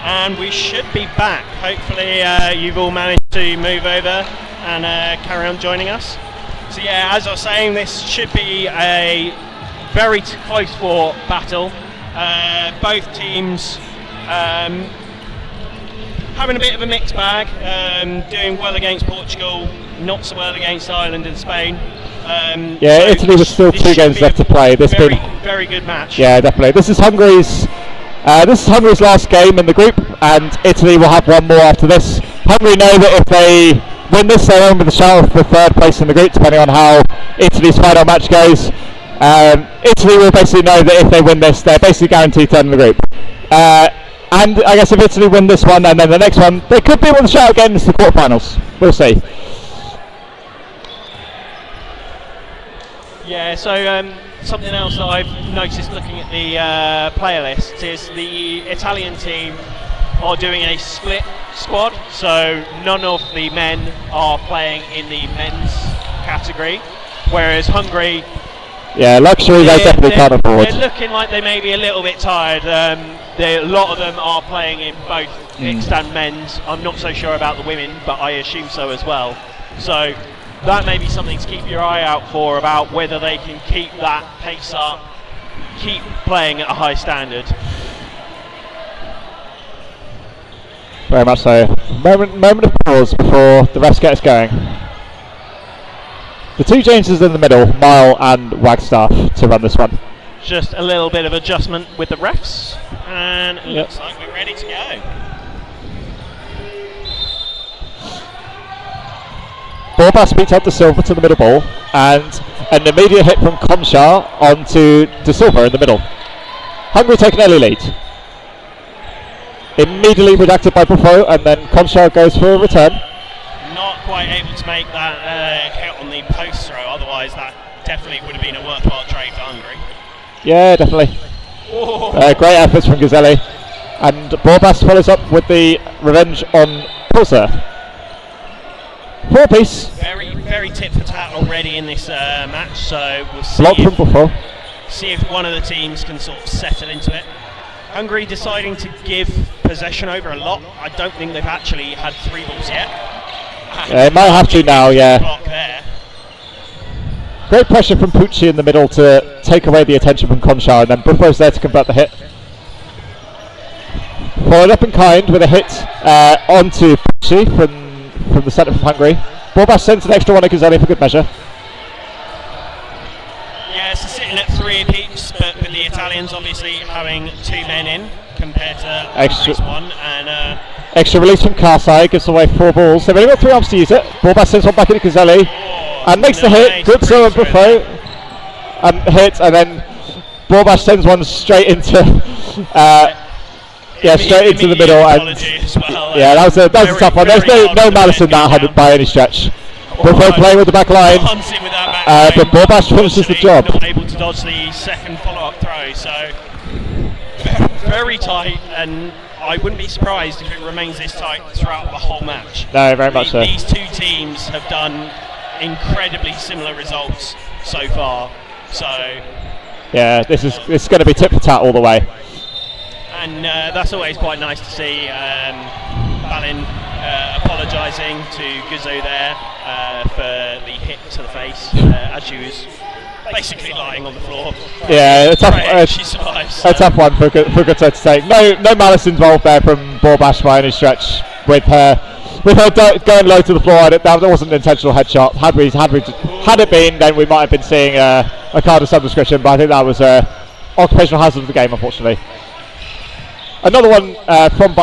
And we should be back. Hopefully you've all managed to move over and carry on joining us. So yeah, as I was saying, this should be a very close fought battle. Both teams having a bit of a mixed bag, doing well against Portugal, not so well against Ireland and Spain. Yeah, so Italy was still 2 games left to play. This very, very good match. Yeah, definitely. This is Hungary's last game in the group, and Italy will have one more after this. Hungary know that if they win this, they're in with a shout for 3rd place in the group, depending on how Italy's final match goes. Italy will basically know that if they win this, they're basically guaranteed to end the group. And I guess if Italy win this one and then the next one, they could be with a shout again into the quarterfinals. We'll see. Yeah, so something else that I've noticed looking at the player list is the Italian team are doing a split squad, so none of the men are playing in the men's category, whereas Hungary, yeah, luxury they definitely can't afford. They're looking like they may be a little bit tired. A lot of them are playing in both mixed and men's. I'm not so sure about the women, but I assume so as well. So that may be something to keep your eye out for, about whether they can keep that pace up, keep playing at a high standard. Very much so. Moment of pause before the rest get us going. The 2 changes in the middle, Mile and Wagstaff, to run this one. Just a little bit of adjustment with the refs, and it looks like we're ready to go. Borbas beats out De Silva to the middle ball, and an immediate hit from Conchar onto De Silva in the middle. Hungary take an early lead. Immediately redacted by Buffo, and then Conchar goes for a return. Not quite able to make that hit on the post throw, otherwise that definitely would have been a worthwhile trade for Hungary. Yeah, definitely. Great efforts from Gazzelli, and Borbas follows up with the revenge on Pulsar. 4-piece. Very, very tit for tat already in this match, so we'll see if one of the teams can sort of settle into it. Hungary deciding to give possession over a lot. I don't think they've actually had 3 balls yet. Yeah, they might have to now, yeah. Great pressure from Pucci in the middle to take away the attention from Conchar, and then Buffo's there to convert the hit. Followed up in kind with a hit onto Pucci from the centre from Hungary. Borbas sends an extra one at Gazzelli for good measure. Yeah, so sitting at 3 apiece, but with the Italians obviously having 2 men in compared to extra 1, and extra release from Karsai gives away 4 balls. They've only got 3 arms to use it. Borbas sends one back into Gazzelli and makes the hit. Good throw at Buffo. Hit, and then Borbas sends one straight into straight into the middle. And well, yeah, that was a tough one. There's no malice in that by any stretch. Buffo playing with the back line, but Borbas finishes the job. Not able to dodge the second follow-up throw, so very tight, and I wouldn't be surprised if it remains this tight throughout the whole match. No, very much so. These 2 teams have done incredibly similar results so far, so yeah, this is going to be tit for tat all the way. And that's always quite nice to see. Balin apologising to Guzzo there for the hit to the face as she was basically lying on the floor. Yeah, a tough one for Guzzo to take. No malice involved there from Borbas by any stretch. With her going low to the floor, that wasn't an intentional headshot. Had it been, then we might have been seeing a card of some description. But I think that was occupational hazard of the game, unfortunately. Another one from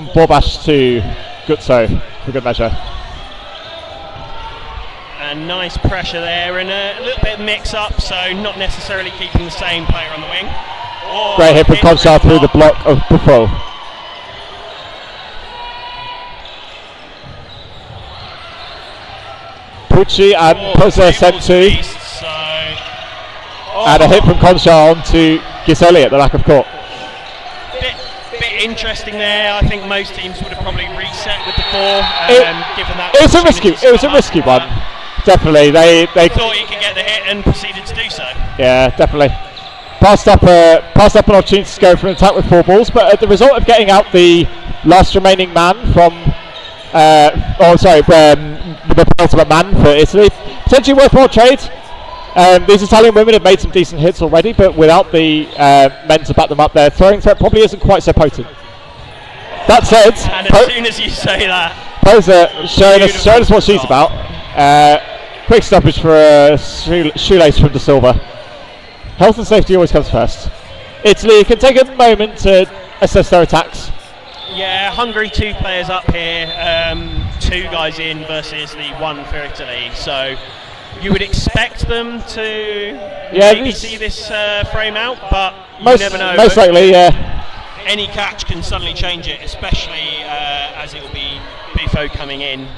Borbas to Guzzo for good measure. And nice pressure there, and a little bit of mix-up, so not necessarily keeping the same player on the wing. Great hit from Conchar through the block of Buffo. Pucci and Pozza sent 2. And a hit from Conchar onto Ghiselli at the back of court. Bit interesting there. I think most teams would have probably reset with the 4. Given that it was a risky one. Definitely, they thought he could get the hit and proceeded to do so. Yeah, definitely. Passed up an opportunity to go for an attack with 4 balls, but the result of getting out the last remaining man from, the penultimate man for Italy. Potentially worthwhile trade. These Italian women have made some decent hits already, but without the men to back them up, their throwing threat probably isn't quite so potent. That said, and as soon as you say that, Posa showing us what she's about. Quick stoppage for a shoelace from De Silva. Health and safety always comes first. Italy can take a moment to assess their attacks. Yeah, Hungary 2 players up here, 2 guys in versus the 1 for Italy. So you would expect them to maybe see this frame out, but you never know. Most likely, yeah. Any catch can suddenly change it, especially as it will be Buffo coming in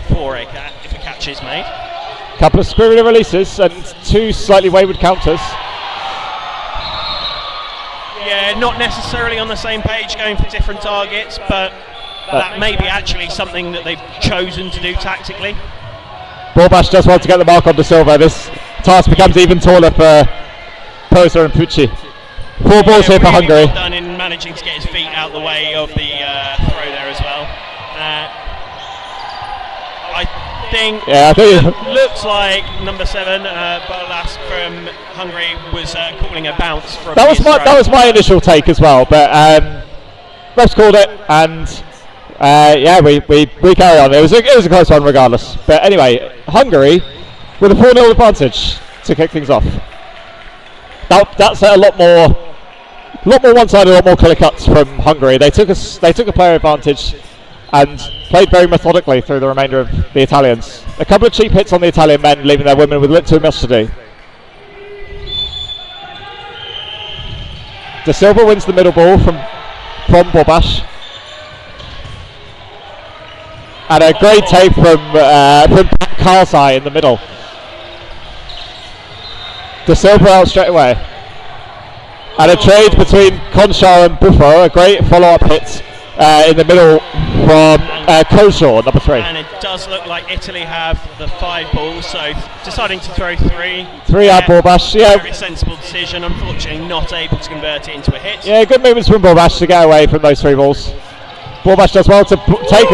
for if a catch is made. Couple of squirrely releases and 2 slightly wayward counters. Yeah, not necessarily on the same page, going for different targets, but that may be actually something that they've chosen to do tactically. Borbash does well to get the mark on De Silva. This task becomes even taller for Posa and Pucci. 4 balls here for Hungary. Well done in managing to get his feet out the way of the throw there as well. I think looks like number 7, Bolas from Hungary, was calling a bounce from that was my initial take as well, but refs called it, and we carry on. It was a close one regardless. But anyway, Hungary with a 4-0 advantage to kick things off. That's a lot more one-sided, a lot more clear cuts from Hungary. They took a player advantage and played very methodically through the remainder of the Italians. A couple of cheap hits on the Italian men, leaving their women with little too much to do. De Silva wins the middle ball from Borbash. And a great take from Karsai in the middle. De Silva out straight away. And a trade between Conchar and Buffo, a great follow-up hit in the middle from Koshaw, number 3. And it does look like Italy have the 5 balls, so deciding to throw 3. 3 out Borbash, yeah. Very sensible decision, unfortunately not able to convert it into a hit. Yeah, good movements from Borbash to get away from those 3 balls. Borbash does well to take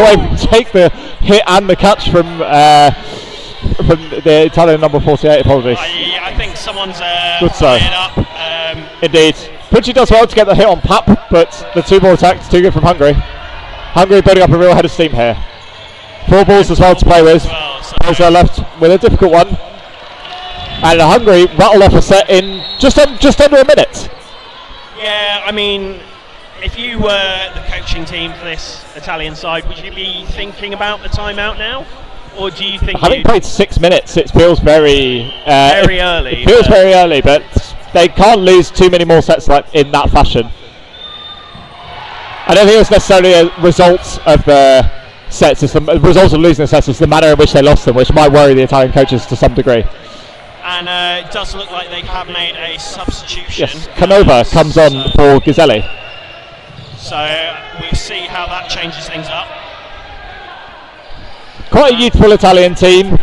the hit and the catch from the Italian number 48, apologies. I think someone's good save. Up. Indeed. Pucci does well to get the hit on Pap, but the 2-ball attack is too good from Hungary. Hungary building up a real head of steam here. 4 balls as well to play with. Posa left with a difficult one. And Hungary rattled off a set in just under a minute. Yeah, I mean, if you were the coaching team for this Italian side, would you be thinking about the timeout now? Or do you think having played 6 minutes, it feels very early. It feels very early, but they can't lose too many more sets in that fashion. I don't think it was necessarily a result of the sets. It's the result of losing the sets. It's the manner in which they lost them, which might worry the Italian coaches to some degree. And it does look like they have made a substitution. Yes, Canova comes on for Ghiselli. So we'll see how that changes things up. Quite a youthful Italian team.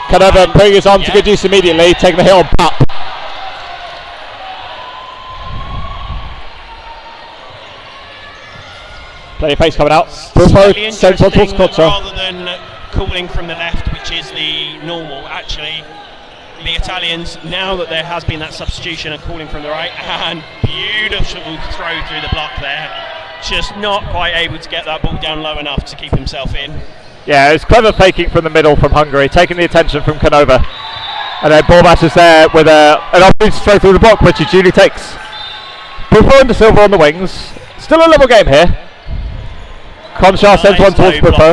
Canova putting his arm to good use immediately, taking the hit on Pap. Plenty of face coming out. Buffo sends on towards Conchar. Rather than calling from the left, which is the normal, actually, the Italians, now that there has been that substitution, are calling from the right, and beautiful throw through the block there. Just not quite able to get that ball down low enough to keep himself in. Yeah, it's clever faking from the middle from Hungary, taking the attention from Canova. And then Borbash is there with an opportunity to throw through the block, which he duly takes. Buffo and De Silva on the wings. Still a level game here. Conchar sends one towards Buffo.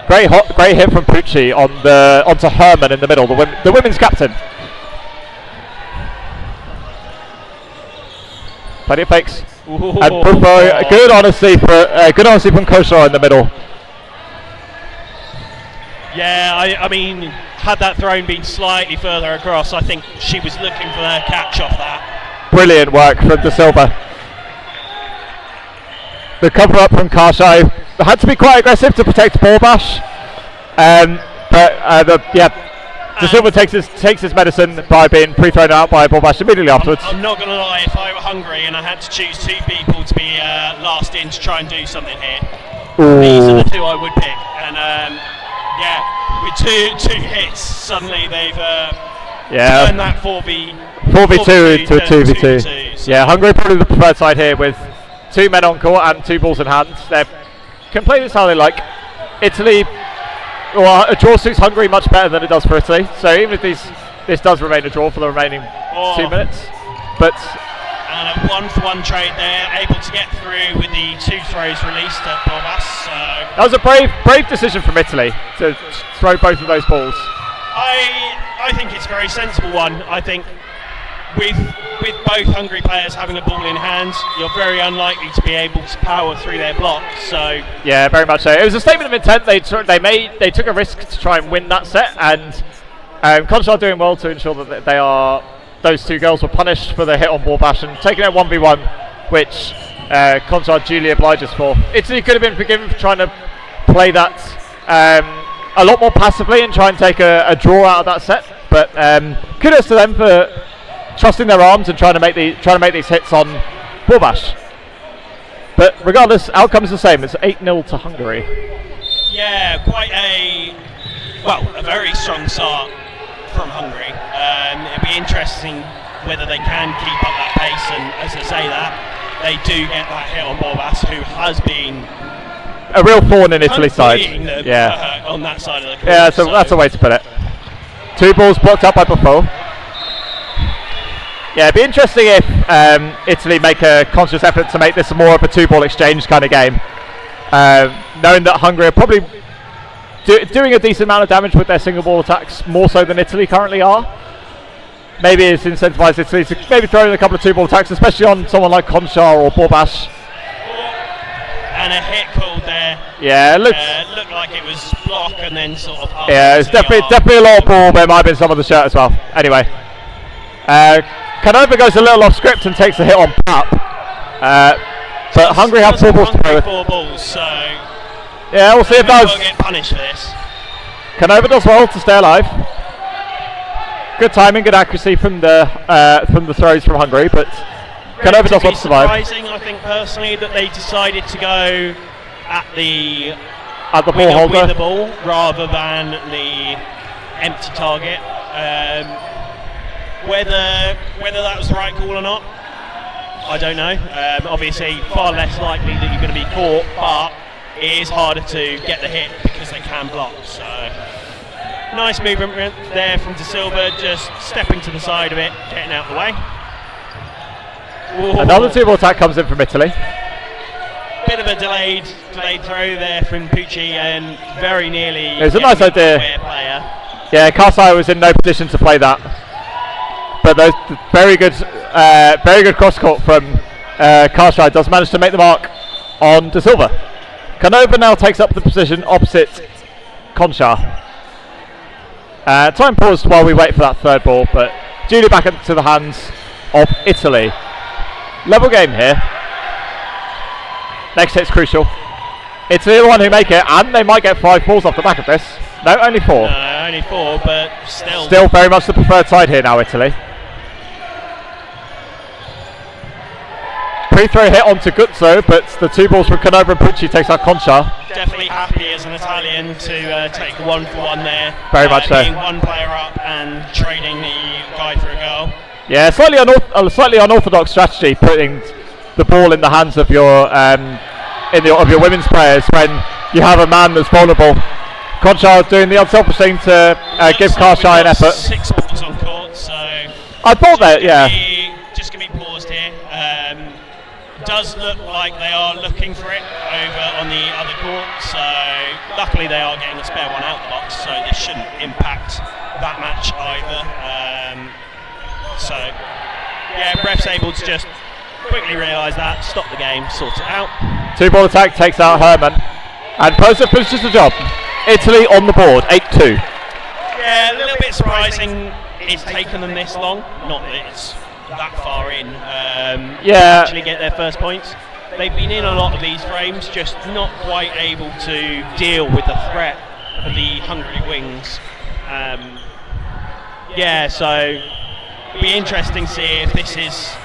Great hit from Pucci onto Herman in the middle, the women's captain. Plenty of fakes. Ooh. And Buffo, good honesty from Koshaw in the middle. Yeah, I mean, had that thrown been slightly further across, I think she was looking for the catch off that. Brilliant work from De Silva. The cover up from Karsai had to be quite aggressive to protect Borbash, but De Silva takes his medicine by being pre-thrown out by Borbash immediately afterwards. I'm not going to lie, if I were Hungary and I had to choose 2 people to be last in to try and do something here, these are the 2 I would pick. And with two hits, suddenly they've turned that 4v2 to a 2v2. So Yeah, Hungary probably the preferred side here with 2 men on court and 2 balls in hand. They can play this how they like. Italy, well, a draw suits Hungary much better than it does for Italy. So even if this does remain a draw for the remaining 2 minutes, but and a 1-for-1 trade there, able to get through with the 2 throws released at Borbas. So that was a brave decision from Italy to throw both of those balls. I think it's a very sensible one. I think with both Hungary players having a ball in hand, you're very unlikely to be able to power through their blocks. So yeah, very much so. It was a statement of intent. They took a risk to try and win that set, and Conchar doing well to ensure that those 2 girls were punished for the hit on Borbash and taking it 1v1, which Conchar duly obliges for. Italy could have been forgiven for trying to play that a lot more passively and try and take a draw out of that set, but kudos to them for trusting their arms and trying to make these hits on Borbash. But regardless, outcome's the same. It's 8-0 to Hungary. Yeah, quite a very strong start from Hungary. It'll be interesting whether they can keep up that pace, and as I say that, they do get that hit on Borbas, who has been a real thorn in Italy's side. On that side of the court. Yeah, so that's a way to put it. 2 balls blocked up by Buffon. Yeah, it'd be interesting if Italy make a conscious effort to make this more of a 2-ball exchange kind of game, knowing that Hungary are probably doing a decent amount of damage with their single ball attacks, more so than Italy currently are. Maybe it's incentivised Italy to maybe throw in a couple of 2-ball attacks, especially on someone like Conchar or Borbash. And a hit called there. Yeah, it looked like it was block and then sort of up. Yeah, it's definitely a low ball, but it might have been some of the shirt as well. Anyway, Canova goes a little off script and takes a hit on Pap. But Hungary have 4 balls to play with. 4 balls, so yeah, we'll see if that get punished for this. Canova does well to stay alive. Good timing, good accuracy from the throws from Hungary, but Canova does well to survive. Surprising, I think personally, that they decided to go at the ball holder with the ball rather than the empty target. Whether that was the right call or not, I don't know. Obviously, far less likely that you're going to be caught, but it is harder to get the hit because they can block. So nice movement there from De Silva, just stepping to the side of it, getting out of the way. Ooh. Another 2-ball attack comes in from Italy. Bit of a delayed throw there from Pucci, and very nearly. It was a nice idea. Player. Yeah, Karsai was in no position to play that, but those very good cross court from Karsai does manage to make the mark on De Silva. Canova now takes up the position opposite Conchar. Time paused while we wait for that 3rd ball, but duly back into the hands of Italy. Level game here. Next hit's crucial. Italy are the one who make it, and they might get 5 balls off the back of this. No, only 4. No, only 4, but still. Still very much the preferred side here now, Italy. Pre-throw hit onto Guzzo, but the 2 balls from Canova and Pucci takes out Conchar. Definitely happy as an Italian to take 1-for-1 there. Very much so. Being 1 player up and trading the guy for a goal. Yeah, slightly unorthodox strategy, putting the ball in the hands of your women's players when you have a man that's vulnerable. Conchar doing the unselfish thing to give Karsai an effort. 6 balls on court, so I thought that, yeah. Just going to be paused here. Does look like they are looking for it over on the other court, so luckily they are getting a spare one out the box, so this shouldn't impact that match either. So yeah, ref's able to just quickly realise that, stop the game, sort it out. 2-ball attack takes out Herman, and Poser finishes the job. Italy on the board, 8-2. Yeah, a little bit surprising it's taken them this long. Not that it's that far in. Yeah. Actually get their first points. They've been in a lot of these frames, just not quite able to deal with the threat of the Hungary wings. Yeah, so it'll be interesting to see if this is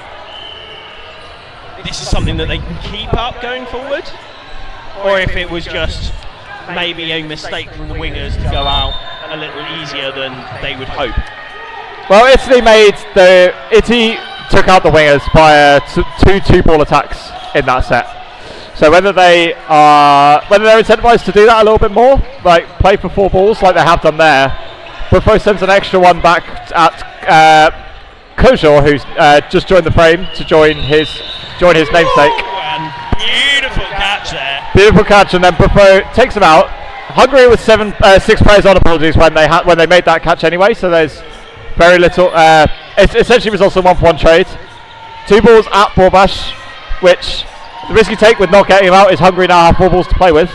something that they can keep up going forward, or if it was just maybe a mistake from the wingers to go out a little easier than they would hope. Well, Italy took out the wingers via two ball attacks in that set. So whether they're incentivized to do that a little bit more, like play for 4 balls like they have done there, Buffo sends an extra one back at Kojor, who's just joined the frame to join his namesake. And beautiful catch there. Beautiful catch, and then Buffo takes him out. Hungary with 6 players on, apologies, when they made that catch anyway. So there's very little. It essentially was also 1-for-1 trade. 2 balls at Borbash, which the risky take with not getting him out is Hungary now have 4 balls to play with.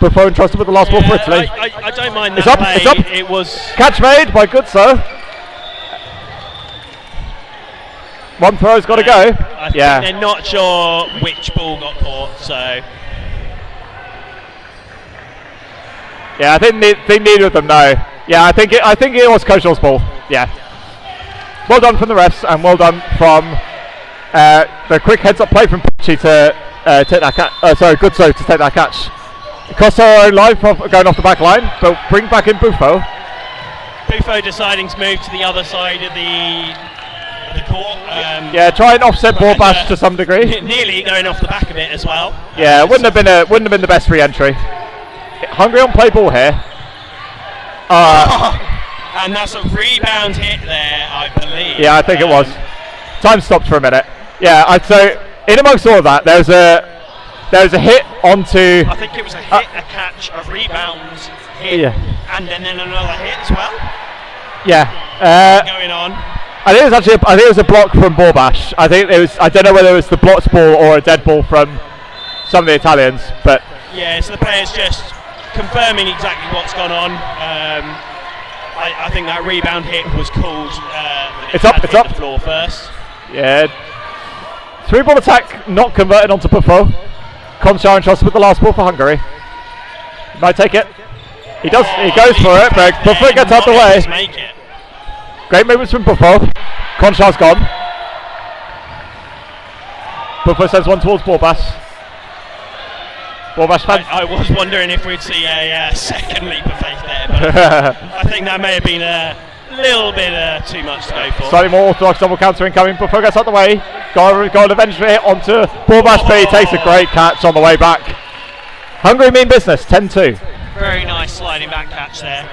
Buffon trusted with the last ball for Italy. I don't mind that. It's up. It was catch made by Goodzo. One throw's got to go. I think they're not sure which ball got caught, so. Yeah, I think neither of them know. Yeah, I think it was Kojor's ball. Yeah. Well done from the refs, and well done from the quick heads-up play from Pucci to take that catch. Goodzo to take that catch. Cost her own life of going off the back line, but bring back in Buffo. Buffo deciding to move to the other side of the court. Try and offset Borbash to some degree. Nearly going off the back of it as well. Yeah, wouldn't have been the best re-entry. Hungary on play ball here. And that's a rebound hit there, I believe. Yeah, I think it was. Time stopped for a minute. Yeah, so in amongst all of that, there was a hit onto. I think it was a hit, a catch, a rebound hit, and then another hit as well. Yeah. Going on. I think it was a block from Borbash. I don't know whether it was the blocked ball or a dead ball from some of the Italians, but. Yeah, so the players just confirming exactly what's gone on. I think that rebound hit was called. It's up. The floor first. Yeah. 3-ball attack not converted onto Buffo. Conchar entrusted with the last ball for Hungary. Might take it. He does. He goes for it, but Buffo gets out the way. Great movements from Buffo. Conchar's gone. Buffo sends one towards Borbash. I was wondering if we'd see a second leap of faith there, but I think that may have been a little bit too much to go for. Slightly more orthodox double counter incoming. Buffo gets out the way. Got eventually hit onto Borbash, but he takes a great catch on the way back. Hungary mean business, 10-2. Very nice sliding back catch there.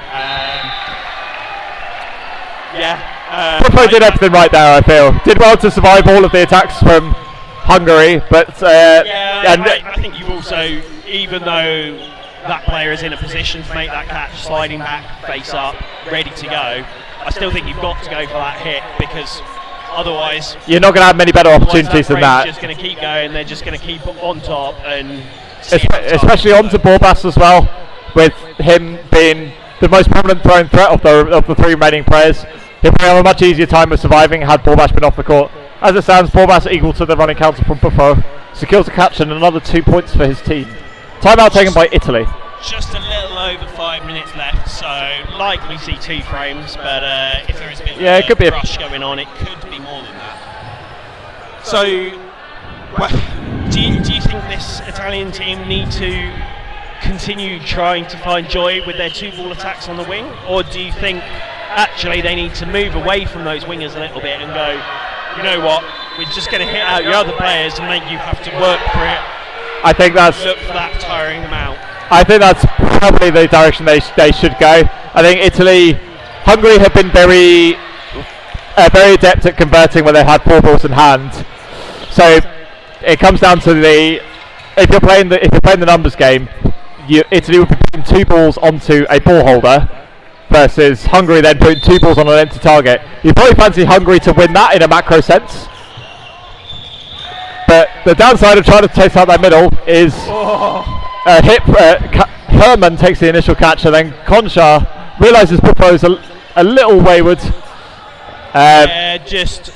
Buffo did everything right there, I feel. Did well to survive all of the attacks from Hungary, but I think you've also, even though that player is in a position to make that catch, sliding back, face up, ready to go, I still think you've got to go for that hit, because otherwise you're not going to have many better opportunities than that. Just going to keep going. They're just going to keep on top, and especially onto Borbass as well, with him being the most prominent throwing threat of the 3 remaining players. He'll have a much easier time of surviving had Borbash been off the court. As it stands, Borbass equal to the running counter from Buffo. Secures the catch and another 2 points for his team. Timeout taken by Italy. Just a little over 5 minutes left, so likely see 2 frames, but if there is a bit of a rush going on, it could be more than that. So, do you think this Italian team need to continue trying to find joy with their 2-ball attacks on the wing, or do you think actually they need to move away from those wingers a little bit and go, you know what, we're just going to hit out your other players and make you have to work for it? I think that's look for that tiring them out. I think that's probably the direction they should go. I think Hungary have been very adept at converting when they had 4 balls in hand. So it comes down to if you're playing the numbers game, Italy would be putting 2 balls onto a ball holder, versus Hungary then putting 2 balls on an empty target. You probably fancy Hungary to win that in a macro sense. But the downside of trying to taste out that middle is Herman takes the initial catch, and then Conchar realises Buffo's a little wayward. Just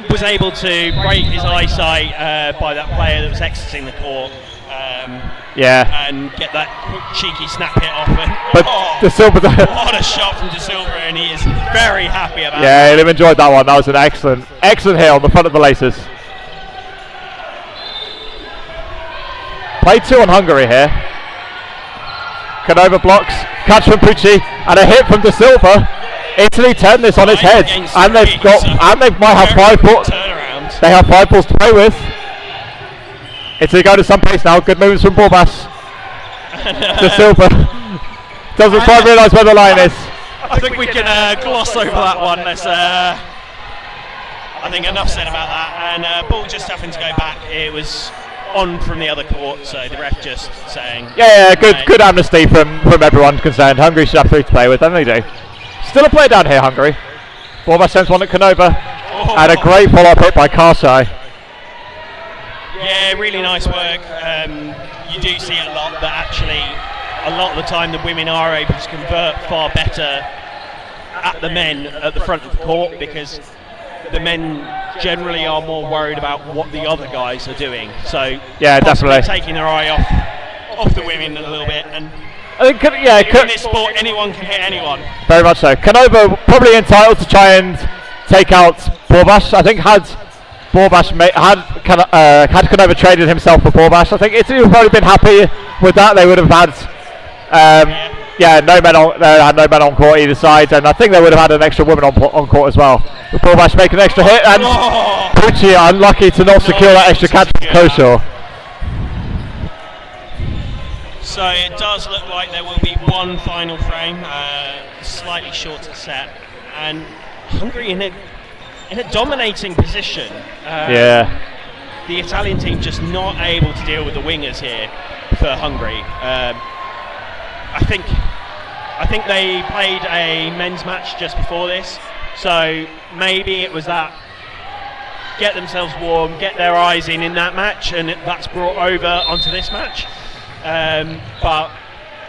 was able to break his eyesight by that player that was exiting the court. and get that quick, cheeky snap hit off. And, but De Silva, what a shot from De Silva, and he is very happy about that. Yeah, he'll have enjoyed that one. That was an excellent hit on the front of the laces. Play 2 on Hungary here. Canova blocks, catch from Pucci, and a hit from De Silva. Italy turn this on its head, and they might have 5 balls. They have 5 balls to play with. Italy go to some pace now. Good moves from Borbas. De Silva doesn't quite realise where the line is. I think we can gloss over that one. I think enough said about that. And ball just having to go back. It was on from the other court, so the ref just saying. Yeah, good amnesty from everyone concerned. Hungary should have 3 to play with, and they do. Still a play down here, Hungary. Borbas sends one at Canova, and a great follow-up hit by Karsai. Yeah, really nice work. You do see a lot that actually, a lot of the time, the women are able to convert far better at the men at the front of the court, because the men generally are more worried about what the other guys are doing. So yeah, definitely taking their eye off the women a little bit. And I think in this sport, anyone can hit anyone. Very much so. Canova probably entitled to try and take out Borbas. I think had Canova traded himself for Borbas, I think Italy would have probably been happy with that. They would have had no men on court either side, and I think they would have had an extra woman on court as well. With Borbas making an extra hit, and Pucci unlucky to not secure that extra catch from Koshaw. So it does look like there will be one final frame, slightly shorter set, and Hungary in a dominating position. The Italian team just not able to deal with the wingers here for Hungary. I think they played a men's match just before this, so maybe it was that get themselves warm, get their eyes in that match, and that's brought over onto this match. But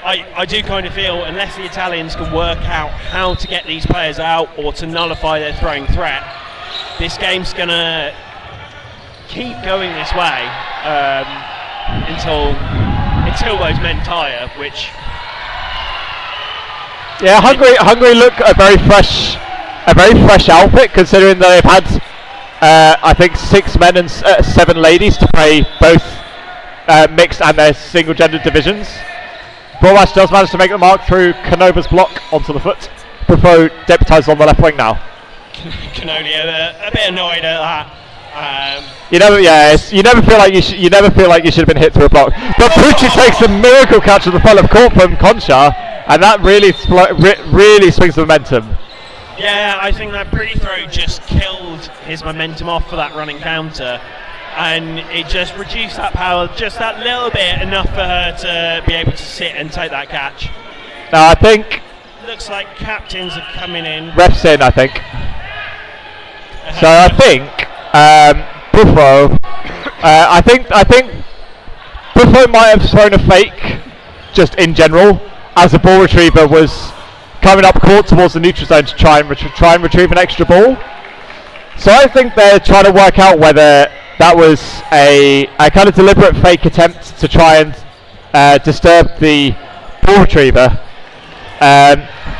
I do kind of feel, unless the Italians can work out how to get these players out or to nullify their throwing threat, this game's going to keep going this way until those men tire, which... Yeah, Hungary look a very fresh outfit, considering that they've had I think 6 men and 7 ladies to play both mixed and their single gender divisions. Borbas does manage to make the mark through Canova's block onto the foot. Buffo deputised on the left wing now. Canonia a bit annoyed at that. You never feel like you should have been hit through a block. But Pucci takes a miracle catch at the front of court from Concha, and that really swings the momentum. Yeah, I think that free throw just killed his momentum off for that running counter, and it just reduced that power just that little bit, enough for her to be able to sit and take that catch. Now I think looks like captains are coming in. Refs in, I think. So I think Buffo. I think Buffo might have thrown a fake, just in general, as the ball retriever was coming up court towards the neutral zone to try and retrieve an extra ball. So I think they're trying to work out whether that was a kind of deliberate fake attempt to try and disturb the ball retriever,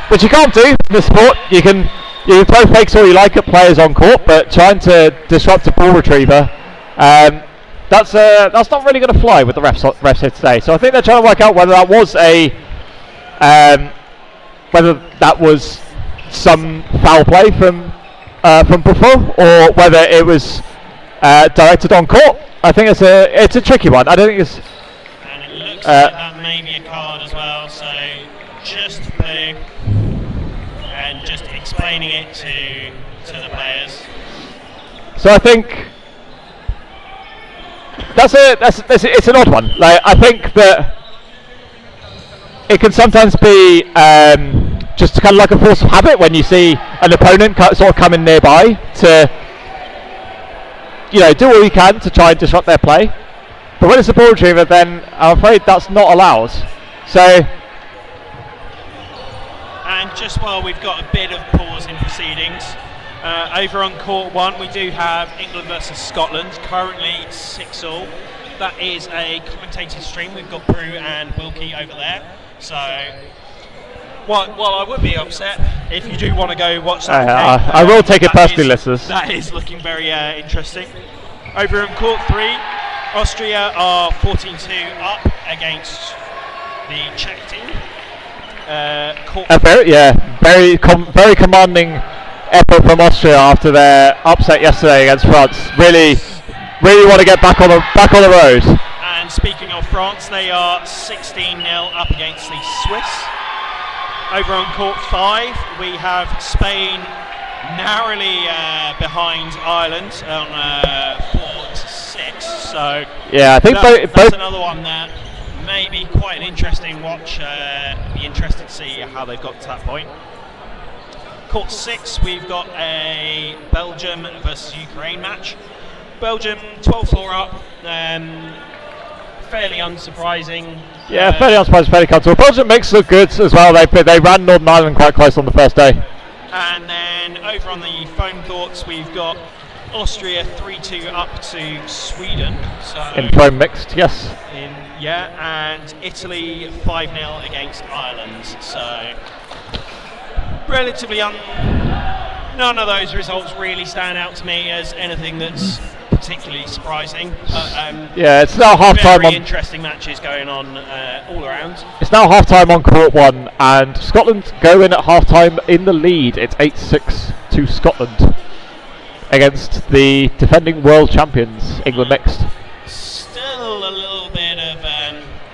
which you can't do in this sport. You can throw fakes all you like at players on court, but trying to disrupt a ball retriever, that's not really going to fly with the refs here today. So I think they're trying to work out whether that was some foul play from Buffo, or whether it was directed on court. I think it's a tricky one. I don't think it's. And it looks like that may be a card as well. So just blue, and just explaining it to the players. So I think it's an odd one. Like, I think that it can sometimes be just kind of like a force of habit when you see an opponent sort of coming nearby to, do all you can to try and disrupt their play. But when it's a ball retriever, then I'm afraid that's not allowed. So. And just while we've got a bit of pause in proceedings, over on court 1 we do have England versus Scotland, currently 6-all. that is a commentated stream. We've got Brew and Wilkie over there. So, while I would be upset if you do want to go watch that game, I will take it personally, listeners. That is looking very interesting. Over in Court 3, Austria are 14-2 up against the Czech team. Very commanding effort from Austria after their upset yesterday against France. Really want to get back on the road. And speaking of France, they are 16-0 up against the Swiss. Over on Court 5, we have Spain narrowly behind Ireland on 4-6. So yeah, I think that's another one that may be quite an interesting watch. Be interested to see how they've got to that point. Court 6, we've got a Belgium versus Ukraine match. Belgium 12-4 up. Fairly unsurprising. Yeah, fairly unsurprising, fairly comfortable. Belgium makes look good as well. They ran Northern Ireland quite close on the first day. And then over on the phone courts, we've got Austria 3-2 up to Sweden. So in foam mixed, yes. And Italy 5-0 against Ireland. So relatively none of those results really stand out to me as anything that's particularly surprising. Yeah, it's now half time. Very interesting matches going on all around. It's now half time on Court 1, and Scotland go in at half time in the lead. It's 8-6 to Scotland against the defending world champions, England mixed. Still a little bit of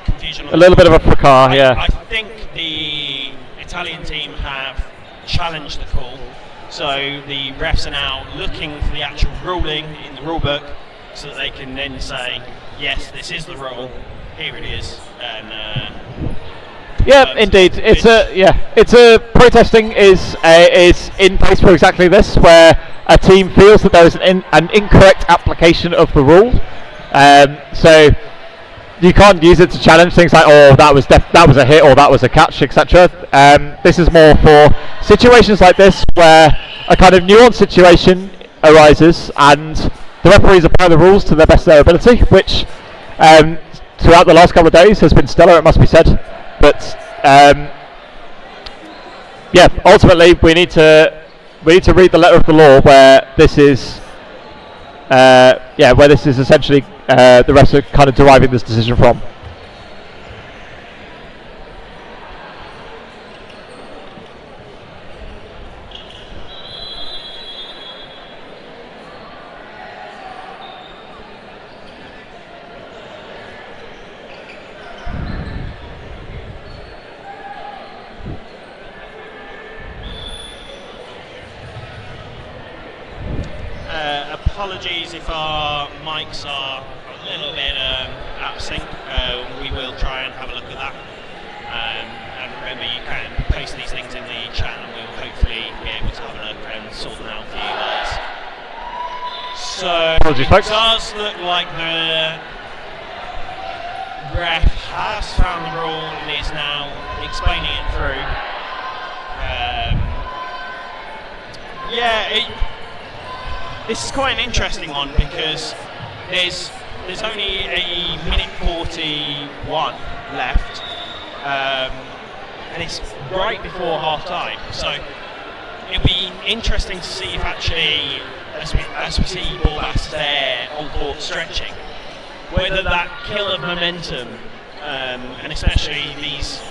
confusion. A little bit of a fracas, yeah. I think the Italian team have challenged the call. So the refs are now looking for the actual ruling in the rule book so that they can then say, yes, this is the rule, here it is. And indeed. It's a protesting is in place for exactly this, where a team feels that there is an incorrect application of the rule. So you can't use it to challenge things like, oh, that was a hit or that was a catch, etc. This is more for situations like this where a kind of nuanced situation arises and the referees apply the rules to the best of their ability, which throughout the last couple of days has been stellar, it must be said. But ultimately we need to read the letter of the law where this is essentially the refs are kind of deriving this decision from. Apologies if our mics are a little bit out of sync. We will try and have a look at that. And remember, you can post these things in the chat and we'll hopefully be able to have a look and sort them out for you guys. So apologies, folks. It does look like the ref has found the rule and is now explaining it through. This is quite an interesting one because there's only a minute 41 left, and it's right before half time. So it'll be interesting to see if actually, as we see Ballbass there on court stretching, whether that kill of momentum, and especially these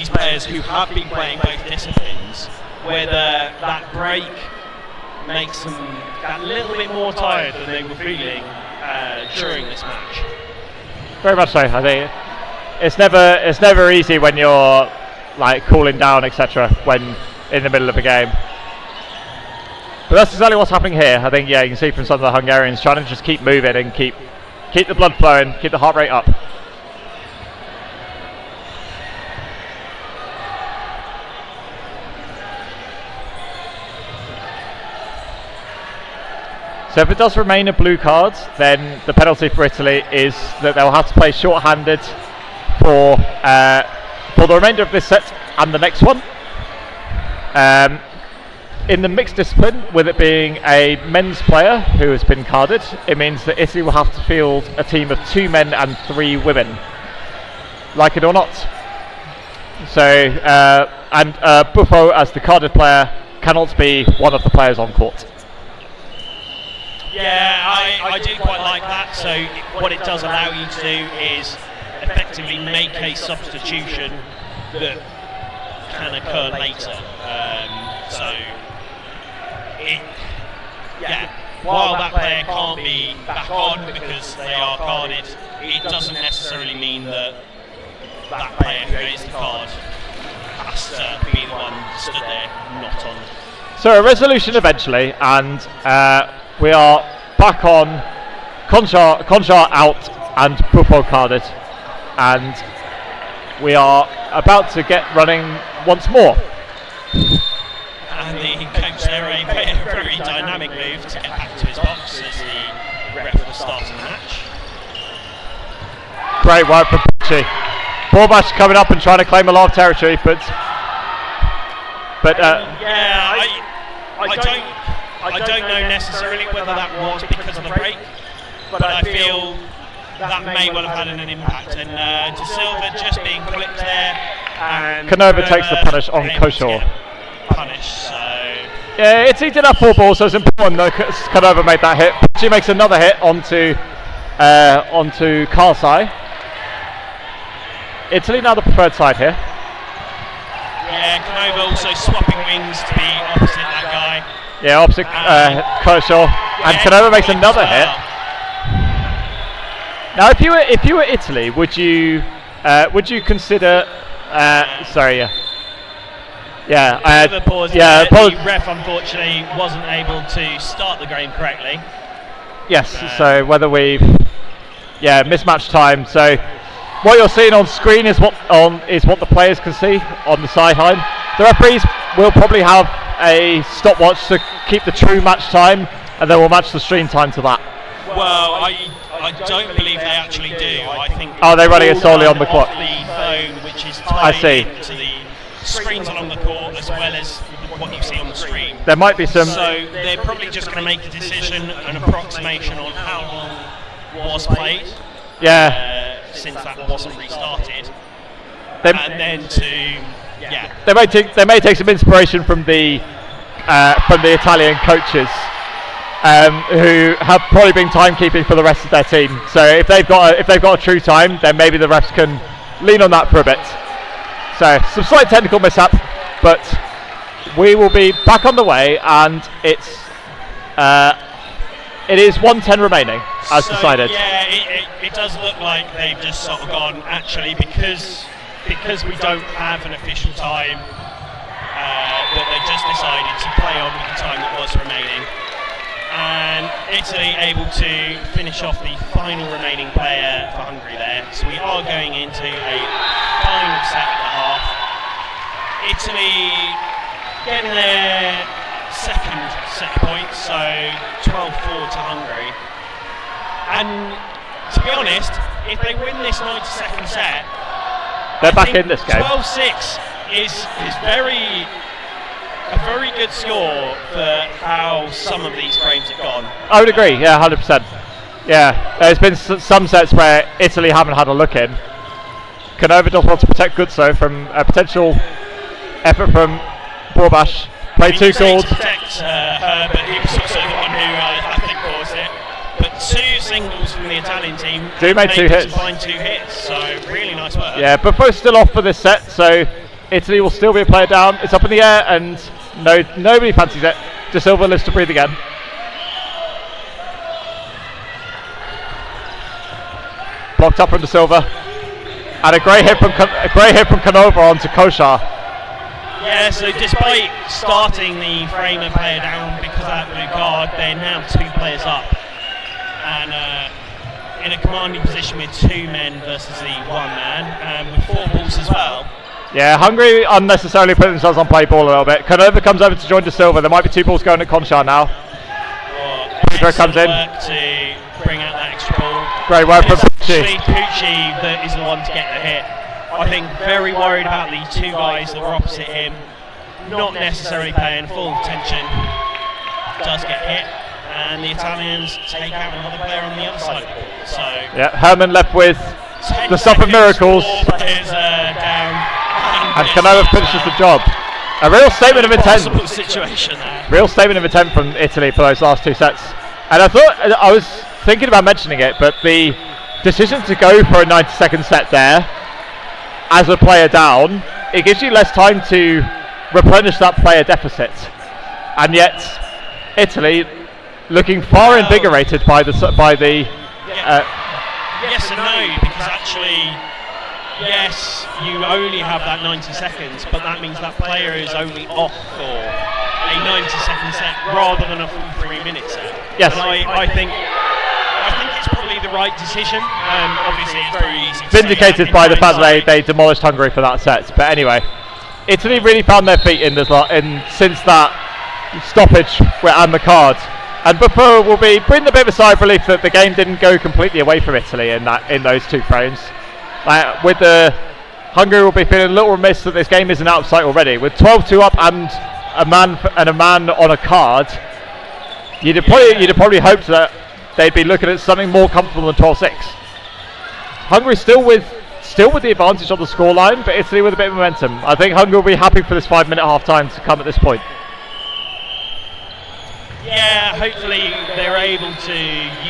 players who have been playing both disciplines, whether that break makes them that little bit more tired than they were feeling during this match. Very much so. I think it's never easy when you're like cooling down, etc. when in the middle of a game. But that's exactly what's happening here. I think you can see from some of the Hungarians trying to just keep moving and keep the blood flowing, keep the heart rate up. So if it does remain a blue card, then the penalty for Italy is that they'll have to play short-handed for the remainder of this set and the next one. in the mixed discipline, with it being a men's player who has been carded, it means that Italy will have to field a team of 2 men and 3 women, like it or not. So, and Buffo, as the carded player, cannot be one of the players on court. Yeah, I do quite like that. So what it does allow you to do is effectively make a substitution that can occur later. While that player can't be back on because they are carded, it doesn't necessarily mean that that player who is the card has to be the one stood there, not on. So a resolution eventually, and we are back on. Conchar out and Buffo carded, and we are about to get running once more. And the coach there made a very dynamic move to get back to his box as the ref was starting the match. Great work from Pucci. Borbash coming up and trying to claim a lot of territory, but I don't know necessarily whether that was because of the break, but I feel that may well have had an impact. And De Silva just being clipped there, and Canova takes the punish on Koshaw. Punish. So yeah, Italy did have 4 balls, so it's important that Canova made that hit. Pucci makes another hit onto Karsai. Italy now the preferred side here. Yeah, Canova also swapping wings to be opposite that guy. Yeah, opposite Kershaw, and Canova makes another hit. Now, if you were Italy, would you consider? The ref unfortunately wasn't able to start the game correctly. Yes, so whether we've mismatched time. So what you're seeing on screen is what the players can see on the sideline. The referees will probably have a stopwatch to keep the true match time, and then we'll match the stream time to that. Well, I don't believe they actually do. I think they're running it solely on the clock. The phone, which is tied into the screens along the court, as well as what you see on the stream. There might be some. So they're probably just going to make a decision, an approximation on how long was played. Yeah. Since that wasn't restarted, they may take some inspiration from the Italian coaches, who have probably been timekeeping for the rest of their team. So if they've got a true time, then maybe the refs can lean on that for a bit. So some slight technical mishap, but we will be back on the way, and it is 1:10 remaining, as decided. Yeah, it does look like they've just sort of gone, actually, because we don't have an official time, that they just decided to play on with the time that was remaining. And Italy able to finish off the final remaining player for Hungary there. So we are going into a final set of the half. Italy getting their second set points, so 12-4 to Hungary. And to be honest, if they win this 92nd set, they're back in this game. 12-6 is a very good score for how some of these frames have gone. I would agree, yeah, 100%. Yeah, there's been some sets where Italy haven't had a look in. Canova does want to protect Guzzo from a potential effort from Borbash. Play 2 calls. Protect her, but he was also the one who I think caused it. But 2 singles from the Italian team. Do make 2 hits. Find 2 hits, so really nice work. Yeah, but both still off for this set, so Italy will still be a player down. It's up in the air, and nobody fancies it. De Silva lives to breathe again. Blocked up from De Silva, and a great hit from Canova onto Koshar. Yeah, so despite starting the frame and player down because of that blue card, they're now 2 players up, and in a commanding position with 2 men versus the 1 man, and with 4 balls as well. Yeah, Hungary unnecessarily put themselves on play ball a little bit. Canova comes over to join De Silva. There might be 2 balls going at Conchar now. Pedro comes in to bring out that extra ball. Great work from Pucci. Pucci that is the one to get the hit. I think very worried about the 2 guys that were opposite him. not necessarily paying full attention, does get hit, and the Italians take out another player on the other side of the ball. So yeah, Herman left with the stuff of miracles, down, and Canova finishes the job. A real statement of intent. Situation there. Real statement of intent from Italy for those last 2 sets. And I was thinking about mentioning it, but the decision to go for a 90-second set there, as a player down, it gives you less time to replenish that player deficit. And yet, Italy looking far invigorated by the. Yes and no, because actually, yes, you only have that 90 seconds, but that means that player is only off for a 90-second set rather than a full 3 minute set. Yes. And I think it's probably the right decision. Obviously, it's very easy to vindicated by the fact that they demolished Hungary for that set. But anyway, Italy really found their feet since that stoppage on the card. And before will be bringing a bit of a sigh of relief that the game didn't go completely away from Italy in those 2 frames. Hungary will be feeling a little remiss that this game isn't out of sight already. With 12-2 up and a man on a card, you'd have probably hoped that they'd be looking at something more comfortable than 12-6. Hungary still with the advantage on the scoreline, but Italy with a bit of momentum. I think Hungary will be happy for this 5-minute half-time to come at this point. Yeah, hopefully they're able to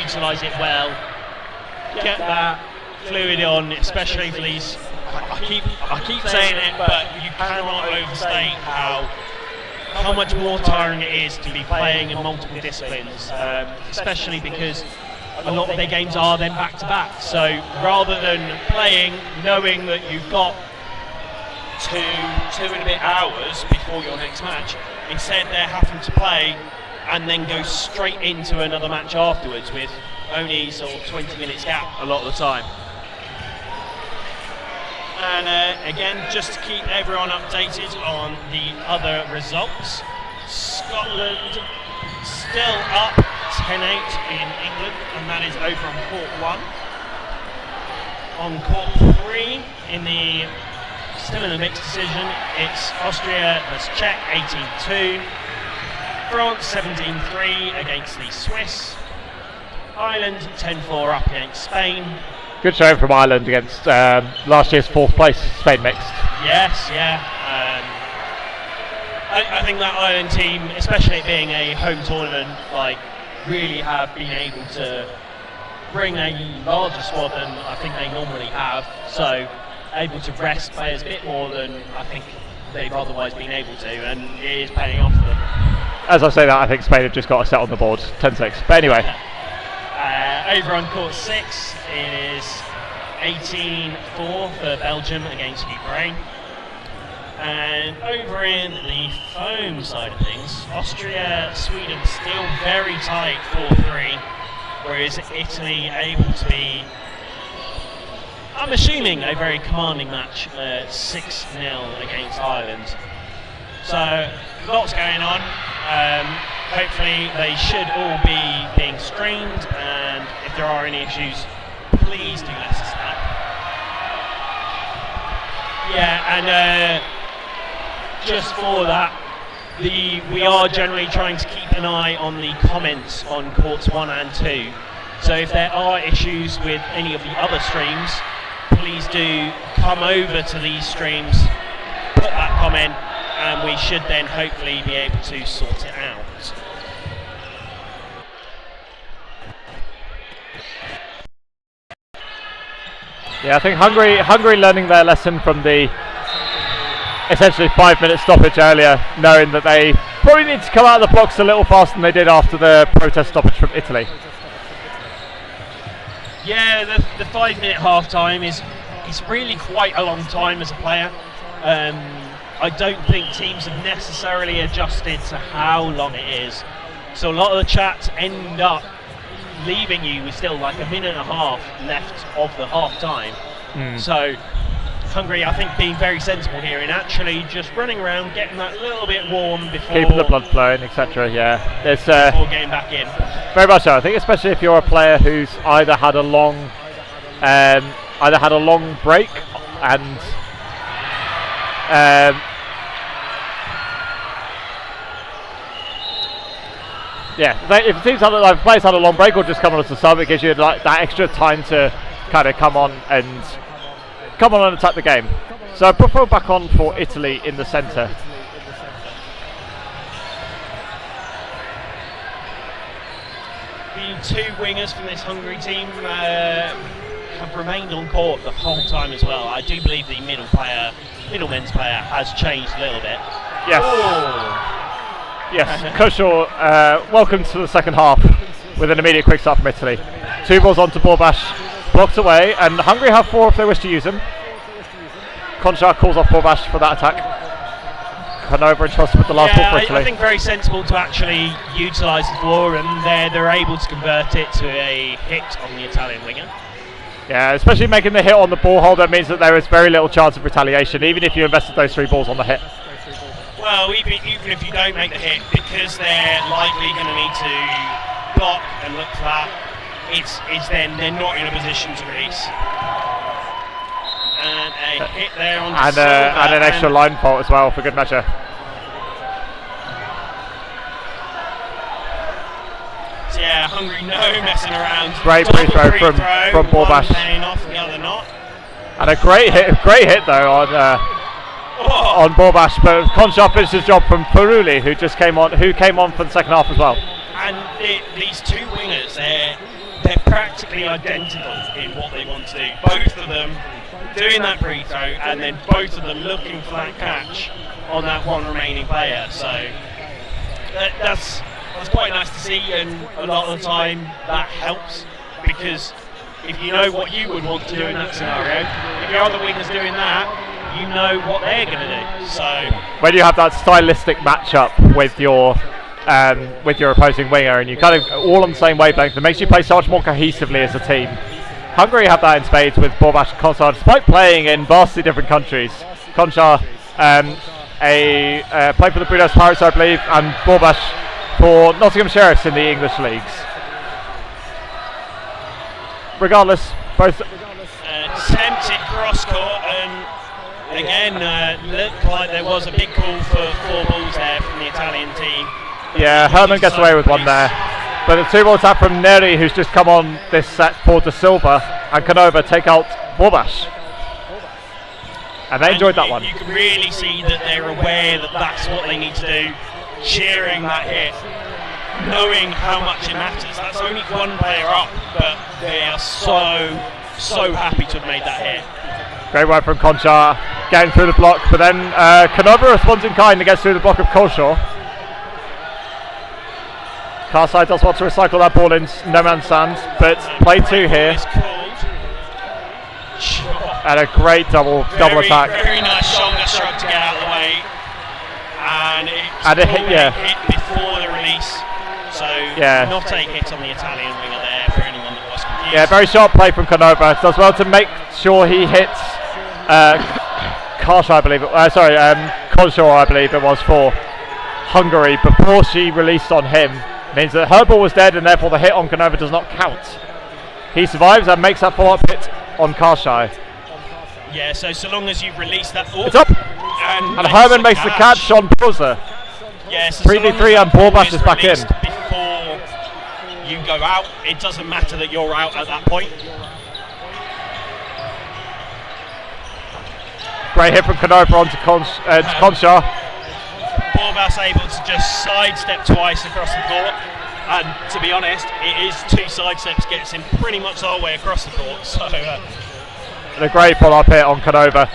utilise it well, get that fluid on, especially for these. I keep saying it, but you cannot overstate how much more tiring it is to be playing in multiple disciplines, especially because a lot of their games are then back to back. So rather than playing knowing that you've got two and a bit hours before your next match, instead they're having to play and then go straight into another match afterwards with only sort of 20 minutes gap a lot of the time. And again, just to keep everyone updated on the other results, Scotland still up 10-8 in England, and that is over on court 1. On court 3, still in the mixed decision, it's Austria vs Czech 18-2. France 17-3 against the Swiss. Ireland 10-4 up against Spain. Good showing from Ireland against last year's 4th place Spain mixed. Yes, yeah. I think that Ireland team, especially it being a home tournament, really have been able to bring a larger squad than I think they normally have. So able to rest players a bit more than I think they've otherwise been able to, and it is paying off for them. As I say that, I think Spain have just got a set on the board, 10-6. But anyway. Over on court 6, it is 18-4 for Belgium against Ukraine. And over in the foam side of things, Austria, Sweden still very tight 4-3, whereas Italy able to be, I'm assuming, a very commanding match, 6-0 against Ireland. So lots going on. Hopefully they should all be being streamed, and if there are any issues, please do let us know. Yeah, and just for that, we are generally trying to keep an eye on the comments on courts 1 and 2. So if there are issues with any of the other streams, please do come over to these streams, put that comment, and we should then hopefully be able to sort it out. Yeah, I think Hungary learning their lesson from the essentially 5-minute stoppage earlier, knowing that they probably need to come out of the blocks a little faster than they did after the protest stoppage from Italy. Yeah, the 5-minute half-time is really quite a long time as a player. I don't think teams have necessarily adjusted to how long it is. So a lot of the chats end up leaving you with still like a minute and a half left of the half-time. So Hungary, I think, being very sensible here in actually just running around, getting that little bit warm before keeping the blood flowing, etc. Yeah, before getting back in. Very much so. I think, especially if you're a player who's either had a long break and if teams have like players had a long break or just come on as a sub, it gives you like that extra time to kind of come on and attack the game. So Buffo back on for Italy in the centre. The two wingers from this Hungary team have remained on court the whole time as well. I do believe the middle men's player has changed a little bit. Yes. Oh. Yes, Kershaw, welcome to the second half with an immediate quick start from Italy. 2 balls onto Borbash, blocked away, and Hungary have 4 if they wish to use them. Konchar calls off Borbash for that attack. Canova entrusted with the last ball for Italy. I think very sensible to actually utilise the floor, and they're able to convert it to a hit on the Italian winger. Yeah, especially making the hit on the ball holder means that there is very little chance of retaliation, even if you invested those 3 balls on the hit. Well, even if you don't make the hit, because they're likely going to need to block and look for that, it's then they're not in a position to release. And a hit there on and an extra line fault as well for good measure. So yeah, Hungary no messing around. Great free throw from Borbash. Off, the other not. And a great hit though on Borbash, but Konchar finished his job from Feruli, who came on for the second half as well. And these 2 wingers, they're practically identical in what they want to do. Both of them doing that free throw, and then both of them looking for that catch on that one remaining player. So that's quite nice to see, and a lot of the time that helps, because if you know what you would want to do in that scenario, if your other wingers doing that, you know what they're going to do. So when you have that stylistic matchup with your opposing winger, and you kind of all on the same wavelength, it makes you play so much more cohesively as a team. Hungary have that in spades with Borbash and Konchar, despite playing in vastly different countries. Konchar played for the Budapest Pirates, I believe, and Borbash for Nottingham Sheriffs in the English leagues. Regardless, both attempted cross court, and again looked like there was a big call for 4 balls there from the Italian team. Yeah, Herman gets away with one there. But the 2-ball attack from Neri, who's just come on this set for De Silva, and Canova take out Borbash. And they enjoyed that one. You can really see that they're aware that that's what they need to do, cheering that hit, knowing how much it matters. That's only one player up, but they are so happy to have made that hit. Great work from Konchar, getting through the block, but then Canova responds in kind and gets through the block of Kolshaw. Karsai does want to recycle that ball in no man's land, but play 2 here. And a great double attack. Very nice shoulder shrug to get out of the way. And a hit, hit before the release. So not a hit on the Italian winger there for anyone that was confused. Yeah, very sharp play from Canova. Does well to make sure he hits Kolshaw, I believe I believe it was for Hungary before she released on him. Means that her ball was dead, and therefore the hit on Canova does not count. He survives and makes that follow-up hit on Karshai. Yeah, so long as you've released that ball. It's up! And Herman makes the catch on Poser. Yeah, so 3v3 and Borbash is back in. Before you go out, it doesn't matter that you're out at that point. Great hit from Canova onto Konchar. Borbash able to just sidestep twice across the court, and to be honest, it is 2 sidesteps gets him pretty much all the way across the court. So and a great follow-up hit on Canova.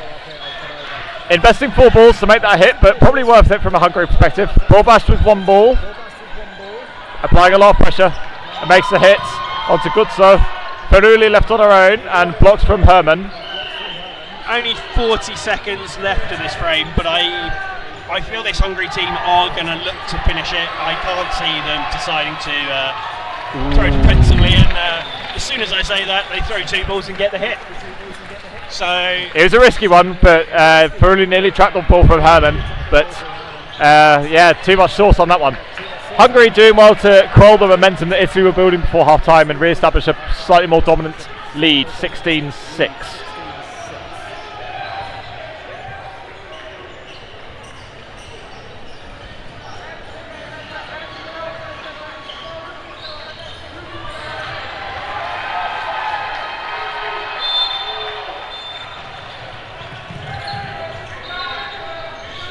Investing 4 balls to make that hit, but probably worth it from a Hungary perspective. Borbash with 1 ball, applying a lot of pressure, and makes the hit onto Gutso. Feruli left on her own and blocks from Herman. Only 40 seconds left of this frame, but I feel this Hungary team are going to look to finish it. I can't see them deciding to throw defensively, and as soon as I say that, they throw 2 balls and get the hit. So it was a risky one, but Feruli nearly trapped the ball from Herman, but too much sauce on that one. Hungary doing well to quell the momentum that Italy were building before half-time and re-establish a slightly more dominant lead, 16-6.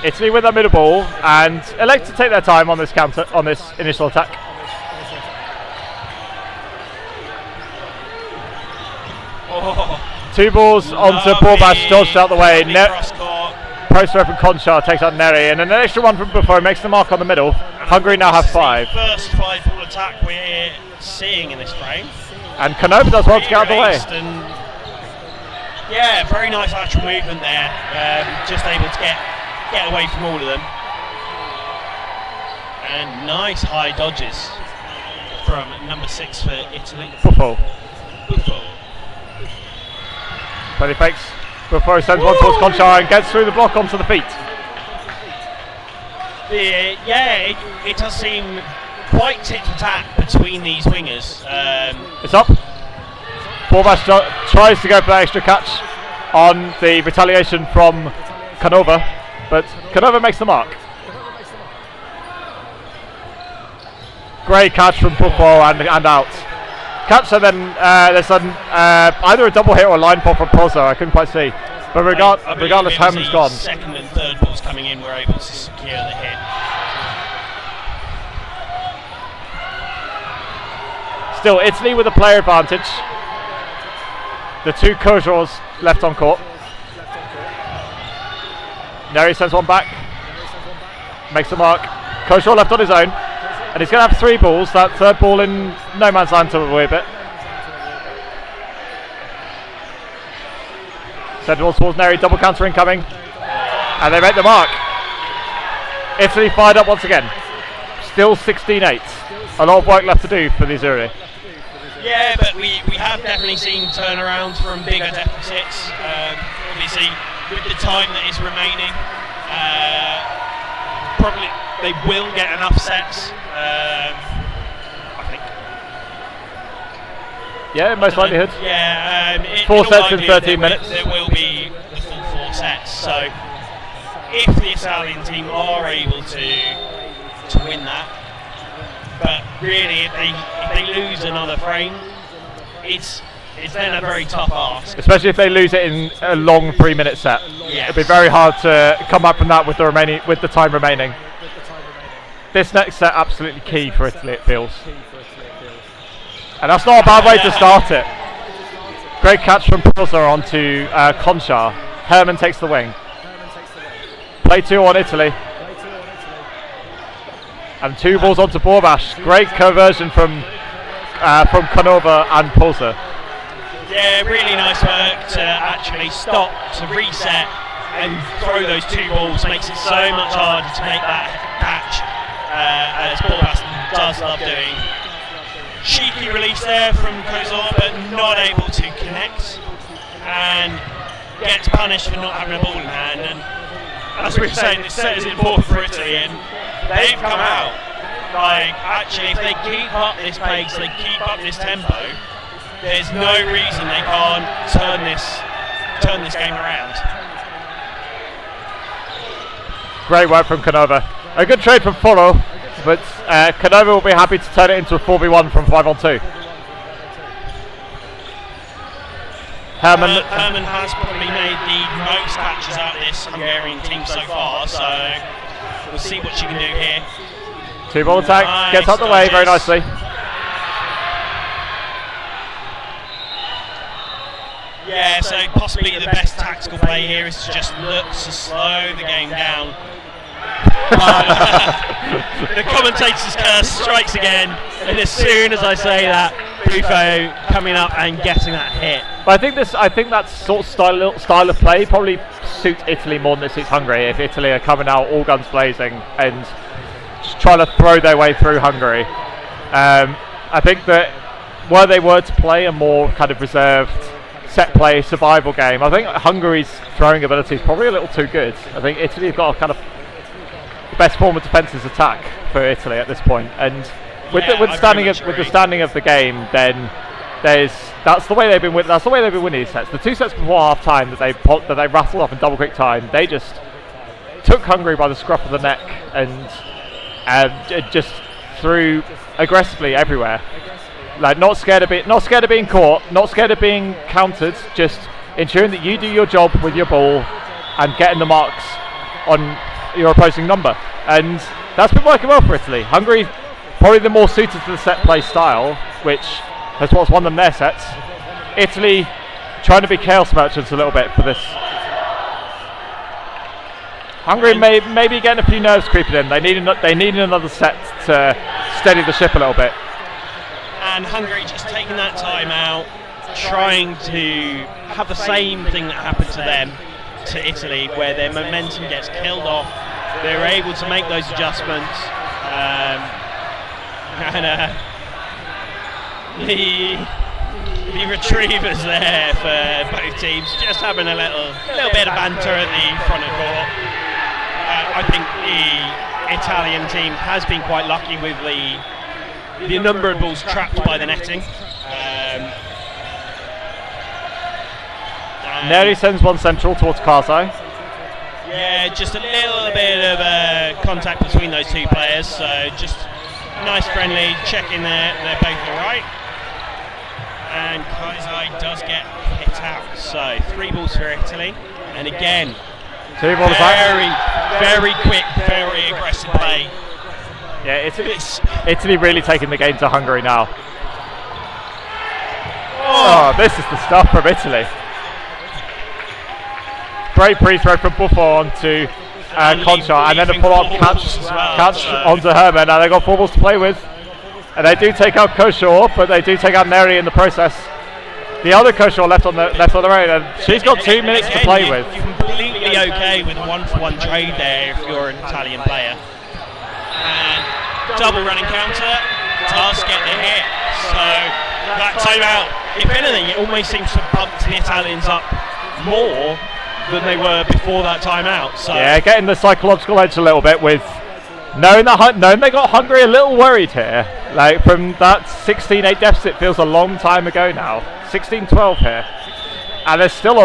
Italy with their middle ball and elect to take their time on this counter, on this initial attack. Two balls onto Borbash, dodged out the way. Post from Conchar takes out Neri, and an extra one from Buffo makes the mark on the middle. Hungary now have 5. First 5-ball attack we're seeing in this frame. And Canova does well to get out of the way. Yeah, very nice lateral movement there. Just able to get away from all of them. And nice high dodges from number 6 for Italy. Buffo. But he fakes. Buffo sends one towards Conchar and gets through the block onto the feet. It does seem quite tit for tat between these wingers. It's up. Borbash tries to go for that extra catch on the retaliation from Canova, but Canova makes the mark. Great catch from Buffo and out. Catch, and then there's either a double hit or a line fall from Pozzo. I couldn't quite see. But regardless, Herman's gone. Second and third balls coming in were able to secure the hit. Still, Italy with a player advantage. The two Kojors left on court. Neri sends one back. Makes the mark. Kojor left on his own. And he's going to have 3 balls. That third ball in no man's land to a bit. Send balls towards Neri. Double counter incoming. And they make the mark. Italy fired up once again. Still 16-8. A lot of work left to do for the Azzurri. Yeah, but we have definitely seen turnarounds from bigger deficits. Obviously, with the time that is remaining, probably they will get enough sets. I think. Yeah, most likelihood. Yeah, 4 sets in 13 minutes. There will be the full 4 sets. So, if the Italian team are able to win that. But really, if they lose another frame, it's then a very tough ask. Especially if they lose it in a long 3-minute set. Yes. It'd be very hard to come back from that with the time remaining. This next set absolutely key for Italy, it feels. And that's not a bad way to start it. Great catch from Pozzo onto Conchar. Herman takes the wing. Play 2 on Italy. And 2 balls onto Borbash. Great conversion from Canova and Pozzo. Yeah, really nice work to actually stop, to reset and throw those 2 balls. Makes it so much harder to make that catch, as Borbash does love doing. Cheeky release there from Kozor, but not able to connect, and gets punished for not having a ball in hand. And as we were saying, this set is important for Italy, and they've come out. Like, actually, if they keep up this pace, they keep up this tempo, there's no reason they can't turn this game around. Great work from Canova. A good trade from Foro, but Canova will be happy to turn it into a 4v1 from 5-on-2. Herman has probably made the most catches out of this Hungarian team so far, so we'll see what she can do here. 2-ball attack, nice, gets out the way very nicely. Yeah, so possibly the best tactical play here is to just look to slow the game down. The commentator's curse strikes again, and as soon as I say that, Buffo coming up and getting that hit. But I think that sort of style of play probably suits Italy more than it suits Hungary. If Italy are coming out all guns blazing and just trying to throw their way through Hungary, I think that were they were to play a more kind of reserved set play survival game, I think Hungary's throwing ability is probably a little too good. I think Italy have got a kind of the best form of defence is attack for Italy at this point, and with the standing of the game, then that's the way they've been winning these sets. The 2 sets before half time that they rattled off in double quick time, they just took Hungary by the scruff of the neck and just threw aggressively everywhere. Like not scared of being caught, not scared of being countered, just ensuring that you do your job with your ball and getting the marks on your opposing number, and that's been working well for Italy. Hungary probably the more suited to the set play style, which has what's won them their sets. Italy trying to be chaos merchants a little bit for this. Hungary may be getting a few nerves creeping in. They need another set to steady the ship a little bit. And Hungary just taking that time out, trying to have the same thing that happened to them, to Italy, where their momentum gets killed off. They're able to make those adjustments. The retrievers there for both teams, just having a little bit of banter at the front of court. I think the Italian team has been quite lucky with the number of balls trapped by the netting. Neri sends one central towards Karzai. Yeah, just a little bit of contact between those two players, so just nice friendly check in there, they're both alright. And Karzai does get hit out, so 3 balls for Italy, and again, 2 balls very quick, very aggressive play. Yeah, Italy really taking the game to Hungary now. Oh, this is the stuff from Italy. Great pre-throw from Buffon to Concha, and then a full-on catch onto Herman. Now they've got 4 balls to play with. And they do take out Koshaw, but they do take out Neri in the process. The other Koshaw left on the right, and she's got 2 minutes to play with. You're completely okay with a 1-for-1 trade there if you're an Italian player. And double running counter does get the hit. So that timeout, if anything, it almost seems to have bumped the Italians up more than they were before that timeout. So yeah, getting the psychological edge a little bit with knowing they got Hungary a little worried here. Like from that 16-8 deficit feels a long time ago now. 16-12 here, and there's still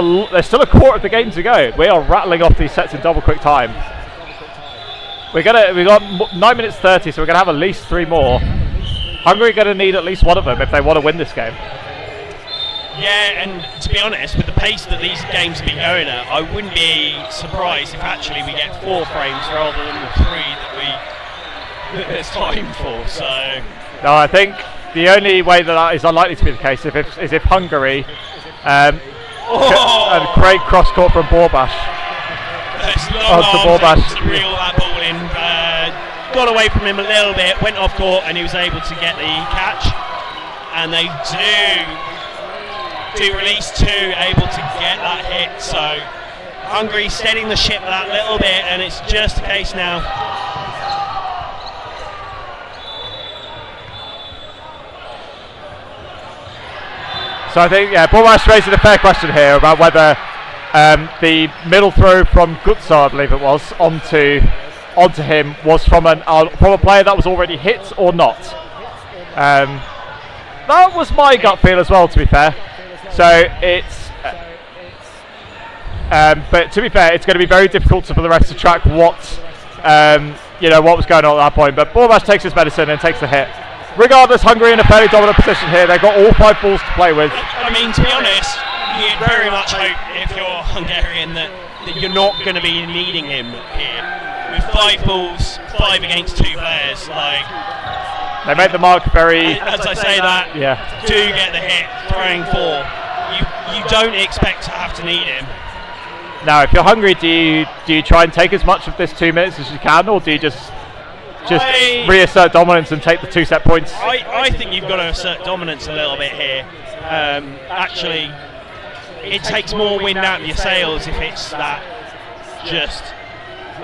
a quarter of the game to go. We are rattling off these sets in double quick time. We got 9 minutes 30, so we're gonna have at least 3 more. Hungary are gonna need at least one of them if they want to win this game. Yeah, and to be honest, with the pace that these games have been going at, I wouldn't be surprised if actually we get 4 frames rather than the 3 that there's time for. So no, I think the only way that is unlikely to be the case is if Hungary and great cross court from Borbash. Onto Borbash to reel that ball in. Got away from him a little bit, went off court, and he was able to get the catch. And they do release 2, able to get that hit. So Hungary steadying the ship that little bit, and it's just a case now. So I think Borbash raising a fair question here about whether the middle throw from Gutsa, I believe it was, onto him was from a player that was already hit or not. That was my gut feel as well, to be fair. So it's, but to be fair, it's going to be very difficult for the refs to track what was going on at that point. But Borbash takes his medicine and takes the hit. Regardless, Hungary in a fairly dominant position here. They've got all 5 balls to play with. I mean, to be honest, you'd very much hope if you're Hungarian that you're not going to be needing him here. With 5 balls, 5 against 2 players, like. They made the mark very. As I say that, do get the hit, throwing 4. You don't expect to have to need him. Now, if you're Hungary, do you try and take as much of this 2 minutes as you can, or do you just reassert dominance and take the 2 set points? I think you've got to assert dominance a little bit here. Actually, it takes more wind out of your sails if it's that just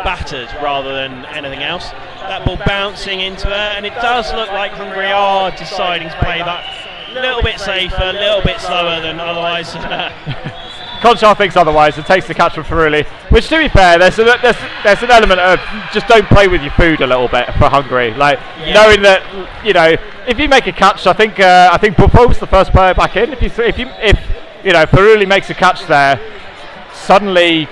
battered rather than anything else. That ball bouncing into her, and it does look like Hungary are deciding to play that a little bit safer, a little bit slower than otherwise. Conchar thinks otherwise and takes the catch from Ferruli, which, to be fair, there's an element of just don't play with your food a little bit for Hungary. Like knowing that if you make a catch, I think Buffo was the first player back in. If Ferruli makes a catch there, suddenly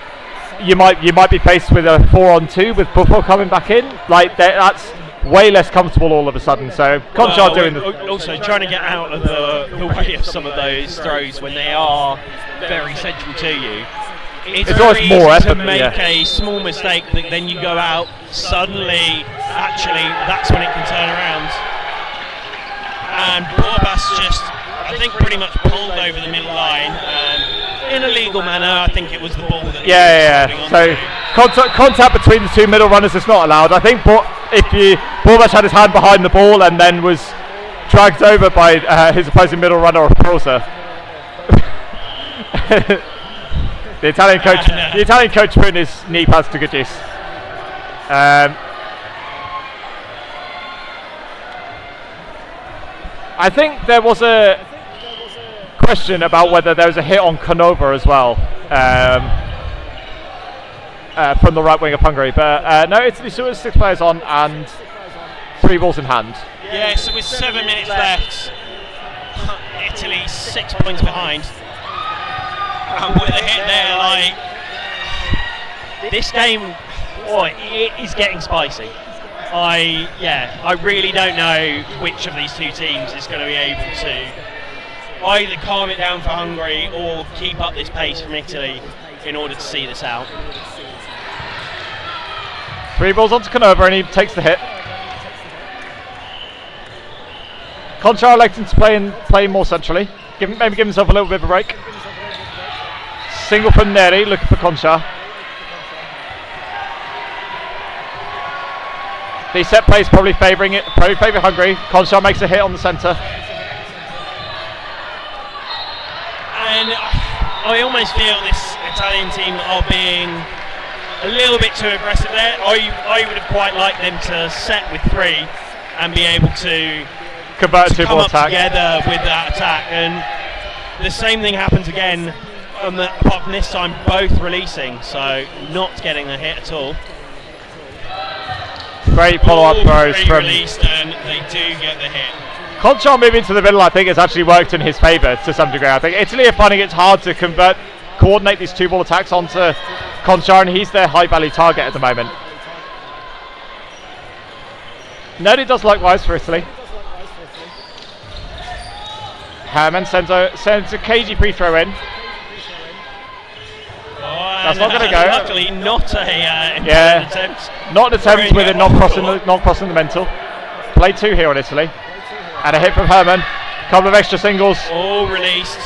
you might be faced with a 4-on-2 with Buffo coming back in. Like that's way less comfortable all of a sudden. So Conchar doing also trying to get out of the way of some of those throws when they are very central to you. it's always more effort to make a small mistake that then you go out, suddenly, actually, that's when it can turn around. And Borbas just, I think, pretty much pulled over the middle line. In a legal manner, I think it was the ball that So contact between the two middle runners is not allowed. I think Borbas had his hand behind the ball and then was dragged over by his opposing middle runner or crosser. The Italian coach putting his knee pads to good use. I think there was a question about whether there was a hit on Canova as well from the right wing of Hungary, but no, Italy still has 6 players on and 3 balls in hand. Yeah, so with 7 minutes left, Italy 6 points behind. And with a hit there, this game, it is getting spicy. I really don't know which of these two teams is going to be able to either calm it down for Hungary or keep up this pace from Italy in order to see this out. 3 balls onto Canova and he takes the hit. Conchar electing to play more centrally, maybe give himself a little bit of a break. Single from Neri, looking for Conchar. The set plays probably favouring Hungary. Conchar makes a hit on the centre. And I almost feel this Italian team are being a little bit too aggressive there. I would have quite liked them to set with 3 and be able to convert to come up attack together with that attack. And the same thing happens again, apart from this time both releasing, so not getting a hit at all. Great follow-up throws from released, and they do get the hit. Conchar moving to the middle, I think, has actually worked in his favour to some degree. I think Italy are finding it hard to coordinate these 2-ball attacks onto Conchar, and he's their high-value target at the moment. Neri does likewise for Italy. Herman sends a cagey pre-throw in. That's not going to go. Luckily, not an attempt. Not an attempt with it not crossing the mental. Play 2 here on Italy. And a hit from Herman. Couple of extra singles. All released.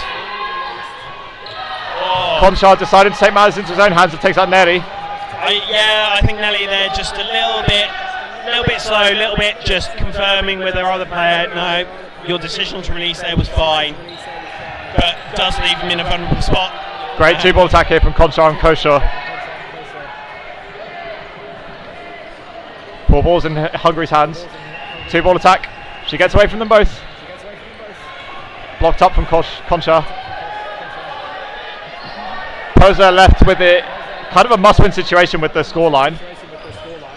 Conchar decided to take matters into his own hands and takes out Neri. I think Nelly there just a little bit slow, a little bit just confirming with their other player. No, your decision to release there was fine, but does leave him in a vulnerable spot. Great 2-ball attack here from Conchar and Kosher. 4 balls in Hungary's hands. 2-ball attack. She gets away from them both. Blocked up from Conchar. Poser left with it, kind of a must-win situation with the scoreline.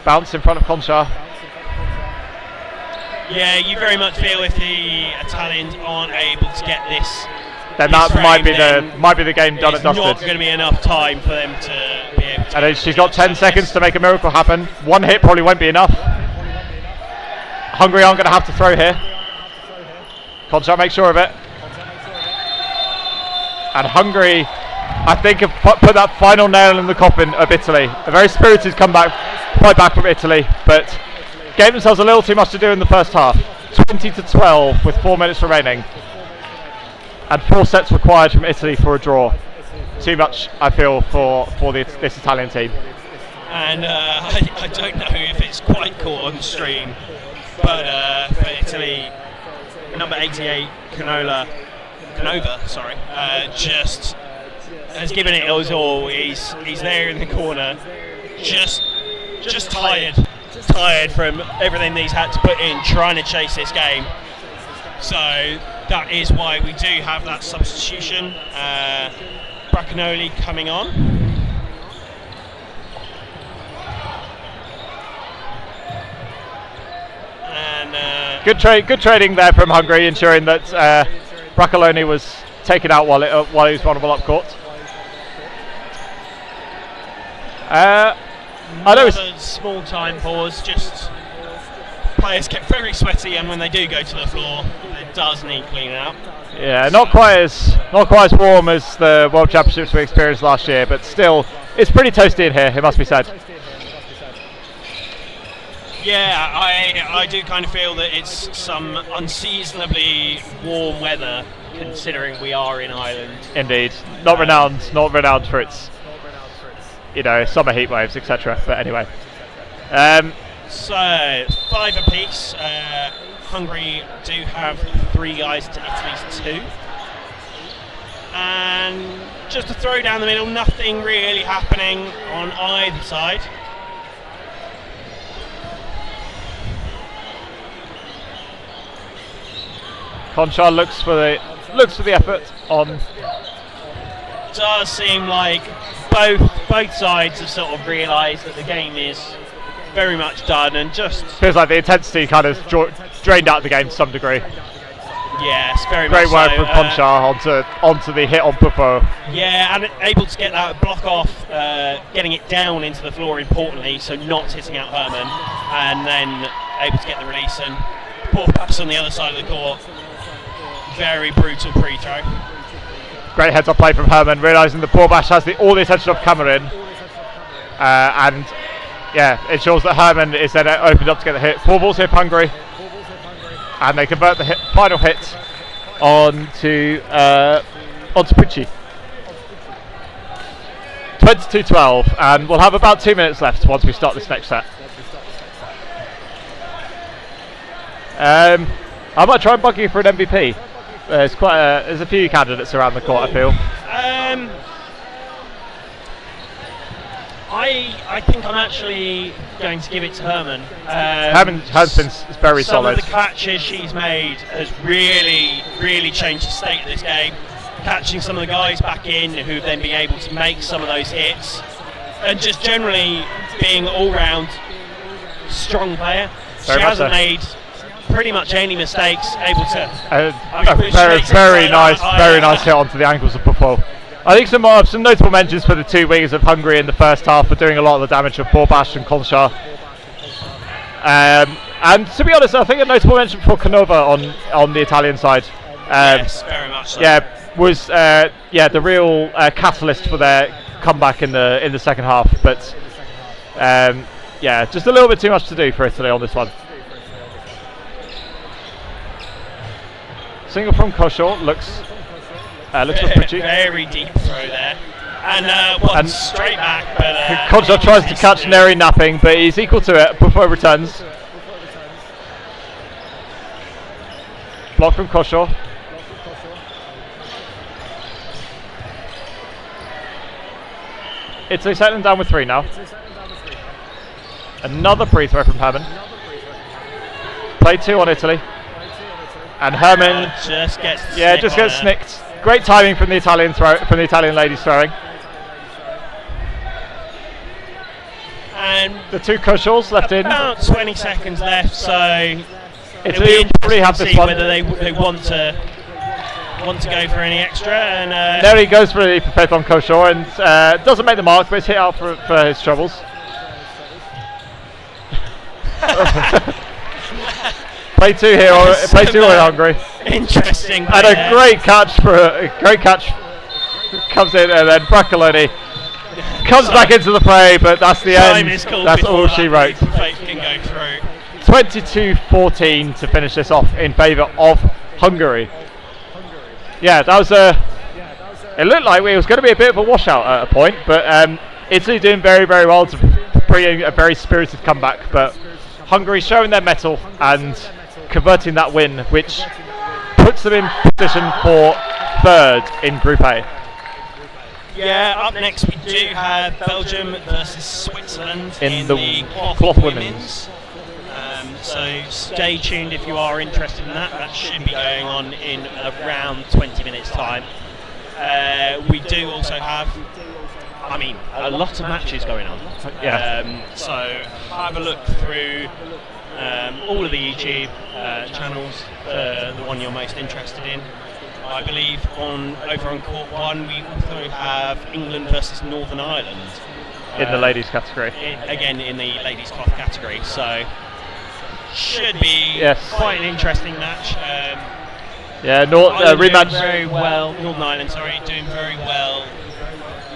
Bounce in front of Conchar. Yeah, you very much feel if the Italians aren't able to get this, then that might be the game done and dusted. It's not going to be enough time for them to be able to. And she's got 10 seconds to make a miracle happen. 1 hit probably won't be enough. Hungary aren't going to have to throw here. Conchar makes sure of it. And Hungary, I think, have put that final nail in the coffin of Italy. A very spirited fight back from Italy, but gave themselves a little too much to do in the first half. 20-12 with 4 minutes remaining. And 4 sets required from Italy for a draw. Too much, I feel, for this Italian team. And I don't know if it's quite caught on stream, but for Italy, number 88, Canova, just has given it his all. He's there in the corner, just tired from everything he's had to put in trying to chase this game. So that is why we do have that substitution. Braccanoli coming on. And good trading there from Hungary, ensuring that Braccanoli was taken out while he was vulnerable up court. I know it's small time pause, just players get very sweaty, and when they do go to the floor, it does need cleaning up. Yeah, not quite as warm as the World Championships we experienced last year, but still, it's pretty toasty in here, it must be said. Yeah, I do kind of feel that it's some unseasonably warm weather, considering we are in Ireland. Indeed, not renowned for its, summer heat waves, etc. But anyway. So 5 apiece. Hungary do have 3 guys to Italy's 2. And just a throw down the middle, nothing really happening on either side. Conchar looks for the effort on. Does seem like both sides have sort of realised that the game is very much done, and just feels like the intensity kind of drained out of the game to some degree. Yes, very great much work so. from Conchar onto the hit on Buffo. Yeah, and able to get that block off, getting it down into the floor importantly, so not hitting out Herman, and then able to get the release, and poor pass on the other side of the court. Very brutal pre-throw. Great heads-up play from Herman, realising the Borbash has all the attention of Cameron, and yeah, it shows that Herman is then opened up to get the hit. 4 balls here for Hungary, and they convert the final hit onto Pucci. 22-12, and we'll have about 2 minutes left once we start this next set. I might try and bug you for an MVP. There's a few candidates around the court, I feel. I think I'm actually going to give it to Herman. Herman has been very solid. Some of the catches she's made has really changed the state of this game. Catching some of the guys back in who've then been able to make some of those hits, and just generally being all-round strong player. She hasn't made pretty much any mistakes. Able to very nice hit onto the ankles of Buffo. I think some notable mentions for the 2 wingers of Hungary in the first half for doing a lot of the damage of Borbash and Conchar. And to be honest, I think a notable mention for Canova on the Italian side. Yes, very much so. Yeah, was the real catalyst for their comeback in the second half. But just a little bit too much to do for Italy on this one. Single from Kosho looks pretty. Very deep throw there, and straight back. But Kosho tries to catch Neri napping, but he's equal to it before he returns. Block from Kosho. Italy settling down with 3 now. Another free throw from Herman. Play 2 on Italy. And Herman just gets snicked. Great timing from the Italian ladies throwing. And the 2 Koshals left in. About 20 seconds left, so Italy will probably have this one. Whether they want to go for any extra. And there he goes for the faith on Kosho, and doesn't make the mark, but it's hit out for his troubles. Play 2 here, play 2 on Hungary. Interesting. And a great catch comes in, and then Braccoloni comes back into the fray, but that's the end. That's all she wrote. Faith can go through. 22-14 to finish this off in favour of Hungary. Yeah, that was it looked like it was going to be a bit of a washout at a point, but Italy doing very well to bring a very spirited comeback, but Hungary showing their mettle and converting that win, which puts them in position for 3rd in Group A. Yeah, up next we do have Belgium versus Switzerland in the cloth women's. So stay tuned if you are interested in that. That should be going on in around 20 minutes time. We do also have, a lot of matches going on. Yeah. So have a look through all of the YouTube channels for the one you're most interested in. I believe over on Court 1 we also have England versus Northern Ireland. In the ladies category. Again in the ladies cloth category. So should be quite an interesting match. Rematch. Doing very well. Northern Ireland, doing very well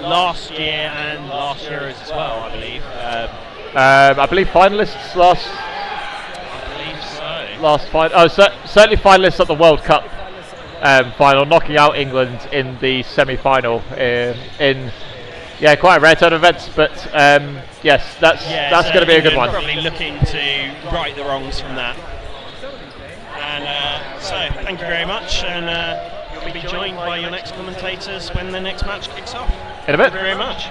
last year and last Euros as well, I believe. I believe finalists last. I believe so. Last final. Oh, certainly finalists at the World Cup final, knocking out England in the semi-final in quite a rare turn of events. But yes, that's going to be a good one. Probably looking to right the wrongs from that. And so, thank you very much, and you'll be joined by your next commentators when the next match kicks off. In a bit. Thank you very much.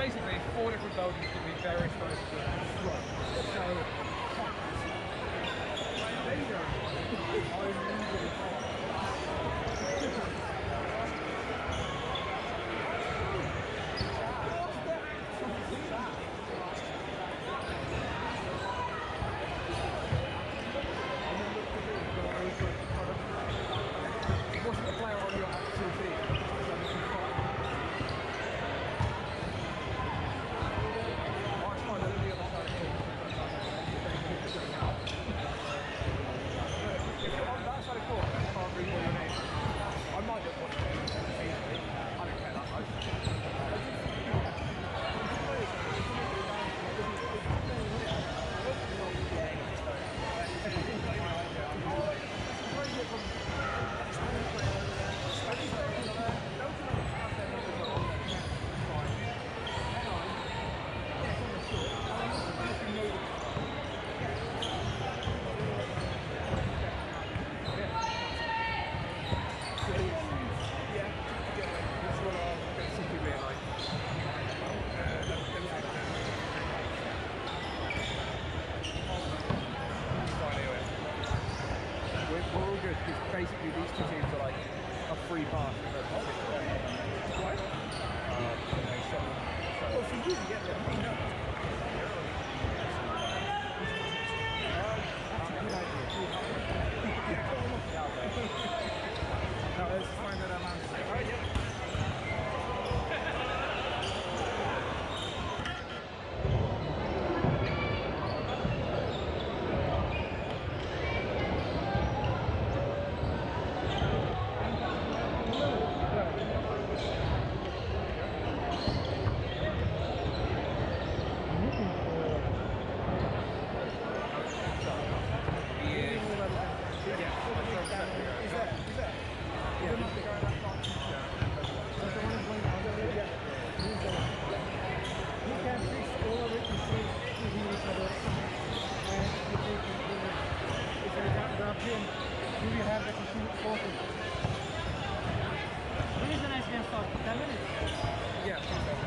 basically 4 different Belgians can be very close to the front. So Do we have the machine 40? When is the next game start? 10 minutes? Yeah.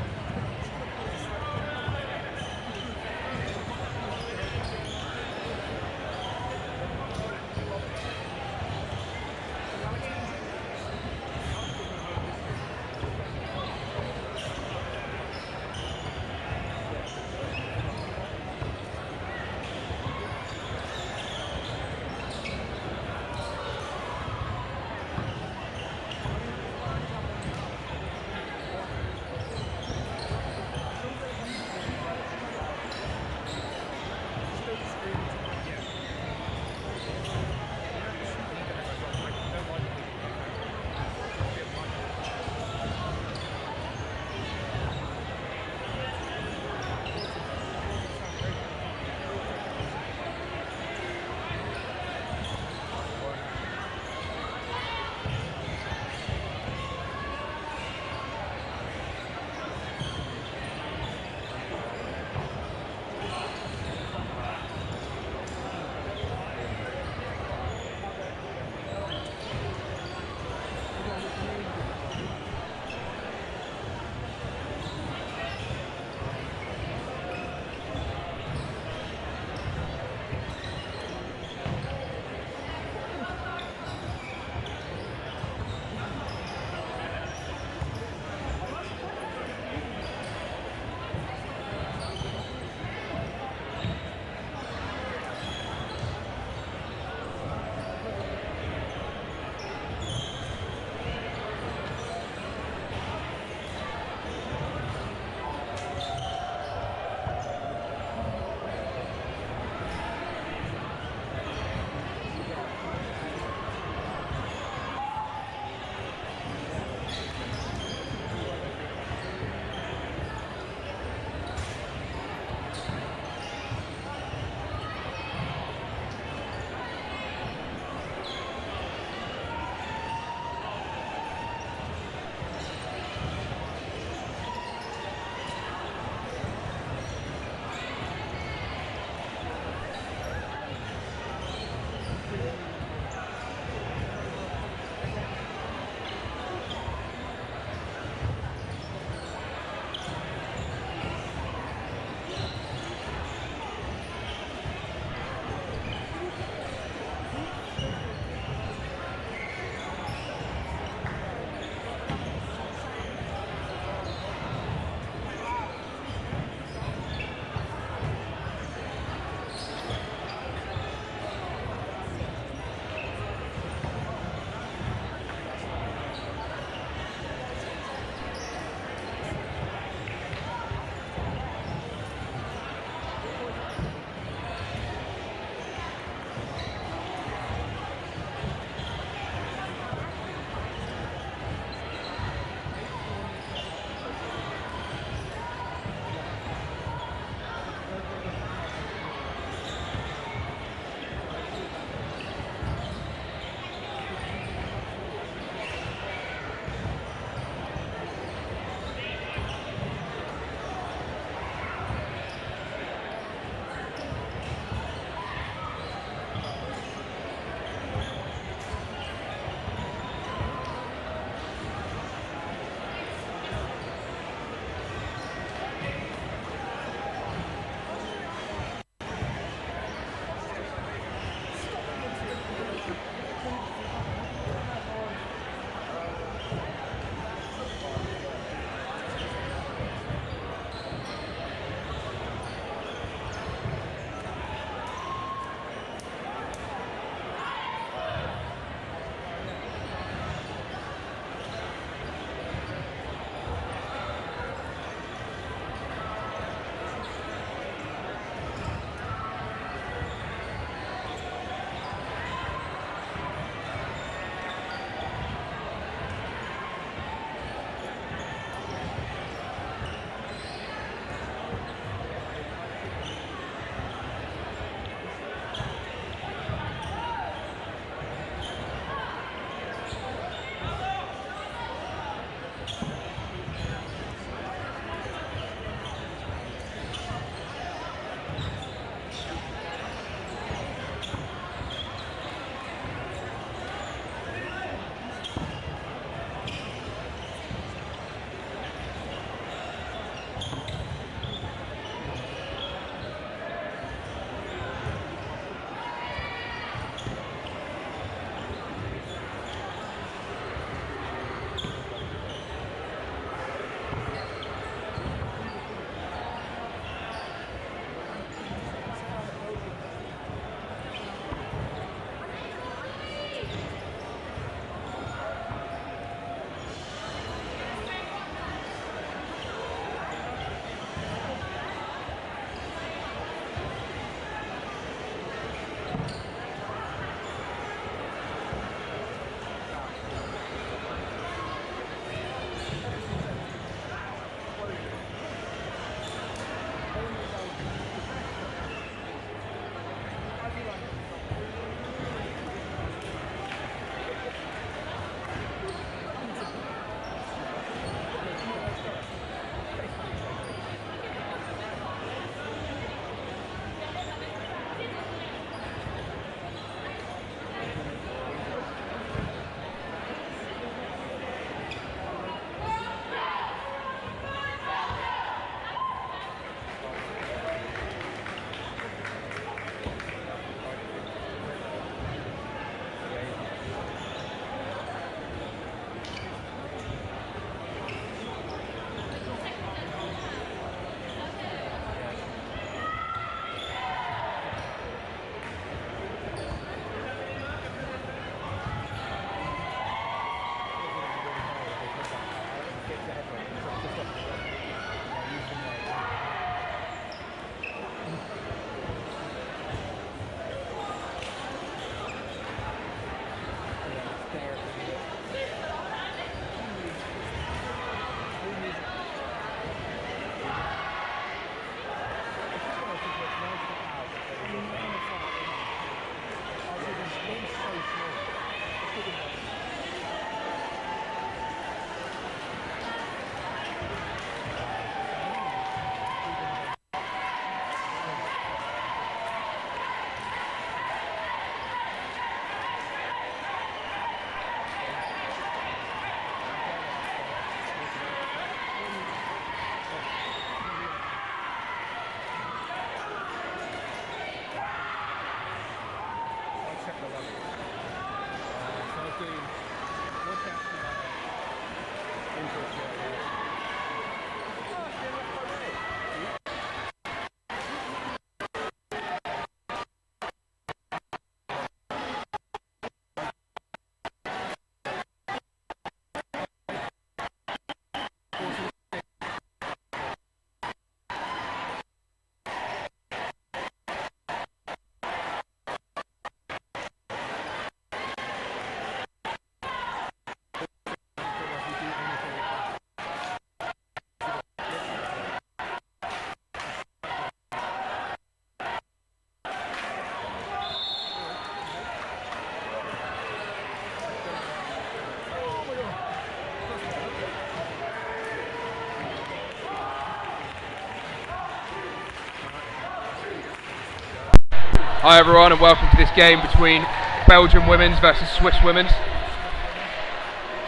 Hi everyone and welcome to this game between Belgium women's versus Swiss women's.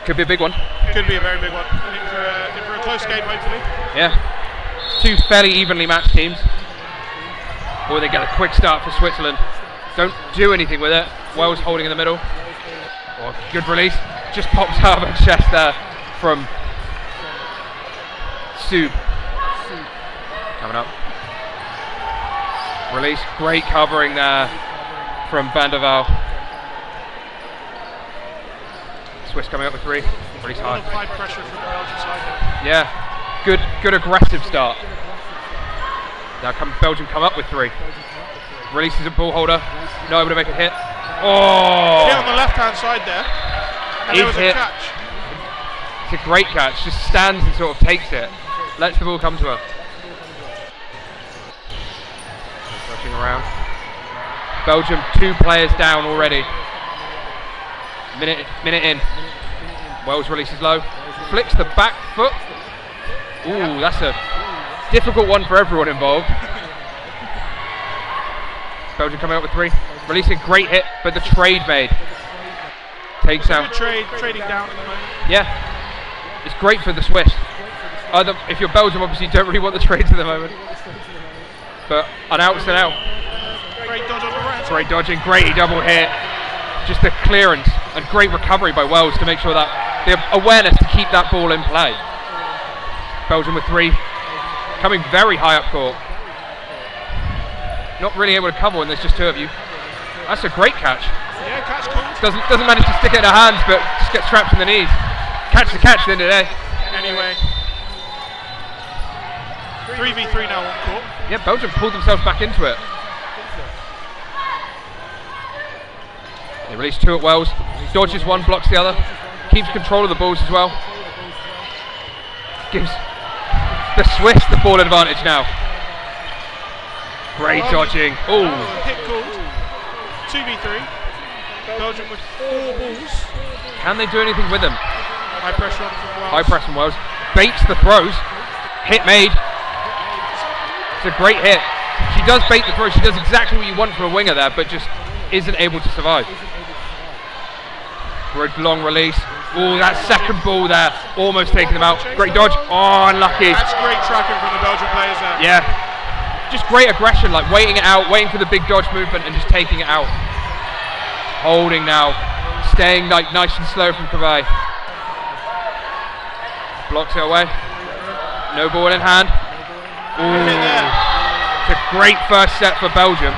Could be a big one. Could be a very big one. In for a close game, hopefully. Yeah. It's two fairly evenly matched teams. Or they get a quick start for Switzerland. Don't do anything with it. Wales holding in the middle. Oh, good release. Just pops out of her chest there from Sub. Coming up. Release. Great covering there from Van der Waal. Swiss coming up with 3. Release high. High pressure from the Belgian side. Yeah. Good aggressive start. Now Belgium come up with 3. Releases a ball holder. Not able to make a hit. Oh! Hit on the left-hand side there. And there was a catch. It's a great catch. Just stands and sort of takes it. Lets the ball come to her. Rushing around. Belgium 2 players down already. Minute in. Wales releases low. Flicks the back foot. Ooh, that's a difficult one for everyone involved. Belgium coming up with 3. Releasing a great hit, but the trade made. Takes out. Trading down at the moment. Yeah. It's great for the Swiss. If you're Belgium, obviously you don't really want the trades at the moment. But an out's an out. Great dodge on the right. Great dodging, great double hit. Just the clearance and great recovery by Wales to make sure that the awareness to keep that ball in play. Belgium with 3. Coming very high up court. Not really able to cover when there's just 2 of you. That's a great catch. Yeah, catch cool. Doesn't manage to stick it in her hands, but just gets trapped in the knees. Catch the catch at the end of the day. Anyway. 3v3 now on court. Yeah, Belgium pulled themselves back into it. They release 2 at Wales. Dodges 1, blocks the other. Keeps control of the balls as well. Gives the Swiss the ball advantage now. Great dodging. Oh. Hit called. 2v3. Belgium with 4 balls. Can they do anything with them? High pressure on from Wales. High press from Wales. Baits the throws. Hit made. It's a great hit. She does bait the throw. She does exactly what you want from a winger there, but just isn't able to survive. Good long release. Oh, that second ball there. Almost taking them out. Great dodge. Oh, unlucky. That's great tracking from the Belgian players there. Yeah. Just great aggression, like waiting it out, waiting for the big dodge movement and just taking it out. Holding now. Staying like nice and slow from Kavai. Blocks it away. No ball in hand. Ooh. It's a great first set for Belgium.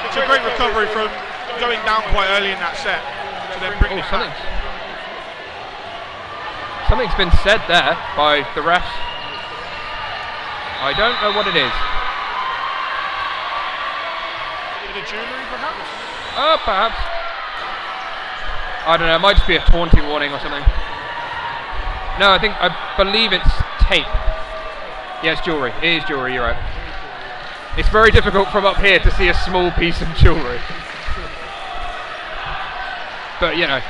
It's a great recovery from going down quite early in that set. To then bring it back. Something's been said there by the refs. I don't know what it is. Is it a jewellery perhaps? Perhaps. I don't know, it might just be a taunting warning or something. No, I believe it's tape. Yeah, it's jewellery. It is jewellery, you're right. It's very difficult from up here to see a small piece of jewellery. But, you know,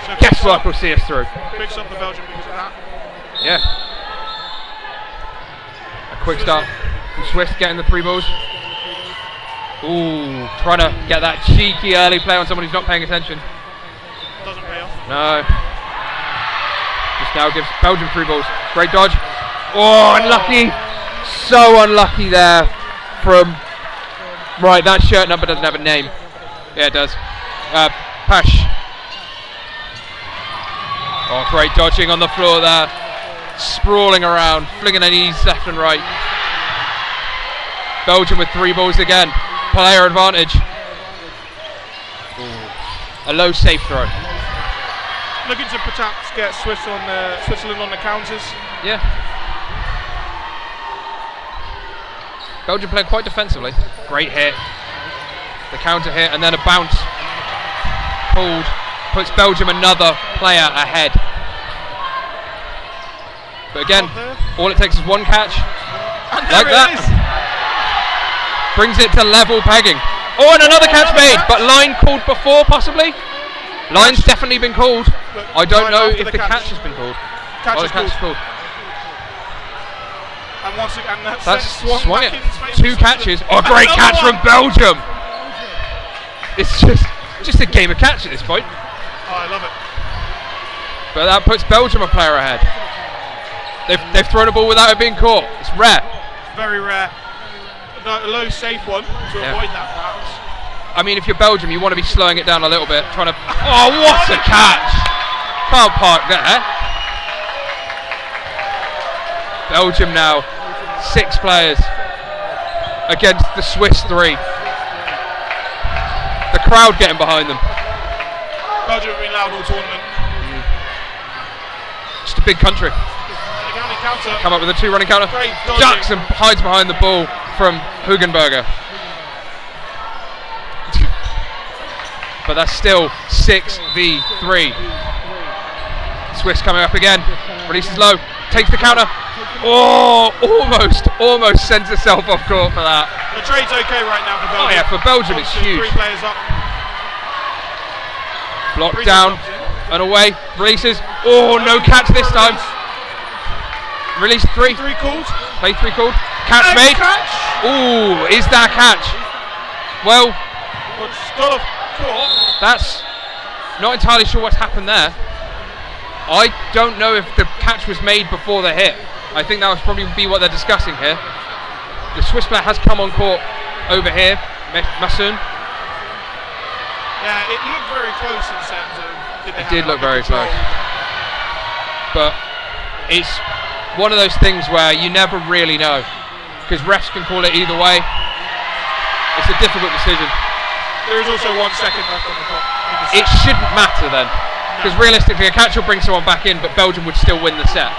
so guesswork will see us through. Picks up the Belgian because of that. Yeah. A quick start from Swiss getting the 3 balls. Ooh, trying to get that cheeky early play on someone who's not paying attention. Doesn't pay off. No. Just now gives Belgium 3 balls. Great dodge. Oh, unlucky. So unlucky there from... Right, that shirt number doesn't have a name. Yeah, it does. Pash. Oh, great dodging on the floor there. Sprawling around, flinging her knees left and right. Belgium with 3 balls again. Player advantage. Ooh. A low safe throw. Looking to perhaps get Switzerland on the counters. Yeah. Belgium playing quite defensively. Great hit. The counter hit and then a bounce. Pulled. Puts Belgium another player ahead. But again, all it takes is 1 catch. Like that. Brings it to level pegging. Oh, and another catch made, but line called before, possibly? Line's definitely been called. I don't know if the catch has been called. Catch the catch is called. And once again, that's swung it. back in 2 catches. Oh, great catch from Belgium. It's just a game of catch at this point. Oh, I love it. But that puts Belgium a player ahead. They've thrown a ball without it being caught. It's rare. Very rare. A low safe one to avoid that, perhaps. I mean, if you're Belgium, you want to be slowing it down a little bit, trying to. Oh, what a catch! Can't park there. Belgium now, 6 players against the Swiss 3. The crowd getting behind them. Belgium have been loud all tournament. Just a big country. Counter. Come up with a 2 running counter. Great Jackson hides behind the ball from Hugenberger. But that's still 6v3. Swiss coming up again. Releases low. Takes the counter. Oh, almost sends herself off court for that. The trade's okay right now for Belgium. Oh yeah, for Belgium it's huge. 3 players up. Blocked down and away. Releases. Oh, no catch this time. Release 3. 3 called. Play 3 called. Catch made. Catch. Ooh, is that a catch? Well, Got a caught. that's not entirely sure what's happened there. I don't know if the catch was made before the hit. I think that would probably be what they're discussing here. The Swiss player has come on court over here, Massoun. Yeah, it looked very close in terms of. It did look very close. But it's one of those things where you never really know, because refs can call it either way. It's a difficult decision. There is also 1 second left on the clock. It shouldn't matter then, because realistically a catch will bring someone back in, but Belgium would still win the set.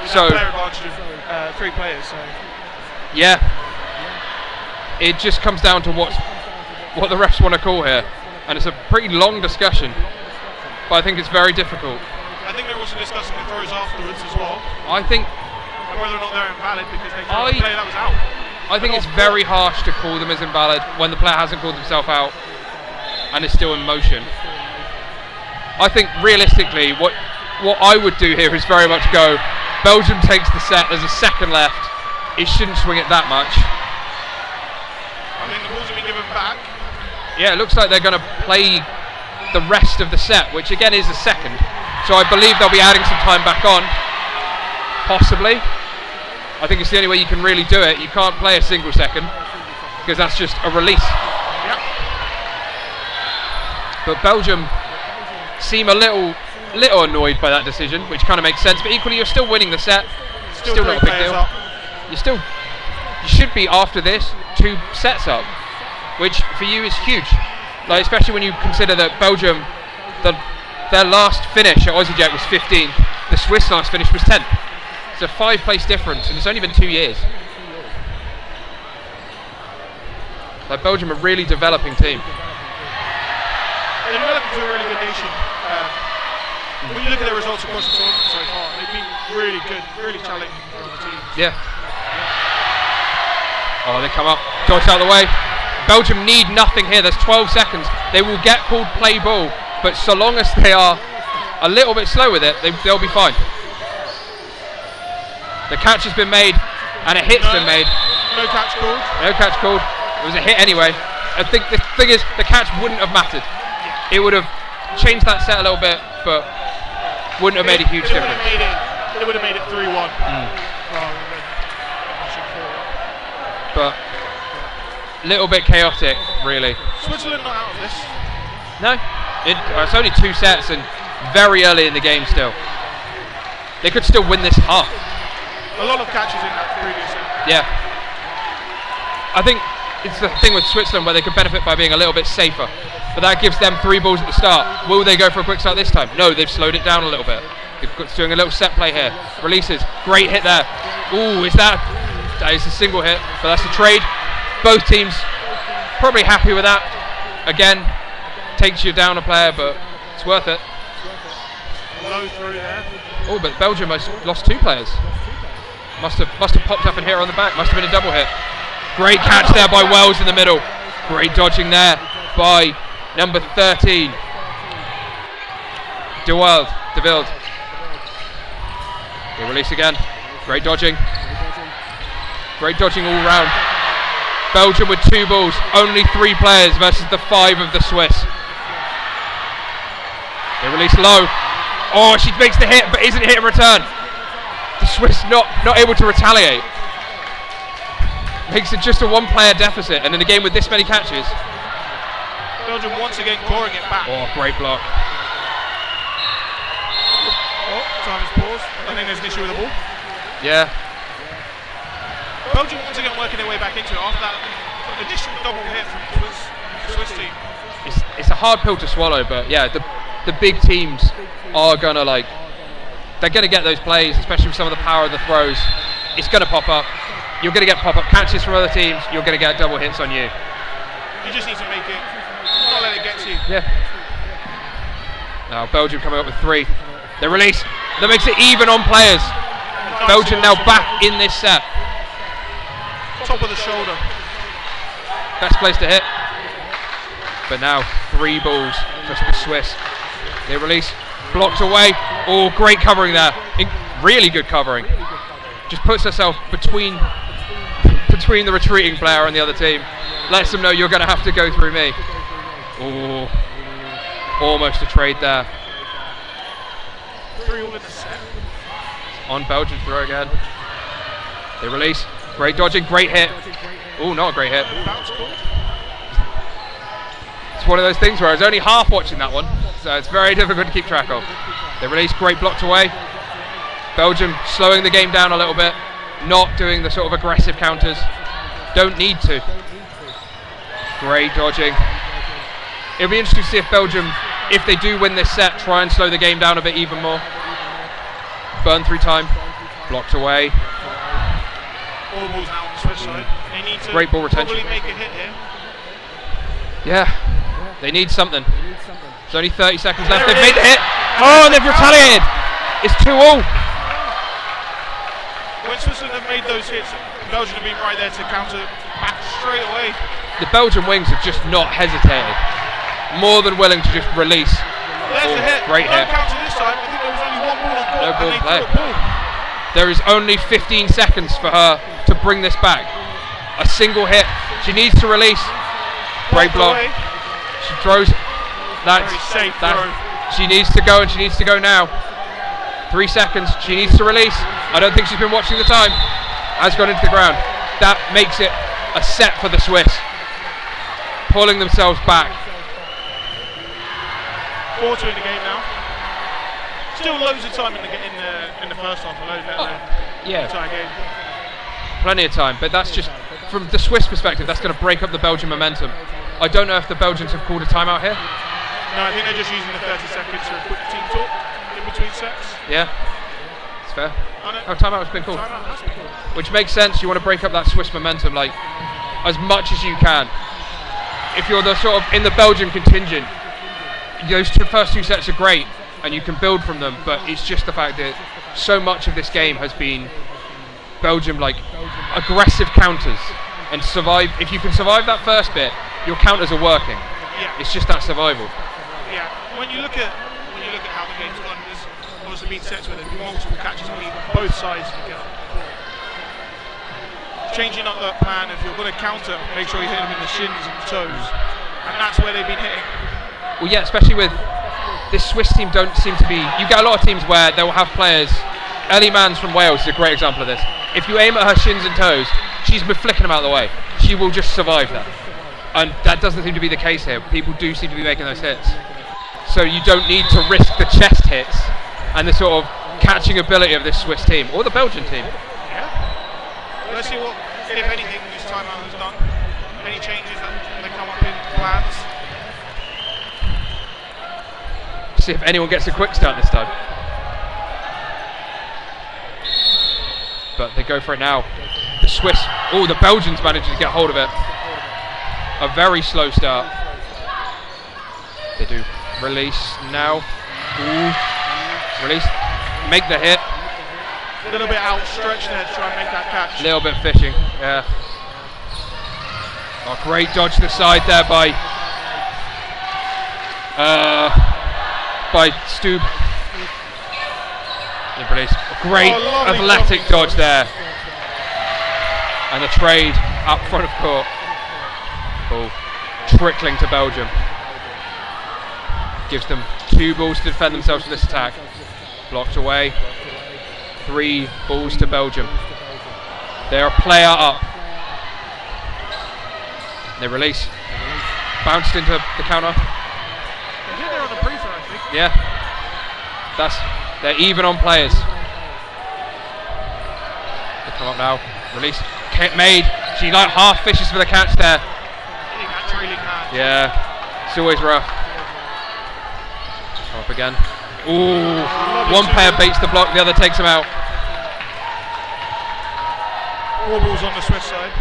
So player advantage of 3 players. So. Yeah, it just comes down to what the refs want to call here, and it's a pretty long discussion, but I think it's very difficult. I think they're also discussing the throws afterwards as well, I think and whether or not they're invalid because they threw the player that was out. I think it's very harsh to call them as invalid when the player hasn't called himself out and is still in motion. I think realistically what I would do here is very much go, Belgium takes the set, there's a second left, it shouldn't swing it that much. I think the balls have been given back. Yeah, it looks like they're going to play the rest of the set, which again is a second. So I believe they'll be adding some time back on, possibly. I think it's the only way you can really do it. You can't play a single second, because that's just a release. Yep. But Belgium seem a little annoyed by that decision, which kind of makes sense. But equally, you're still winning the set. Still not a big deal. You should be after this 2 sets up, which for you is huge. Like especially when you consider that Belgium, their last finish at Aussie Jack was 15th. The Swiss last finish was 10th. It's a 5-place difference, and it's only been 2 years. Like Belgium are a really developing team. They're developing to a really good nation. When you look at their results across the tournament so far, they've been really good, really challenging for the team. Yeah. Oh, they come up, dodge out of the way. Belgium need nothing here. There's 12 seconds. They will get called play ball, but so long as they are a little bit slow with it, they'll be fine. The catch has been made, and a hit's been made. No catch called. No catch called. It was a hit anyway. I think the thing is, the catch wouldn't have mattered. It would have changed that set a little bit, but wouldn't have made a huge difference. It would have made it 3-1. But a little bit chaotic, really. Switzerland not out of this. No, it's only 2 sets and very early in the game still. They could still win this half. A lot of catches in that previous set. Yeah. I think it's the thing with Switzerland where they could benefit by being a little bit safer. But that gives them 3 balls at the start. Will they go for a quick start this time? No, they've slowed it down a little bit. They're doing a little set play here. Releases. Great hit there. Ooh, is that? That is a single hit, but that's a trade. Both teams probably happy with that. Again, takes you down a player, but it's worth it. Low through there. Oh, but Belgium has lost 2 players. Must have popped up and hit her on the back. Must have been a double hit. Great catch there by Wells in the middle. Great dodging there by number 13. De Wild. They release again. Great dodging. Great dodging all round. Belgium with 2 balls, only 3 players versus the 5 of the Swiss. They release low. Oh, she makes the hit, but isn't hit in return. The Swiss not able to retaliate. Makes it just a 1-player deficit, and in a game with this many catches. Belgium once again clawing it back. Oh, great block. Oh, time is paused. I think there's an issue with the ball. Yeah. Belgium once again working their way back into it after that initial double hit from the Swiss team. It's a hard pill to swallow, but yeah, the big teams are gonna they're gonna get those plays, especially with some of the power of the throws. It's gonna pop up. You're gonna get pop-up catches from other teams. You're gonna get double hits on you. You just need to make it, not let it get to you. Yeah. Now Belgium coming up with 3. They release. That makes it even on players. Belgium now back in this set. Top of the shoulder. Best place to hit. But now 3 balls for the Swiss. They release. Blocked away. Oh, great covering there. Really good covering. Just puts herself between the retreating player and the other team. Lets them know you're going to have to go through me. Oh, almost a trade there. 3 all in the set. On Belgium throw again. They release. Great dodging, great hit. Oh, not a great hit. Bounce call. It's one of those things where I was only half watching that one, so it's very difficult to keep track of. They release, great blocked away. Belgium slowing the game down a little bit, not doing the sort of aggressive counters. Don't need to. Great dodging. It'll be interesting to see if Belgium, if they do win this set, try and slow the game down a bit even more. Burn through time. Blocked away. All balls now on the Swiss side. They need to great ball retention. probably make a hit here. Yeah, they need something. There's only 30 seconds left. They've made the hit. Oh, they've retaliated. It's 2-all. When Switzerland have made those hits, Belgium have been right there to counter back straight away. The Belgian wings have just not hesitated. More than willing to just release. There's the hit. Great no hit. counter this time. I think there was only 1 ball on court. No ball and they play. threw a ball. There is only 15 seconds for her to bring this back. A single hit. She needs to release. Great block. Away. She throws. Very safe throw. She needs to go, and she needs to go now. 3 seconds. She needs to release. I don't think she's been watching the time. Has gone into the ground. That makes it a set for the Swiss. Pulling themselves back. 4-2 in the game now. Still loads of time in the first half alone. Yeah. Entire game. Plenty of time, but that's just from the Swiss perspective. That's going to break up the Belgian momentum. I don't know if the Belgians have called a timeout here. No, I think they're just using the 30 seconds for a quick team talk in between sets. Yeah, it's fair. Oh, timeout has been called. Timeout has been called. Which makes sense. You want to break up that Swiss momentum like as much as you can. If you're the sort of in the Belgian contingent, those first 2 sets are great and you can build from them, but it's just the fact that so much of this game has been Belgium aggressive counters and survive. If you can survive that first bit, your counters are working. Yeah. It's just that survival. Yeah. When you look at how the game's gone, there's obviously been sets where there's multiple catches on both sides of the game. Changing up that plan, if you're going to counter, make sure you hit them in the shins and toes, and that's where they've been hitting. Well, yeah, especially with this Swiss team don't seem to be. You get a lot of teams where they will have players. Ellie Manns from Wales is a great example of this. If you aim at her shins and toes, she's been flicking them out of the way. She will just survive that. And that doesn't seem to be the case here. People do seem to be making those hits. So you don't need to risk the chest hits and the sort of catching ability of this Swiss team or the Belgian team. Yeah. Let's see what, if anything, this timeout has done. Any changes that they come up in plans. See if anyone gets a quick start this time. But they go for it now. The Swiss, the Belgians manage to get hold of it. A very slow start. They do release now. Ooh. Release, make the hit. A little bit outstretched there to try and make that catch. A little bit fishing, yeah. Oh, great dodge to the side there by Stube. Release. A great athletic dodge there. And the trade up front of court. Ball trickling to Belgium. Gives them 2 balls to defend themselves from this attack. Blocked away. 3 balls to Belgium. They're a player up. They release. Bounced into the counter. I think they're on the pre-throw, I think. Yeah. They're even on players. They come up now. Release. Made. She like half fishes for the catch there. That's really bad. Yeah. It's always rough. Come up again. Ooh. One player beats the block, the other takes him out. 4 balls on the Swiss side.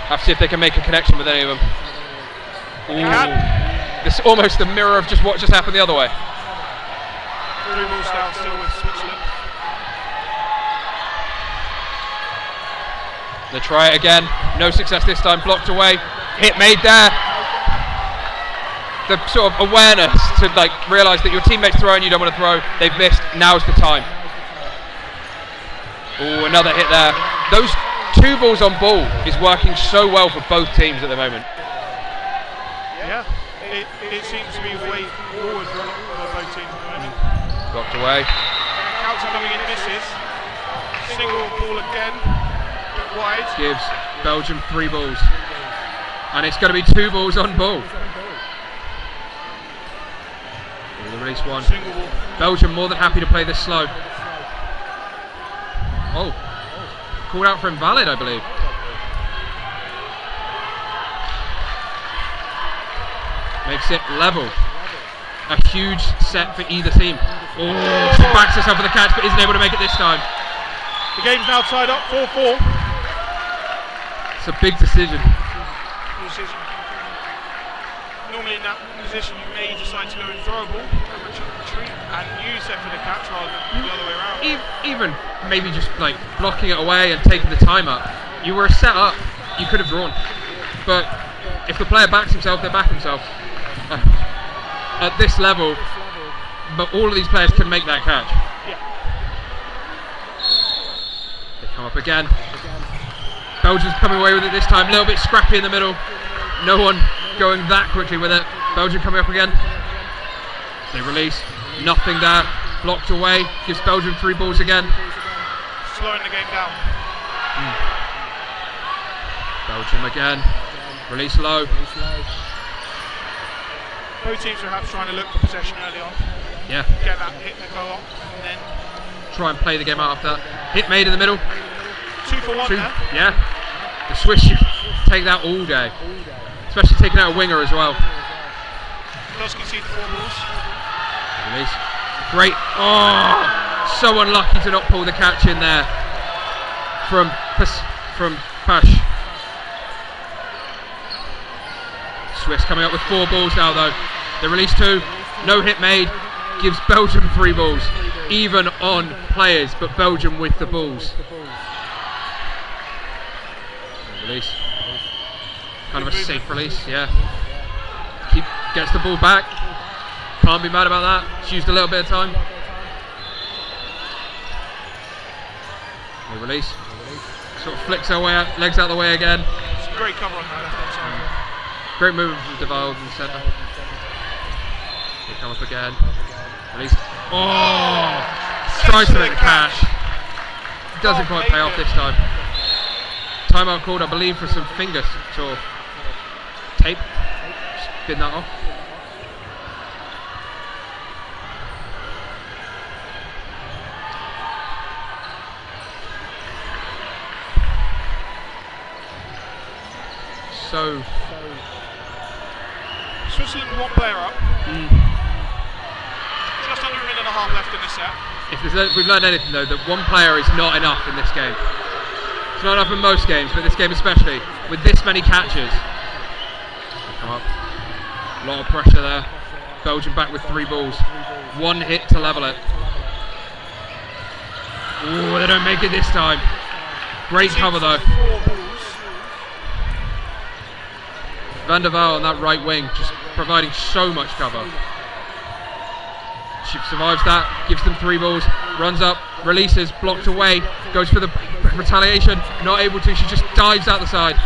Have to see if they can make a connection with any of them. Ooh. This is almost the mirror of just what just happened the other way. 3 balls down still with Switzerland. They try it again. No success this time. Blocked away. Hit made there. The sort of awareness to like realise that your teammate's throwing, you don't want to throw. They've missed. Now's the time. Ooh, another hit there. Those 2 balls on ball is working so well for both teams at the moment. Yeah, it seems to be way forward for both teams at the moment. Blocked away. Counter coming in, misses. Single ball again. Wide. Gives Belgium 3 balls. And it's going to be 2 balls on ball. They release 1. Single ball. Belgium more than happy to play this slow. Oh. Called out for invalid, I believe. Makes it level. A huge set for either team. Oh, she backs herself for the catch but isn't able to make it this time. The game's now tied up 4-4. It's a big decision. Normally in that position you may decide to go and throw a ball, retreat and use it for the catch rather than the other way around. Even maybe just like blocking it away and taking the time up. You were set up, you could have drawn. But if the player backs himself, they back himself. At this level, but all of these players can make that catch. Yeah. They come up again. Belgium's coming away with it this time, a little bit scrappy in the middle. No one going that quickly with it. Belgium coming up again. They release, nothing there. Blocked away, gives Belgium 3 balls again. Slowing the game down. Belgium again. Release low. Both teams perhaps trying to look for possession early on. Yeah. Get that hit and go on. And then Try and play the game out after that. Hit made in the middle. 2 for 1 there. Yeah. The Swiss, you take that all day. Especially taking out a winger as well. Does concede 4 balls. Release. Great. Oh, so unlucky to not pull the catch in there from Pash. Swiss coming up with 4 balls now though. They release 2. No hit made. Gives Belgium 3 balls. Even on players, but Belgium with the balls. Release. Kind of a safe release, yeah. Gets the ball back. Can't be mad about that. She's used a little bit of time. They release. Sort of flicks her way out, legs out the way again. It's a great cover on that left hand side. Great move from Dodgeball in the centre. They come up again. Release. Oh! Tries to make the catch. Doesn't quite pay off this time. Timeout called, I believe, for some finger sort of tape. Just bin that off. So Switzerland 1 player up. Just under a minute and a half left in this set. If we've learned anything though, that 1 player is not enough in this game. It's not enough in most games, but this game especially, with this many catches. Come up. A lot of pressure there. Belgium back with 3 balls. 1 hit to level it. Ooh, they don't make it this time. Great cover though. 4 balls. Van der Waal on that right wing, just providing so much cover. She survives that, gives them 3 balls, runs up, releases, blocked away, goes for the retaliation, not able to, she just dives out the side.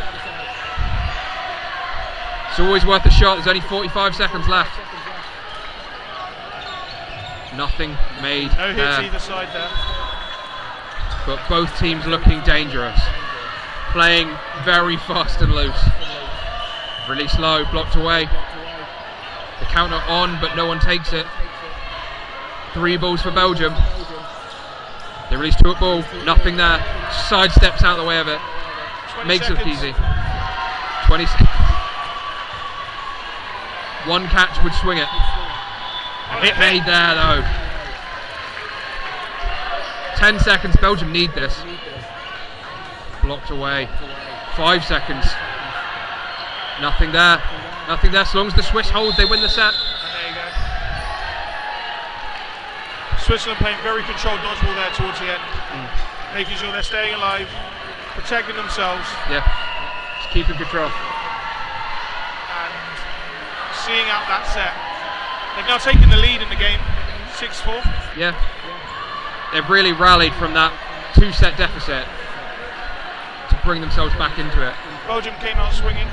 It's always worth a shot. There's only 45 seconds left. Nothing made No hits either side there. But both teams looking dangerous. Playing very fast and loose. Release low, blocked away. The counter on, but no one takes it. 3 balls for Belgium. They release 2 at ball, nothing there. Side steps out of the way of it. Makes it look easy. 20 seconds. 1 catch would swing it. A hit made there though. 10 seconds, Belgium need this. Blocked away. 5 seconds. Nothing there. Nothing there. So long as the Swiss hold, they win the set. And there you go. Switzerland playing very controlled dodgeball there towards the end. Making sure they're staying alive, protecting themselves. Yeah. Just keeping control. And seeing out that set. They've now taken the lead in the game, 6-4. Yeah. They've really rallied from that 2-set deficit to bring themselves back into it. Belgium came out swinging.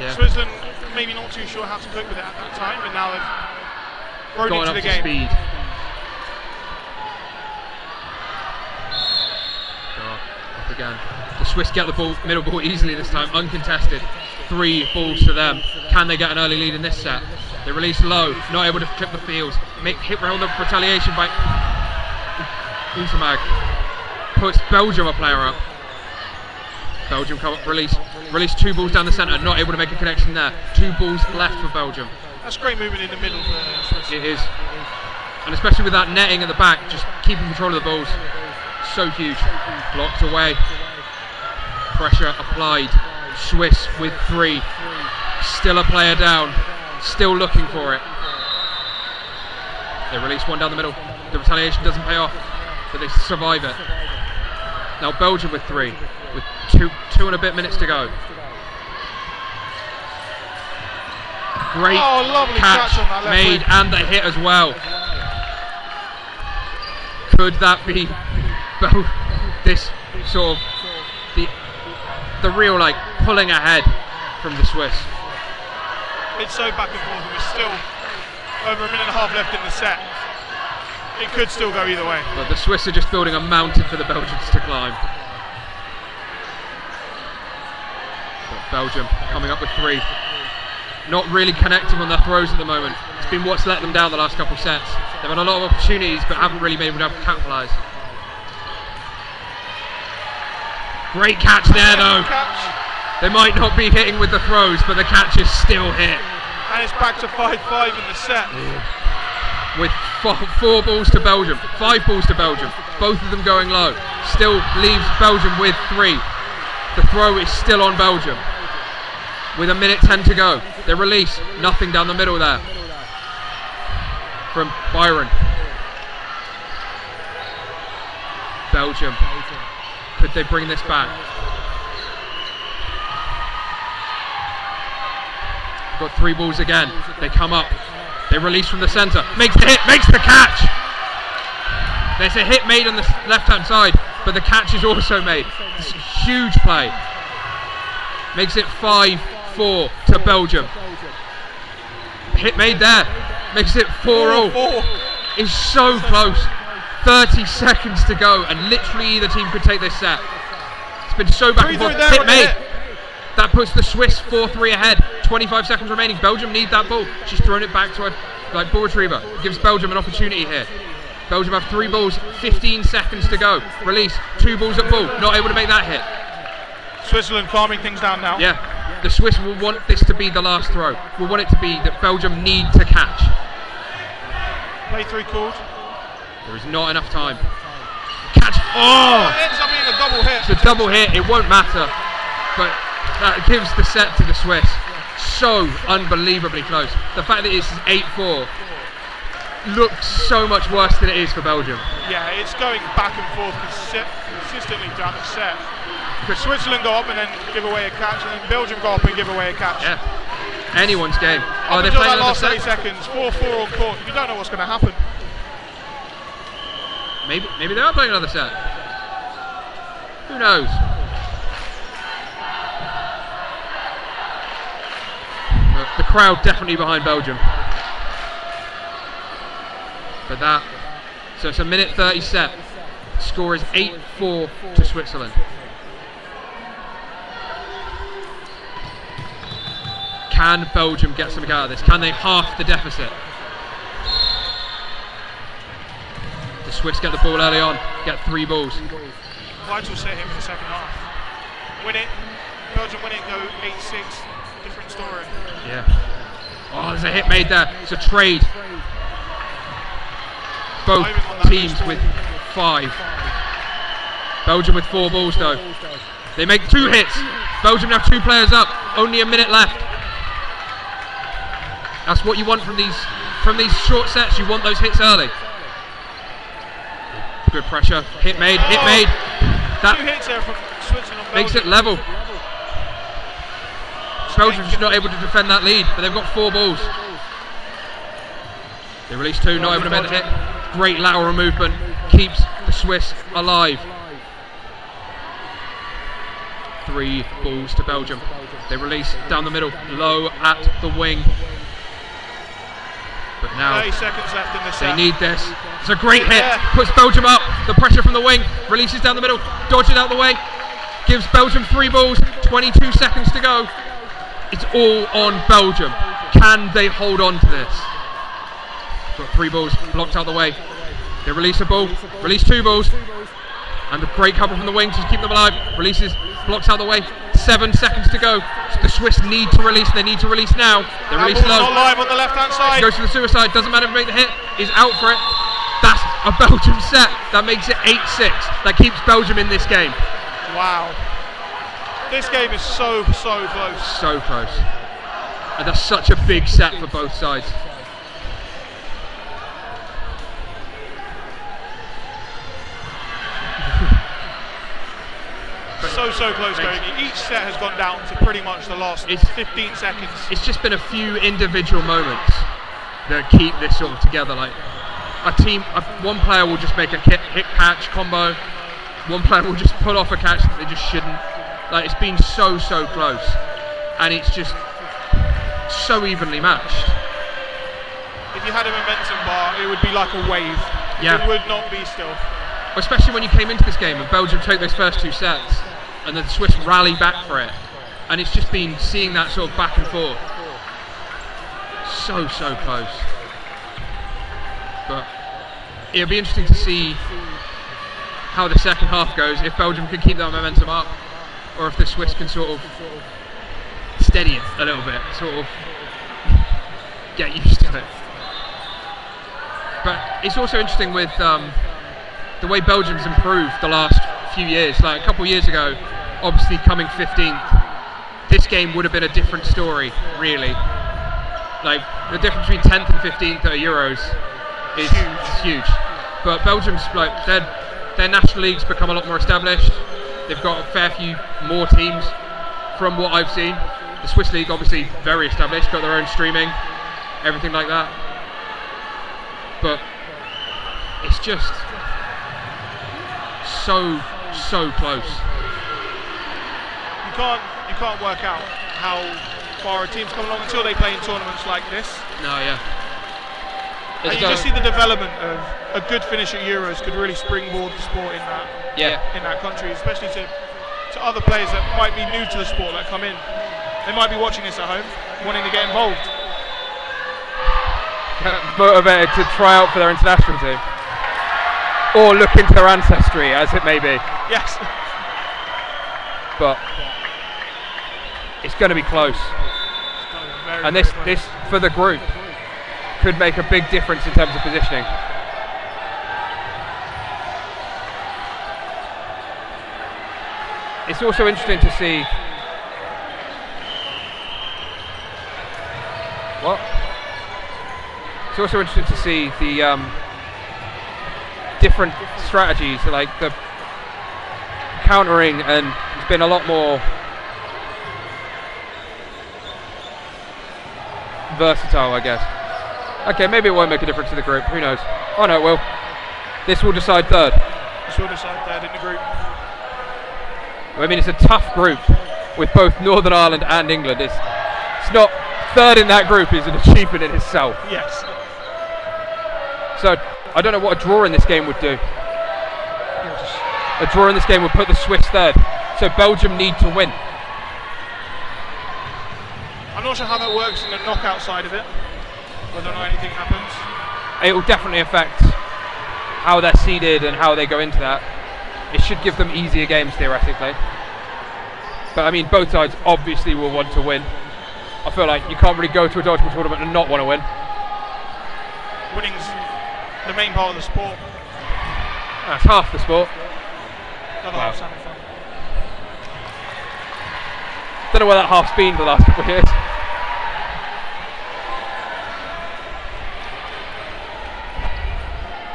Yeah. Switzerland maybe not too sure how to cope with it at that time, but now they've grown Gone into up the to game. speed. Up again. The Swiss get the ball, middle ball easily this time, uncontested. 3 balls to them. Can they get an early lead in this set? They release low, not able to clip the fields. Hit round the retaliation by Usamag. Puts Belgium a player up. Belgium come up, release 2 balls down the centre, not able to make a connection there. 2 balls left for Belgium. That's great movement in the middle for Swiss. It is. And especially with that netting at the back, just keeping control of the balls. So huge. Blocked away. Pressure applied. Swiss with 3. Still a player down. Still looking for it. They release 1 down the middle. The retaliation doesn't pay off, but they survive it. Now Belgium with 3, with 2 and a bit minutes to go. Great lovely catch on that left made wing. and the hit as well. Could that be this sort of the real like pulling ahead from the Swiss? It's so back and forth, and we're still over a minute and a half left in the set. It could still go either way. But the Swiss are just building a mountain for the Belgians to climb. But Belgium coming up with 3. Not really connecting on their throws at the moment. It's been what's let them down the last couple of sets. They've had a lot of opportunities but haven't really been able to capitalise. Great catch there though. They might not be hitting with the throws, but the catch is still hit. And it's back to 5-5 in the set. With 4 balls to Belgium, 5 balls to Belgium, both of them going low. Still leaves Belgium with 3. The throw is still on Belgium. With 1:10 to go. They release, nothing down the middle there. From Byron. Belgium. Could they bring this back? Got 3 balls again. They come up. They release from the centre. Makes the hit. Makes the catch. There's a hit made on the left-hand side, but the catch is also made. It's a huge play. Makes it 5-4 to Belgium. Hit made there. Makes it 4-all. It's so close. 30 seconds to go, and literally either team could take this set. It's been so back and forth. Hit made. That puts the Swiss 4-3 ahead. 25 seconds remaining. Belgium need that ball. She's thrown it back to a ball retriever. Gives Belgium an opportunity here. Belgium have 3 balls, 15 seconds to go. Release, 2 balls at ball. Not able to make that hit. Switzerland calming things down now. Yeah. The Swiss will want this to be the last throw. Will want it to be that Belgium need to catch. Play 3 called. There is not enough time. Catch. Oh! It ends up being a double hit. It's a double hit. It won't matter. But that gives the set to the Swiss. So unbelievably close. The fact that it's 8-4 looks so much worse than it is for Belgium. Yeah, it's going back and forth consistently throughout the set. Because Switzerland go up and then give away a catch, and then Belgium go up and give away a catch. Yeah. Anyone's game. Up They're until playing that another last set. 30 seconds, 4-4 on court. You don't know what's going to happen. Maybe they are playing another set. Who knows? But crowd definitely behind Belgium. But so it's a minute 30 set. The score is 8-4 to Switzerland. Can Belgium get something out of this? Can they half the deficit? The Swiss get the ball early on, get 3 balls. Vital set him in the second half. Win it, Belgium win it, go 8-6, different story. Yeah. Oh, there's a hit made there. It's a trade. Both teams with 5. Belgium with 4 balls though. They make 2 hits. Belgium have 2 players up. Only a minute left. That's what you want from these short sets. You want those hits early. Good pressure. Hit made. Hit made. That 2 hits there from Switzerland. makes it level. Belgium's just not able to defend that lead, but they've got 4 balls. They release 2, not able to make the hit. Great lateral movement, keeps the Swiss alive. 3 balls to Belgium. They release down the middle, low at the wing. But now 30 seconds left in the they set. need this. It's a great hit, puts Belgium up. The pressure from the wing, releases down the middle, dodges out the way. Gives Belgium 3 balls, 22 seconds to go. It's all on Belgium. Can they hold on to this? Got 3 balls blocked out the way. They release a ball, release 2 balls, and a great cover from the wing to keep them alive. Releases, blocks out the way. 7 seconds to go. So the Swiss need to release. They need to release now. They release low. Not live on the left-hand side. Goes for the suicide. Doesn't matter if they make the hit. Is out for it. That's a Belgium set. That makes it 8-6. That keeps Belgium in this game. Wow. This game is so close. So close. And that's such a big set for both sides. So close going. Each set has gone down to pretty much the last 15 seconds. It's just been a few individual moments that keep this sort of together. Like one player will just make a hit catch combo. One player will just pull off a catch that they just shouldn't. Like, it's been so close, and it's just so evenly matched. If you had a momentum bar, it would be like a wave. Yeah. It would not be still. Especially when you came into this game and Belgium took those first 2 sets, and then the Swiss rally back for it, and it's just been seeing that sort of back and forth. So close. But it'll be interesting to see how the second half goes, if Belgium can keep that momentum up, or if the Swiss can sort of steady it a little bit, sort of get used to it. But it's also interesting with the way Belgium's improved the last few years. Like a couple of years ago, obviously coming 15th, this game would have been a different story, really. Like, the difference between 10th and 15th at Euros is huge. But Belgium's, like, their national league's become a lot more established. They've got a fair few more teams from what I've seen. The Swiss league, obviously, very established, got their own streaming, everything like that. But it's just so close. You can't work out how far a team's come along until they play in tournaments like this. No, yeah. And you just see the development of a good finish at Euros could really springboard the sport in that country, especially to other players that might be new to the sport that come in. They might be watching this at home, wanting to get involved. Motivated to try out for their international team. Or look into their ancestry, as it may be. Yes. But it's going to be close. And this for the group could make a big difference in terms of positioning. It's also interesting to see It's also interesting to see the different strategies, like the countering, and it's been a lot more versatile, I guess. Okay, maybe it won't make a difference to the group, who knows? Oh no, it will. This will decide third. This will decide third in the group. I mean, it's a tough group with both Northern Ireland and England. It's not third in that group is an achievement in itself. Yes. So I don't know what a draw in this game would do. A draw in this game would put the Swiss third. So Belgium need to win. I'm not sure how that works in the knockout side of it, whether or not anything happens. It will definitely affect how they're seeded and how they go into that. It should give them easier games theoretically. But I mean, both sides obviously will want to win. I feel like you can't really go to a dodgeball tournament and not want to win. Winning's the main part of the sport. That's half the sport. Another half having fun. Don't know where that half's been the last couple of years.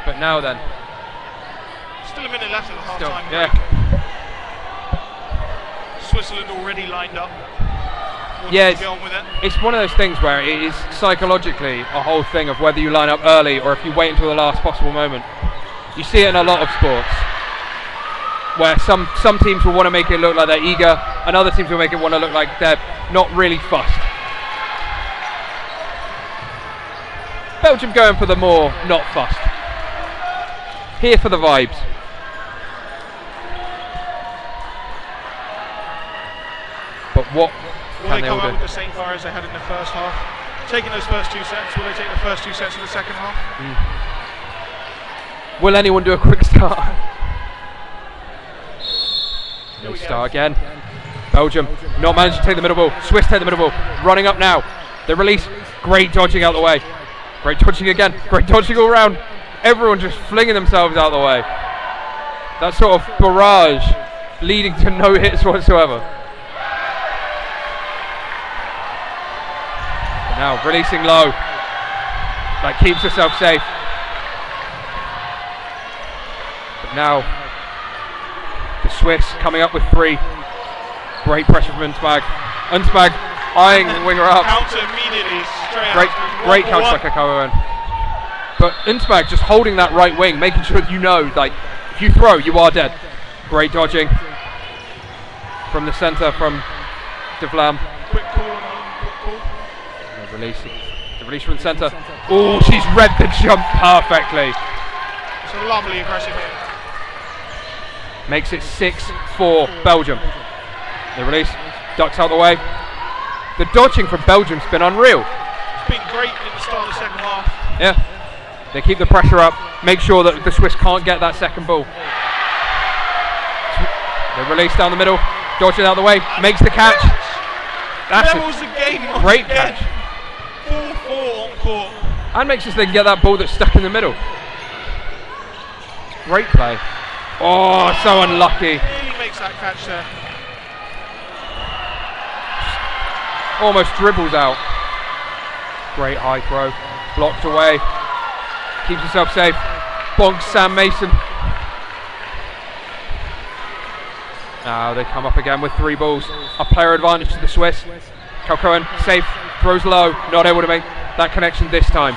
But now then. Still a minute left of the half time. Yeah. Switzerland already lined up. Yeah, Get on with it. it's one of those things where it is psychologically a whole thing of whether you line up early or if you wait until the last possible moment. You see it in a lot of sports where some teams will want to make it look like they're eager and other teams will make it want to look like they're not really fussed. Belgium going for the more not fussed. Here for the vibes. But what will can they they all come out do? with the same fire as they had in the first half? Taking those first 2 sets, will they take the first 2 sets of the second half? Will anyone do a quick start? They start again. Belgium not managed to take the middle ball. Swiss take the middle ball. Running up now. They release. Great dodging out the way. Great dodging again. Great dodging all round. Everyone just flinging themselves out the way. That sort of barrage leading to no hits whatsoever. But now releasing low. That keeps herself safe. But now the Swiss coming up with 3. Great pressure from Unspag. Unspag eyeing the winger up. Counter immediately, straight Great counter by Kakao. But Unspag just holding that right wing, making sure that you know, like, if you throw, you are dead. Great dodging from the centre from De Vlam. Quick call. The release from the centre. Oh, she's read the jump perfectly. It's a lovely aggressive hit. Makes it 6-4 Belgium. The release, ducks out the way. The dodging from Belgium's been unreal. It's been great in the start of the second half. Yeah. They keep the pressure up, make sure that the Swiss can't get that second ball. The release down the middle, dodging out the way, makes the catch. That's Levels the game great again. catch. 4-4 on court. And makes us they can get that ball that's stuck in the middle. Great play. Oh, so unlucky. Really makes that catch there. Almost dribbles out. Great high throw. Blocked away. Keeps himself safe. Bonks Sam Mason. Now they come up again with 3 balls. A player advantage to the Swiss. Calcoen safe. Throws low. Not able to make that connection this time.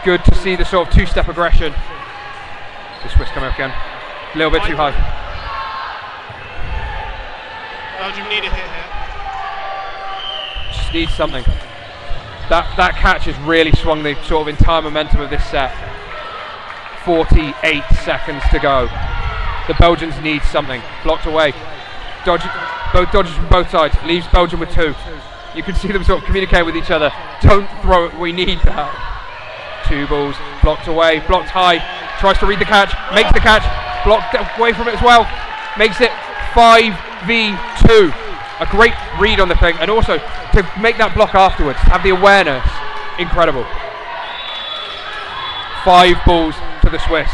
Good to see the sort of 2-step aggression. The Swiss coming up again. A little bit too high. Belgium need a hit here. Just needs something. That catch has really swung the sort of entire momentum of this set. 48 seconds to go. The Belgians need something. Blocked away. Both dodges from both sides. Leaves Belgium with 2. You can see them sort of communicate with each other. Don't throw it, we need that. 2 balls. Blocked away. Blocked high. Tries to read the catch. Makes the catch. Blocked away from it as well. Makes it 5v2. A great read on the thing, and also to make that block afterwards, have the awareness, incredible. 5 balls to the Swiss.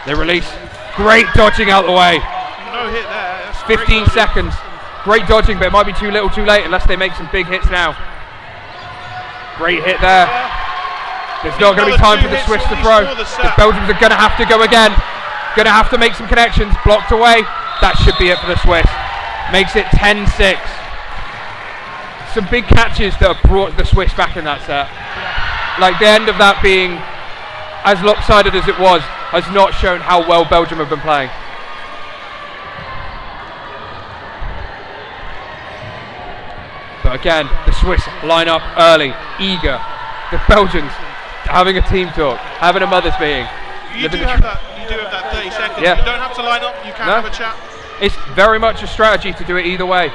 They release, great dodging out the way. No hit there. That's 15 seconds, great dodging, but it might be too little too late unless they make some big hits now. Great hit there. There's not going to be time for the Swiss to throw. The Belgians are going to have to go again. Going to have to make some connections, blocked away. That should be it for the Swiss. Makes it 10-6. Some big catches that have brought the Swiss back in that set. Like the end of that being as lopsided as it was has not shown how well Belgium have been playing. But again, the Swiss line up early, eager. The Belgians having a team talk, having a mother's meeting. You do have that 30 seconds. Yeah. You don't have to line up, you can have a chat. It's very much a strategy to do it either way.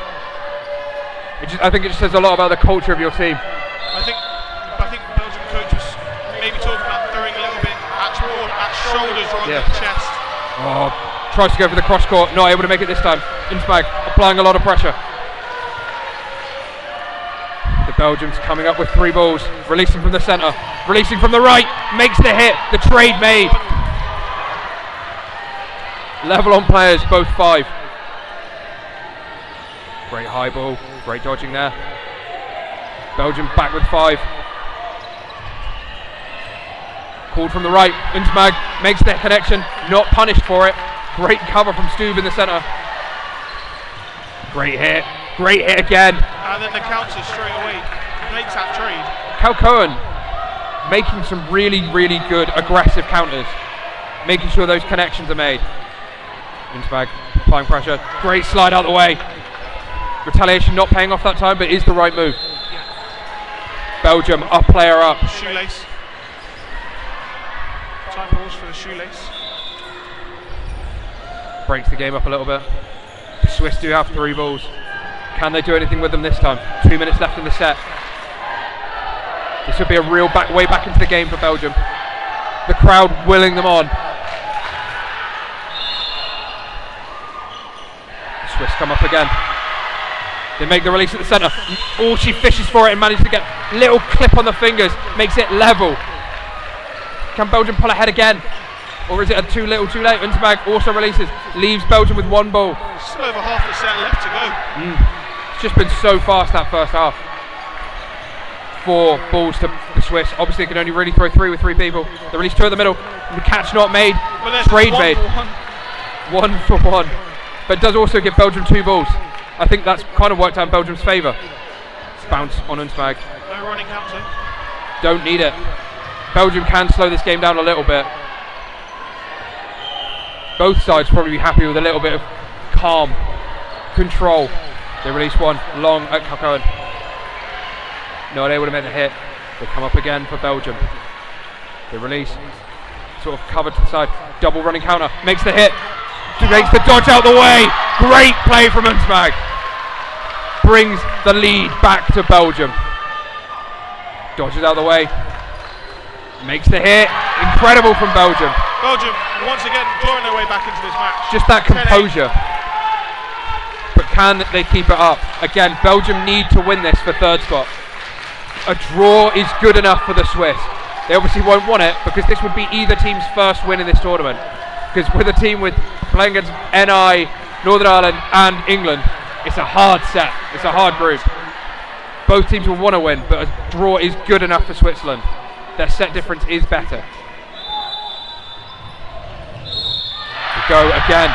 I think it just says a lot about the culture of your team. I think Belgian coach was maybe talking about throwing a little bit at shoulders rather than chest. Oh, tries to go for the cross court, not able to make it this time. Inspag applying a lot of pressure. The Belgians coming up with 3 balls, releasing from the centre, releasing from the right, makes the hit, the trade made. Level on players, both 5. Great high ball, great dodging there. Belgium back with 5. Called from the right, Inspag makes the connection, not punished for it. Great cover from Stube in the centre. Great hit again. And then the counter straight away, makes that trade. Cal Cohen making some really, really good aggressive counters, making sure those connections are made. Inspag applying pressure, great slide out the way. Retaliation not paying off that time, but is the right move. Belgium, a player up. Shoelace. Time pause for the shoelace. Breaks the game up a little bit. The Swiss do have 3 balls. Can they do anything with them this time? 2 minutes left in the set. This would be a real way back into the game for Belgium. The crowd willing them on. The Swiss come up again. They make the release at the centre. Oh, she fishes for it and manages to get a little clip on the fingers. Makes it level. Can Belgium pull ahead again? Or is it too little, too late? Inspag also releases. Leaves Belgium with 1 ball. Still over half the set left to go. It's just been so fast that first half. 4 balls to the Swiss. Obviously they can only really throw 3 with 3 people. The release 2 in the middle. The catch not made. Trade made. 1 for 1. But it does also give Belgium 2 balls. I think that's kind of worked out in Belgium's favour. Bounce on Unspag. No running counter. Don't need it. Belgium can slow this game down a little bit. Both sides probably be happy with a little bit of calm, control. They release 1 long at Cohen. Not able to make the hit. They come up again for Belgium. They release, sort of covered to the side. Double running counter, makes the hit. Makes the dodge out the way. Great play from Unspag. Brings the lead back to Belgium. Dodges out the way. Makes the hit. Incredible from Belgium. Belgium once again drawing their way back into this match. Just that composure. But can they keep it up? Again, Belgium need to win this for 3rd spot. A draw is good enough for the Swiss. They obviously won't want it because this would be either team's first win in this tournament. Because with a team playing against NI, Northern Ireland and England, it's a hard set. It's a hard group. Both teams will want to win, but a draw is good enough for Switzerland. Their set difference is better. We go again.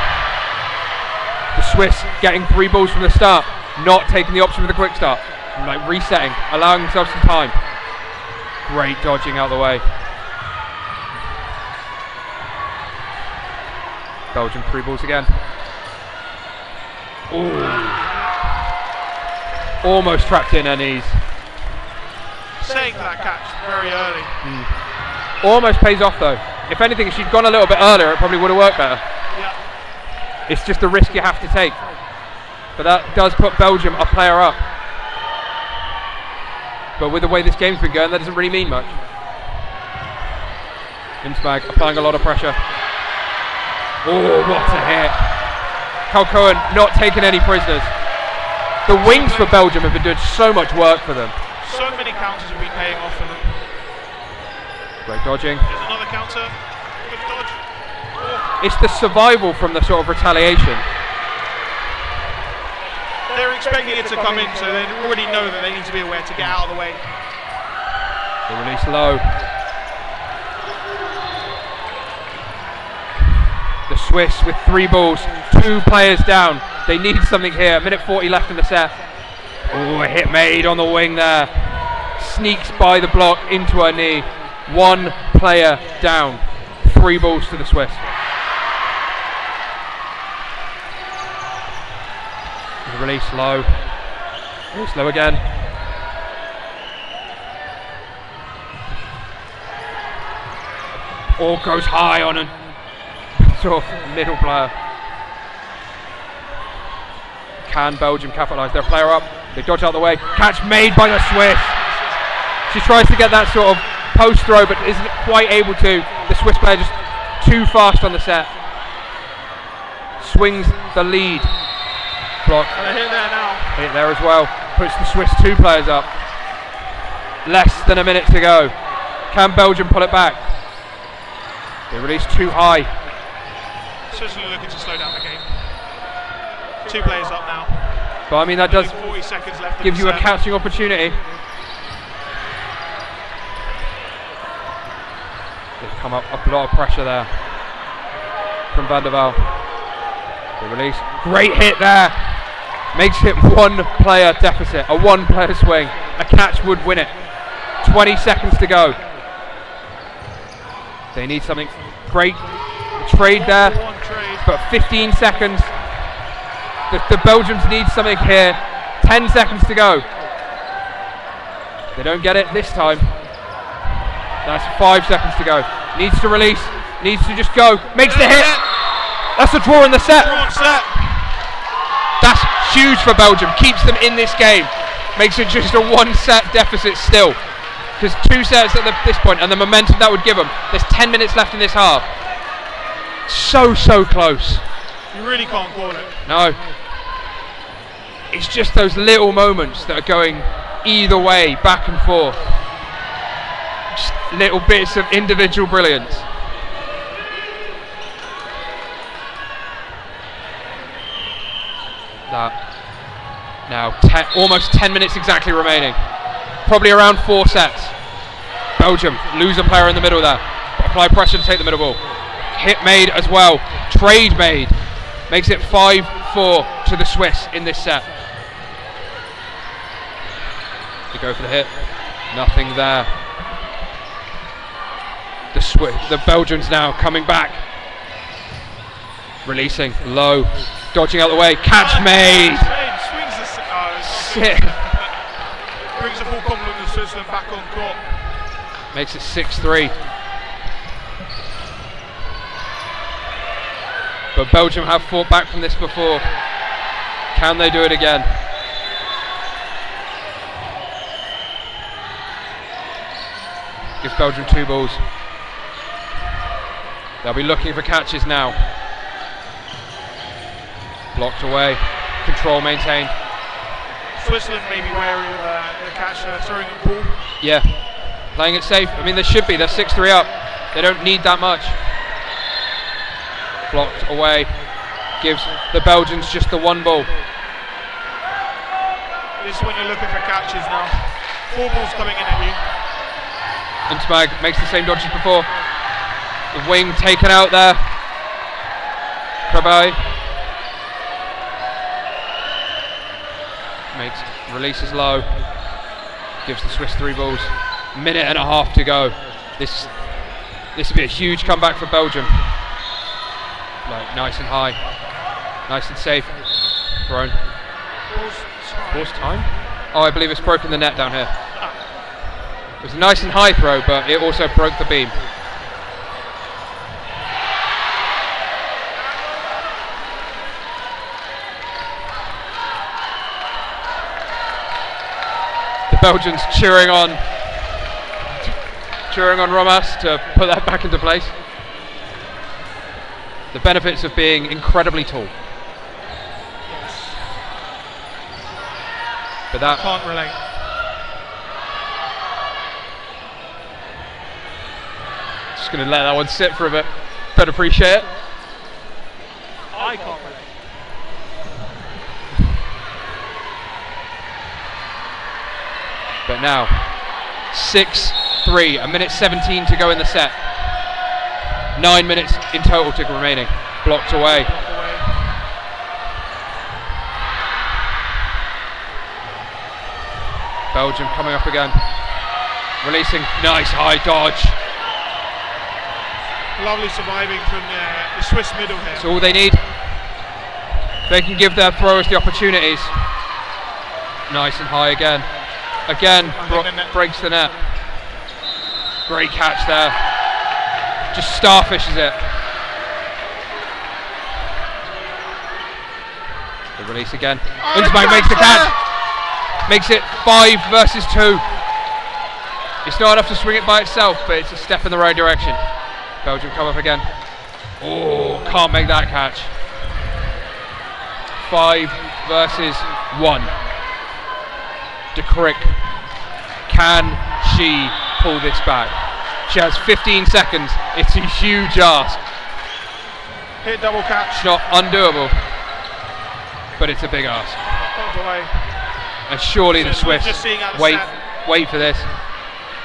The Swiss getting 3 balls from the start, not taking the option with a quick start. Like resetting, allowing themselves some time. Great dodging out the way. Belgium 3 balls again. Ooh. Almost trapped in her knees. Setting for that catch very early. Almost pays off though. If anything, if she'd gone a little bit earlier, it probably would have worked better. Yeah. It's just the risk you have to take. But that does put Belgium a player up. But with the way this game's been going, that doesn't really mean much. Inspag applying a lot of pressure. Oh, what a hit. Cal Cohen not taking any prisoners. The wings for Belgium have been doing so much work for them. So many counters have been paying off for them. Great dodging. There's another counter. Good dodge. Oh. It's the survival from the sort of retaliation. They're expecting it to come in, so they already know that they need to be aware to get out of the way. They release low. The Swiss with 3 balls, 2 players down. They need something here. 1:40 left in the set. Oh, a hit made on the wing there. Sneaks by the block into her knee. 1 player down. 3 balls to the Swiss. Release low. Release low again. or goes high on a sort of middle player. Can Belgium capitalise? Their player up, they dodge out the way. Catch made by the Swiss. She tries to get that sort of post throw, but isn't quite able to. The Swiss player just too fast on the set. Swings the lead. Block. And a hit there now. Hit there as well. Puts the Swiss 2 players up. Less than a minute to go. Can Belgium pull it back? They release too high. Switzerland looking to slow down the game. 2 players up now. But I mean that does 40 seconds left give you a catching opportunity. They've come up a lot of pressure there from Van der Waal. The release. Great hit there. Makes it 1 player deficit. A 1 player swing. A catch would win it. 20 seconds to go. They need something great. Trade there. But 15 seconds. The Belgians need something here. 10 seconds to go. They don't get it this time. That's 5 seconds to go. Needs to release. Needs to just go. Makes the hit. That's a draw in the set. That's huge for Belgium. Keeps them in this game. Makes it just a 1 set deficit still. Because 2 sets at this point and the momentum that would give them. There's 10 minutes left in this half. So close. You really can't call it. No. It's just those little moments that are going either way, back and forth. Just little bits of individual brilliance. Now almost 10 minutes exactly remaining. Probably around 4 sets. Belgium lose a player in the middle there. Apply pressure to take the middle ball. Hit made as well. Trade made. Makes it 5-4 to the Swiss in this set. They go for the hit. Nothing there. The Belgians now coming back. Releasing low. Dodging out the way. Catch made. Swings the brings the full complement of Switzerland back on court. Makes it 6-3. But Belgium have fought back from this before. Can they do it again? Gives Belgium 2 balls. They'll be looking for catches now. Blocked away. Control maintained. Switzerland may be wary of the catch throwing the ball. Yeah. Playing it safe. I mean, they should be. They're 6-3 up. They don't need that much. Blocked away. Gives the Belgians just the 1 ball. This is when you're looking for catches now. 4 balls coming in at you. Unsmag makes the same dodge as before. The wing taken out there. Krabbe releases low. Gives the Swiss 3 balls. Minute and a half to go. This would be a huge comeback for Belgium. Like nice and high, nice and safe. Thrown. Pause time. Oh, I believe it's broken the net down here. It was a nice and high throw, but it also broke the beam. The Belgians cheering on Romas to put that back into place. The benefits of being incredibly tall. But that can't relate. Just going to let that one sit for a bit. But appreciate it. I can't relate. But now 6-3, a minute 17 to go in the set. 9 minutes in total to remaining. Blocked away. Belgium coming up again. Releasing. Nice high dodge. Lovely surviving from the Swiss middle here. That's all they need. They can give their throwers the opportunities. Nice and high again. Again, breaks the net. Great catch there. Just starfishes it. The release again. Unspike makes the catch. Makes it 5 versus 2. It's not enough to swing it by itself, but it's a step in the right direction. Belgium come up again. Oh, can't make that catch. 5 versus 1. De Crick. Can she pull this back? She has 15 seconds. It's a huge ask. Hit double catch. It's not undoable, but it's a big ask. And surely the Swiss wait for this.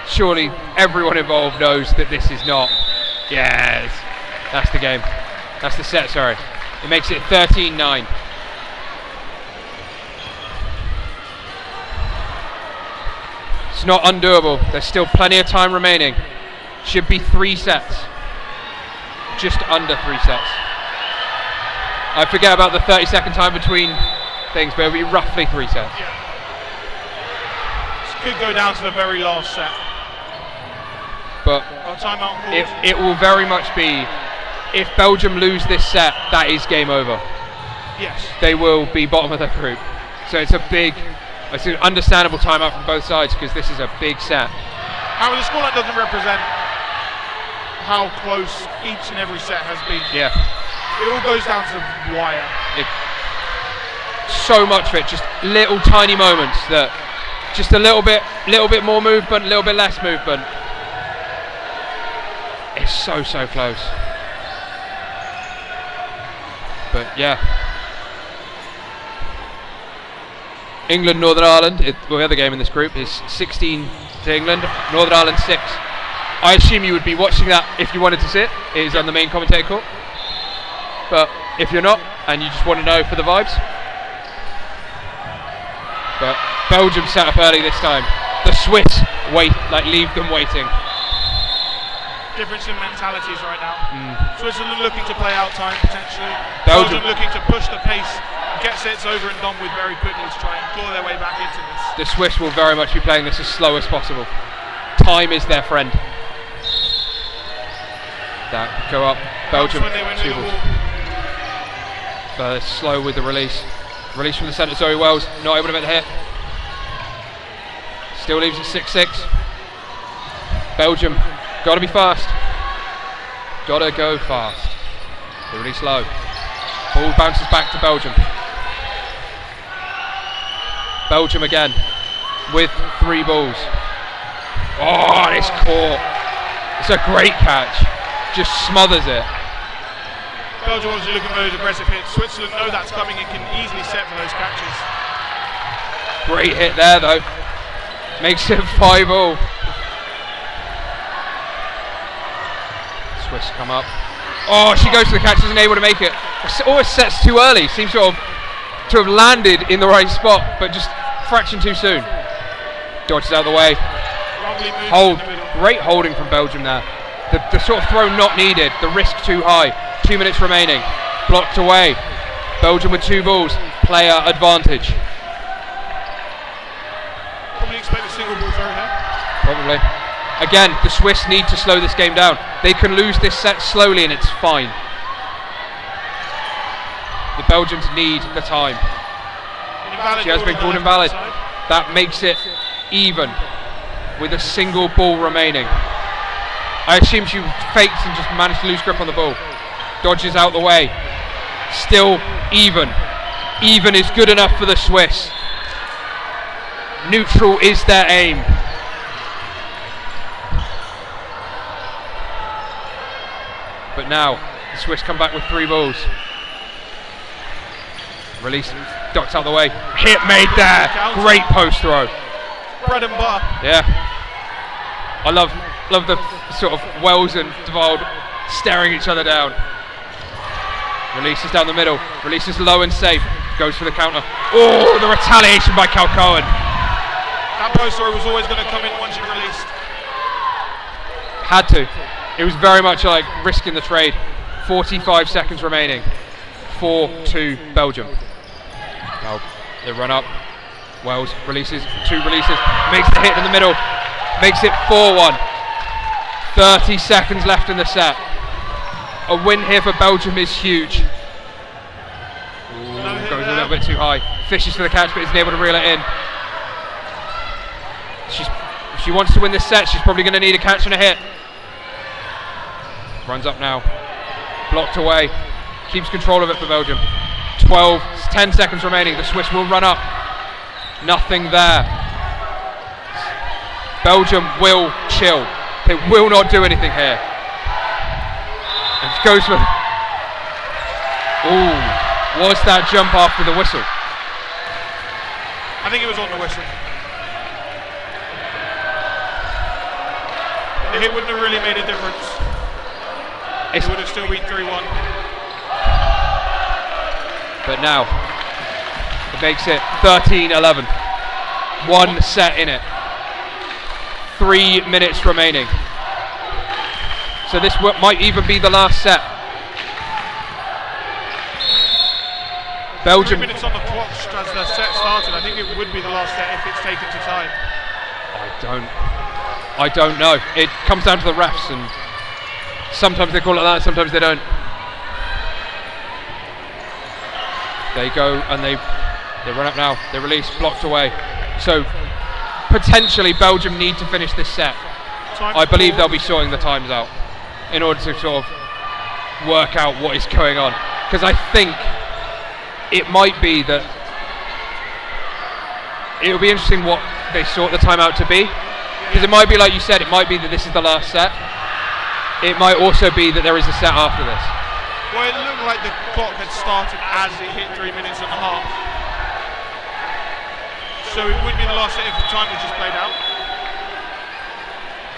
Surely everyone involved knows that this is not. Yes, that's the game. That's the set, sorry. It makes it 13-9. It's not undoable. There's still plenty of time remaining. Should be 3 sets. Just under 3 sets. I forget about the 30-second time between things, but it'll be roughly 3 sets. Yeah. This could go down to the very last set. But it will very much be, if Belgium lose this set, that is game over. Yes. They will be bottom of the group. So it's an understandable timeout from both sides because this is a big set. However, the scoreline doesn't represent how close each and every set has been. Yeah. It all goes down to the wire. So much of it, just little tiny moments that, just a little bit more movement, a little bit less movement. It's so close. But yeah. England, Northern Ireland, the other game in this group, is 16 to England, Northern Ireland 6. I assume you would be watching that if you wanted to see it. It is on the main commentator court. But if you're not, and you just want to know for the vibes. But Belgium set up early this time. The Swiss leave them waiting. Difference in mentalities right now. Switzerland looking to play out time potentially. Belgium looking to push the pace, get sets over and done with very quickly to try and claw their way back into this. The Swiss will very much be playing this as slow as possible. Time is their friend. That go up. Belgium. Slow with the release. Release from the centre, Zoe Wells, not able to make the hit. Still leaves it 6-6. Belgium, gotta be fast. Gotta go fast. They're really slow. Ball bounces back to Belgium. Belgium again with 3 balls. Oh, and it's caught. It's a great catch. Just smothers it. Belgium obviously looking for those aggressive hits. Switzerland know that's coming and can easily set for those catches. Great hit there though. Makes it 5-all. Swiss come up. Oh, she goes to the catch, isn't able to make it. Always sets too early. Seems to have landed in the right spot, but just a fraction too soon. Dodges out of the way. Great holding from Belgium there. The sort of throw not needed. The risk too high. 2 minutes remaining. Blocked away. Belgium with 2 balls. Player advantage. Probably expect a single ball throw here. Probably. Again, the Swiss need to slow this game down. They can lose this set slowly and it's fine. The Belgians need the time. She has been called invalid. That makes it even with a single ball remaining. I assume she faked and just managed to lose grip on the ball. Dodges out the way. Still even. Even is good enough for the Swiss. Neutral is their aim. But now, the Swiss come back with 3 balls. Release, ducks out the way. Hit made there. Great post throw. Bread and butter. Yeah. I love the sort of Wells and Dodgeball staring each other down. Releases down the middle. Releases low and safe. Goes for the counter. Oh, the retaliation by Cal Cohen. That post throw was always going to come in once you released. Had to. It was very much like risking the trade. 45 seconds remaining. 4-2 Belgium. Now they run up. Wells releases, 2 releases. Makes the hit in the middle. Makes it 4-1. 30 seconds left in the set. A win here for Belgium is huge. Ooh, goes a little bit too high. Fishes for the catch, but isn't able to reel it in. If she wants to win this set, she's probably going to need a catch and a hit. Runs up now. Blocked away. Keeps control of it for Belgium. 10 seconds remaining. The Swiss will run up. Nothing there. Belgium will chill. They will not do anything here. And she goes for... Ooh, was that jump after the whistle? I think it was on the whistle. The hit wouldn't have really made a difference. It would have still been 3-1. But now, it makes it 13-11. One set in it. 3 minutes remaining. So this might even be the last set. Belgium. 3 minutes on the clock as the set started. I think it would be the last set if it's taken to time. I don't know. It comes down to the refs, and sometimes they call it that, sometimes they don't. They go and they run up now. They release, blocked away. So potentially Belgium need to finish this set. I believe they'll be sorting the times out in order to sort of work out what is going on. Because I think it might be that it'll be interesting what they sort the timeout to be. Because it might be, like you said, it might be that this is the last set. It might also be that there is a set after this. Well, it looked like the clock had started as it hit 3 minutes and a half. So it would be the last set if the time was just played out.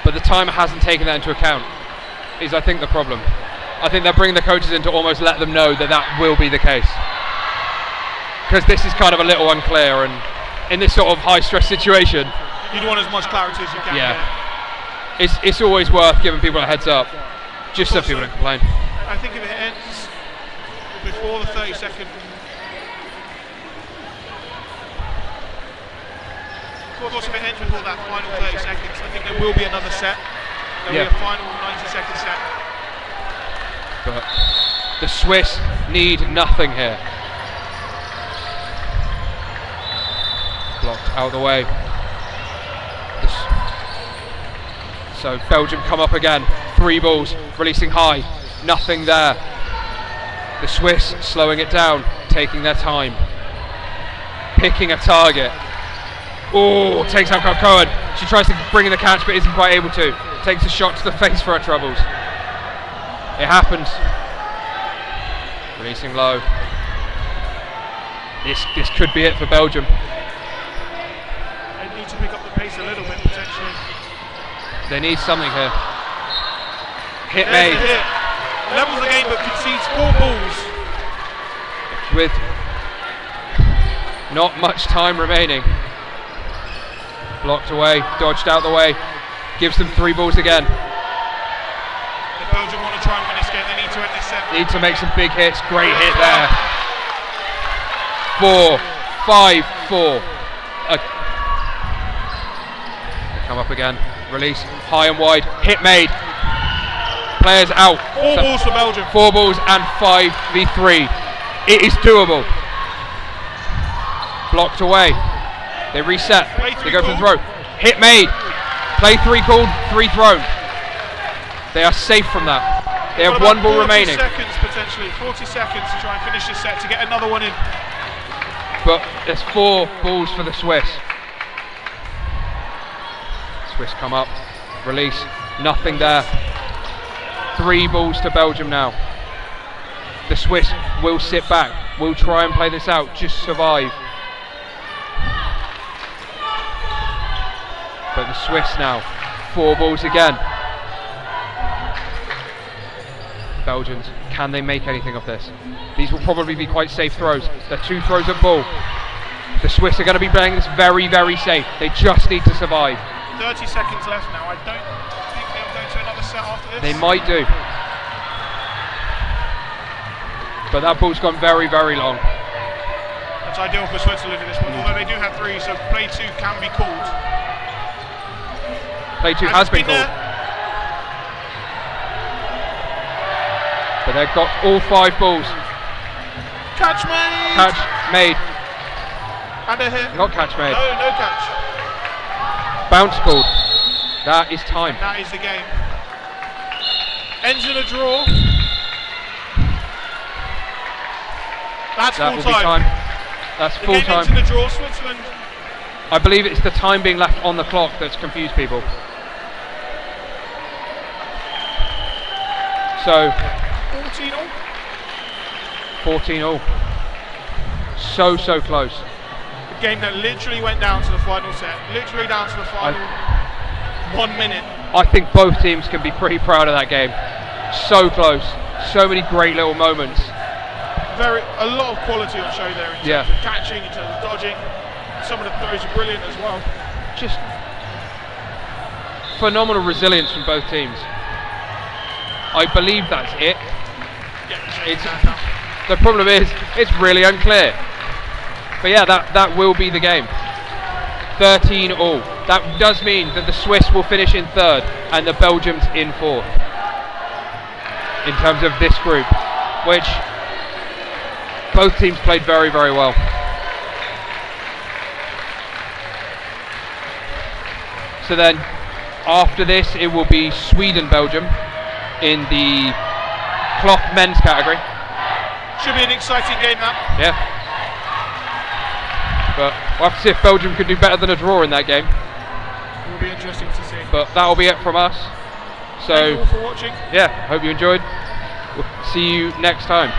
But the timer hasn't taken that into account, is I think the problem. I think they're bringing the coaches in to almost let them know that that will be the case. Because this is kind of a little unclear, and in this sort of high stress situation, you'd want as much clarity as you can. Yeah. It's always worth giving people a heads up, just so people don't complain. I think if it ends before the 30-second, of course, if it ends before that final 30 seconds, I think there will be another set. There will be a final 90-second set. But the Swiss need nothing here. Blocked out of the way. So Belgium come up again. 3 balls, releasing high. Nothing there. The Swiss slowing it down, taking their time. Picking a target. Oh, takes out Cohen. She tries to bring in the catch but isn't quite able to. Takes a shot to the face for her troubles. It happens. Releasing low. This could be it for Belgium. They need to pick up the pace a little bit potentially. They need something here. Hit made. Hit. Levels the game but concedes 4 balls. With not much time remaining. Blocked away, dodged out the way. Gives them 3 balls again. If Belgium want to try and win this game, they need to end this set. Need to make some big hits. Great hit there. 4, 5, 4. They come up again. Release, high and wide. Hit made. Players out. 4 balls for Belgium. 4 balls and 5v3. It is doable. Blocked away. They reset. They go for the throw. Hit made. Play 3 called, 3 thrown. They are safe from that. They have 1 ball remaining. 40 seconds potentially. 40 seconds to try and finish this set to get another one in. But there's 4 balls for the Swiss. Swiss come up. Release. Nothing there. 3 balls to Belgium now. The Swiss will sit back. Will try and play this out. Just survive. But the Swiss now, 4 balls again. Belgians, can they make anything of this? These will probably be quite safe throws. They're 2 throws at ball. The Swiss are going to be playing this very, very safe. They just need to survive. 30 seconds left now. I don't think they'll go to another set after this. They might do. But that ball's gone very, very long. That's ideal for Switzerland in this one, although they do have 3, so play 2 can be called. Play 2 has been called. They've got all 5 balls. Catch made. Catch made. And a hit. Not catch made. No catch. Bounce called. That is time. And that is the game. Ends in a draw. That's That full will be time. That's The full game time. ends in a draw. Switzerland. I believe it's the time being left on the clock that's confused people. So 14-all. 14-all. So close. A game that literally went down to the final set. Literally down to the final 1 minute. I think both teams can be pretty proud of that game. So close. So many great little moments. A lot of quality on show there in terms of catching, in terms of dodging. Some of the throws are brilliant as well. Just phenomenal resilience from both teams. I believe that's it. The problem is, it's really unclear. But yeah, that will be the game. 13-all. That does mean that the Swiss will finish in 3rd and the Belgians in 4th. In terms of this group, which both teams played very, very well. So then, after this, it will be Sweden-Belgium in the cloth men's category. Should be an exciting game, that. Yeah. But we'll have to see if Belgium could do better than a draw in that game. It will be interesting to see. But that will be it from us. So, thank you all for watching. Yeah, hope you enjoyed. We'll see you next time.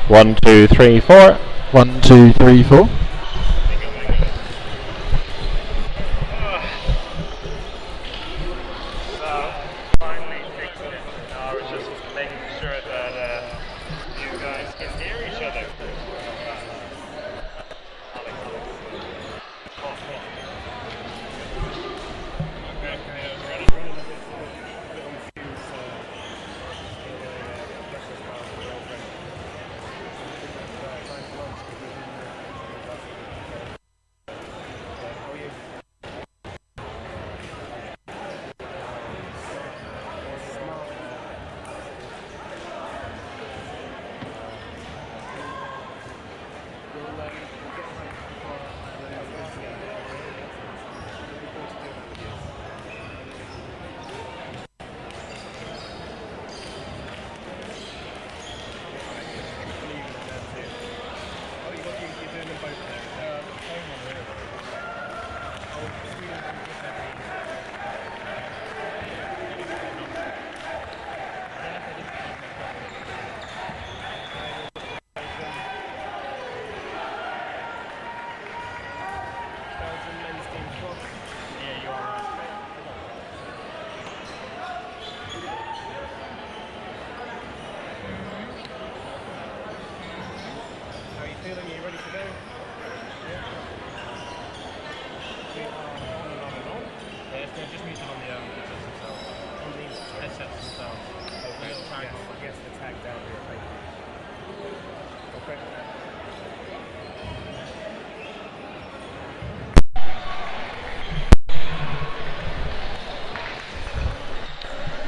1, 2, 3, 4. 1, 2, 3, 4.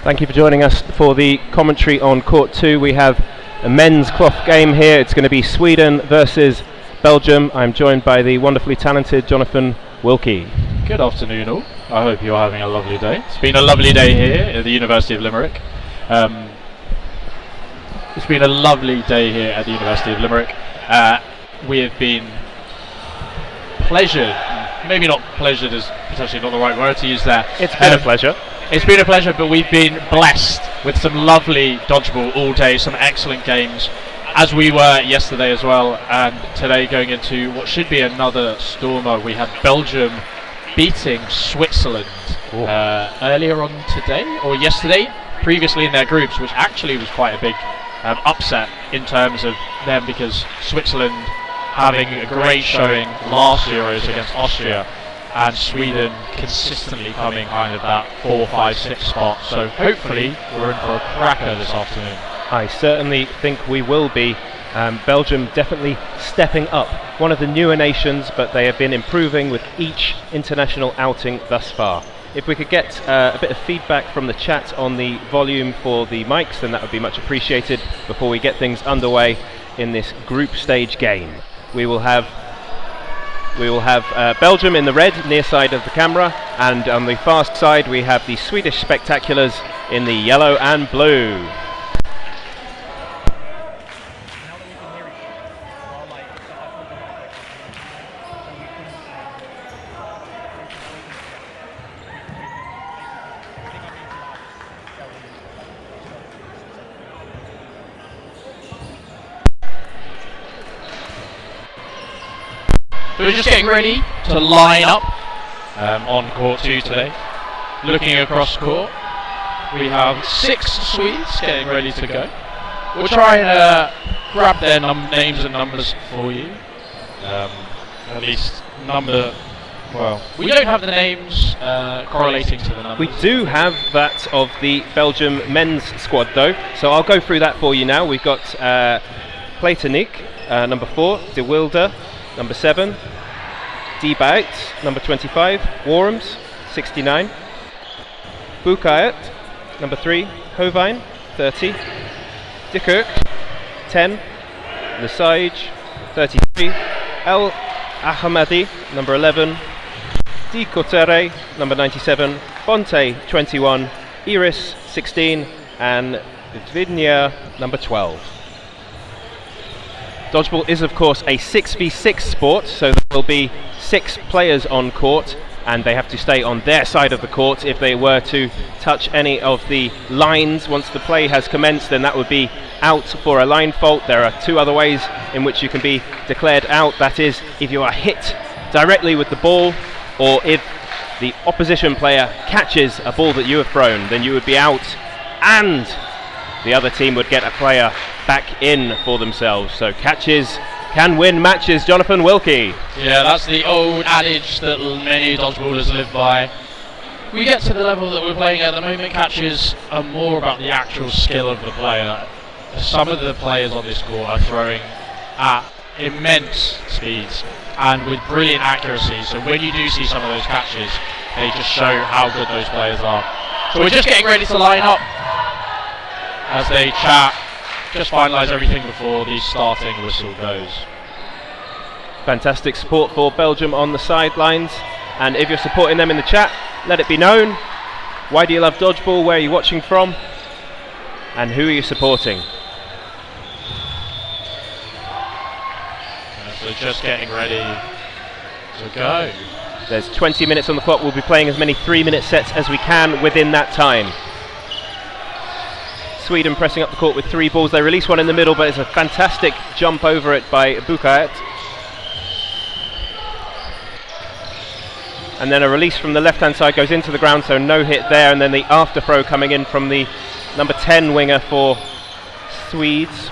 Thank you for joining us for the commentary on Court 2. We have a men's cloth game here. It's going to be Sweden versus Belgium. I'm joined by the wonderfully talented Jonathan Wilkie. Good afternoon all. I hope you're having a lovely day. It's been a lovely day here at the University of Limerick. It's been a lovely day here at the University of Limerick. We have been pleasured, maybe not pleasured is potentially not the right word to use there. It's been a pleasure. It's been a pleasure, but we've been blessed with some lovely dodgeball all day, some excellent games, as we were yesterday as well, and today going into what should be another stormer. We had Belgium beating Switzerland earlier on today, or yesterday, previously in their groups, which actually was quite a big upset in terms of them, because Switzerland having a great showing last Euros against Austria, and Sweden consistently coming kind of that 4, 5, 6 spot. So hopefully we're in for a cracker this afternoon. I certainly think we will be. Belgium definitely stepping up. One of the newer nations, but they have been improving with each international outing thus far. If we could get a bit of feedback from the chat on the volume for the mics, then that would be much appreciated before we get things underway in this group stage game. We will have Belgium in the red, near side of the camera, and on the fast side we have the Swedish Spectaculars in the yellow and blue. We're just getting ready to line up on Court 2 today. Looking across court, we have 6 Swedes getting ready to go. We'll try and grab their names and numbers for you. At least we don't have the names correlating to the numbers. We do have that of the Belgium men's squad though, so I'll go through that for you now. We've got Platonique, number 4, De Wilde, number 7, D. Bout, number 25, Worms, 69, Bukaert, number 3, Hovine, 30, De Kirk, 10, Lesage, 33, El Ahmadi, number 11, Di Cotere, number 97, Bonte, 21, Iris, 16, and Vidnia, number 12. Dodgeball is of course a 6v6 sport, so there will be 6 players on court and they have to stay on their side of the court. If they were to touch any of the lines once the play has commenced, then that would be out for a line fault. There are 2 other ways in which you can be declared out. That is, if you are hit directly with the ball, or if the opposition player catches a ball that you have thrown, then you would be out, and the other team would get a player back in for themselves. So catches can win matches, Jonathan Wilkie. Yeah, that's the old adage that many dodgeballers live by. We get to the level that we're playing at the moment, catches are more about the actual skill of the player. Some of the players on this court are throwing at immense speeds and with brilliant accuracy, so when you do see some of those catches, they just show how good those players are. So we're just getting ready to line up as they chat, just finalise everything before the starting whistle goes. Fantastic support for Belgium on the sidelines, and if you're supporting them in the chat, let it be known. Why do you love dodgeball? Where are you watching from? And who are you supporting? So just getting ready to go. There's 20 minutes on the clock. We'll be playing as many 3-minute sets as we can within that time. Sweden pressing up the court with 3 balls. They release one in the middle, but it's a fantastic jump over it by Bukaert. And then a release from the left-hand side goes into the ground, so no hit there. And then the after throw coming in from the number 10 winger for Swedes.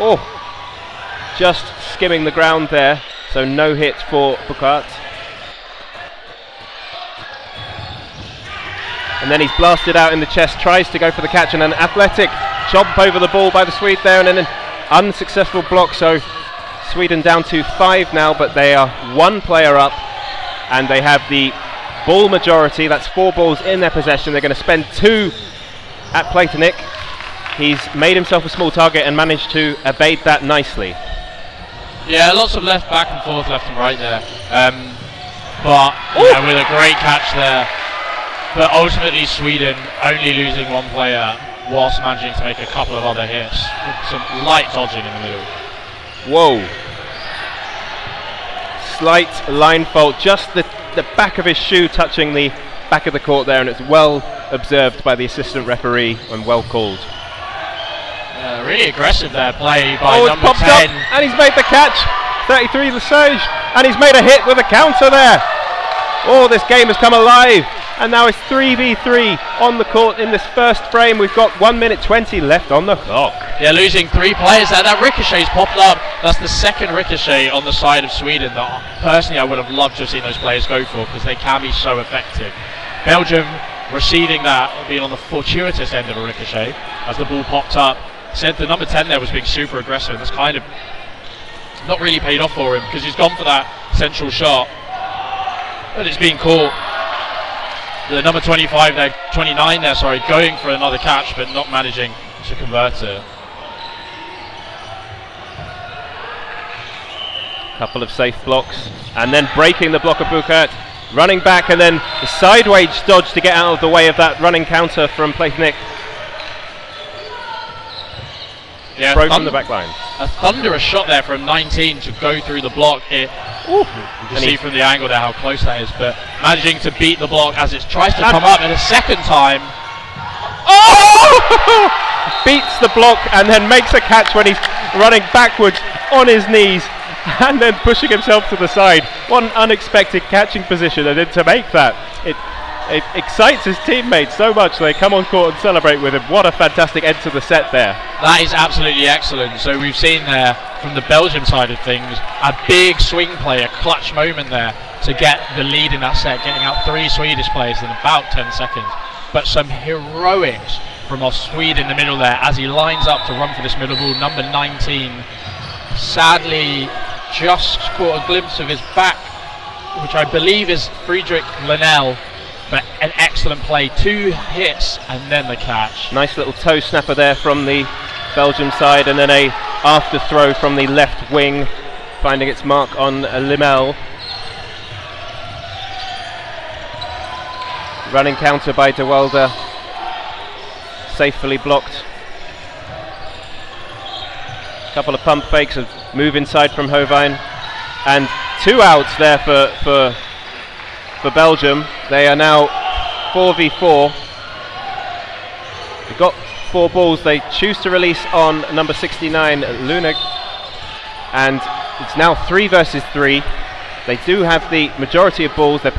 Oh, just skimming the ground there, so no hit for Bukaert. And then he's blasted out in the chest, tries to go for the catch, and an athletic jump over the ball by the Swede there, and then an unsuccessful block. So Sweden down to 5 now, but they are 1 player up, and they have the ball majority. That's 4 balls in their possession. They're going to spend 2 at Platonic. He's made himself a small target and managed to evade that nicely. Yeah, lots of back and forth, left and right there. But yeah, with a great catch there. But ultimately Sweden only losing 1 player whilst managing to make a couple of other hits. Some light dodging in the middle. Whoa. Slight line fault, just the back of his shoe touching the back of the court there, and it's well observed by the assistant referee and well called. Really aggressive there, play by number 10. Up, and he's made the catch. 33 Lesage, and he's made a hit with a counter there. Oh, this game has come alive, and now it's 3v3 on the court in this first frame. We've got 1 minute 20 left on the clock. Yeah, losing 3 players there. That ricochet's popped up. That's the second ricochet on the side of Sweden that personally I would have loved to have seen those players go for, because they can be so effective. Belgium receiving that, being on the fortuitous end of a ricochet as the ball popped up. Said the number 10 there was being super aggressive, and that's kind of not really paid off for him, because he's gone for that central shot, but it's being caught. The number 25 there, 29 there, sorry, going for another catch but not managing to convert it. Couple of safe blocks, and then breaking the block of Bukaert, running back, and then the sideways dodge to get out of the way of that running counter from Platonic. Yeah, throw from the back line. A thunderous shot there from 19 to go through the block here. You can see from the angle there how close that is, but managing to beat the block as it tries to come up in a second time. Oh! Beats the block and then makes a catch when he's running backwards on his knees and then pushing himself to the side. What an unexpected catching position, and then to make that, it excites his teammates so much they come on court and celebrate with him. What a fantastic end to the set there. That is absolutely excellent. So we've seen there from the Belgium side of things a big swing play, a clutch moment there to get the lead in that set, getting out 3 Swedish players in about 10 seconds. But some heroics from our Swede in the middle there as he lines up to run for this middle ball. Number 19 sadly just caught a glimpse of his back, which I believe is Friedrich Linnell. But an excellent play, 2 hits and then the catch. Nice little toe snapper there from the Belgium side, and then a after throw from the left wing, finding its mark on Limmel. Running counter by De Wilde, safely blocked. Couple of pump fakes, a move inside from Hovijn, and 2 outs there for Belgium. They are now 4v4 They've got 4 balls. They choose to release on number 69, Lunig. And it's now 3 versus 3. They do have the majority of balls. They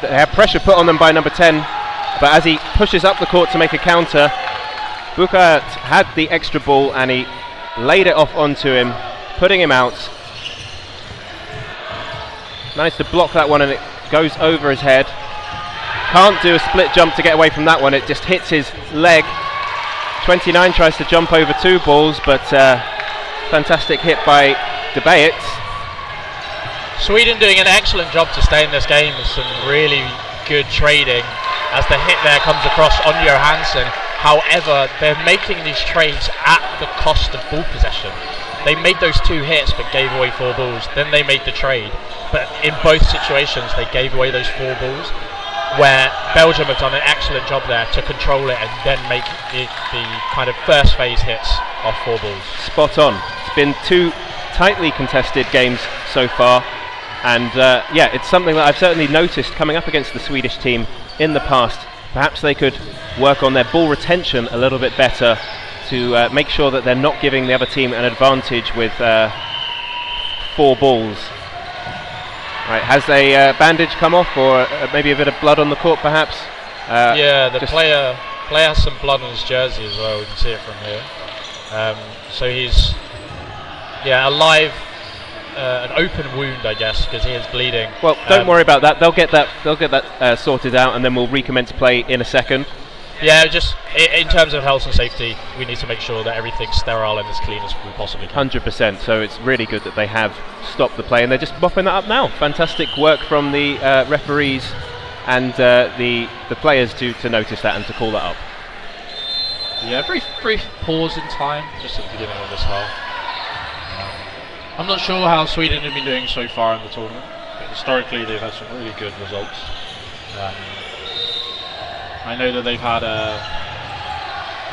have pressure put on them by number 10. But as he pushes up the court to make a counter, Bucart had the extra ball and he laid it off onto him, putting him out. Managed to block that one and it goes over his head. Can't do a split jump to get away from that one. It just hits his leg. 29 tries to jump over 2 balls, but fantastic hit by De Beet. Sweden doing an excellent job to stay in this game with some really good trading as the hit there comes across on Johansson. However, they're making these trades at the cost of ball possession. They made those 2 hits but gave away 4 balls. Then they made the trade. But in both situations, they gave away those 4 balls, where Belgium have done an excellent job there to control it and then make the kind of first phase hits off 4 balls. Spot on. It's been 2 tightly contested games so far. And yeah, it's something that I've certainly noticed coming up against the Swedish team in the past. Perhaps they could work on their ball retention a little bit better to make sure that they're not giving the other team an advantage with 4 balls. Right, has a bandage come off, or maybe a bit of blood on the court perhaps? Yeah, the player has some blood on his jersey as well, we can see it from here. So he's alive. An open wound, I guess, because he is bleeding. Well, don't worry about that. They'll get that sorted out, and then we'll recommence play in a second. Yeah, just in terms of health and safety, we need to make sure that everything's sterile and as clean as we possibly can. 100%. So it's really good that they have stopped the play, and they're just mopping that up now. Fantastic work from the referees and the players to notice that and to call that up. Yeah, brief pause in time just at the beginning of this half. I'm not sure how Sweden have been doing so far in the tournament, but historically they've had some really good results. I know that they've had a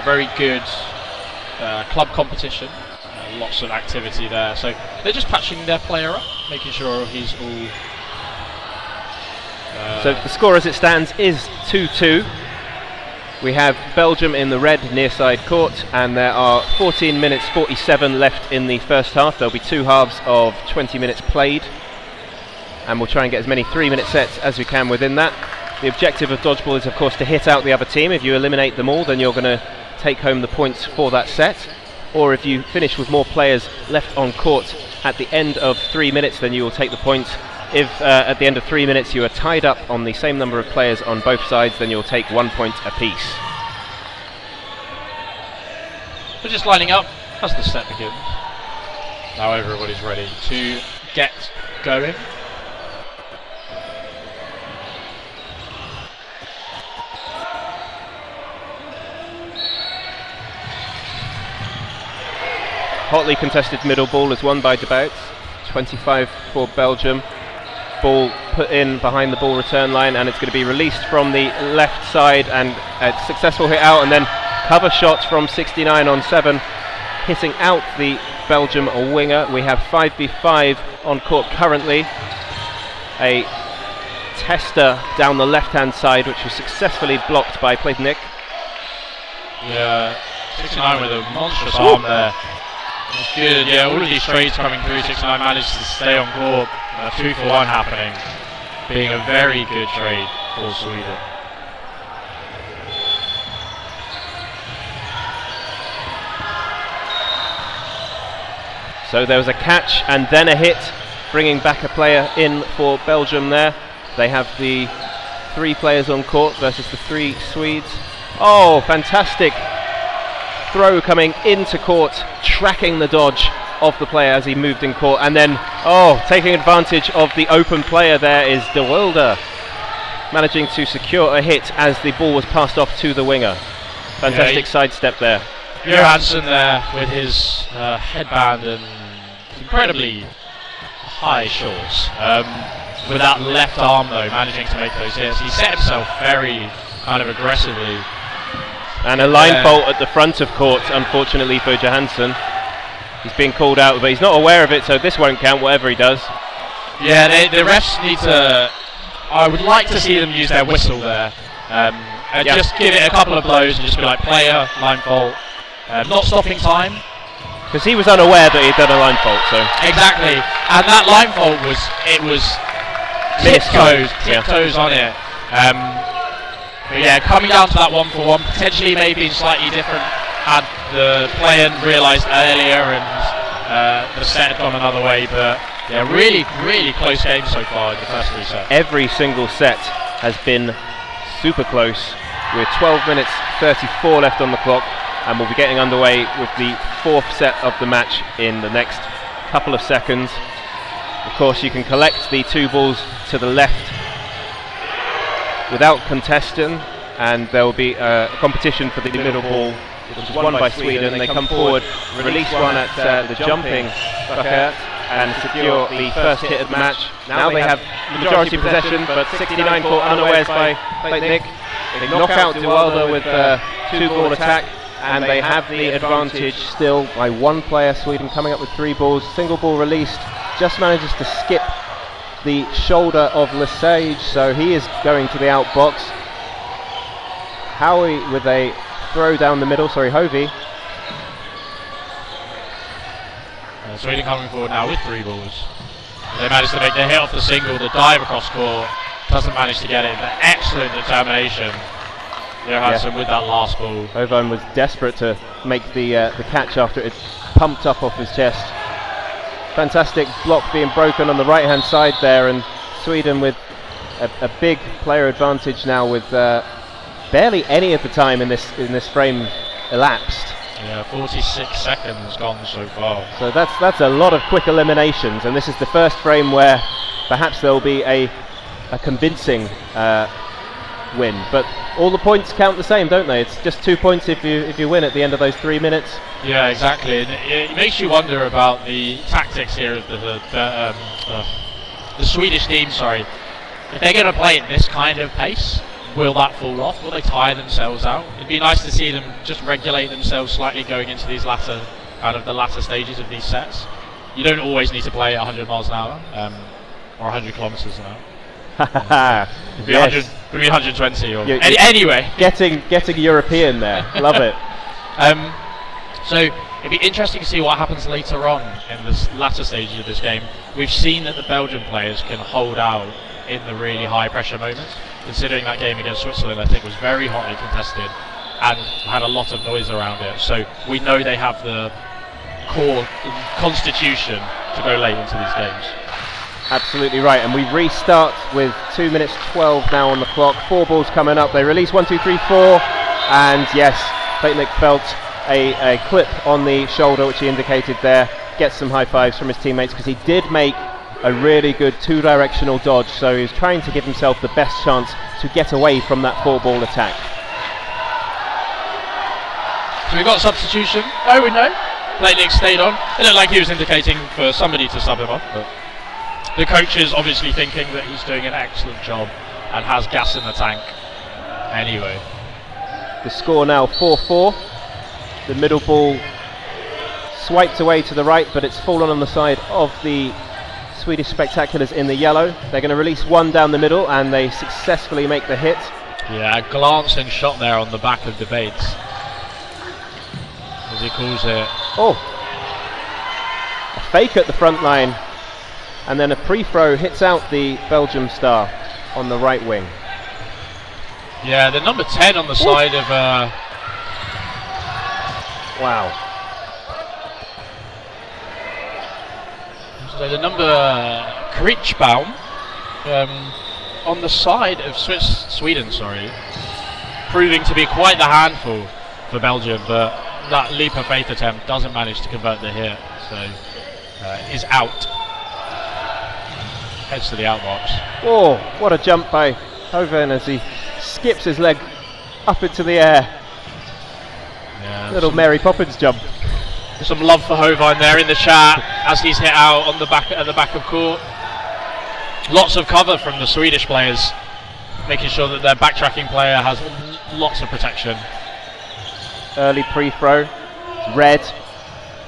very good club competition, lots of activity there, so they're just patching their player up, making sure he's all... So the score as it stands is 2-2. We have Belgium in the red near side court, and there are 14 minutes 47 left in the first half. There'll be 2 halves of 20 minutes played, and we'll try and get as many 3-minute sets as we can within that. The objective of Dodgeball is of course to hit out the other team. If you eliminate them all, then you're going to take home the points for that set, or if you finish with more players left on court at the end of 3 minutes, then you will take the points. If at the end of 3 minutes you are tied up on the same number of players on both sides, then you'll take 1 point apiece. We're just lining up as the set begins. Now everybody's ready to get going. Hotly contested middle ball is won by De Beet. 25 for Belgium. Ball put in behind the ball return line, and it's going to be released from the left side, and a successful hit out, and then cover shot from 69 on 7, hitting out the Belgium winger. We have 5v5 on court currently. A tester down the left hand side, which was successfully blocked by Plegnick. Yeah, 69 with a monstrous arm there. It's good, yeah, all of these trades coming through. 69 managed to stay on court. 2-for-1 happening, being a very good trade for Sweden. So there was a catch and then a hit, bringing back a player in for Belgium there. They have the 3 players on court versus the 3 Swedes. Oh, fantastic throw coming into court, tracking the dodge of the player as he moved in court, and then taking advantage of the open player there is De Wilde, managing to secure a hit as the ball was passed off to the winger. Fantastic sidestep there. Johansson there with his headband and incredibly high shorts. With that left arm though, managing to make those hits. He set himself very kind of aggressively. And a line fault at the front of court, unfortunately for Johansson. He's being called out, but he's not aware of it, so this won't count, whatever he does. Yeah, the refs need to I would like to see them use their whistle there. And just give it a couple of blows and just be like, player, line fault. Not stopping time. Because he was unaware that he'd done a line fault, so. Exactly. And that line fault was tiptoes on it. But yeah, coming down to that 1-for-1, potentially maybe slightly different had the player realised earlier and the set had gone another way. But yeah, really, really close game so far in the first 3 sets. Every single set has been super close. We're 12 minutes 34 left on the clock, and we'll be getting underway with the 4th set of the match in the next couple of seconds. Of course, you can collect the 2 balls to the left without contesting, and there will be a competition for the middle ball, which is won by Sweden. They come forward, release one at the jumping bucket, and secure the first hit of the match. Now they have majority possession, but 69 caught unawares by Nick. They knock out Dewalda with a 2-ball attack, and they have the advantage still by 1 player. Sweden coming up with 3 balls, single ball released, just manages to skip the shoulder of Lesage, so he is going to the out box. Howie with a throw down the middle, Hovey. Sweden coming forward now with 3 balls. They managed to make the hit off the single, the dive across court, doesn't manage to get it, but excellent determination. Johansson with that last ball. Hovan was desperate to make the catch after it pumped up off his chest. Fantastic block being broken on the right hand side there, and Sweden with a big player advantage now with barely any of the time in this frame elapsed. Yeah, 46 seconds gone so far. So that's a lot of quick eliminations, and this is the first frame where perhaps there will be a convincing win. But all the points count the same, don't they? It's just 2 points if you win at the end of those 3 minutes. Yeah, exactly. And it makes you wonder about the tactics here of the Swedish team. Sorry, if they're going to play at this kind of pace, will that fall off? Will they tire themselves out? It'd be nice to see them just regulate themselves slightly going into these latter stages of these sets. You don't always need to play at 100 miles an hour or 100 kilometers an hour. It'd be 120 or anyway. Getting European there. Love it. So it'd be interesting to see what happens later on in this latter stages of this game. We've seen that the Belgian players can hold out in the really high pressure moments, considering that game against Switzerland I think was very hotly contested and had a lot of noise around it. So we know they have the core constitution to go late into these games. Absolutely right, and we restart with 2 minutes 12 now on the clock. 4 balls coming up. They release 1, 2, 3, 4, and yes, Petnik felt a clip on the shoulder, which he indicated there. Gets some high fives from his teammates because he did make a really good 2-directional dodge, so he was trying to give himself the best chance to get away from that 4-ball attack. So we've got substitution. Oh, we know. Petnik stayed on. It looked like he was indicating for somebody to sub him off, but the coach is obviously thinking that he's doing an excellent job and has gas in the tank anyway. The score now 4-4. The middle ball swiped away to the right, but it's fallen on the side of the Swedish Spectaculars in the yellow. They're going to release 1 down the middle, and they successfully make the hit. Yeah, a glancing shot there on the back of Debates, as he calls it. Oh, a fake at the front line, and then a pre-throw hits out the Belgium star on the right wing. Yeah, the number 10 on the side of wow. So the number Krichbaum on the side of Sweden, proving to be quite the handful for Belgium, but that leap of faith attempt doesn't manage to convert the hit, so is out. Heads to the outbox. Oh, what a jump by Hoven as he skips his leg up into the air. Yeah, little Mary Poppins jump. Some love for Hovan there in the chat as he's hit out on the back at the back of court. Lots of cover from the Swedish players, making sure that their backtracking player has lots of protection. Early pre-throw, red.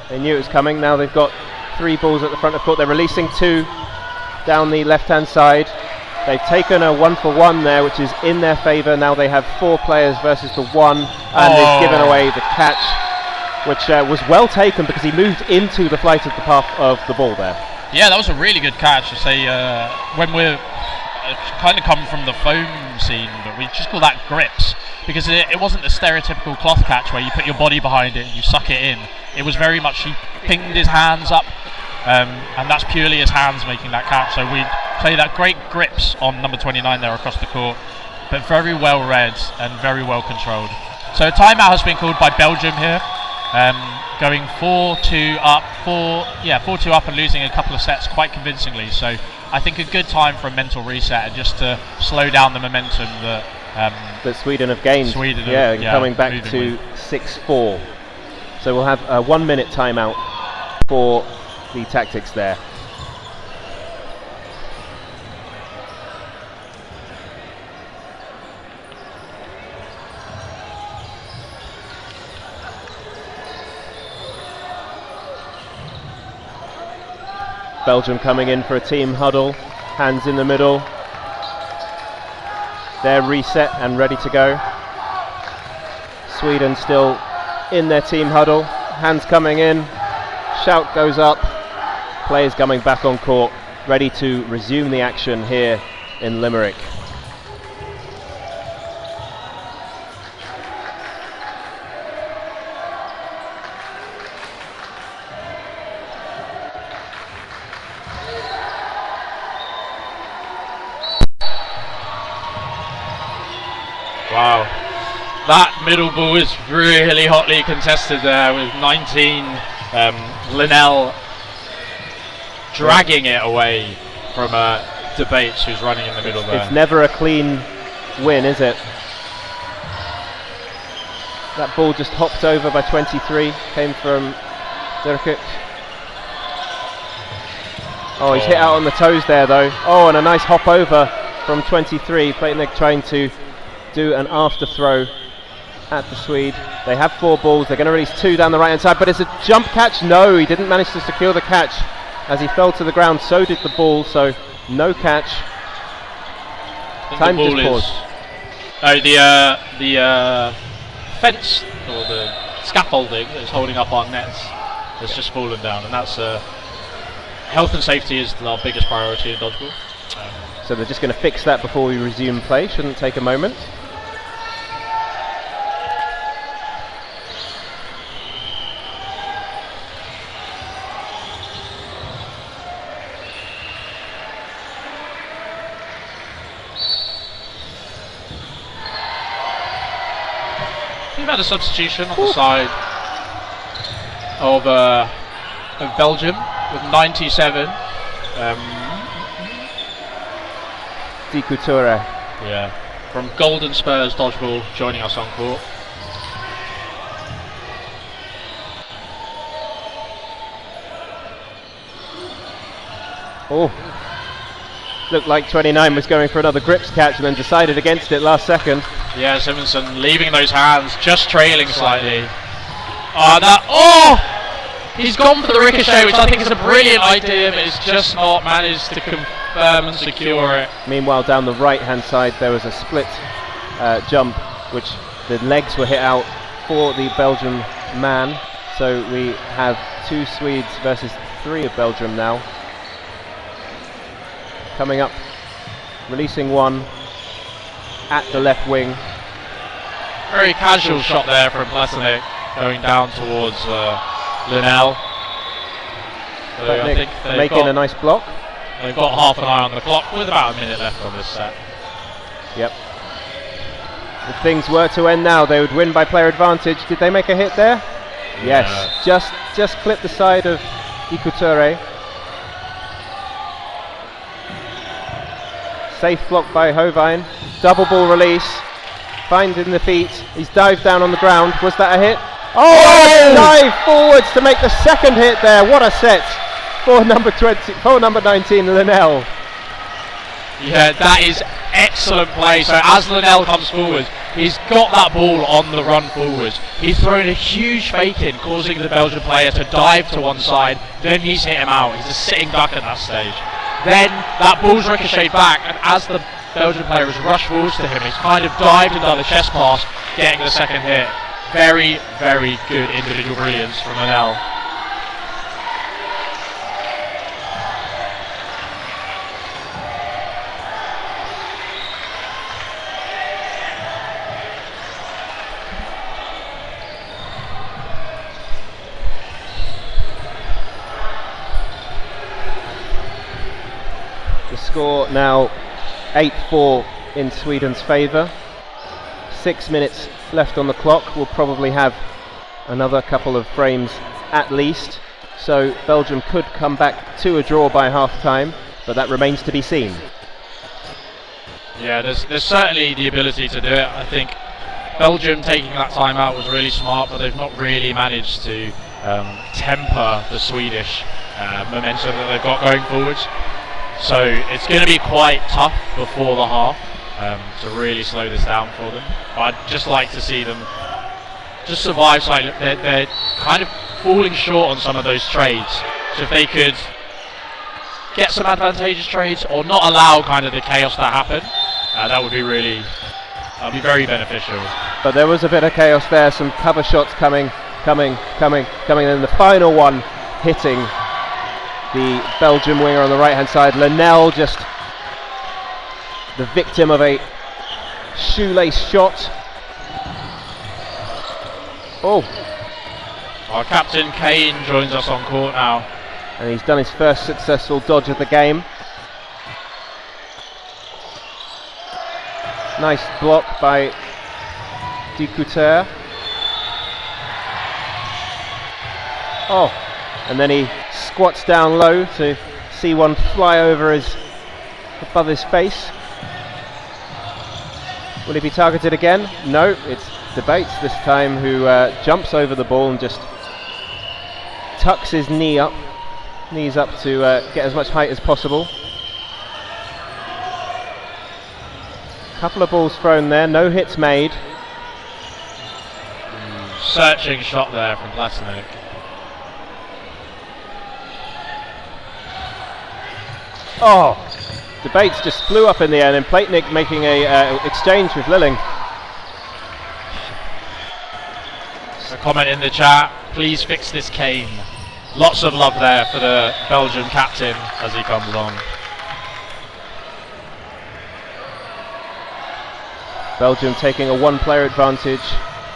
They knew it was coming. Now they've got 3 balls at the front of court. They're releasing 2 down the left-hand side. They've taken a 1-for-1 there, which is in their favour. Now they have 4 players versus the 1, and they've given away the catch, which was well taken because he moved into the flight of the path of the ball there. Yeah, that was a really good catch. To say when we're kind of come from the foam scene, but we just call that grips, because it wasn't the stereotypical cloth catch where you put your body behind it and you suck it in. It was very much he pinged his hands up, and that's purely his hands making that catch. So we play that great grips on number 29 there across the court, but very well read and very well controlled. So a timeout has been called by Belgium here, going 4-2 up, 4-2 up and losing a couple of sets quite convincingly. So I think a good time for a mental reset and just to slow down the momentum that Sweden have gained. Coming back to 6-4. So we'll have a 1 minute timeout for the tactics there. Belgium coming in for a team huddle, hands in the middle. They're reset and ready to go. Sweden still in their team huddle, hands coming in, shout goes up, players coming back on court, ready to resume the action here in Limerick. Wow, that middle ball is really hotly contested there with 19. Linnell dragging it away from Debates, who's running in the middle there. It's never a clean win, is it? That ball just hopped over by 23, came from Dirkic. Oh, he's hit out on the toes there though. Oh, and a nice hop over from 23. Platnik trying to do an after throw at the Swede. They have 4 balls. They're going to release 2 down the right hand side, but it's a jump catch. No, he didn't manage to secure the catch as he fell to the ground. So did the ball. So no catch. Time just paused. The fence or the scaffolding that's holding up our nets has just fallen down, and that's health and safety is our biggest priority in dodgeball. So they're just going to fix that before we resume play. Shouldn't take a moment. We've had a substitution on the side of Belgium with 97. Di Couture. Yeah, from Golden Spurs Dodgeball joining us on court. Oh, looked like 29 was going for another grips catch and then decided against it last second. Yeah, Simonson leaving those hands, just trailing slightly. He's gone for the ricochet, which I think is a brilliant idea, but it's just not managed to confirm and secure it. Meanwhile, down the right hand side there was a split jump, which the legs were hit out for the Belgian man. So we have 2 Swedes versus 3 of Belgium now. Coming up, releasing 1 at the left wing. Very casual shot there from Platnik, going down towards Linnell. So I think making a nice block. They've got half an eye on the clock with about a minute left on this set. Yep. If things were to end now, they would win by player advantage. Did they make a hit there? Yeah. Yes. Just clip the side of Di Couture. Safe block by Hovine. Double ball release. Finding the feet. He's dived down on the ground. Was that a hit? Oh! Dive forwards to make the second hit there. What a set for number 19, Linnell. Yeah, that is excellent play. So as Linnell comes forward, he's got that ball on the run forward. He's thrown a huge fake in, causing the Belgian player to dive to one side. Then he's hit him out. He's a sitting duck at that stage. Then that ball's ricocheted back, and as the Belgian player has rushed forwards to him, he's kind of dived and done a chest pass, getting the second hit. Very, very good individual brilliance from Manel. The score now 8-4 in Sweden's favour. 6 minutes left on the clock. We'll probably have another couple of frames at least. So Belgium could come back to a draw by half time, but that remains to be seen. Yeah, there's certainly the ability to do it. I think Belgium taking that time out was really smart, but they've not really managed to temper the Swedish momentum that they've got going forwards. So it's going to be quite tough before the half to really slow this down for them. But I'd just like to see them just survive slightly. They're kind of falling short on some of those trades. So if they could get some advantageous trades or not allow kind of the chaos to happen, that would be very beneficial. But there was a bit of chaos there, some cover shots coming, and the final one hitting the Belgium winger on the right hand side. Linnell just the victim of a shoelace shot. Our captain Kane joins us on court now. And he's done his first successful dodge of the game. Nice block by Ducouteur. And then he squats down low to see one fly over above his face. Will he be targeted again? No, it's Debates this time who jumps over the ball and just tucks his knees up to get as much height as possible. Couple of balls thrown there, no hits made. Searching shot there from Platinic. Debates just flew up in the air, and Platinic making a exchange with Lilling. A comment in the chat, please fix this cane. Lots of love there for the Belgian captain as he comes on. Belgium taking a one-player advantage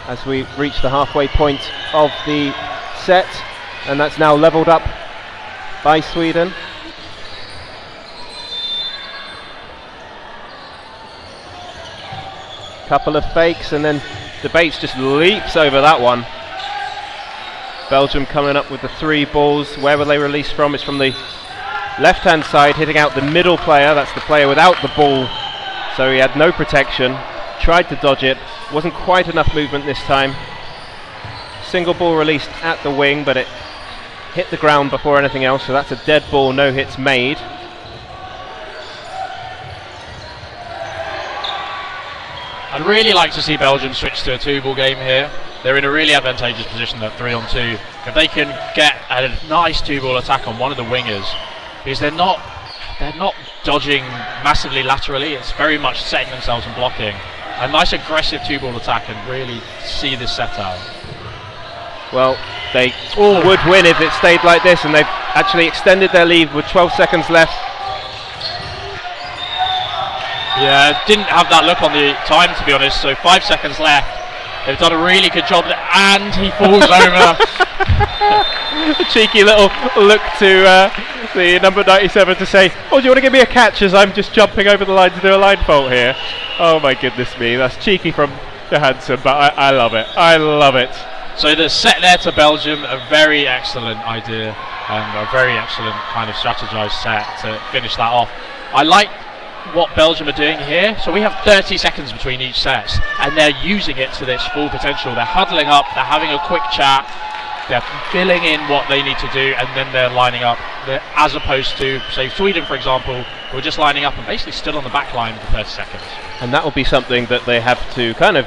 as we reach the halfway point of the set, and that's now levelled up by Sweden. Couple of fakes, and then Debates just leaps over that one. Belgium coming up with the three balls. Where will they release from? It's from the left-hand side, hitting out the middle player. That's the player without the ball, so he had no protection. Tried to dodge it, wasn't quite enough movement this time. Single ball released at the wing, but it hit the ground before anything else, so that's a dead ball, no hits made. I'd really like to see Belgium switch to a two-ball game here. They're in a really advantageous position at 3-on-2. If they can get a nice two-ball attack on one of the wingers, because they're not dodging massively laterally, it's very much setting themselves and blocking. A nice aggressive two-ball attack and really see this set out. Well, they would win if it stayed like this, and they've actually extended their lead with 12 seconds left. Yeah, didn't have that look on the time, to be honest, so 5 seconds left. They've done a really good job, and he falls over. A cheeky little look to the number 97 to say, do you want to give me a catch as I'm just jumping over the line to do a line fault here? Oh my goodness me, that's cheeky from Johansson, but I love it. I love it. So the set there to Belgium, a very excellent idea and a very excellent kind of strategized set to finish that off. I like what Belgium are doing here. So we have 30 seconds between each set, and they're using it to its full potential. They're huddling up, they're having a quick chat, they're filling in what they need to do, and then they're lining up. As opposed to, say, Sweden, for example, who are just lining up and basically stood on the back line for 30 seconds. And that will be something that they have to kind of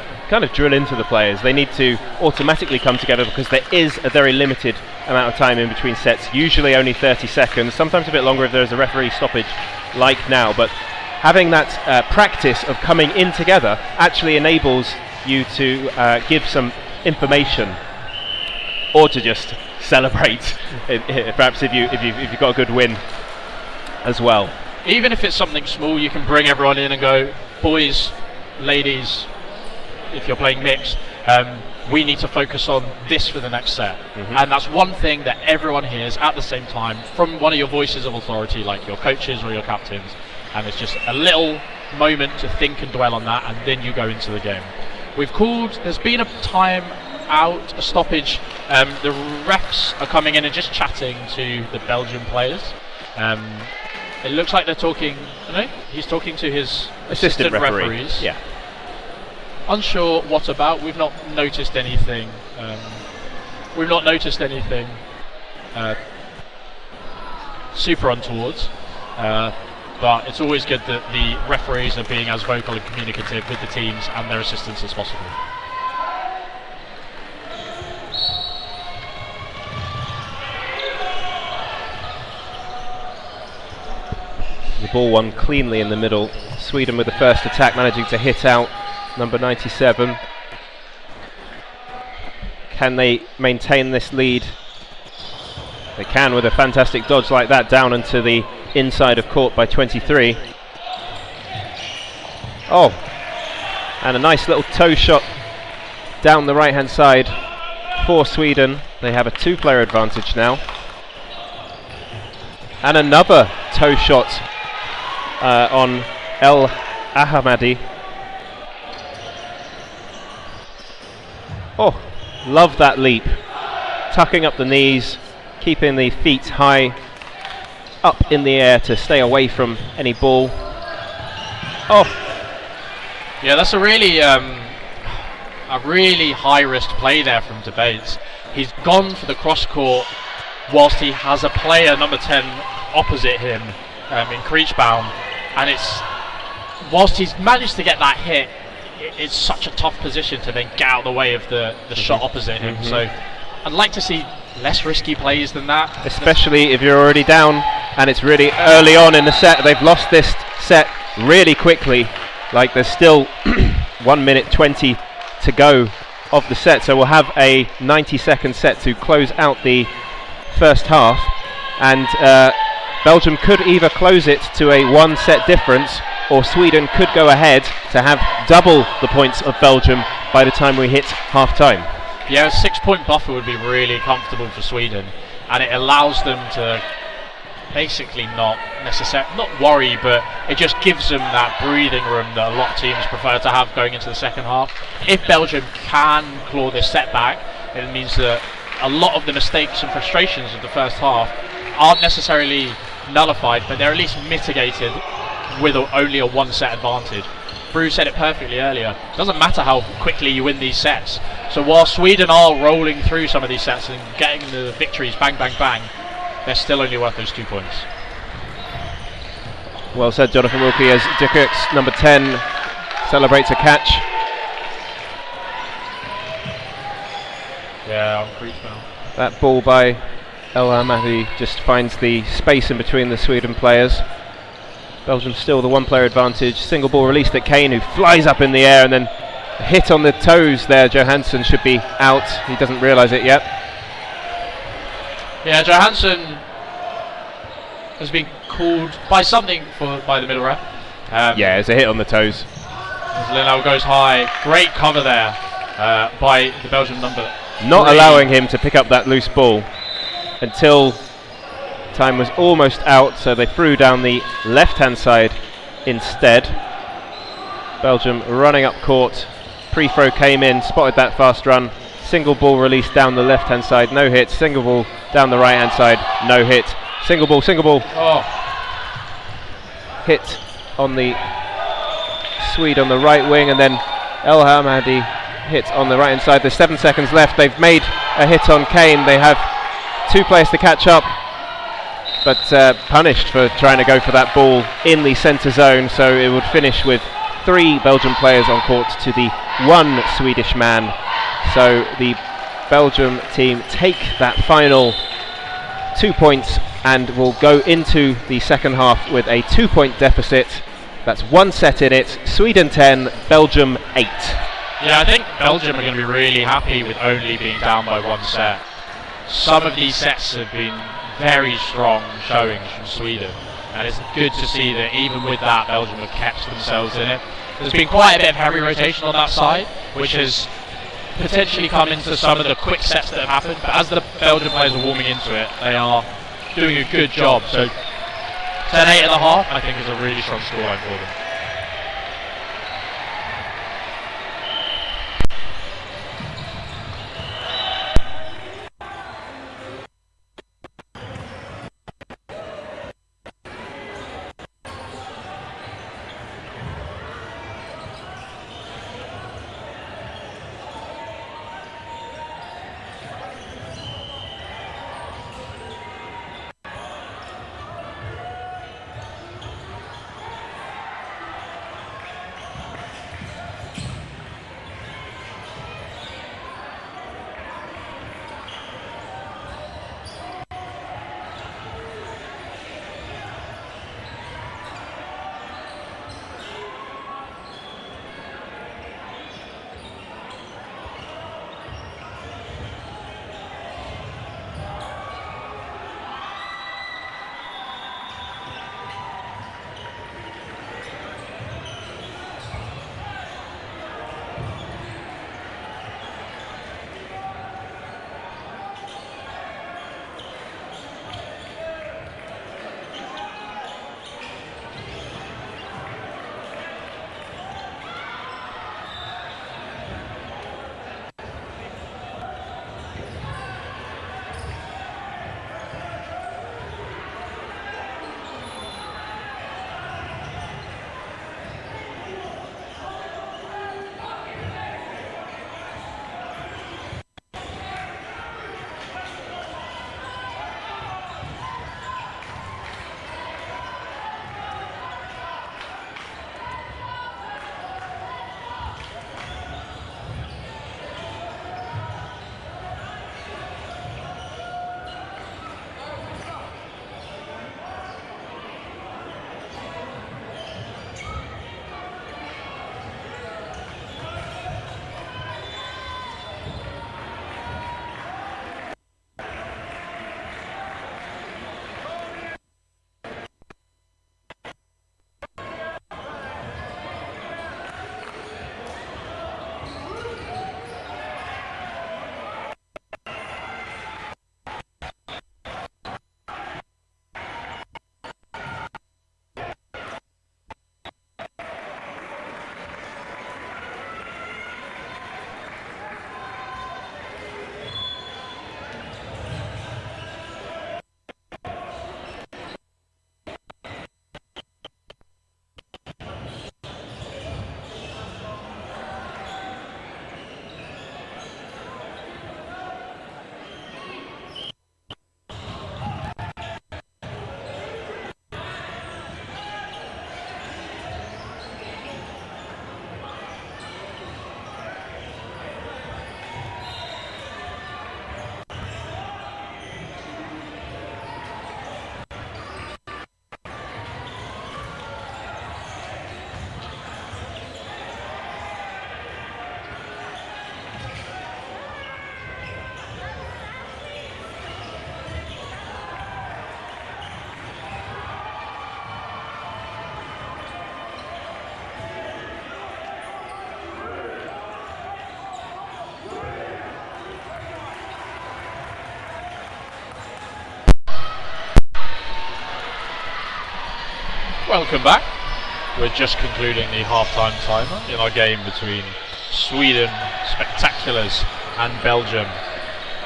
drill into the players. They need to automatically come together because there is a very limited amount of time in between sets, usually only 30 seconds, sometimes a bit longer if there's a referee stoppage like now, but having that practice of coming in together actually enables you to give some information or to just celebrate perhaps if you've got a good win as well. Even if it's something small, you can bring everyone in and go, boys, ladies, if you're playing mixed, we need to focus on this for the next set. And that's one thing that everyone hears at the same time from one of your voices of authority, like your coaches or your captains, and it's just a little moment to think and dwell on that, and then you go into the game. There's been a time out, a stoppage. The refs are coming in and just chatting to the Belgian players. It looks like they're talking, he's talking to his assistant referees. Yeah. Unsure what about. We've not noticed anything. Super untowards. But it's always good that the referees are being as vocal and communicative with the teams and their assistants as possible. The ball won cleanly in the middle. Sweden with the first attack, managing to hit out number 97. Can they maintain this lead? They can with a fantastic dodge like that down into the inside of court by 23. Oh, and a nice little toe shot down the right hand side for Sweden. They have a 2-player advantage now. And another toe shot on El Ahmadi. Oh, love that leap. Tucking up the knees, keeping the feet high up in the air to stay away from any ball. Oh. Yeah, that's a really high risk play there from Debates. He's gone for the cross court whilst he has a player, number 10, opposite him in Kriechbaum, and whilst he's managed to get that hit, it's such a tough position to then get out of the way of the shot opposite him. So I'd like to see less risky plays than that. Especially if you're already down and it's really early on in the set. They've lost this set really quickly. Like there's still 1 minute 20 to go of the set. So we'll have a 90-second set to close out the first half. And Belgium could either close it to a 1-set difference, or Sweden could go ahead to have double the points of Belgium by the time we hit half-time. Yeah, a 6-point buffer would be really comfortable for Sweden, and it allows them to basically not worry, but it just gives them that breathing room that a lot of teams prefer to have going into the second half. If Belgium can claw this setback, it means that a lot of the mistakes and frustrations of the first half aren't necessarily nullified, but they're at least mitigated with only a 1-set advantage. Bruce said it perfectly earlier. It doesn't matter how quickly you win these sets. So while Sweden are rolling through some of these sets and getting the victories bang, bang, bang, they're still only worth those 2 points. Well said, Jonathan Wilkie, as Dickerts, number 10, celebrates a catch. Yeah, I'm creeped now. That ball by El Ahmadi just finds the space in between the Sweden players. Belgium still the 1-player advantage. Single ball released at Kane, who flies up in the air, and then a hit on the toes there. Johansson should be out. He doesn't realise it yet. Yeah, Johansson has been called by something by the middle ref. Yeah, it's a hit on the toes. As Leno goes high. Great cover there by the Belgian number. Not allowing him to pick up that loose ball until time was almost out, so they threw down the left-hand side instead. Belgium running up court. Pre-throw came in, spotted that fast run. Single ball released down the left-hand side, no hit. Single ball down the right-hand side, no hit. Single ball. Oh. Hit on the Swede on the right wing, and then El Hamadi hit on the right hand side. There's 7 seconds left. They've made a hit on Kane. They have 2 players to catch up, but punished for trying to go for that ball in the centre zone. So it would finish with 3 Belgian players on court to the 1 Swedish man. So the Belgium team take that final 2 points and will go into the second half with a 2-point deficit. That's 1 set in it. Sweden 10, Belgium 8. Yeah, I think Belgium are going to be really happy with only being down by 1 set. Some of these sets have been very strong showings from Sweden, and it's good to see that even with that, Belgium have kept themselves in it. There's been quite a bit of heavy rotation on that side, which has potentially come into some of the quick sets that have happened, but as the Belgian players are warming into it, they are doing a good job. So 10-8.5, I think, is a really strong scoreline for them. Welcome back. We're just concluding the half-time timer in our game between Sweden Spectaculars and Belgium.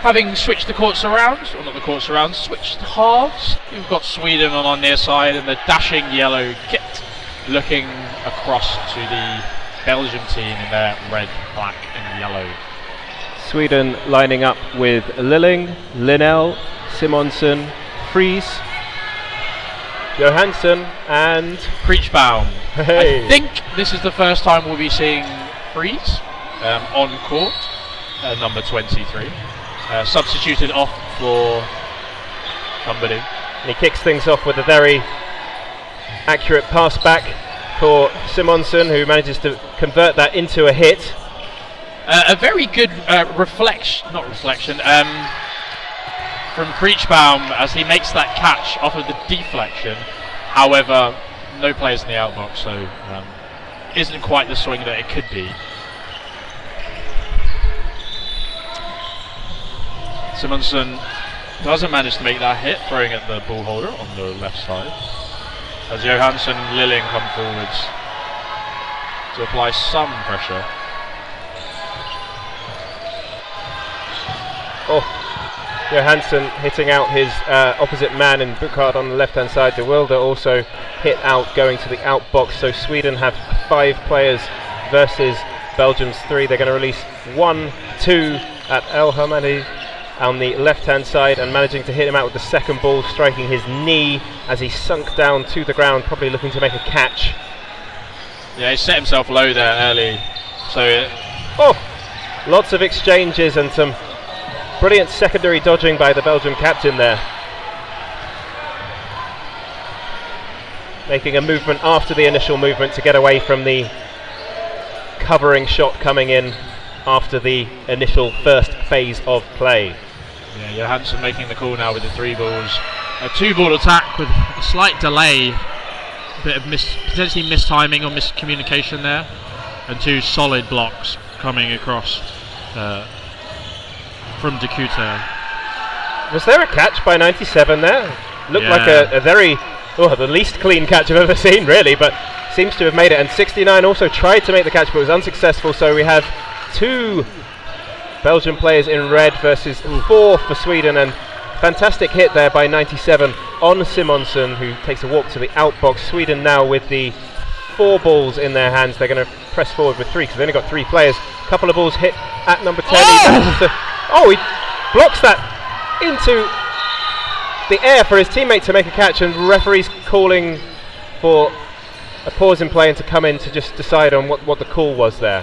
Having switched the courts around, or not the courts around, switched halves, we've got Sweden on our near side in the dashing yellow kit, looking across to the Belgium team in their red, black and yellow. Sweden lining up with Lilling, Linnell, Simonsen, Fries, Johansson and Preachbaum. Hey. I think this is the first time we'll be seeing Fries on court, number 23. Substituted off for somebody. And he kicks things off with a very accurate pass back for Simonsen, who manages to convert that into a hit. A very good reflection from Preachbaum as he makes that catch off of the deflection. However, no players in the outbox, so isn't quite the swing that it could be. Simonsen doesn't manage to make that hit, throwing at the ball holder on the left side. As Johansson and Lilling come forwards to apply some pressure. Johansson hitting out his opposite man in Bukard on the left hand side. De Wilde also hit out going to the outbox, so Sweden have 5 players versus Belgium's 3. They're going to release 1-2 at El Hamadi on the left hand side and managing to hit him out with the second ball, striking his knee as he sunk down to the ground, probably looking to make a catch. Yeah, he set himself low there early, so lots of exchanges and some brilliant secondary dodging by the Belgium captain there. Making a movement after the initial movement to get away from the covering shot coming in after the initial first phase of play. Yeah, Johansson making the call now with the 3 balls. A 2-ball attack with a slight delay, a bit of potentially mistiming or miscommunication there, and 2 solid blocks coming across from Decuter. Was there a catch by 97 there? Looked like a very, the least clean catch I've ever seen really, but seems to have made it. And 69 also tried to make the catch but was unsuccessful, so we have 2 Belgian players in red versus 4 for Sweden, and fantastic hit there by 97 on Simonsen, who takes a walk to the outbox. Sweden now with the 4 balls in their hands. They're going to press forward with 3 because they've only got 3 players. A couple of balls hit at number 10. He blocks that into the air for his teammate to make a catch, and referees calling for a pause in play and to come in to just decide on what the call was there,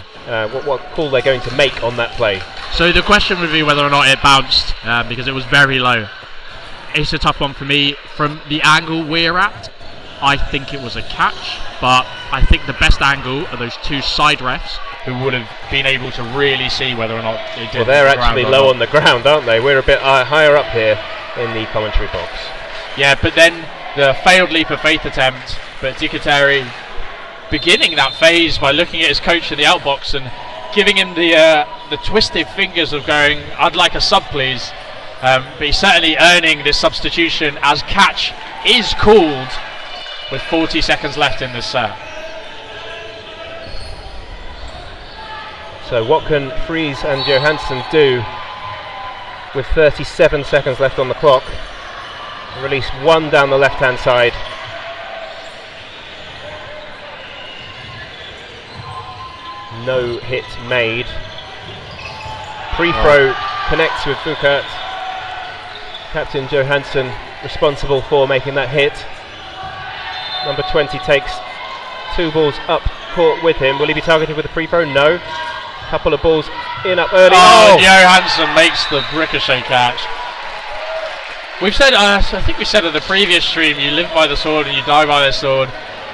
what call they're going to make on that play. So the question would be whether or not it bounced, because it was very low. It's a tough one for me. From the angle we're at, I think it was a catch, but I think the best angle are those 2 side refs who would have been able to really see whether or not they did. Well, they're actually low on the ground, aren't they? We're a bit higher up here in the commentary box. Yeah, but then the failed leap of faith attempt, but Dicateri beginning that phase by looking at his coach in the outbox and giving him the twisted fingers of going, "I'd like a sub, please." But he's certainly earning this substitution as catch is called with 40 seconds left in this set. So what can Fries and Johansson do with 37 seconds left on the clock? Release 1 down the left hand side. No hit made. Pre-throw connects with Bukert. Captain Johansson responsible for making that hit. Number 20 takes 2 balls up court with him. Will he be targeted with a pre-throw? No. Couple of balls in up early. Johansson makes the ricochet catch. We've said, I think we said in the previous stream, you live by the sword and you die by the sword.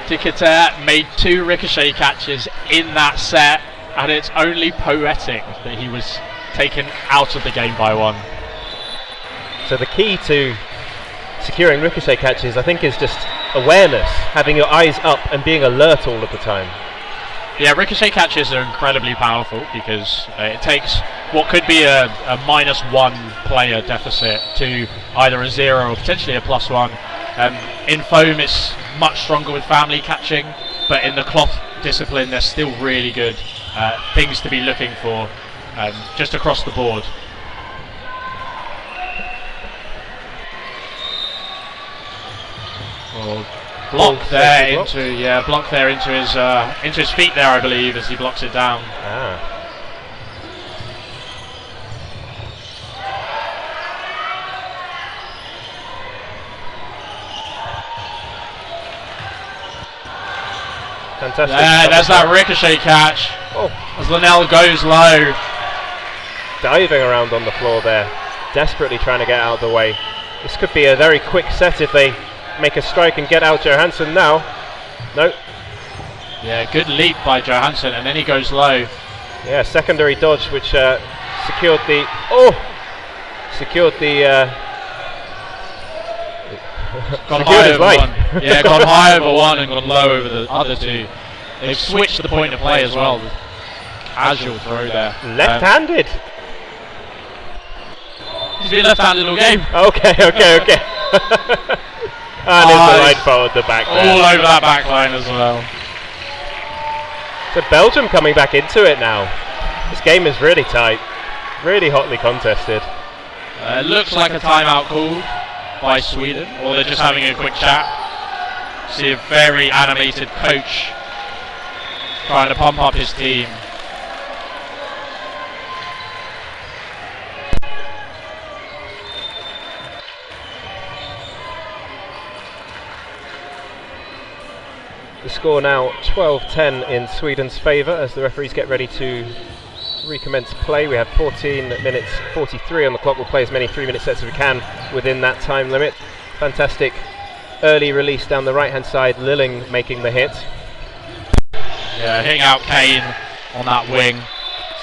Dicateri made 2 ricochet catches in that set, and it's only poetic that he was taken out of the game by 1. So the key to securing ricochet catches, I think, is just awareness, having your eyes up and being alert all of the time. Yeah, ricochet catches are incredibly powerful because it takes what could be a -1 player deficit to either a 0 or potentially a +1. In foam it's much stronger with family catching, but in the cloth discipline there's still really good things to be looking for just across the board. Block there into his feet there, I believe, as he blocks it down. Fantastic. Yeah, there's that ricochet catch. Oh. As Linnell goes low. Diving around on the floor there, desperately trying to get out of the way. This could be a very quick set if they make a strike and get out Johansson now. No. Yeah, good leap by Johansson, and then he goes low. Yeah, secondary dodge which secured the gone high over one. Yeah, gone high over one and gone low over the other two. They've switched the point of play as well. Casual throw there. Left-handed. He's been left-handed all game. Okay. And it's the line followed the back there. All over that back line as well. So Belgium coming back into it now. This game is really tight, really hotly contested. It looks like a timeout called by Sweden, or they're just having a quick chat. See a very animated coach trying to pump up his team. The score now 12-10 in Sweden's favour as the referees get ready to recommence play. We have 14 minutes 43 on the clock. We'll play as many 3-minute sets as we can within that time limit. Fantastic early release down the right hand side, Lilling making the hit. Yeah, hitting out Kane on that wing.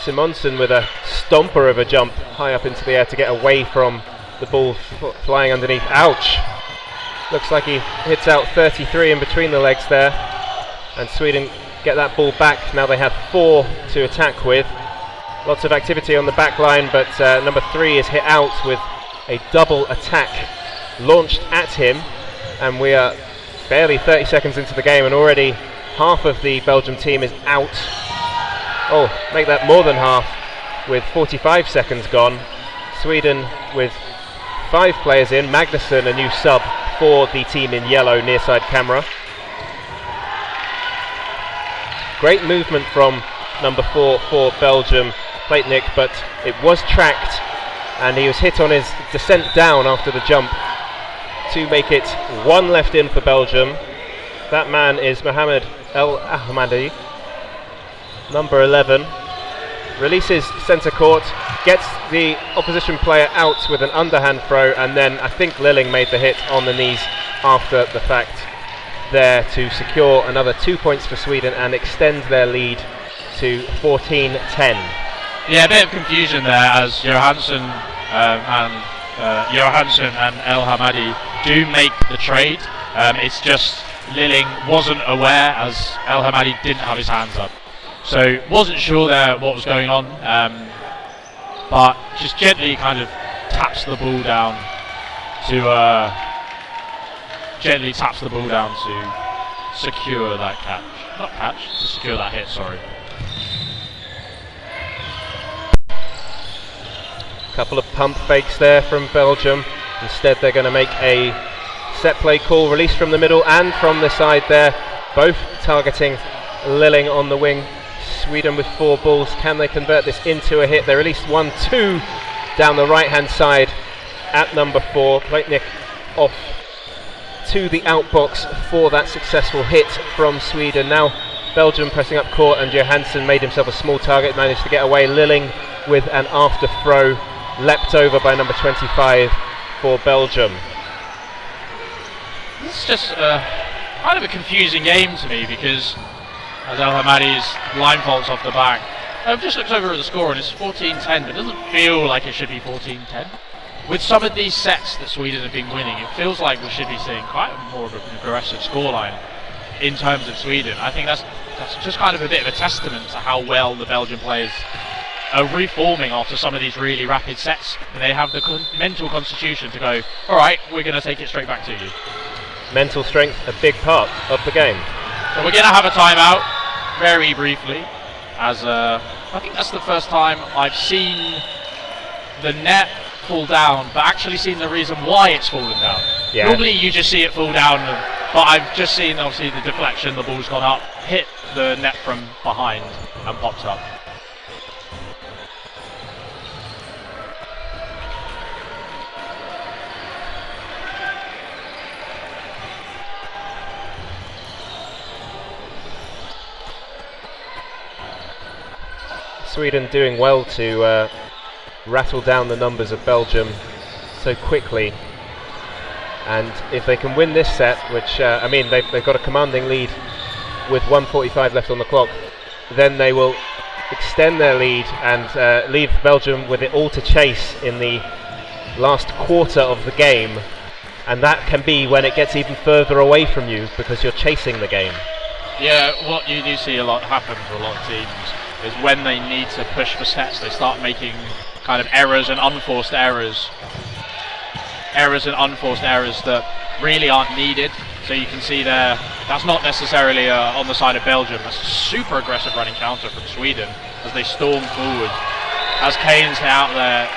Simonsen with a stomper of a jump high up into the air to get away from the ball flying underneath. Ouch! Looks like he hits out 33 in between the legs there, and Sweden get that ball back. Now they have 4 to attack with. Lots of activity on the back line, but number 3 is hit out with a double attack launched at him, and we are barely 30 seconds into the game and already half of the Belgium team is out. Oh, make that more than half with 45 seconds gone. Sweden with 5 players in. Magnusson, a new sub for the team in yellow, near side camera. Great movement from number 4 for Belgium, Platnik, but it was tracked and he was hit on his descent down after the jump to make it 1 left in for Belgium. That man is Mohamed El Ahmadi, number 11. Releases centre court, gets the opposition player out with an underhand throw, and then I think Lilling made the hit on the knees after the fact there to secure another 2 points for Sweden and extend their lead to 14-10. Yeah, a bit of confusion there as Johansson and El Hamadi do make the trade. It's just Lilling wasn't aware as El Hamadi didn't have his hands up. So wasn't sure there what was going on, but just gently kind of taps the ball down to secure that catch. Not catch, to secure that hit, sorry. Couple of pump fakes there from Belgium. Instead they're going to make a set play call, release from the middle and from the side there, both targeting Lilling on the wing. Sweden with 4 balls. Can they convert this into a hit? They released 1-2 down the right hand side at number 4. Platnik off to the outbox for that successful hit from Sweden. Now Belgium pressing up court, and Johansson made himself a small target, managed to get away. Lilling with an after throw, leapt over by number 25 for Belgium. It's just kind of a confusing game to me because as El Hamadi's line faults off the back, I've just looked over at the score and it's 14-10, but it doesn't feel like it should be 14-10. With some of these sets that Sweden have been winning, it feels like we should be seeing quite more of an aggressive scoreline in terms of Sweden. I think that's just kind of a bit of a testament to how well the Belgian players are reforming after some of these really rapid sets, and they have the mental constitution to go, alright, we're going to take it straight back to you. Mental strength, a big part of the game. So we're going to have a timeout, very briefly, as I think that's the first time I've seen the net fall down, but actually seen the reason why it's fallen down. Yeah. Normally you just see it fall down, but I've just seen obviously the deflection, the ball's gone up, hit the net from behind and popped up. Sweden doing well to rattle down the numbers of Belgium so quickly. And if they can win this set, which I mean they've got a commanding lead with 1:45 left on the clock, then they will extend their lead and leave Belgium with it all to chase in the last quarter of the game. And that can be when it gets even further away from you because you're chasing the game. Yeah, what you do see a lot happen to a lot of teams is when they need to push for sets, they start making kind of errors and unforced errors. Errors that really aren't needed. So you can see there, that's not necessarily on the side of Belgium. That's a super aggressive running counter from Sweden as they storm forward. As Kane's out there,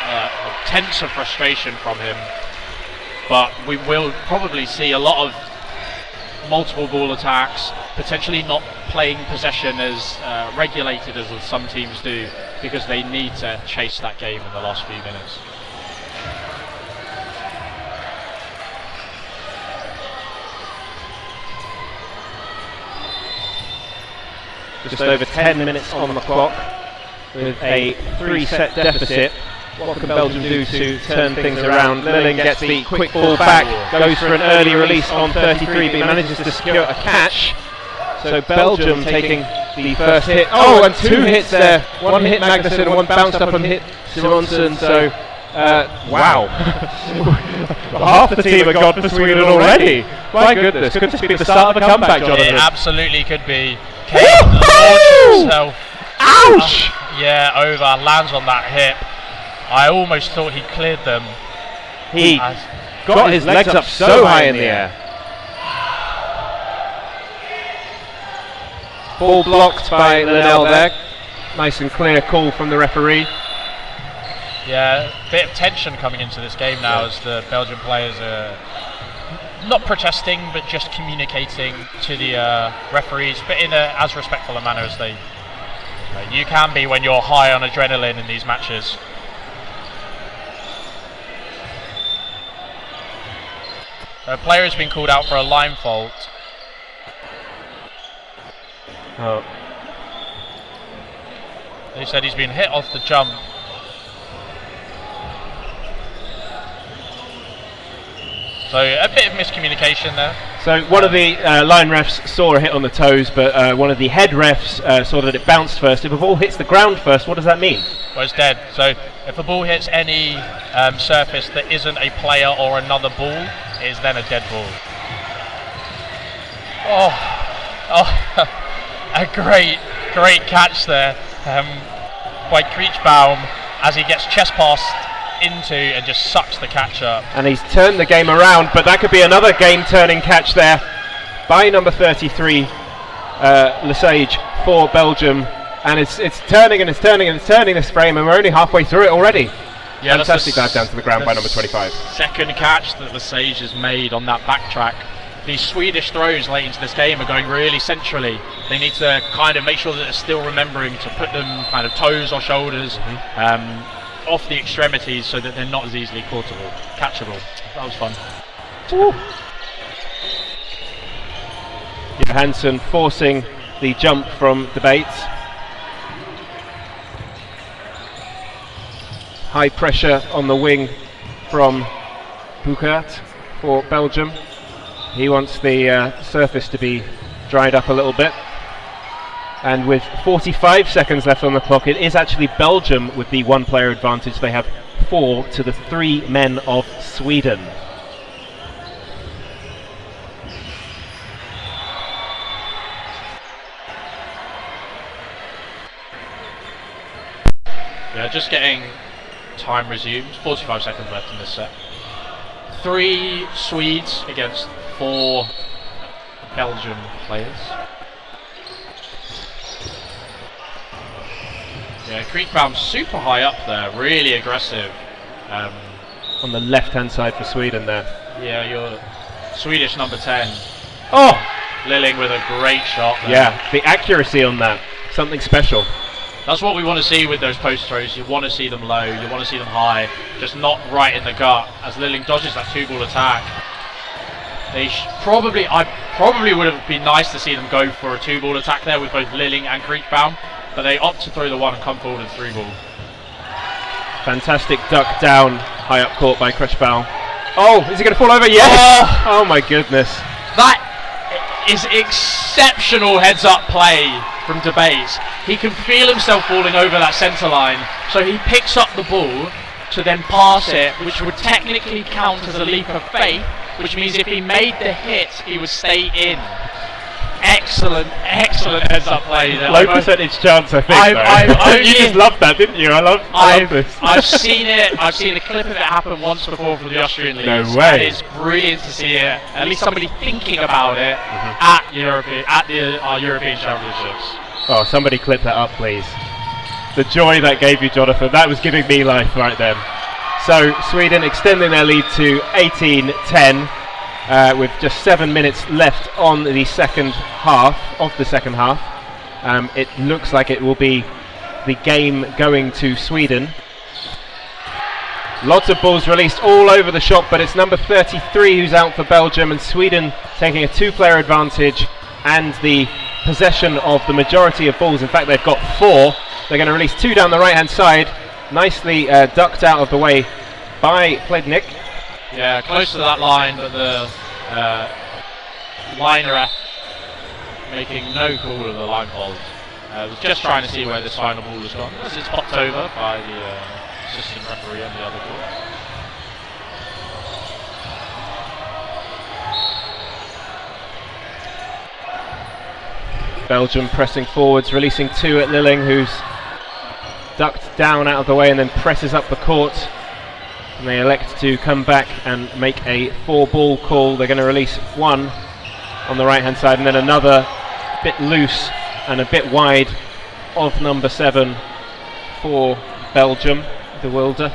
tense of frustration from him. But we will probably see a lot of multiple ball attacks, potentially not playing possession as regulated as some teams do, because they need to chase that game in the last few minutes. Just over 10 minutes on the clock with a 3-set deficit. What can Belgium do to turn things around? Lilling gets the quick ball back, goes for an early release on 33, but he manages to secure a catch. So Belgium taking the first hit. Oh, and 2 hits there. One hit Magnussen and one bounced up and hit Simonsen. So, wow. Half the team are gone for Sweden already. My goodness, could this be the start of a comeback, Jonathan? It absolutely could be. Kane launched himself. Ouch! Over, lands on that hip. I almost thought he cleared them. He got his legs up so high in the air. Ball blocked by Linnell there. Nice and clear call from the referee. Yeah, a bit of tension coming into this game now as the Belgian players are not protesting but just communicating to the referees, but in as respectful a manner as you can be when you're high on adrenaline in these matches. A player has been called out for a line fault. Oh. They said he's been hit off the jump. So a bit of miscommunication there. So one of the line refs saw a hit on the toes, but one of the head refs saw that it bounced first. If a ball hits the ground first, what does that mean? Well, it's dead. So if a ball hits any surface that isn't a player or another ball, it is then a dead ball. A great catch there by Kriechbaum as he gets chest passed into and just sucks the catch up. And he's turned the game around, but that could be another game-turning catch there by number 33, Lesage for Belgium. And it's turning and it's turning and it's turning this frame, and we're only halfway through it already. Yeah, fantastic dive down to the ground by number 25. Second catch that Lesage has made on that backtrack. These Swedish throws late into this game are going really centrally. They need to kind of make sure that they're still remembering to put them kind of toes or shoulders off the extremities so that they're not as easily catchable. That was fun. Johansson forcing the jump from the Bates. High pressure on the wing from Bouckaert for Belgium. He wants the surface to be dried up a little bit. And with 45 seconds left on the clock, it is actually Belgium with the one-player advantage. They have 4 to the 3 men of Sweden. Yeah, just getting time resumed. 45 seconds left in this set. 3 Swedes against 4 Belgian players. Yeah, Kriechbaum super high up there, really aggressive. On the left-hand side for Sweden there. Yeah, your Swedish number 10. Oh! Lilling with a great shot there. Yeah, the accuracy on that, something special. That's what we want to see with those post throws. You want to see them low, you want to see them high, just not right in the gut as Lilling dodges that 2-ball attack. I probably would have been nice to see them go for a 2-ball attack there with both Lilling and Kriechbaum, but they opt to throw the one and come forward and through ball. Fantastic duck down, high up court by Kreshbal. Oh, is he going to fall over? Yes! Oh my goodness. That is exceptional heads-up play from Debates. He can feel himself falling over that centre line, so he picks up the ball to then pass it, which would technically count as a leap of faith, which means if he made the hit, he would stay in. Excellent heads-up play there. Low percentage chance, I think. You just loved that, didn't you? I love this. I've seen it. I've seen a clip of it happen once before for the Austrian league. No way. And it's brilliant to see it. At least somebody thinking about it at our European Championships. Oh, somebody clip that up, please. The joy that gave you, Jonathan. That was giving me life right then. So Sweden extending their lead to 18-10. With just 7 minutes left on the second half. It looks like it will be the game going to Sweden. Lots of balls released all over the shop, but it's number 33 who's out for Belgium, and Sweden taking a 2-player advantage and the possession of the majority of balls. In fact, they've got 4. They're going to release 2 down the right hand side, nicely ducked out of the way by Plednik. Yeah, close to that line, but the line ref making no call of the line fault. Was just trying to see where this final ball has gone. As it's popped over by the assistant referee on the other court. Belgium pressing forwards, releasing 2 at Lilling, who's ducked down out of the way and then presses up the court. And they elect to come back and make a 4-ball call. They're going to release 1 on the right hand side and then another bit loose and a bit wide of number 7 for Belgium, De Wilde.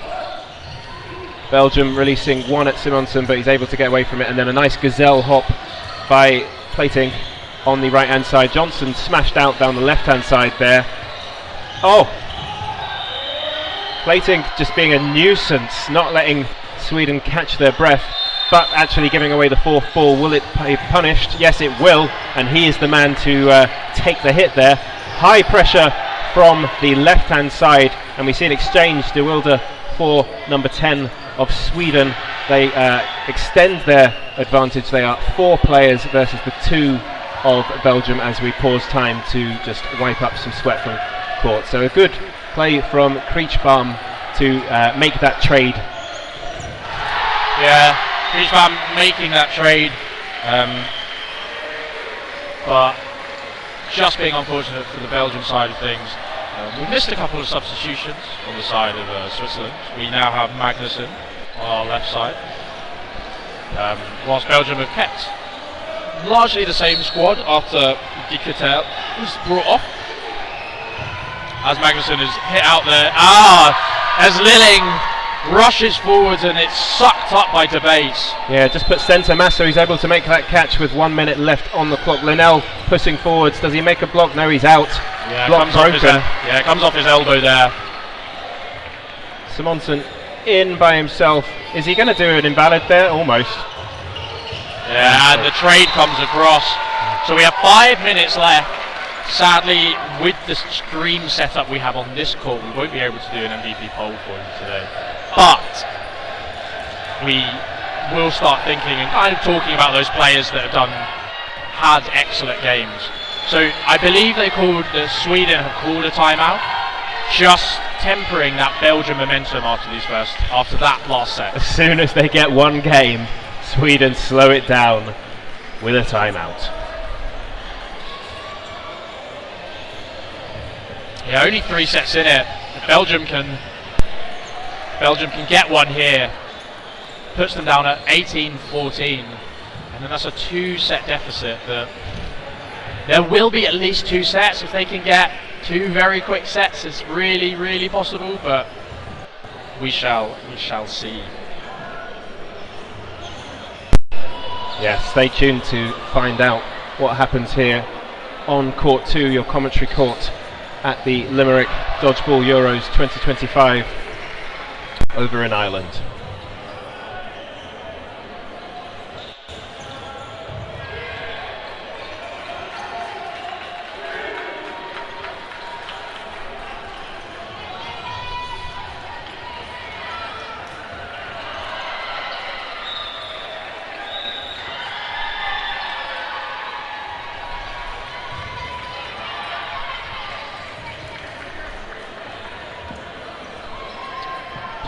Belgium releasing 1 at Simonsen, but he's able to get away from it, and then a nice gazelle hop by Plating on the right hand side. Johnson smashed out down the left hand side there. Oh! Plating just being a nuisance, not letting Sweden catch their breath, but actually giving away the 4th ball. Will it be punished? Yes, it will, and he is the man to take the hit there. High pressure from the left-hand side, and we see an exchange. De Wilde for number 10 of Sweden. They extend their advantage. They are 4 players versus the 2 of Belgium as we pause time to just wipe up some sweat from court. So a good play from Kriechbaum to make that trade. Yeah, Kriechbaum making that trade, but just being unfortunate for the Belgian side of things. We've missed a couple of substitutions on the side of Switzerland. We now have Magnussen on our left side, whilst Belgium have kept largely the same squad after Dicatel was brought off. As Magnussen is hit out there. As Lilling rushes forwards and it's sucked up by Debates. Yeah, just put centre mass, so he's able to make that catch with 1 minute left on the clock. Linnell pushing forwards. Does he make a block? No, he's out. Yeah, block broken. Comes off his elbow there. Simonsen in by himself. Is he going to do an invalid there? Almost. Yeah, and the trade comes across. So we have 5 minutes left. Sadly, with the stream setup we have on this call, we won't be able to do an MVP poll for you today. But we will start thinking and kind of talking about those players that have had excellent games. So I believe Sweden have called a timeout, just tempering that Belgian momentum after that last set. As soon as they get 1 game, Sweden slow it down with a timeout. Yeah, only 3 sets in it. Belgium can get 1 here. Puts them down at 18-14. And then that's a 2-set deficit. There will be at least 2 sets. If they can get 2 very quick sets, it's really, really possible, but we shall see. Yeah, stay tuned to find out what happens here on court 2, your commentary court at the Limerick Dodgeball Euros 2025 over in Ireland.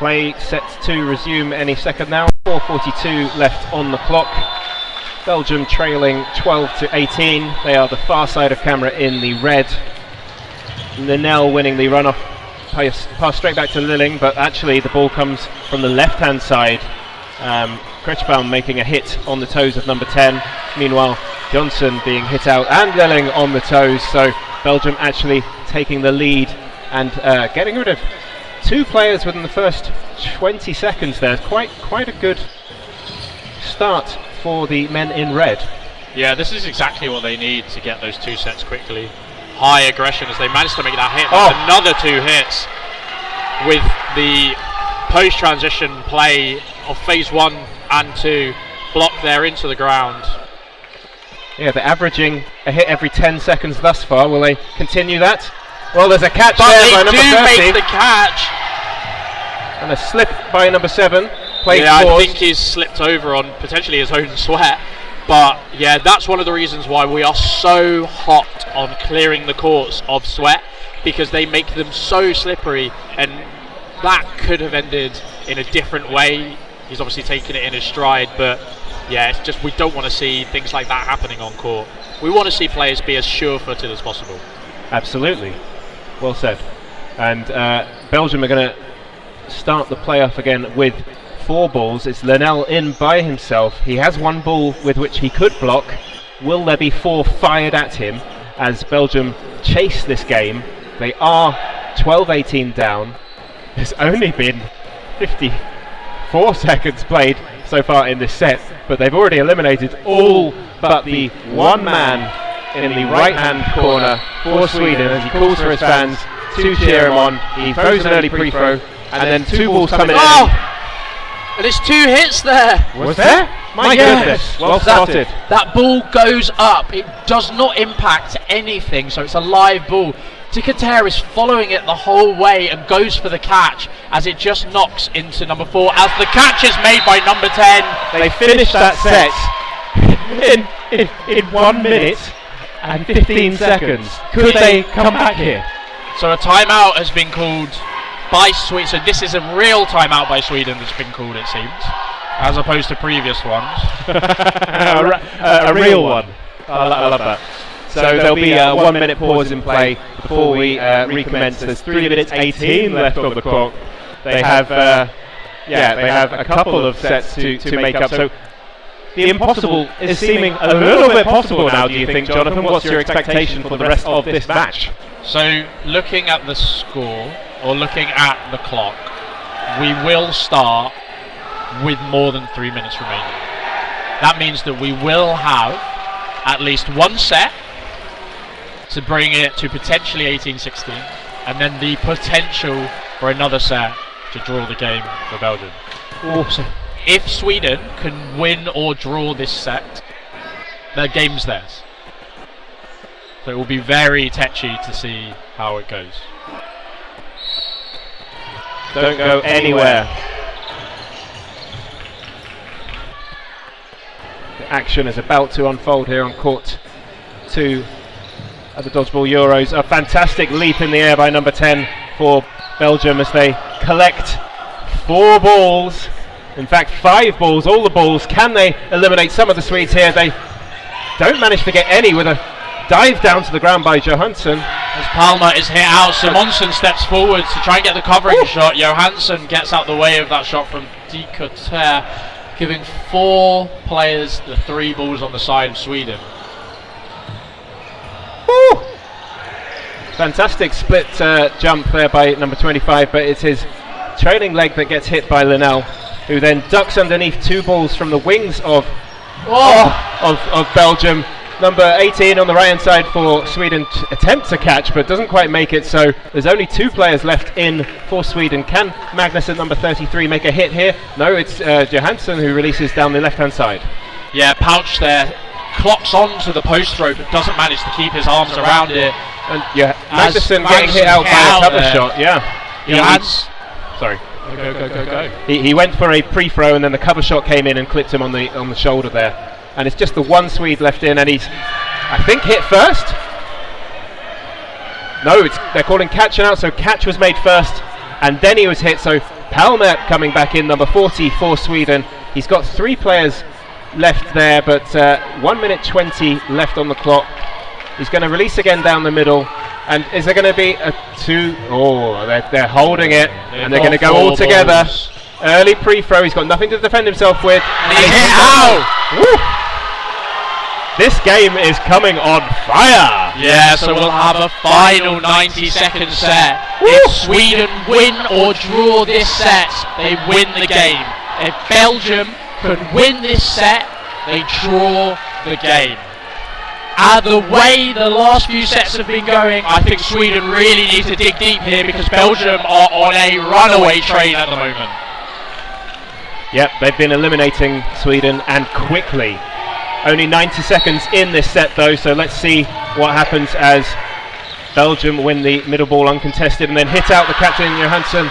Play set to resume any second now. 4:42 left on the clock. Belgium trailing 12-18. They are the far side of camera in the red. Linnell winning the runoff. Pass straight back to Lilling, but actually the ball comes from the left-hand side. Kretschbaum making a hit on the toes of number 10. Meanwhile, Johnson being hit out and Lilling on the toes. So Belgium actually taking the lead and getting rid of 2 players within the first 20 seconds there. Quite a good start for the men in red. Yeah, this is exactly what they need to get those 2 sets quickly. High aggression as they managed to make that hit. Another 2 hits with the post-transition play of phase 1 and 2 block there into the ground. Yeah, they're averaging a hit every 10 seconds thus far. Will they continue that? Well, there's a catch there by number 30. But they do make the catch. And a slip by number 7. I think he's slipped over on potentially his own sweat. But yeah, that's one of the reasons why we are so hot on clearing the courts of sweat, because they make them so slippery, and that could have ended in a different way. He's obviously taken it in his stride, but yeah, it's just we don't want to see things like that happening on court. We want to see players be as sure-footed as possible. Absolutely. Well said. And Belgium are going to start the playoff again with 4 balls. It's Linnell in by himself. He has 1 ball with which he could block. Will there be 4 fired at him as Belgium chase this game? They are 12-18 down. There's only been 54 seconds played so far in this set, but they've already eliminated all but the one man in the right-hand corner for Sweden as he calls for his fans to cheer him on. He throws an early pre-throw, and then 2 balls coming in. And it's 2 hits there. Was there? My goodness. Well spotted. That ball goes up. It does not impact anything, so it's a live ball. Ticketer is following it the whole way and goes for the catch as it just knocks into number 4 as the catch is made by number 10. They finished that set in 1 minute and 15 seconds. Could they come back here? So a timeout has been called by Sweden. So this is a real timeout by Sweden that's been called, it seems, as opposed to previous ones. a real one. I love that. So there'll be a 1 minute pause in play before we recommence. There's 3 minutes 18 left on the clock. They have a couple of sets to make up. So the impossible is seeming a little bit possible now, do you think, Jonathan? What's your expectation for the rest of this match? So looking at the score, or looking at the clock, we will start with more than 3 minutes remaining. That means that we will have at least 1 set to bring it to potentially 18-16, and then the potential for another set to draw the game for Belgium. Awesome. If Sweden can win or draw this set, the game's theirs. So it will be very touchy to see how it goes. Don't go anywhere. The action is about to unfold here on court 2 at the Dodgeball Euros. A fantastic leap in the air by number 10 for Belgium as they collect 4 balls. In fact, 5 balls, all the balls. Can they eliminate some of the Swedes here? They don't manage to get any with a dive down to the ground by Johansson. As Palmer is hit out, Simonsen steps forward to try and get the covering shot. Johansson gets out the way of that shot from Ticketer, giving 4 players the 3 balls on the side of Sweden. Woo! Fantastic split jump there by number 25, but it's his trailing leg that gets hit by Linnell, who then ducks underneath 2 balls from the wings of Belgium. Number 18 on the right hand side for Sweden attempts a catch but doesn't quite make it, so there's only 2 players left in for Sweden. Can Magnus at number 33 make a hit here? No, it's Johansson who releases down the left hand side. Yeah, Pouch there clocks onto the post rope but doesn't manage to keep his arms around it. And yeah, Magnuson getting hit out by a cover shot. Yeah. Sorry. Go. He went for a pre-throw and then the cover shot came in and clipped him on the shoulder there. And it's just the 1 Swede left in, and he's, I think, hit first. No, they're calling catch out, so catch was made first, and then he was hit. So Palmer coming back in, number 40 for Sweden. He's got 3 players left there, but 1 minute 20 left on the clock. He's going to release again down the middle. And is there going to be a 2? Oh, they're holding it, and they're going to go all together. Early pre-throw. He's got nothing to defend himself with. And he's hit out. Woo. This game is coming on fire. Yeah, so we'll have a final 90-second set. If Sweden win or draw this set, they win the game. If Belgium could win this set, they draw the game. The way the last few sets have been going, I think Sweden really need to dig deep here because Belgium are on a runaway train at the moment. Yep, they've been eliminating Sweden, and quickly. Only 90 seconds in this set though, so let's see what happens as Belgium win the middle ball uncontested and then hit out the captain Johansson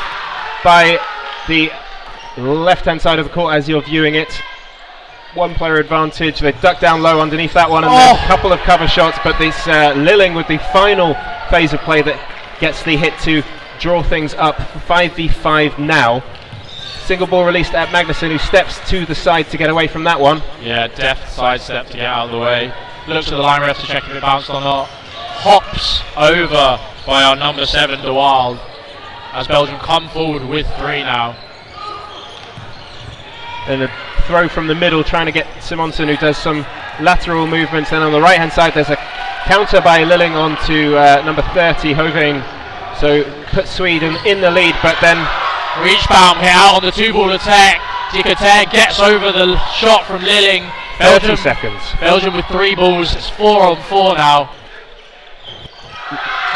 by the left-hand side of the court as you're viewing it. 1 player advantage. They duck down low underneath that one, and then a couple of cover shots, but this Lilling with the final phase of play that gets the hit to draw things up. 5v5 now. Single ball released at Magnusson, who steps to the side to get away from that one. Yeah, deft sidestep to get out of the way. Looks at the line ref to check if it bounced or not. Hops over by our number 7, De Wild, as Belgium come forward with 3 now. And a throw from the middle, trying to get Simonsen, who does some lateral movements. And on the right hand side there's a counter by Lilling onto number 30, Hoving. So puts Sweden in the lead, but then reach bound hit out on the 2-ball attack. Dikater gets over the shot from Lilling. 30 seconds. Belgium with 3 balls. It's 4-on-4 now.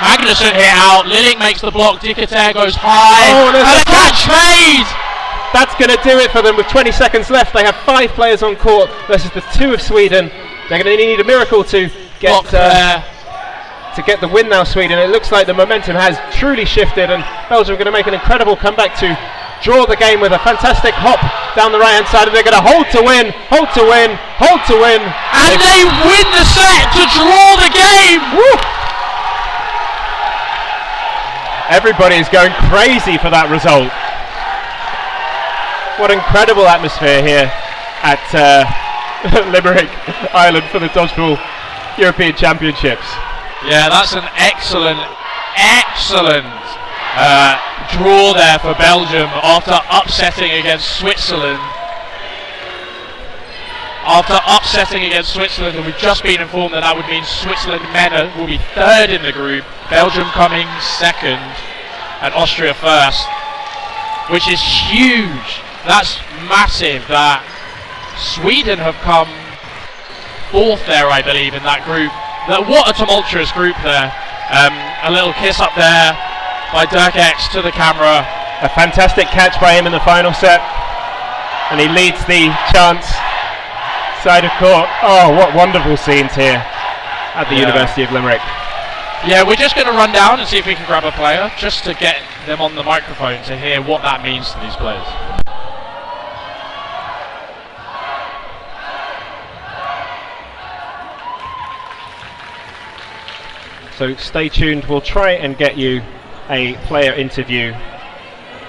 Magnusson hit out. Lilling makes the block. Dikater goes high. Oh, and a catch made! That's going to do it for them with 20 seconds left. They have 5 players on court versus the 2 of Sweden. They're going to need a miracle to get the win now, Sweden. It looks like the momentum has truly shifted, and Belgium are going to make an incredible comeback to draw the game with a fantastic hop down the right hand side, and they're going to hold to win, hold to win, hold to win. And they win the set to draw the game! Woo! Everybody is going crazy for that result. What incredible atmosphere here at Limerick, Ireland for the Dodgeball European Championships. Yeah, that's an excellent draw there for Belgium after upsetting against Switzerland. And we've just been informed that would mean Switzerland men will be 3rd in the group, Belgium coming 2nd, and Austria 1st, which is huge. That's massive that Sweden have come 4th there, I believe, in that group. What a tumultuous group there. A little kiss up there by Dirk X to the camera. A fantastic catch by him in the final set. And he leads the chance side of court. Oh, what wonderful scenes here at the University of Limerick. Yeah, we're just going to run down and see if we can grab a player, just to get them on the microphone to hear what that means to these players. So stay tuned, we'll try and get you a player interview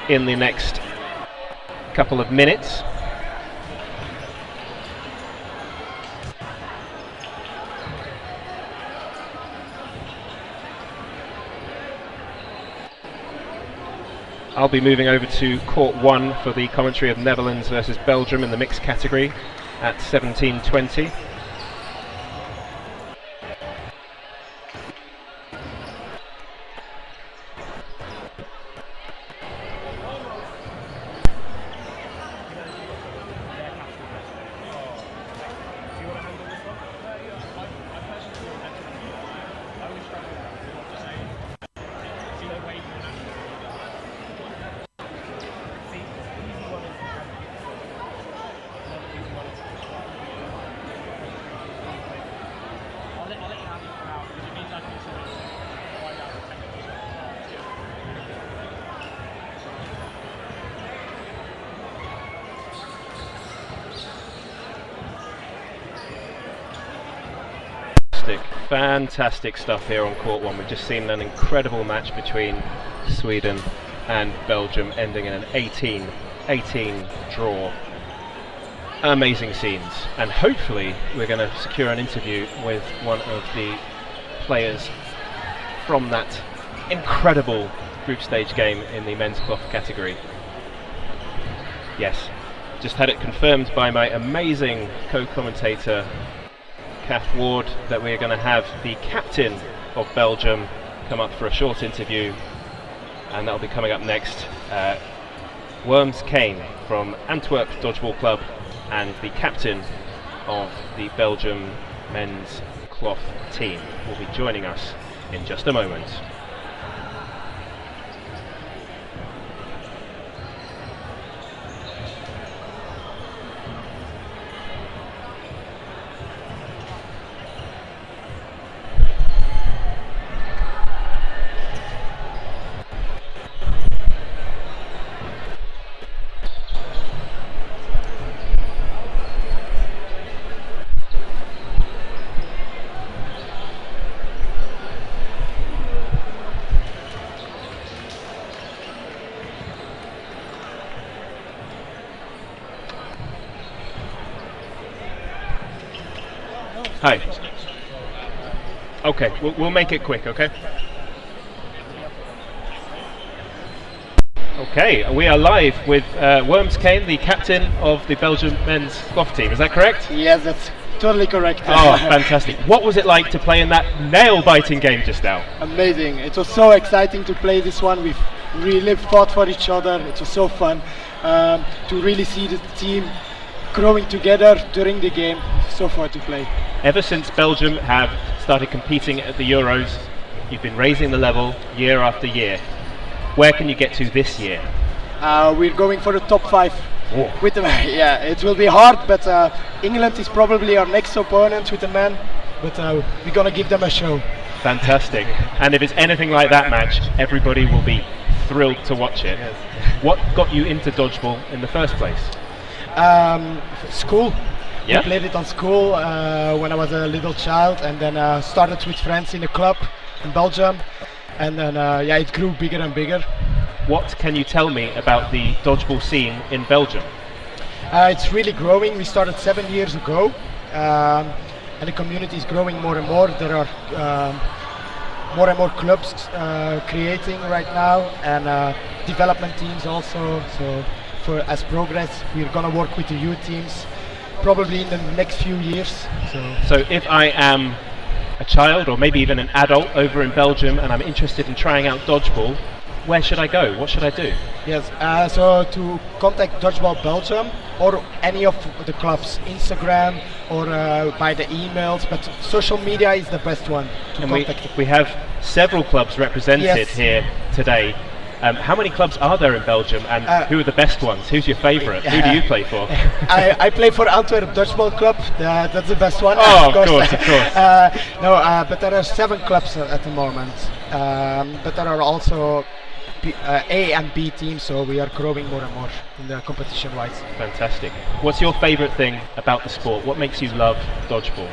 in the next couple of minutes. I'll be moving over to court 1 for the commentary of Netherlands versus Belgium in the mixed category at 17:20. Fantastic stuff here on court 1. We've just seen an incredible match between Sweden and Belgium ending in an 18-18 draw. Amazing scenes, and hopefully we're going to secure an interview with one of the players from that incredible group stage game in the men's cloth category. Yes, just had it confirmed by my amazing co-commentator Kath Ward that we're going to have the captain of Belgium come up for a short interview, and that'll be coming up next. Worms Kane from Antwerp Dodgeball Club and the captain of the Belgium men's cloth team will be joining us in just a moment. Hi. Okay, we'll make it quick, okay? Okay, we are live with Worms Kane, the captain of the Belgium men's cloth team. Is that correct? Yes, that's totally correct. Oh, fantastic. What was it like to play in that nail-biting game just now? Amazing. It was so exciting to play this one. We've really fought for each other. It was so fun to really see the team growing together during the game. So fun to play. Ever since Belgium have started competing at the Euros, you've been raising the level year after year. Where can you get to this year? We're going for the top 5. Oh. With the yeah, it will be hard, but England is probably our next opponent with the men. But we're gonna give them a show. Fantastic. And if it's anything like that match, everybody will be thrilled to watch it. Yes. What got you into dodgeball in the first place? School. Yeah. I played it on school when I was a little child, and then started with friends in a club in Belgium, and then yeah, it grew bigger and bigger. What can you tell me about the dodgeball scene in Belgium? It's really growing. We started 7 years ago, and the community is growing more and more. There are more and more clubs creating right now, and development teams also. So as progress, we're gonna work with the youth teams probably in the next few years. So if I am a child or maybe even an adult over in Belgium and I'm interested in trying out dodgeball, where should I go? What should I do? Yes, so to contact Dodgeball Belgium or any of the clubs, Instagram or by the emails, but social media is the best one to contact. We have several clubs represented Yes. here today. How many clubs are there in Belgium, and who are the best ones? Who's your favourite? Who do you play for? I play for Antwerp Dodgeball Club. That's the best one. Oh, of course, of course. But there are 7 clubs at the moment. But there are also A and B teams, so we are growing more and more in the competition-wise. Fantastic. What's your favourite thing about the sport? What makes you love dodgeball?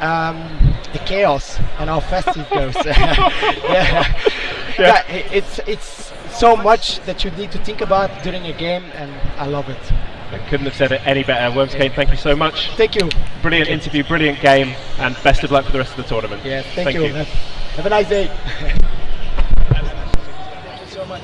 The chaos and how fast it goes. Yeah, it's so much that you need to think about during a game, and I love it. I couldn't have said it any better. Worms Kane, thank you so much. Thank you. Brilliant interview, brilliant game, and best of luck for the rest of the tournament. Yeah, thank you. Have a nice day. Thank you so much.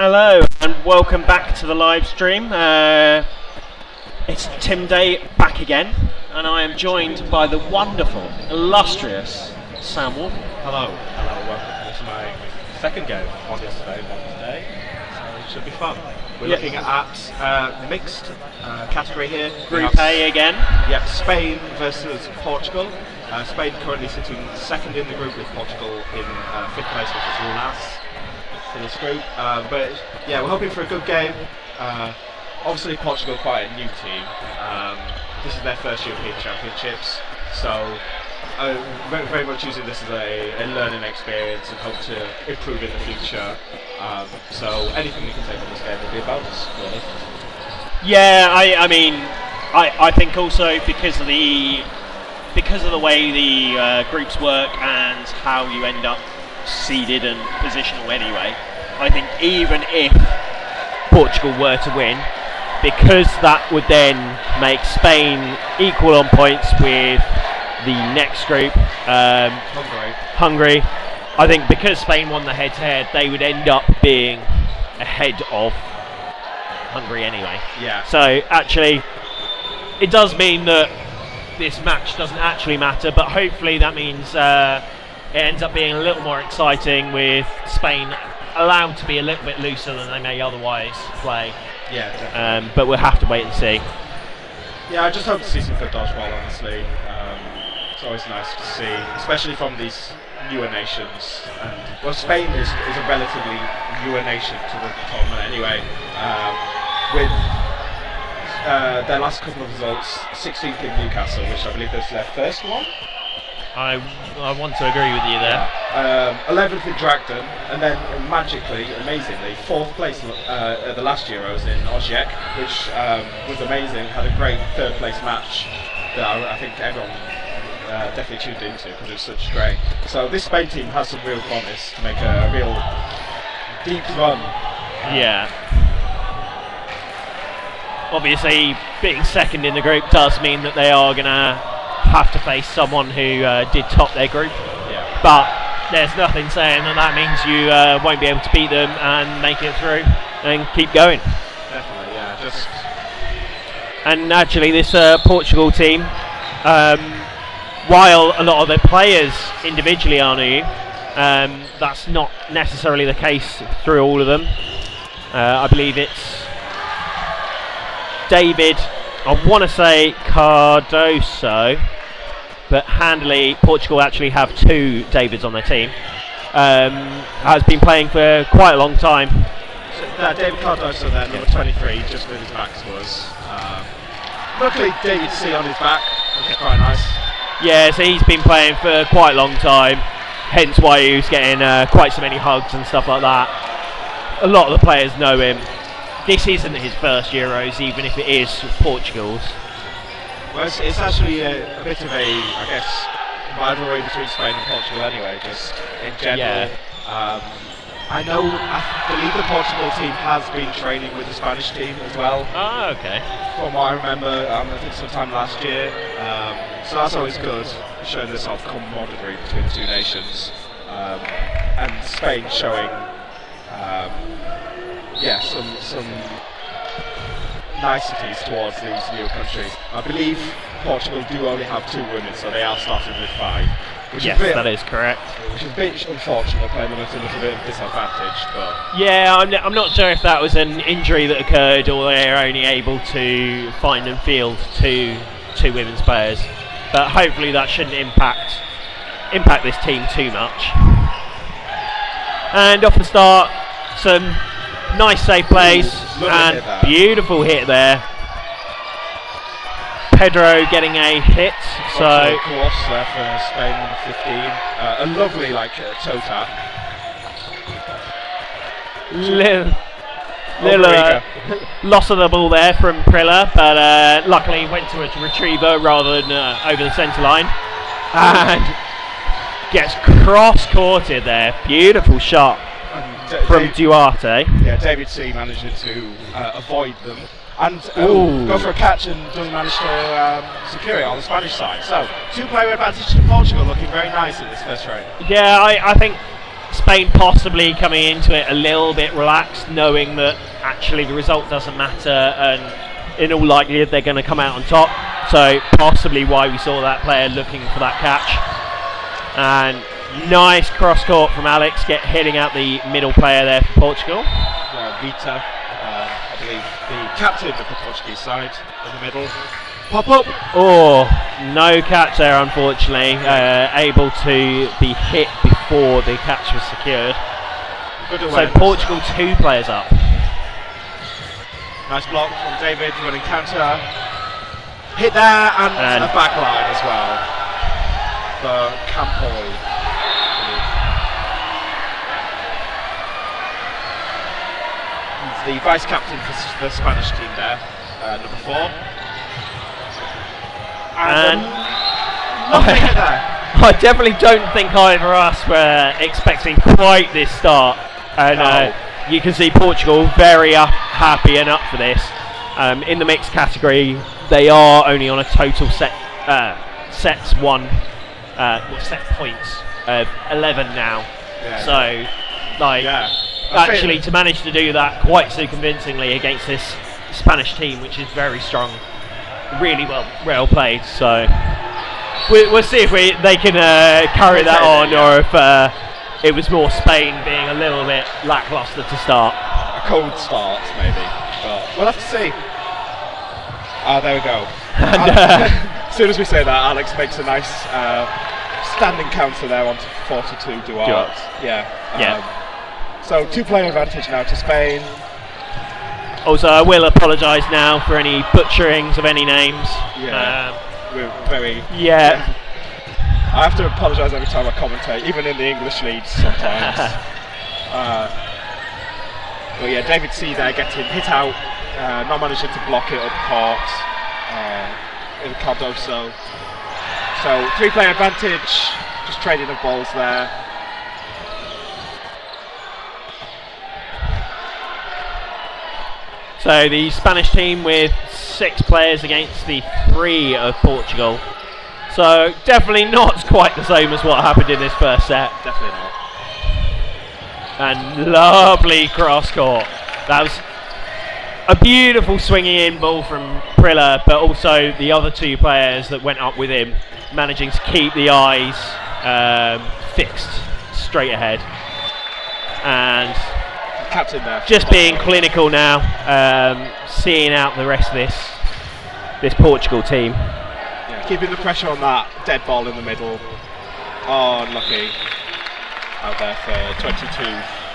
Hello and welcome back to the live stream. It's Tim Day back again, and I am joined by the wonderful, illustrious Sam Wolf. Hello, welcome. This is my second game on yesterday, Wednesday, so it should be fun. We're looking at mixed category here. Group A again. Yep, Spain versus Portugal. Spain currently sitting second in the group with Portugal in fifth place, which is last in this group. But yeah, we're hoping for a good game. Obviously Portugal are quite a new team. This is their first European Championships, so very, very much using this as a learning experience and hope to improve in the future. So anything we can take from this game will be a bonus, really. Yeah, I think also because of the way the groups work and how you end up seeded and positional anyway, I think even if Portugal were to win, because that would then make Spain equal on points with the next group, Hungary. I think because Spain won the head-to-head, they would end up being ahead of Hungary anyway. Yeah. So actually, it does mean that this match doesn't actually matter, but hopefully that means it ends up being a little more exciting with Spain allowed to be a little bit looser than they may otherwise play. Yeah, definitely. But we'll have to wait and see. Yeah, I just hope to see some good dodgeball, honestly. It's always nice to see, especially from these newer nations. And well, Spain is a relatively newer nation to the tournament anyway. With their last couple of results, 16th in Newcastle, which I believe was their first one. I want to agree with you there. 11th in Dragden, and then magically, amazingly, 4th place at the last Euros in Osijek, which was amazing. Had a great 3rd place match that I think everyone definitely tuned into because it was such great. So this Spain team has some real promise to make a real deep run. Yeah. Obviously, being second in the group does mean that they are going to have to face someone who did top their group. Yeah. But there's nothing saying that means you won't be able to beat them and make it through and keep going. Definitely, yeah. Just. And actually, this Portugal team, while a lot of the players individually are new, that's not necessarily the case through all of them. I believe it's David, I want to say Cardoso, but handily Portugal actually have 2 Davids on their team. Has been playing for quite a long time. So, David Cardoso there, number 23, just moved his back to us. Luckily David C on his back, which is quite nice. Yeah, so he's been playing for quite a long time, hence why he was getting quite so many hugs and stuff like that. A lot of the players know him. This isn't his first Euros, even if it is Portugal's. Well, it's actually a bit of a, I guess, rivalry between Spain and Portugal anyway, just in general. Yeah. I believe the Portugal team has been training with the Spanish team as well. Oh, okay. From what I remember, I think sometime last year. So that's always good, showing the sort of camaraderie between the two nations. And Spain showing, some niceties towards these new countries. I believe Portugal do only have 2 women, so they are starting with 5. Yes, that is correct. Which is a bit unfortunate, playing them at a little bit of disadvantage. But yeah, I'm not sure if that was an injury that occurred or they're only able to find and field two women's players. But hopefully that shouldn't impact this team too much. And off the start, some nice safe plays and beautiful hit there. Pedro getting a hit, so cross there for Spain on 15. A lovely toe tap. Little loss of the ball there from Prilla, but luckily went to a retriever rather than over the centre line, and gets cross-courted there. Beautiful shot from Duarte. Yeah, David C managing to avoid them. And go for a catch and doesn't manage to secure it on the Spanish side. So, 2-player advantage to Portugal, looking very nice in this first round. Yeah, I think Spain possibly coming into it a little bit relaxed, knowing that actually the result doesn't matter and in all likelihood they're going to come out on top. So, possibly why we saw that player looking for that catch. And nice cross-court from Alex, hitting out the middle player there for Portugal. Vita. I believe the captain of the Portuguese side in the middle. Pop up! Oh, no catch there unfortunately. Able to be hit before the catch was secured. So Portugal 2 players up. Nice block from David, running counter. Hit there and a back line as well for Campoy. The vice captain for the Spanish team there, number 4. And I definitely don't think either of us were expecting quite this start. And you can see Portugal very happy and up for this. In the mixed category, they are only on a total set points of 11 now. Yeah. So, actually, to manage to do that quite so convincingly against this Spanish team, which is very strong, really well played. So we'll see if they can carry that on, or if it was more Spain being a little bit lackluster to start. A cold start, maybe. But we'll have to see. There we go. And, as soon as we say that, Alex makes a nice standing counter there onto 42 Duarte. So 2-player advantage now to Spain. Also, I will apologise now for any butcherings of any names. We're very... I have to apologise every time I commentate, even in the English leagues sometimes. But yeah, David C there getting hit out, not managing to block it up court in Cardoso. So 3-player advantage, just trading of balls there. So the Spanish team with 6 players against the 3 of Portugal. So definitely not quite the same as what happened in this first set. Definitely not. And lovely cross court. That was a beautiful swinging in ball from Prilla, but also the other 2 players that went up with him managing to keep the eyes fixed straight ahead. And captain there, just being clinical now, seeing out the rest of this Portugal team. Yeah, keeping the pressure on that dead ball in the middle. Oh, unlucky. Out there for 22,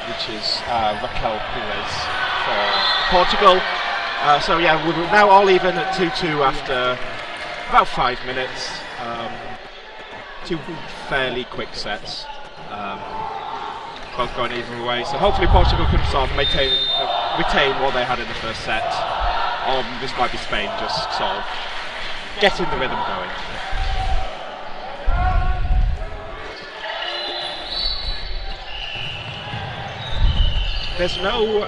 which is Raquel Pires for Portugal. So yeah, we're now all even at 2-2 after about 5 minutes. 2 fairly quick sets. Both going either way, so hopefully Portugal can sort of retain what they had in the first set, or this might be Spain just sort of getting the rhythm going. There's no,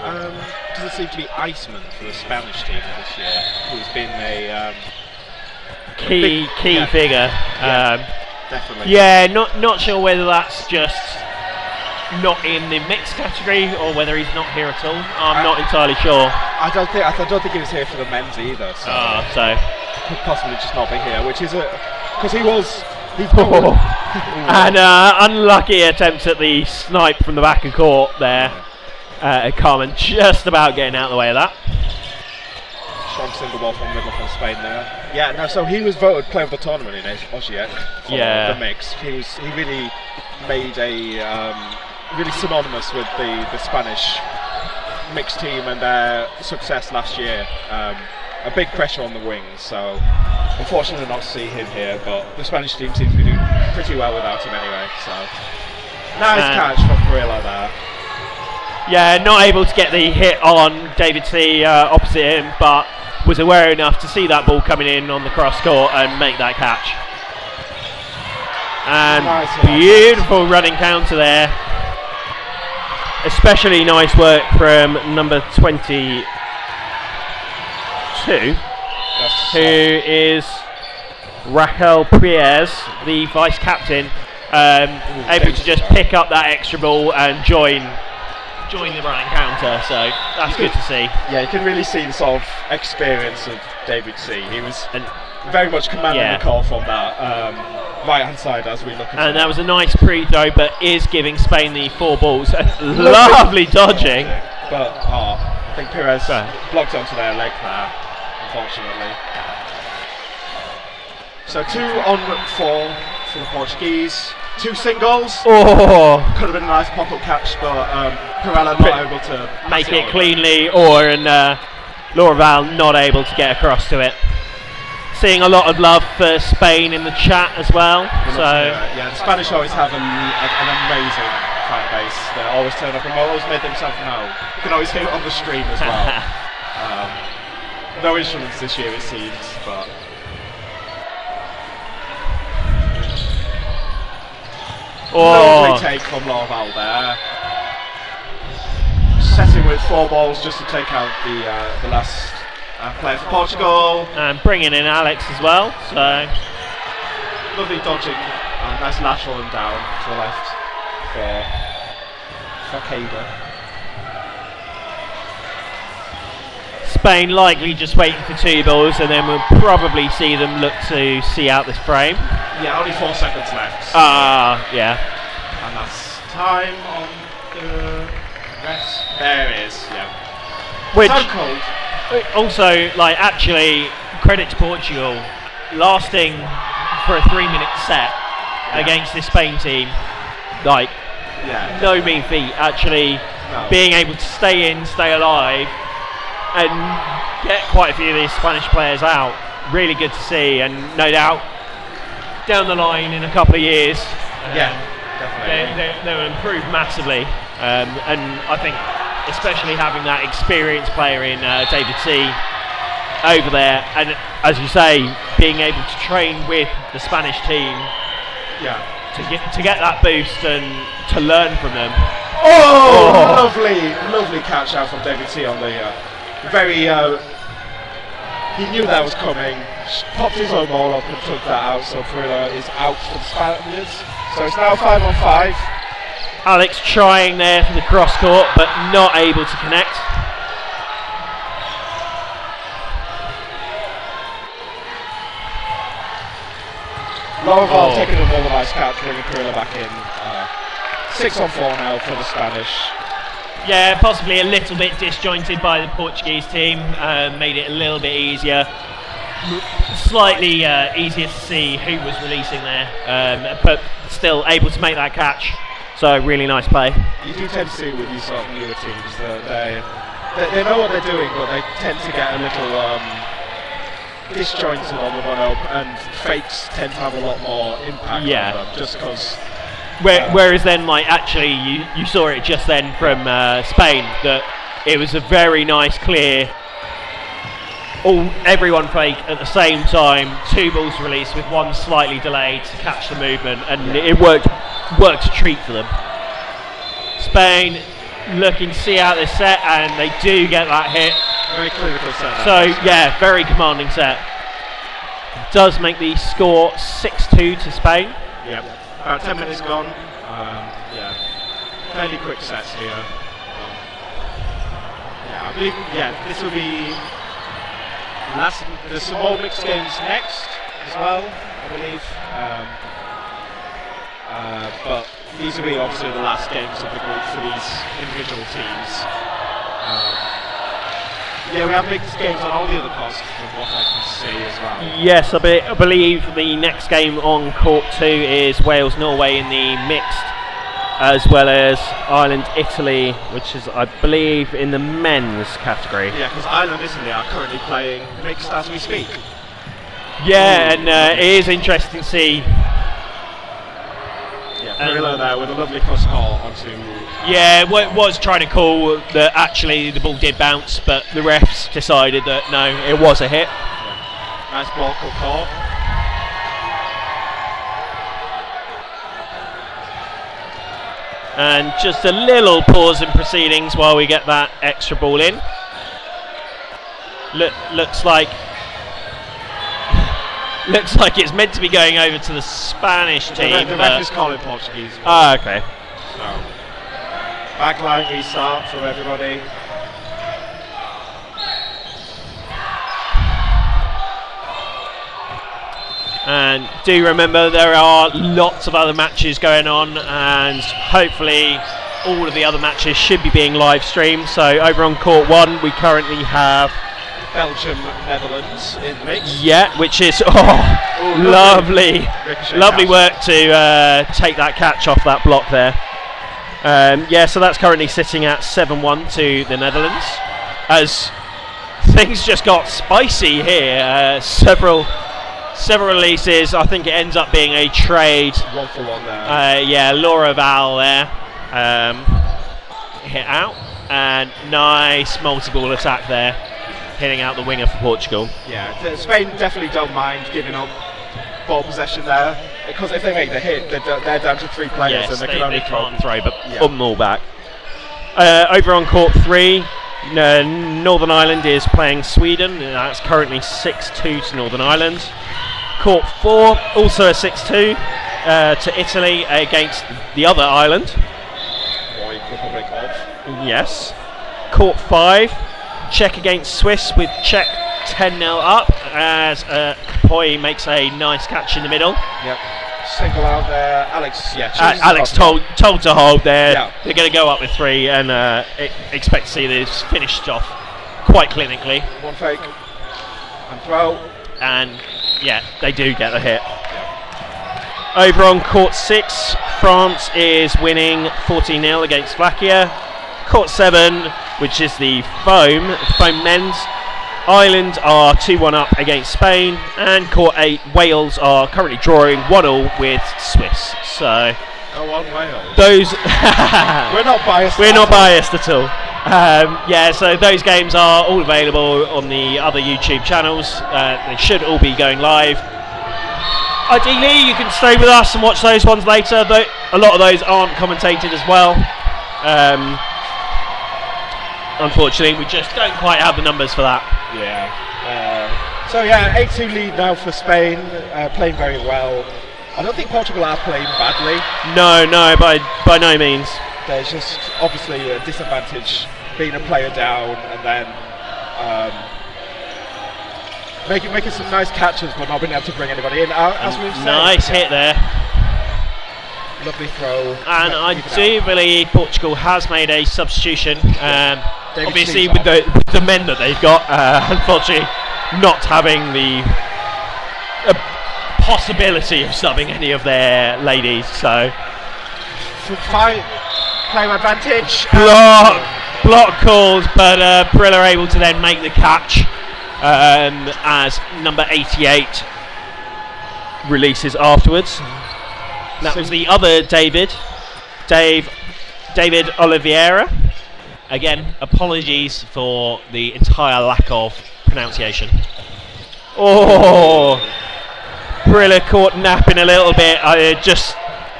doesn't seem to be Iceman for the Spanish team this year, who's been a key figure. Definitely. Yeah, not sure whether that's just not in the mixed category or whether he's not here at all. I'm not entirely sure. I don't think he was here for the men's either. So could possibly just not be here, which is because an unlucky attempt at the snipe from the back of court there. Carmen just about getting out of the way of that. Strong single ball from middle from Spain there. Yeah, no, so he was voted player of the tournament in Osijek for the mix. He really made a really synonymous with the Spanish mixed team and their success last year. A big pressure on the wings, so unfortunately not to see him here, but the Spanish team seems to be doing pretty well without him anyway. So nice catch from Perilla there. Yeah, not able to get the hit on David C opposite him, but was aware enough to see that ball coming in on the cross court and make that catch. And beautiful running counter there. Especially nice work from number 22, who is Raquel Pires, the vice captain, able to just pick up that extra ball and join the running counter, so that's good to see. Yeah, you can really see the sort of experience of David C. He was very much commanding the call from that right hand side as we look at and that was a nice pre-throw, but is giving Spain the 4 balls. Lovely dodging. But I think Pires blocked onto their leg there, unfortunately. So 2 on 4 for the Portuguese. 2 singles. Oh, could have been a nice pop-up catch, but Perella not able to make it cleanly, Laura Val not able to get across to it. Seeing a lot of love for Spain in the chat as well. The Spanish always have an amazing fan base. They always turn up and always made themselves known. You can always hear it on the stream as well. No instruments this year, it seems, but. Lovely take from Lorval there. Setting with 4 balls just to take out the last player for Portugal. And bringing in Alex as well. So lovely dodging. Nice lateral and down to the left for Fakeda. Spain likely just waiting for 2 balls, and then we'll probably see them look to see out this frame. Yeah, only 4 seconds left. So yeah. And that's time on the rest. There it is, yeah. Which also, actually credit to Portugal, lasting for a 3-minute set against this Spain team, like no mean feat. Actually, being able to stay in, stay alive, and get quite a few of these Spanish players out. Really good to see, and no doubt down the line in a couple of years, they will improve massively. And I think, especially having that experienced player in David T over there, and as you say, being able to train with the Spanish team, to get that boost and to learn from them. Lovely catch out from David T on the very. He knew that was coming, popped his own ball up and took that out, so Perillo is out for the Spaniards. So it's now 5-on-5. Alex trying there for the cross court, but not able to connect. Laraval taking a ball, nice catch, bringing Perillo back in. 6-on-4 now for the Spanish. Yeah, possibly a little bit disjointed by the Portuguese team, made it a little bit easier. Slightly easier to see who was releasing there, but still able to make that catch. So really nice play. You do tend to see with these sort of newer teams that they know what they're doing, but they tend to get a little disjointed on the run-up, and fakes tend to have a lot more impact on them, just because. Whereas then, like, actually, you saw it just then from Spain, that it was a very nice, clear, everyone fake at the same time, 2 balls released with one slightly delayed to catch the movement, and it worked a treat for them. Spain looking to see out this set, and they do get that hit. Very clinical set. So, very commanding set. Does make the score 6-2 to Spain. Yep. About 10 minutes gone. Fairly quick sets here. I believe, this will be last. There's some more mixed games next as well, I believe. But these will be obviously the last games of the group for these individual teams. We have mixed games on all the other courts from what I can see as well. Yes, I believe the next game on court 2 is Wales-Norway in the mixed, as well as Ireland-Italy, which is, I believe, in the men's category. Yeah, because Ireland-Italy are currently playing mixed as we speak. Yeah, and it is interesting to see. Perillo there with a lovely cross call onto. Was trying to call that actually the ball did bounce, but the refs decided that no, it was a hit. Nice block of call. And just a little pause in proceedings while we get that extra ball in. Looks like it's meant to be going over to the Spanish team. The ref is calling Portuguese. Okay. So, backline restart for everybody. And do remember there are lots of other matches going on, and hopefully all of the other matches should be being live streamed. So over on court 1 we currently have Belgium, Netherlands in the mix. Yeah, which is lovely work to take that catch off that block there. So that's currently sitting at 7-1 to the Netherlands, as things just got spicy here. Several releases. I think it ends up being a trade. 1-for-1 there. Laura Val there. Hit out, and nice multi-ball attack there, hitting out the winger for Portugal. Yeah, Spain definitely don't mind giving up ball possession there, because if they make the hit, they're down to 3 players, and they can only throw, but put them all back. Over on court 3, Northern Ireland is playing Sweden, and that's currently 6-2 to Northern Ireland. Court 4, also a 6-2 to Italy against the other Ireland. Republic of. Yes. Court 5, Czech against Swiss, with Czech 10-0 up, as Kapoy makes a nice catch in the middle. Yep. Single out there. Alex told to hold there. Yeah. They're going to go up with 3 and expect to see this finished off quite clinically. One fake. And throw. And yeah, they do get the hit. Over on court 6, France is winning 14-0 against Slovakia. Court 7, which is the foam men's, Ireland are 2-1 up against Spain, and court 8, Wales are currently drawing 1-1 with Swiss. So Go on, Wales. Those we're not biased. We're not biased at all. Yeah, so those games are all available on the other YouTube channels. They should all be going live. Ideally, you can stay with us and watch those ones later. Though a lot of those aren't commentated as well. Unfortunately, we just don't quite have the numbers for that. Yeah. So yeah, 8-2 lead now for Spain, playing very well. I don't think Portugal are playing badly. No, by no means. There's just obviously a disadvantage being a player down and then making some nice catches but not being able to bring anybody in. As we've said, nice hit there. Lovely throw. And I do believe Portugal has made a substitution. Obviously with the men that they've got, unfortunately not having the possibility of subbing any of their ladies. So player advantage. Block calls, but Perilla able to then make the catch as number 88 releases afterwards. That was the other David Oliveira. Again, apologies for the entire lack of pronunciation. Oh, Perilla caught napping a little bit. Just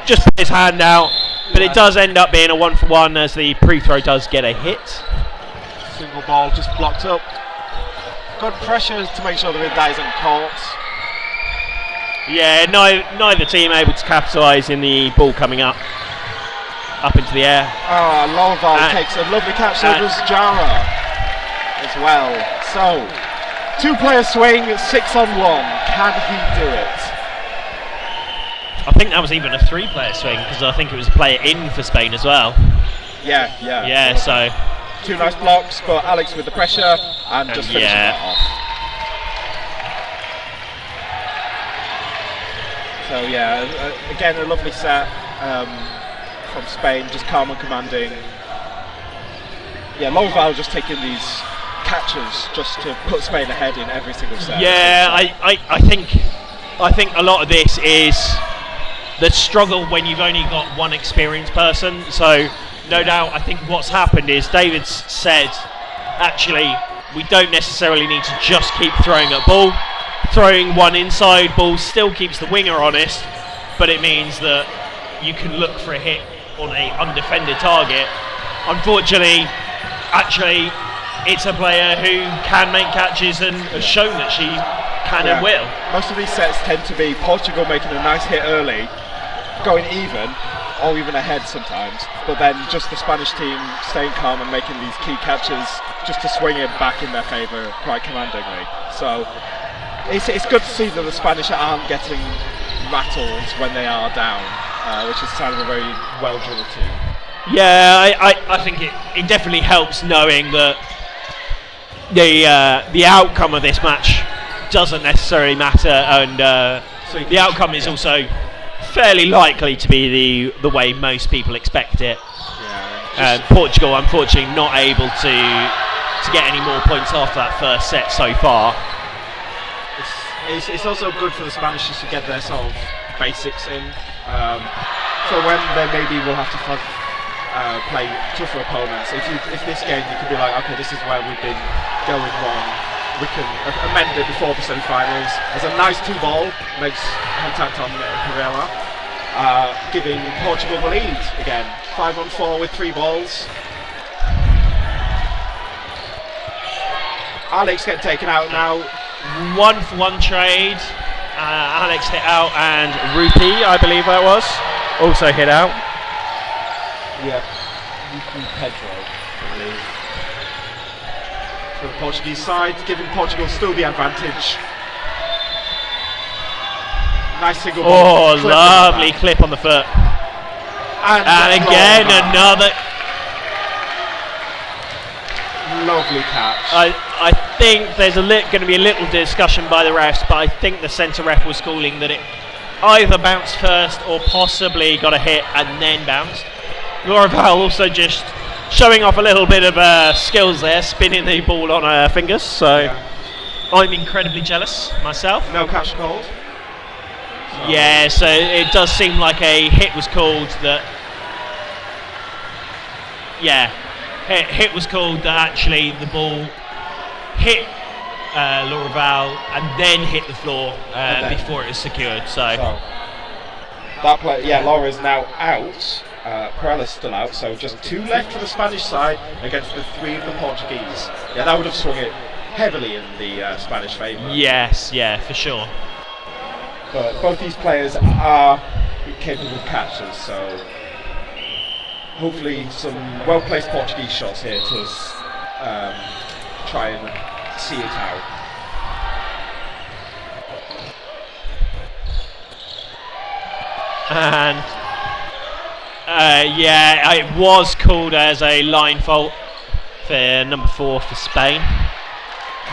put his hand out, but it does end up being a 1-for-1 as the pre-throw does get a hit. Single ball just blocked up. Good pressure to make sure that isn't caught. Yeah, neither team able to capitalise in the ball coming up into the air. Loval takes a lovely catch. So does Jara as well. So 2-player swing, 6-on-1. Can he do it? I think that was even a 3-player swing because I think it was a player in for Spain as well. Yeah. So 2 nice blocks, but Alex with the pressure and just finishing that off. So yeah, again a lovely set from Spain, just calm and commanding. Yeah, Loval just taking these catches just to put Spain ahead in every single set. Yeah, I think a lot of this is the struggle when you've only got one experienced person. So no doubt, I think what's happened is David's said, actually, we don't necessarily need to just keep throwing at ball. Throwing one inside ball still keeps the winger honest, but it means that you can look for a hit on a undefended target. Unfortunately, actually, it's a player who can make catches and has shown that she can and will. Most of these sets tend to be Portugal making a nice hit early, going even, or even ahead sometimes, but then just the Spanish team staying calm and making these key catches just to swing it back in their favour quite commandingly. So it's good to see that the Spanish aren't getting rattled when they are down, which is kind of a very well-drilled team. Yeah, I think it definitely helps knowing that the outcome of this match doesn't necessarily matter, and the outcome is also fairly likely to be the way most people expect it. Portugal, unfortunately, not able to get any more points after that first set so far. It's also good for the Spanish just to get their sort of basics in. So when they maybe will have to play tougher opponents, if this game you can be like, okay, this is where we've been going wrong, we can amend it before the semi-finals. There's a nice 2-ball, makes contact on Perella, giving Portugal the lead again. 5-on-4 with 3 balls. Alex getting taken out now. 1-for-1 trade. Alex hit out, and Rupi, I believe that was, also hit out. Yeah, Rupi Pedro, I believe. For the Portuguese side, giving Portugal still the advantage. Nice single ball. Oh, lovely clip on the foot. And again, another. Lovely catch. I think there's going to be a little discussion by the refs, but I think the centre ref was calling that it either bounced first or possibly got a hit and then bounced. Laura Val also just showing off a little bit of skills there, spinning the ball on her fingers, so I'm incredibly jealous myself. No catch called? Yeah, so it does seem like a hit was called that. Yeah, hit was called that actually the ball hit Laura Val and then hit the floor before it was secured. So that play, Laura's now out. Perella's still out, so just 2 left for the Spanish side against the 3 of the Portuguese. Yeah, that would have swung it heavily in the Spanish favour. Yes, yeah, for sure. But both these players are capable catchers, so hopefully some well-placed Portuguese shots here to try and see it out. And it was called as a line fault for number 4 for Spain,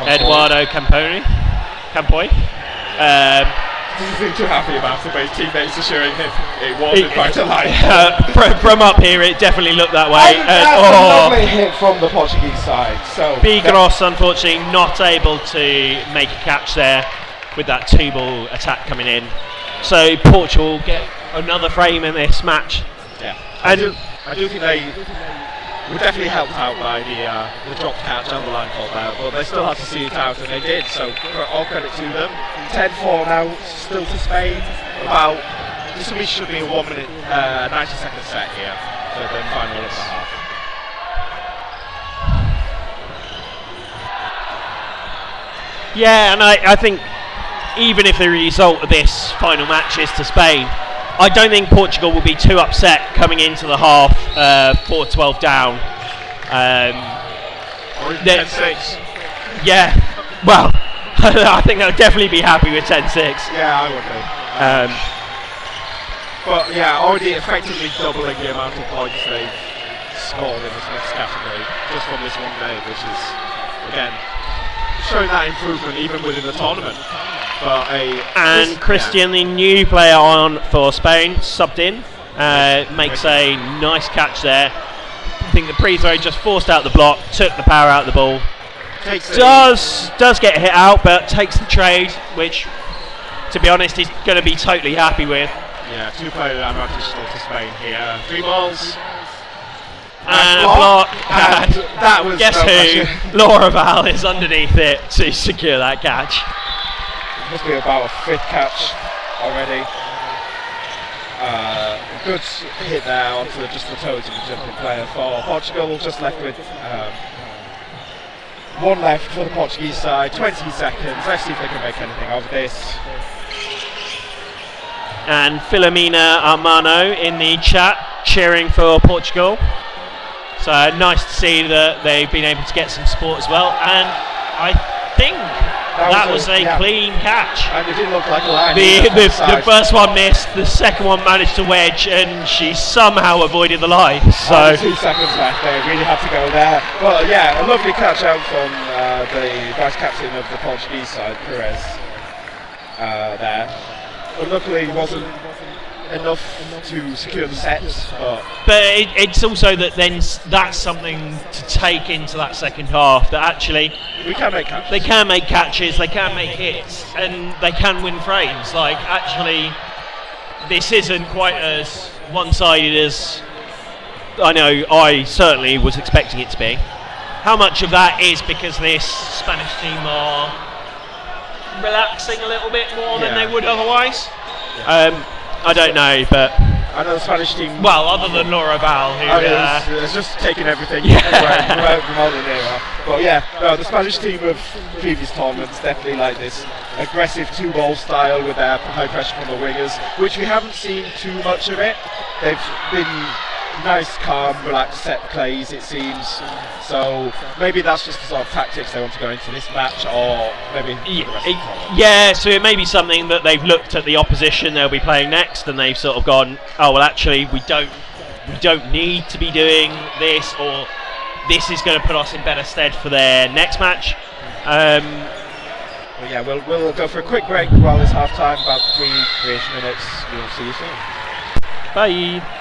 Eduardo Campoy. Doesn't seem too happy about it, but his teammates assuring him it was in fact a line. From up here, it definitely looked that way. That's a lovely hit from the Portuguese side. So Bigros, unfortunately, not able to make a catch there with that 2-ball attack coming in. So Portugal get another frame in this match. Yeah, I do think they were definitely helped out by the drop catch and the line fault there, but they still had to see it out, and they did, so all credit to them. 10-4 now, still to Spain. This should be a 1 minute, 90-second set here for the final of the half. Yeah, and I think even if the result of this final match is to Spain, I don't think Portugal will be too upset coming into the half 4-12 down. Or even 10-6. Yeah, well, I think they'll definitely be happy with 10-6. Yeah, I would be. But yeah, already effectively doubling the amount of points they've scored in this next category just from this one day, which is, again, showing that improvement even within the tournament. And Christian, the new player on for Spain, subbed in, makes a nice catch there. I think the pre-throw just forced out the block, took the power out of the ball. Does get hit out, but takes the trade, which, to be honest, he's going to be totally happy with. Yeah, 2-player advantage still to Spain here. 3 balls. And a block. And that was guess who? Laura Val is underneath it to secure that catch. Must be about a 5th catch already. Good hit there onto just the toes of the jumping player for Portugal. Just left with 1 left for the Portuguese side. 20 seconds. Let's see if they can make anything of this. And Filomena Armano in the chat cheering for Portugal. So nice to see that they've been able to get some support as well. And I think that was a clean catch. And it didn't look like a line. The first one missed, the second one managed to wedge, and she somehow avoided the line. So 2 seconds left, they really had to go there. But yeah, a lovely catch out from the vice captain of the Portuguese side, Perez, there. But luckily it wasn't enough to secure the sets. But it's also that then that's something to take into that second half, that actually we can make catches. They can make catches, they can make hits, and they can win frames. Like, actually, this isn't quite as one-sided as I know I certainly was expecting it to be. How much of that is because this Spanish team are relaxing a little bit more than they would otherwise? I don't know, but I know the Spanish team. Well, other than Laura Val, who it's just taking everything from all the era. But yeah, no, the Spanish team of previous tournaments definitely like this aggressive 2-ball style with their high pressure from the wingers, which we haven't seen too much of it. They've been nice, calm, relaxed set plays, it seems. So maybe that's just the sort of tactics they want to go into this match, or maybe so it may be something that they've looked at the opposition they'll be playing next, and they've sort of gone, oh well, actually we don't need to be doing this, or this is going to put us in better stead for their next match. Well, yeah, we'll go for a quick break while it's half time, about 3-ish minutes. We'll see you soon. Bye.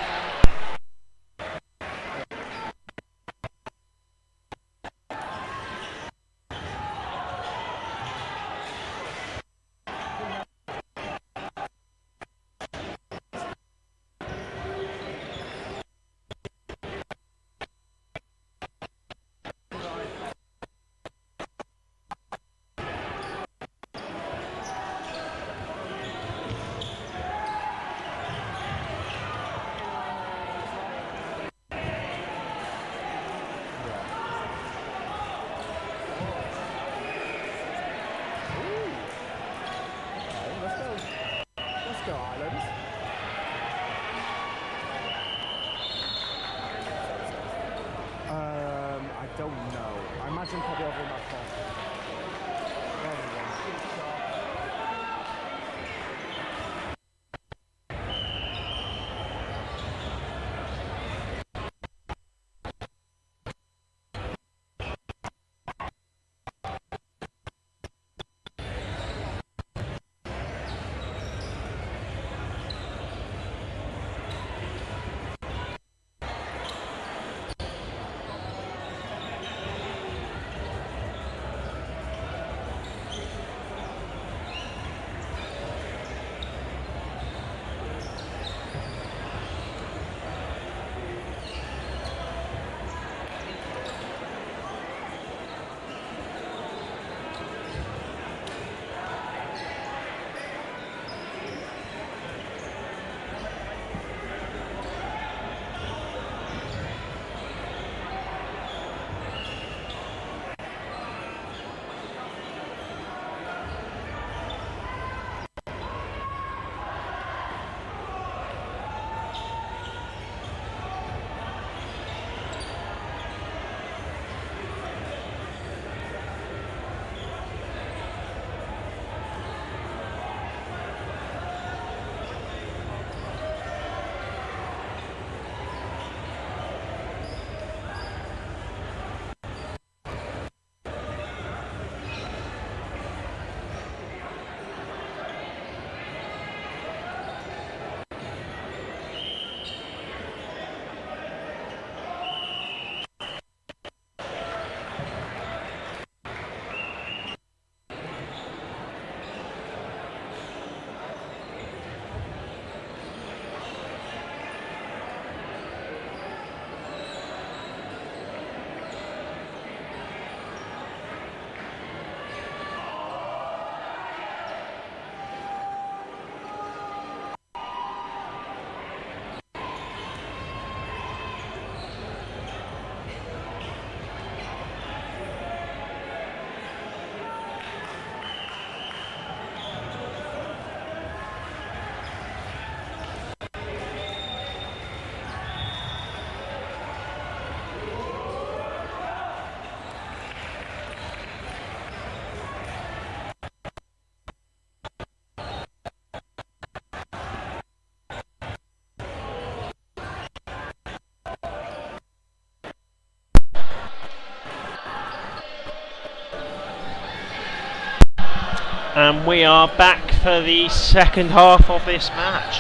And we are back for the second half of this match.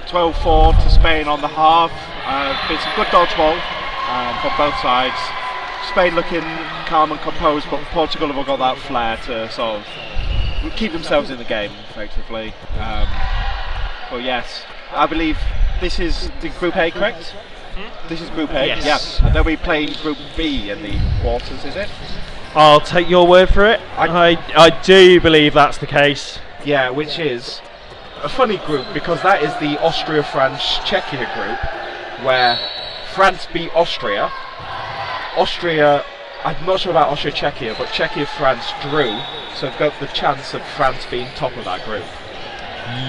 12-4 to Spain on the half. Been some good dodgeball from both sides. Spain looking calm and composed, but Portugal have got that flair to sort of keep themselves in the game, effectively. But yes, I believe this is the Group A, correct? This is Group A, yes. Yeah. And then we play Group B in the quarters, is it? I'll take your word for it. I do believe that's the case. Yeah, which is a funny group because that is the Austria, France, Czechia group, where France beat Austria. Austria, I'm not sure about Austria, Czechia, but Czechia, France drew, so they've got the chance of France being top of that group.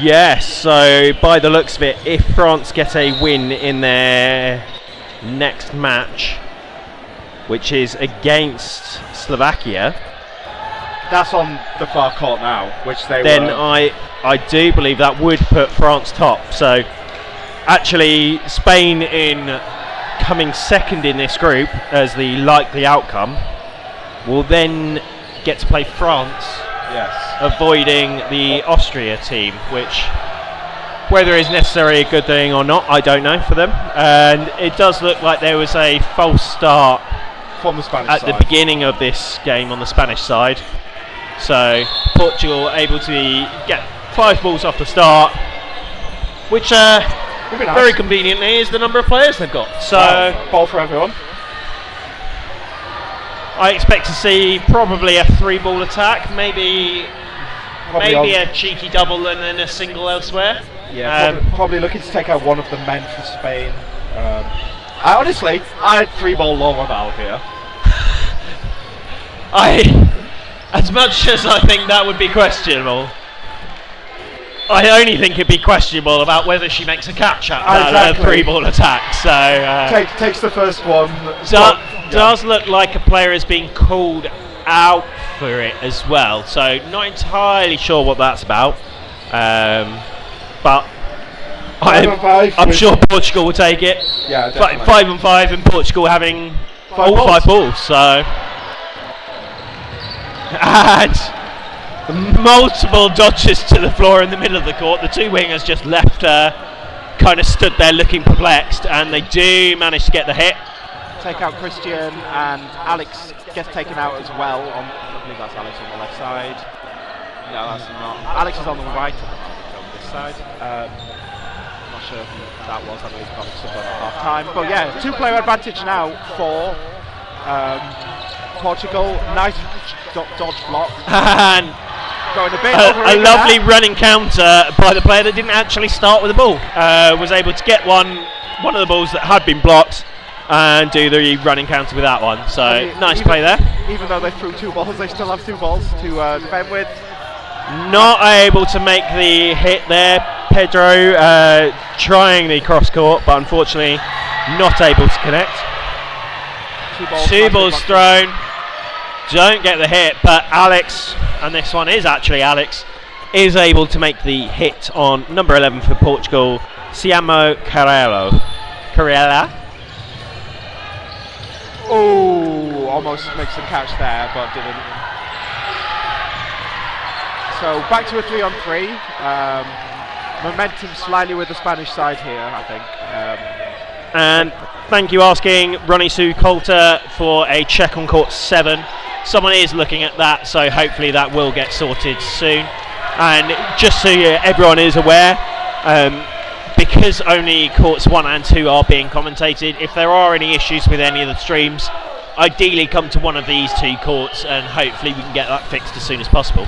Yes, so by the looks of it, if France get a win in their next match, which is against Slovakia, that's on the far court now, which they then were. I do believe that would put France top. So actually Spain in coming second in this group as the likely outcome, will then get to play France, avoiding the Austria team, which, whether it's necessarily a good thing or not, I don't know for them. And it does look like there was a false start from the Spanish at side. the beginning of this game on the Spanish side. So Portugal able to get 5 balls off the start, which very conveniently is the number of players they've got. So ball for everyone. I expect to see probably a 3-ball attack, maybe a cheeky double and then a single elsewhere. Yeah, probably looking to take out one of the men for Spain. I had 3-ball lower valve here. As much as I think that would be questionable, I only think it'd be questionable about whether she makes a catch at that 3-ball attack. So takes the first one. Does look like a player is being called out for it as well. So not entirely sure what that's about. But I'm sure Portugal will take it. Yeah, definitely. 5-on-5 and Portugal having all 5 balls. So and multiple dodges to the floor in the middle of the court. The 2 wingers just left kind of stood there looking perplexed, and they do manage to get the hit. Take out Christian, and Alex gets taken out as well. I believe that's Alex on the left side. No, that's not. Alex is on the right on this side. I'm not sure who that was. I know he's got someone at half time. But yeah, 2-player advantage now for Portugal. Nice dodge block. And going a bit a lovely running counter by the player that didn't actually start with the ball. Was able to get one of the balls that had been blocked and do the running counter with that one. So nice play there. Even though they threw 2 balls, they still have 2 balls to defend with. Not able to make the hit there. Pedro trying the cross court, but unfortunately not able to connect. 2 balls thrown. Don't get the hit, but Alex, and this one is actually Alex, is able to make the hit on number 11 for Portugal, Siamo Carella. Oh, almost makes the catch there, but didn't. So back to a 3-on-3. Momentum slightly with the Spanish side here, I think. And thank you asking Ronnie Sue Coulter for a check on court 7. Someone is looking at that, so hopefully that will get sorted soon. And just so everyone is aware, because only courts 1 and 2 are being commentated, if there are any issues with any of the streams, ideally come to one of these 2 courts and hopefully we can get that fixed as soon as possible.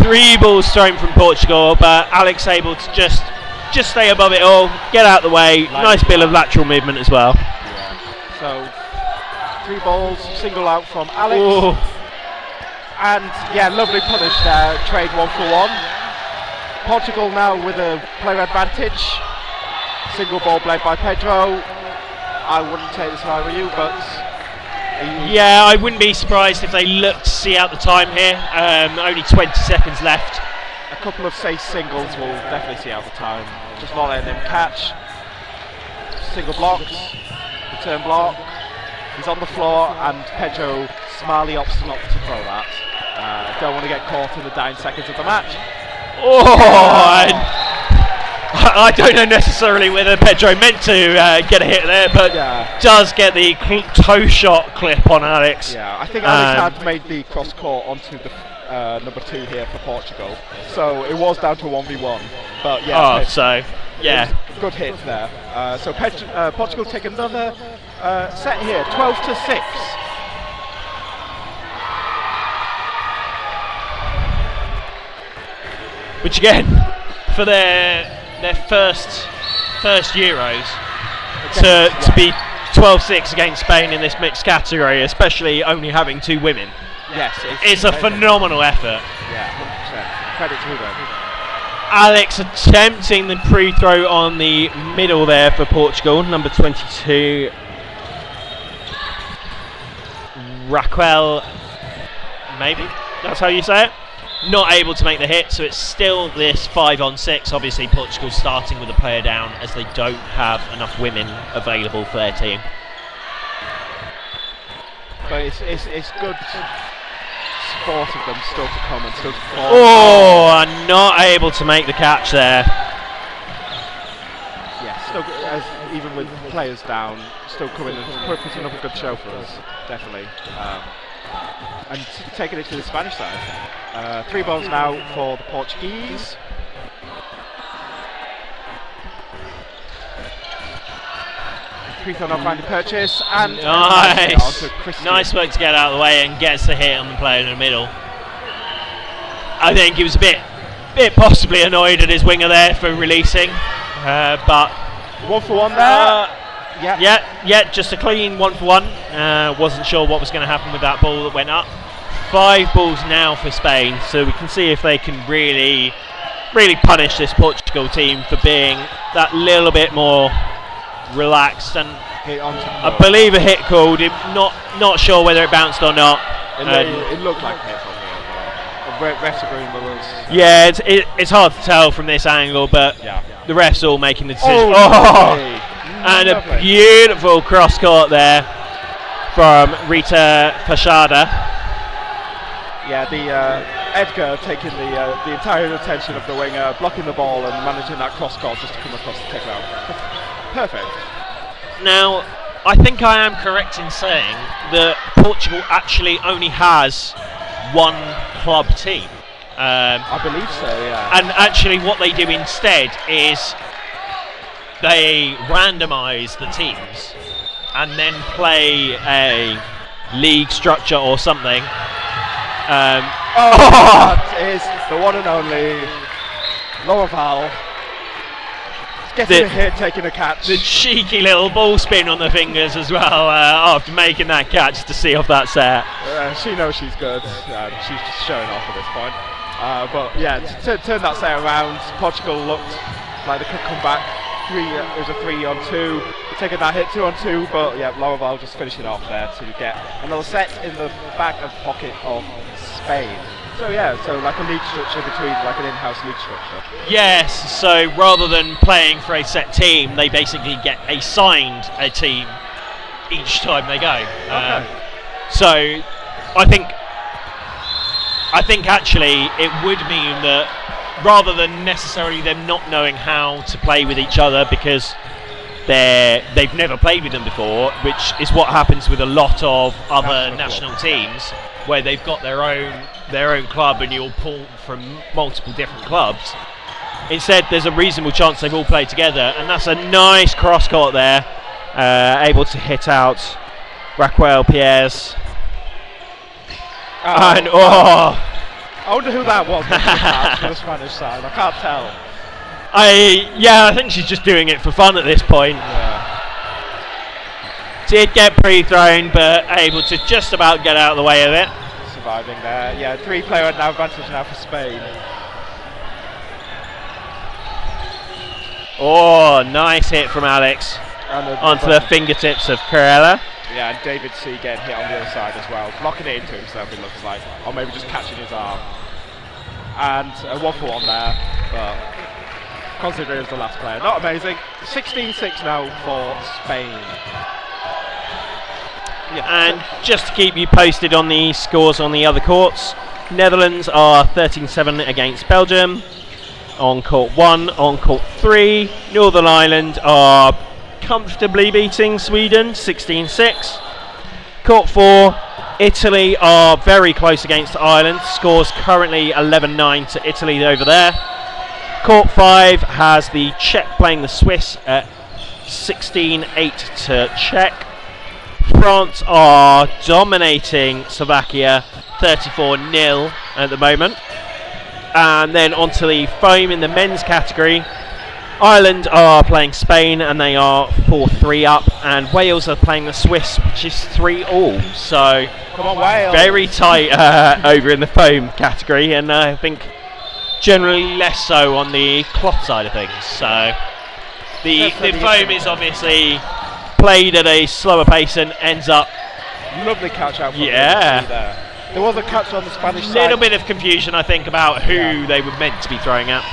3 balls thrown from Portugal, but Alex able to just stay above it all, get out of the way. Nice bit of lateral movement as well. Yeah. So 3 balls, single out from Alex. Ooh. And yeah, lovely punish there, trade 1 for 1. Portugal now with a player advantage. Single ball played by Pedro. I wouldn't take this if I were you, but... Yeah, I wouldn't be surprised if they look to see out the time here. Only 20 seconds left. A couple of safe singles will definitely see out the time. Just not letting him catch. Single blocks, return block. He's on the floor, and Pedro smartly opts not to throw that. Don't want to get caught in the dying seconds of the match. I don't know necessarily whether Pedro meant to get a hit there, but does get the toe shot clip on Alex. Yeah, I think Alex had made the cross court onto the number 2 here for Portugal, so it was down to 1v1. But yeah, good hit there. So Portugal take another set here, 12-6. Which again, for their first Euros, to be 12-6 against Spain in this mixed category, especially only having 2 women. Yes, it's a phenomenal effort. Yeah, 100%. Credit to them. Alex attempting the pre-throw on the middle there for Portugal, number 22, Raquel, maybe that's how you say it. not able to make the hit, so it's still this 5-on-6. Obviously, Portugal starting with a player down as they don't have enough women available for their team. But it's good sport of them still to come and still to perform. Oh, and not able to make the catch there. Yeah, still even with players down, still coming and putting up a good show for us, definitely. And taking it to the Spanish side. 3 balls now for the Portuguese. On not finding purchase, and nice work to get out of the way and gets the hit on the player in the middle. I think he was a bit possibly annoyed at his winger there for releasing, but 1 for 1 there. Yeah, just a clean 1 for 1. Wasn't sure what was going to happen with that ball that went up. 5 balls now for Spain, so we can see if they can really punish this Portugal team for being that little bit more relaxed. And I believe a hit called. Not sure whether it bounced or not. It looked like a hit from here. Refs agreeing with us. Yeah, it's hard to tell from this angle, but the refs all making the decision. And a beautiful cross court there from Rita Fachada. Yeah, Edgar taking the entire attention of the winger, blocking the ball and managing that cross court just to come across to take it out. Perfect. Now, I think I am correct in saying that Portugal actually only has 1 club team. I believe so, yeah. And actually what they do instead is they randomise the teams and then play a league structure or something. That is the one and only Laraval. Getting a hit, taking a catch. The cheeky little ball spin on the fingers as well after making that catch to see off that set. She knows she's good. She's just showing off at this point. But yeah, to turn that set around, Portugal looked like they could come back. It was a 3-on-2, taking that hit 2-on-2, but yeah, Laraval just finishing off there to get another set in the back of pocket of Spain. So yeah, so like a league structure between like an in-house league structure. Yes, so rather than playing for a set team, they basically get assigned a team each time they go. So I think actually it would mean that rather than necessarily them not knowing how to play with each other because they've never played with them before, which is what happens with a lot of other national teams, where they've got their own club and you'll pull from multiple different clubs. Instead, there's a reasonable chance they've all played together, and that's a nice cross court there, able to hit out Raquel Pierres. I wonder who that was for the Spanish side. I can't tell. I think she's just doing it for fun at this point. Yeah. Did get pre-thrown, but able to just about get out of the way of it. Surviving there. Yeah, 3-player advantage now for Spain. Oh, nice hit from Alex onto the fingertips of Corella. Yeah, and David C getting hit on the other side as well. Blocking it into himself, it looks like. Or maybe just catching his arm. And a 1-for-1 there, but considering it's the last player. Not amazing. 16-6 now for Spain. And just to keep you posted on the scores on the other courts, Netherlands are 13-7 against Belgium on court 1. On court 3, Northern Ireland are comfortably beating Sweden 16-6. Court 4, Italy are very close against Ireland. Scores currently 11-9 to Italy over there. Court 5 has the Czech playing the Swiss at 16-8 to Czech. France are dominating Slovakia 34-0 at the moment. And then onto the foam in the men's category. Ireland are playing Spain and they are 4-3 up, and Wales are playing the Swiss, which is 3-all. So come on, Wales. Very tight over in the foam category, and I think generally less so on the cloth side of things. So the foam is obviously played at a slower pace and ends up lovely catch out from there. There was a catch on the Spanish side. Little bit of confusion, I think, about who they were meant to be throwing at.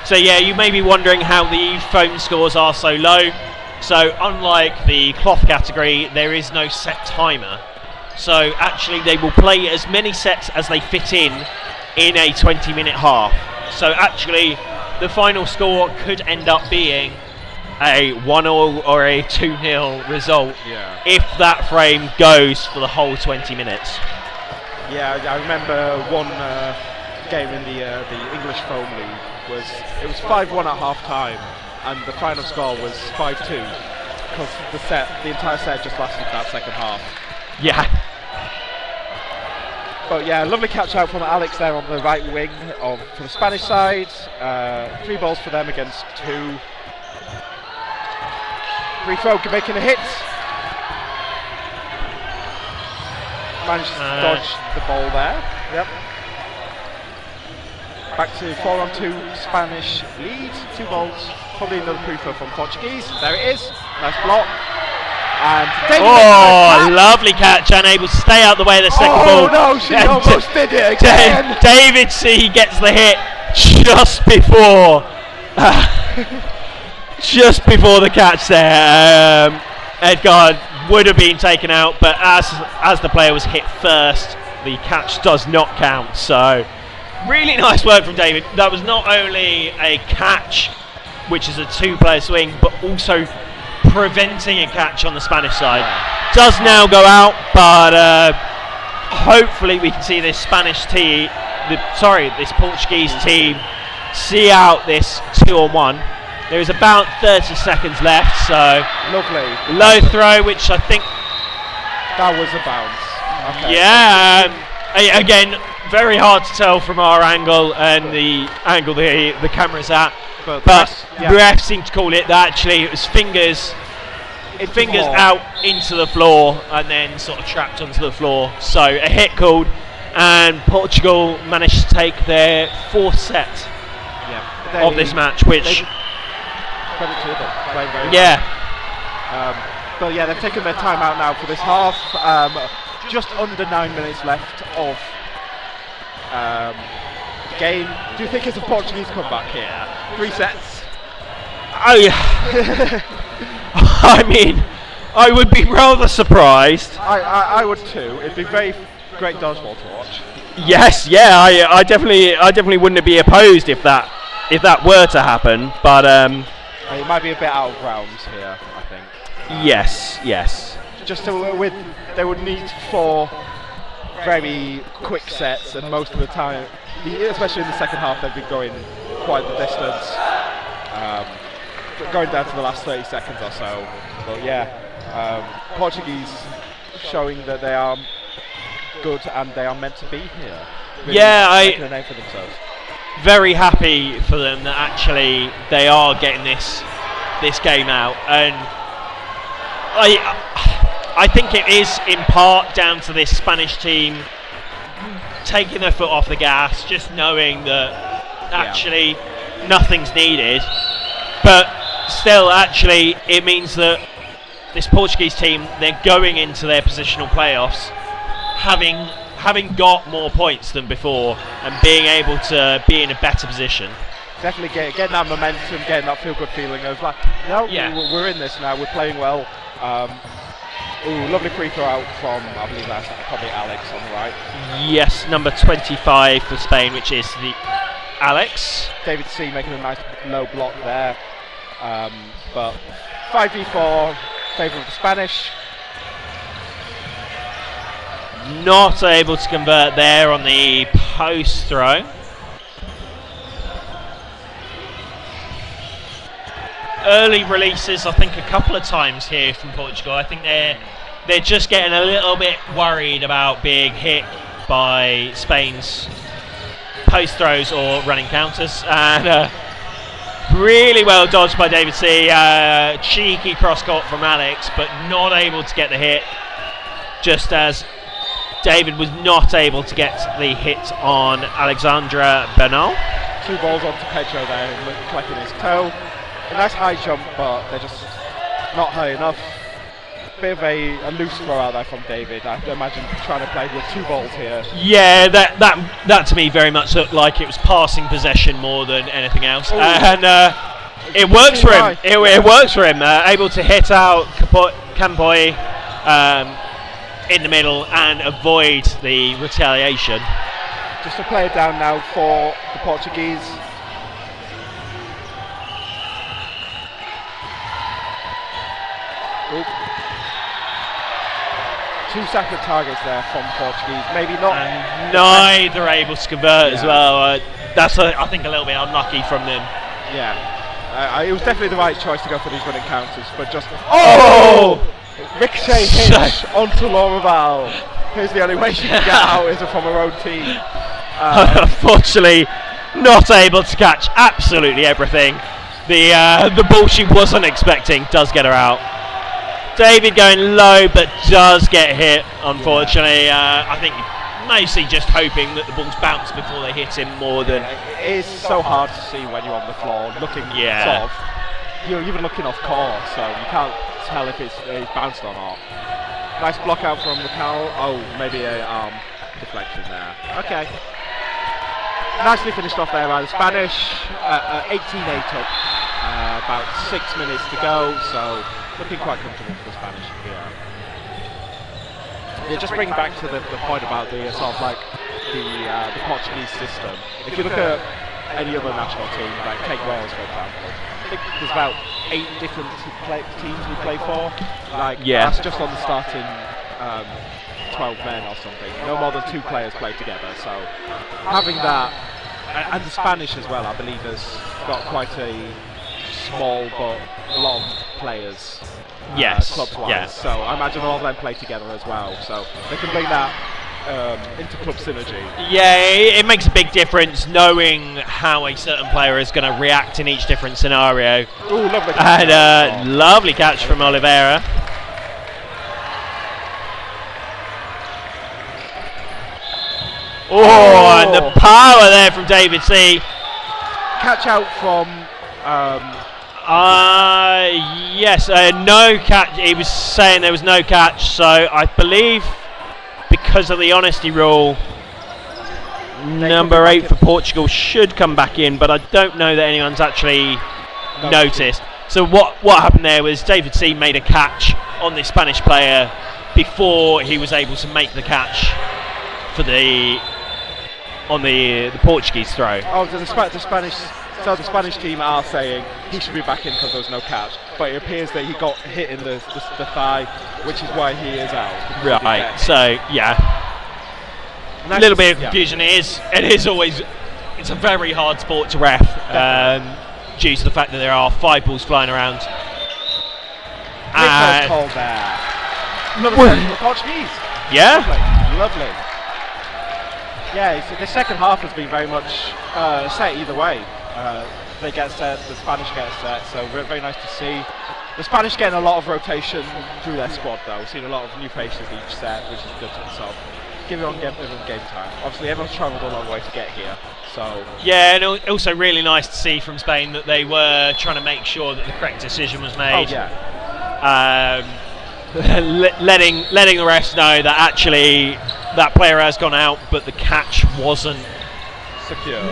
So yeah, you may be wondering how the foam scores are so low. So unlike the cloth category, there is no set timer. So actually they will play as many sets as they fit in a 20-minute half. So actually the final score could end up being a 1-0 or a 2-0 result if that frame goes for the whole 20 minutes. Yeah, I remember one game in the English Foam League it was 5-1 at half time, and the final score was 5-2 because the entire set just lasted that second half. Yeah. But yeah, lovely catch out from Alex there on the right wing for the Spanish side. 3 balls for them against 2. Free throw, making a hit. Managed to dodge the ball there. Yep. Back to 4-on-2 Spanish lead. 2 balls. Probably another free throw from Portuguese. There it is. Nice block. And David lovely catch, unable to stay out the way of the second ball. Oh no, she almost did it again. David C gets the hit just before the catch there. Edgar would have been taken out, but as the player was hit first, the catch does not count. So really nice work from David. That was not only a catch, which is a 2-player swing, but also preventing a catch on the Spanish side. Does now go out, but hopefully we can see this this Portuguese team see out this 2-on-1. There is about 30 seconds left, so lovely low throw, which I think that was a bounce. Okay. Yeah, again, very hard to tell from our angle and the angle the camera's at. But ref seemed to call it that actually it was fingers out into the floor and then sort of trapped onto the floor. So a hit called, and Portugal managed to take their 4th set of this match, which credit to them, playing very well. But yeah, they've taken their time out now for this half. Just under 9 minutes left of game. Do you think it's a Portuguese comeback here? 3 sets? Oh yeah. I mean, I would be rather surprised. I would too. It'd be very great dodgeball to watch. Yes, yeah, I definitely wouldn't be opposed if that were to happen. But it might be a bit out of rounds here, I think. Yes. Just they would need 4 very quick sets, and most of the time, especially in the second half, they've been going quite the distance, going down to the last 30 seconds or so. But yeah, Portuguese showing that they are good and they are meant to be here. Really making a name for themselves. Very happy for them that actually they are getting this game out, and I think it is in part down to this Spanish team taking their foot off the gas, just knowing that actually nothing's needed. But still, actually, it means that this Portuguese team, they're going into their positional playoffs having got more points than before and being able to be in a better position. Definitely getting that momentum, getting that feel-good feeling of like, we're in this now, we're playing well. Lovely free throw out from, I believe that's probably Alex on the right. Yes, number 25 for Spain, which is the Alex. David C making a nice low block there. But 5v4, favour of the Spanish. Not able to convert there on the post throw. Early releases, I think, a couple of times here from Portugal. I think they're just getting a little bit worried about being hit by Spain's post throws or running counters. And really well dodged by David C. Cheeky cross court from Alex, but not able to get the hit. Just as David was not able to get the hit on Alexandra Bernal. 2 balls onto Pedro there, collecting his toe. A nice high jump, but they're just not high enough. bit of a loose throw out there from David. I imagine trying to play with 2 balls here. Yeah, that to me very much looked like it was passing possession more than anything else, and it works for him. It works for him. Able to hit out Campoy in the middle and avoid the retaliation. Just to play it down now for the Portuguese. Oop. 2 separate targets there from Portuguese. Maybe not. And neither able to convert as well. That's I think a little bit unlucky from them. Yeah. It was definitely the right choice to go for these running counters, but just ricochet hit onto Laura Val. Here's the only way she can get out is from her own team. Unfortunately, not able to catch absolutely everything. The ball she wasn't expecting does get her out. David going low, but does get hit. Unfortunately, I think mostly just hoping that the balls bounce before they hit him more than. It is so hard to see when you're on the floor, looking sort of. You're even looking off court, so you can't tell if it's bounced or not. Nice block out from Raquel. Oh, maybe a deflection there. Okay. Nicely finished off there by the Spanish. 18-8 up. About 6 minutes to go, so looking quite comfortable for the Spanish here. Yeah, just bringing back to the point about the sort of like the Portuguese system. If you look at any other national team, like take Wales for example, I think there's about 8 different teams we play for. Like that's just on the starting 12 men or something. No more than 2 players play together. So having that, and the Spanish as well, I believe has got quite a small but a lot of players. Clubs-wise. So I imagine all of them play together as well. So they can bring that into club synergy. Yeah, it makes a big difference knowing how a certain player is going to react in each different scenario. Ooh, lovely catch. And lovely catch from Oliveira. And the power there from David C. Catch out from. Yes, no catch. He was saying there was no catch, so I believe because of the honesty rule, number 8 for Portugal should come back in, but I don't know that anyone's actually noticed. So what happened there was David C made a catch on the Spanish player before he was able to make the catch for the Portuguese throw. Oh, so the Spanish team are saying he should be back in because there was no catch, but it appears that he got hit in the thigh, which is why he is out. Right. So a little bit of confusion. It is always. It's a very hard sport to ref due to the fact that there are 5 balls flying around. Call there. Another set for the Portuguese. Yeah. Lovely. Yeah, the second half has been very much set either way. They get set, the Spanish get set, so very, very nice to see. The Spanish getting a lot of rotation through their squad though. We've seen a lot of new faces each set, which is good to itself. Give everyone game time. Obviously everyone's travelled a long way to get here, so... Yeah, and also really nice to see from Spain that they were trying to make sure that the correct decision was made. Oh, yeah. Letting the refs know that actually that player has gone out, but the catch wasn't secured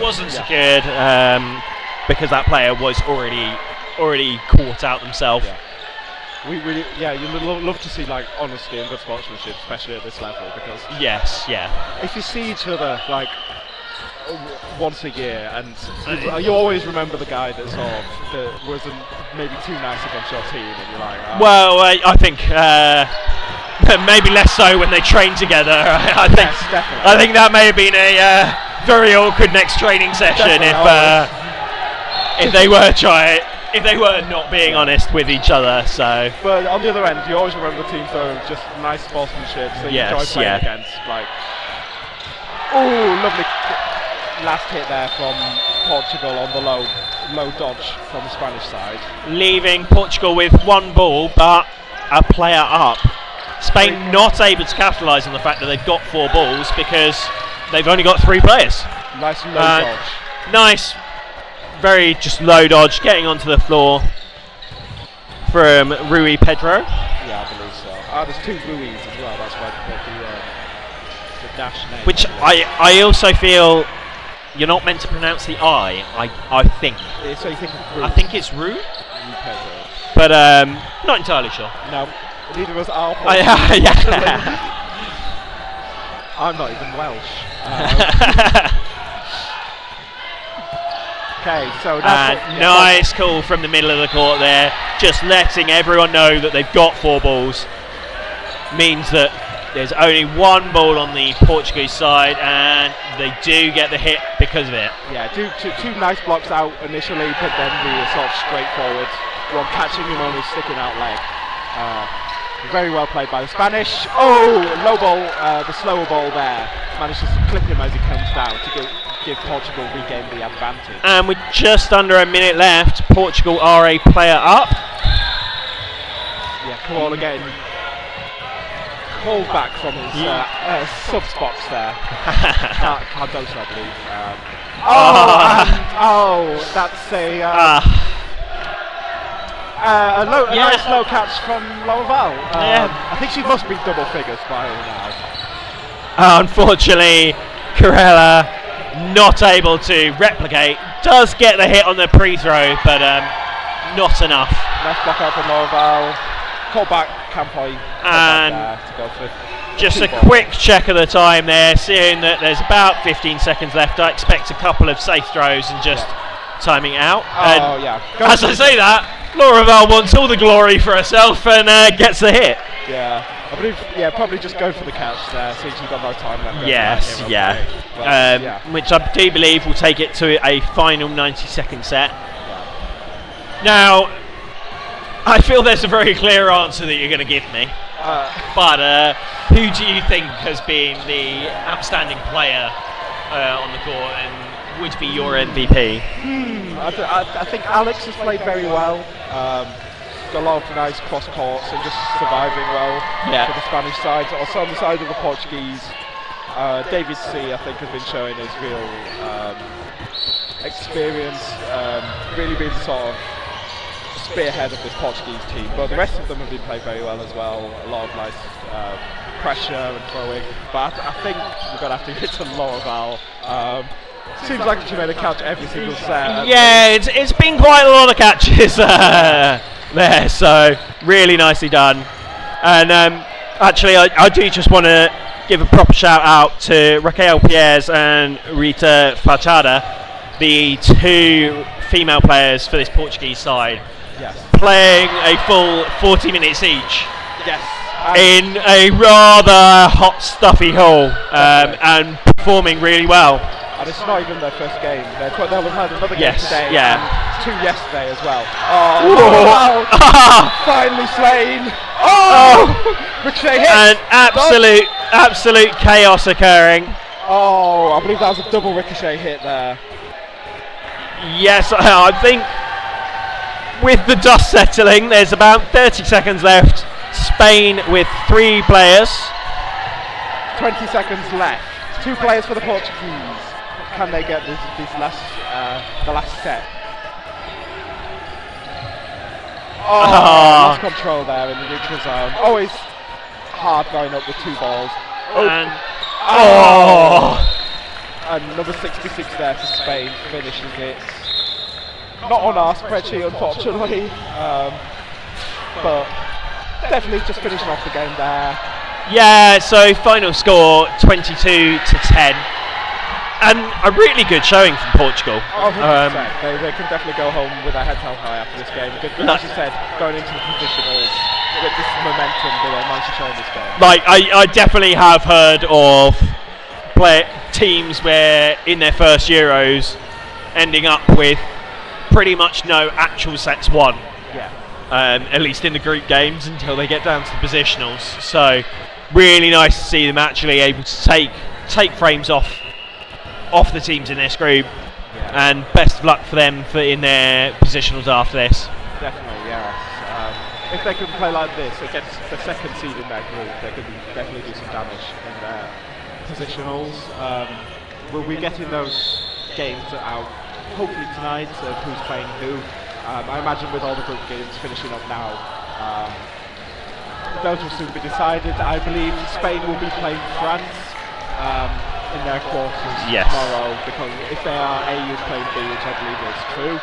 because that player was already caught out themselves. Yeah. You love to see like honesty and good sportsmanship, especially at this level, because if you see each other like once a year, and you always remember the guy that wasn't maybe too nice against your team, and you're like, oh. Well, I think maybe less so when they train together. I think that may have been a very awkward next training session if they were not being honest with each other. So, but on the other end, you always remember teams that are just nice sportsmanship, so you enjoy playing against. Like, lovely last hit there from Portugal on the low dodge from the Spanish side, leaving Portugal with 1 ball but a player up. Spain not able to capitalise on the fact that they've got 4 balls because they've only got 3 players. Nice low dodge. Nice, very just low dodge, getting onto the floor from Rui Pedro. Yeah, I believe so. There's 2 Ruiz as well. That's why the dash name. Which I also feel you're not meant to pronounce the I think. So you think I think it's Ru, Okay, but not entirely sure. no, neither was Al. Yeah. I'm not even Welsh. Okay, so that's nice call from the middle of the court there, just letting everyone know that they've got 4 balls. Means that there's only 1 ball on the Portuguese side, and they do get the hit because of it. Yeah, two nice blocks out initially, but then the sort of straightforward one catching him on his sticking out leg. Very well played by the Spanish. Oh, low ball, the slower ball there. Manages to clip him as he comes down to give Portugal regain the advantage. And with just under a minute left, Portugal are a player up. Yeah, Koala getting called back from his subs box there. Cardoso, I believe. That's a nice low catch from Lorval. I think she must be double figures by now. Unfortunately, Corella not able to replicate. Does get the hit on the pre-throw, but not enough. Nice block out from Lorval. Call back Campoy. And to go for just a quick check of the time there, seeing that there's about 15 seconds left. I expect a couple of safe throws and just timing out. As I say that, Laura Val wants all the glory for herself and gets the hit. Yeah, I believe. Yeah, probably just go for the catch there, since you've got no time left. Yes, which I do believe will take it to a final 90-second set. Now, I feel there's a very clear answer that you're going to give me. But who do you think has been the outstanding player on the court and would be your MVP? I think Alex has played very well. Got a lot of nice cross courts and just surviving well for the Spanish side. Also on the side of the Portuguese, David C, I think, has been showing his real experience, really been sort of spearhead of this Portuguese team, but the rest of them have been played very well as well. A lot of nice pressure and throwing, but I think we're going to have to hit to Lorval. Seems like she made a catch every single set. Yeah, it's been quite a lot of catches there, so really nicely done. And actually, I do just want to give a proper shout out to Raquel Pierres and Rita Fachada, the 2 female players for this Portuguese side. Yes. Playing a full 40 minutes each. Yes. In a rather hot, stuffy hall, and performing really well. And it's not even their first game. They'll have had another game today. Yeah. And 2 yesterday as well. Oh, wow. Finally slain. Oh! Ricochet hit. And absolute chaos occurring. Oh, I believe that was a double ricochet hit there. Yes, I think with the dust settling, there's about 30 seconds left. Spain with 3 players. 20 seconds left. 2 players for the Portuguese. Can they get this the last set? Lost control there in the neutral zone. Always hard going up with 2 balls. And number 66 there for Spain finishes it. Not on our spreadsheet, unfortunately, but definitely just finishing off the game there. Yeah, so final score 22-10. And a really good showing from Portugal. They can definitely go home with their heads held high after this game. As you said, going into the positionals with this momentum that they managed to show in this game. Like, I definitely have heard of teams where in their first Euros ending up with pretty much no actual sets won. Yeah. At least in the group games until they get down to the positionals. So really nice to see them actually able to take frames off the teams in this group, and best of luck for them in their positionals after this. Definitely, yes. If they can play like this against the second seed in their group, they could definitely do some damage in their positionals. We'll be getting those games out hopefully tonight of who's playing who. I imagine with all the group games finishing up now, those will soon be decided. I believe Spain will be playing France in their quarters tomorrow, because if they are A is playing B, which I believe is true,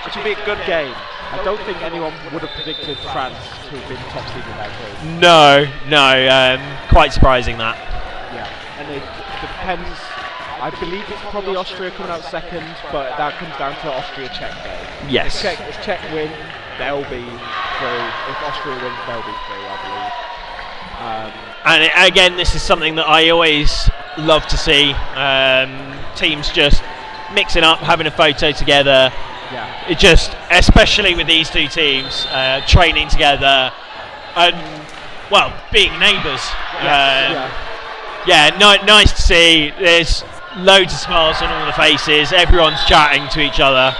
it should be a good game. I don't think anyone would have predicted France to have been top seed in that group. No, quite surprising that. Yeah, and it depends. I believe it's probably Austria coming out second, but that comes down to the Austria-Czech game. Yes. If Czech win, they'll be through. If Austria wins, they'll be through, I believe. And again, this is something that I always love to see. Teams just mixing up, having a photo together. Yeah. It just, especially with these two teams, training together and, well, being neighbours. Nice to see. There's loads of smiles on all the faces. Everyone's chatting to each other.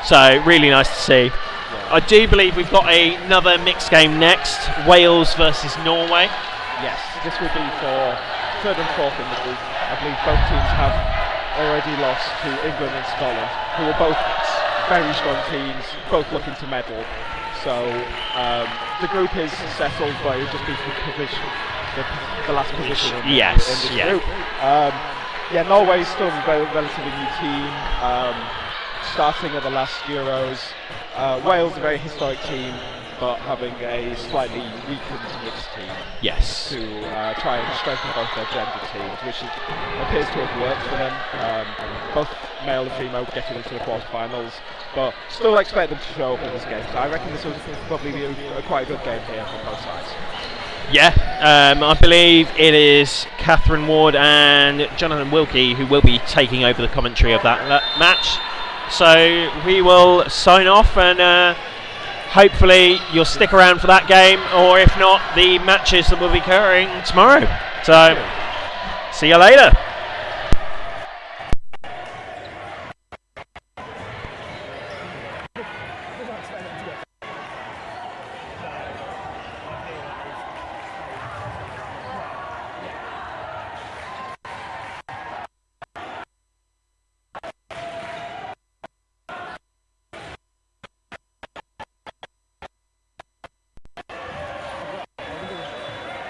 So, really nice to see. Yeah. I do believe we've got another mixed game next. Wales versus Norway. Yes, this will be for third and fourth in the group. I believe both teams have already lost to England and Scotland, who are both very strong teams, both looking to medal. So the group is settled, but it will just be for the last position in this group. Norway is still a relatively new team, starting at the last Euros. Wales, a very historic team, but having a slightly weakened mixed team. Yes. To try and strengthen both their gender teams, which appears to have worked for them. Both male and female getting into the quarterfinals, but still expect them to show up in this game. So I reckon this will probably be quite a good game here from both sides. Yeah, I believe it is Catherine Ward and Jonathan Wilkie who will be taking over the commentary of that match. So we will sign off, and hopefully you'll stick around for that game, or if not, the matches that will be occurring tomorrow. So see you later.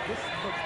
This looks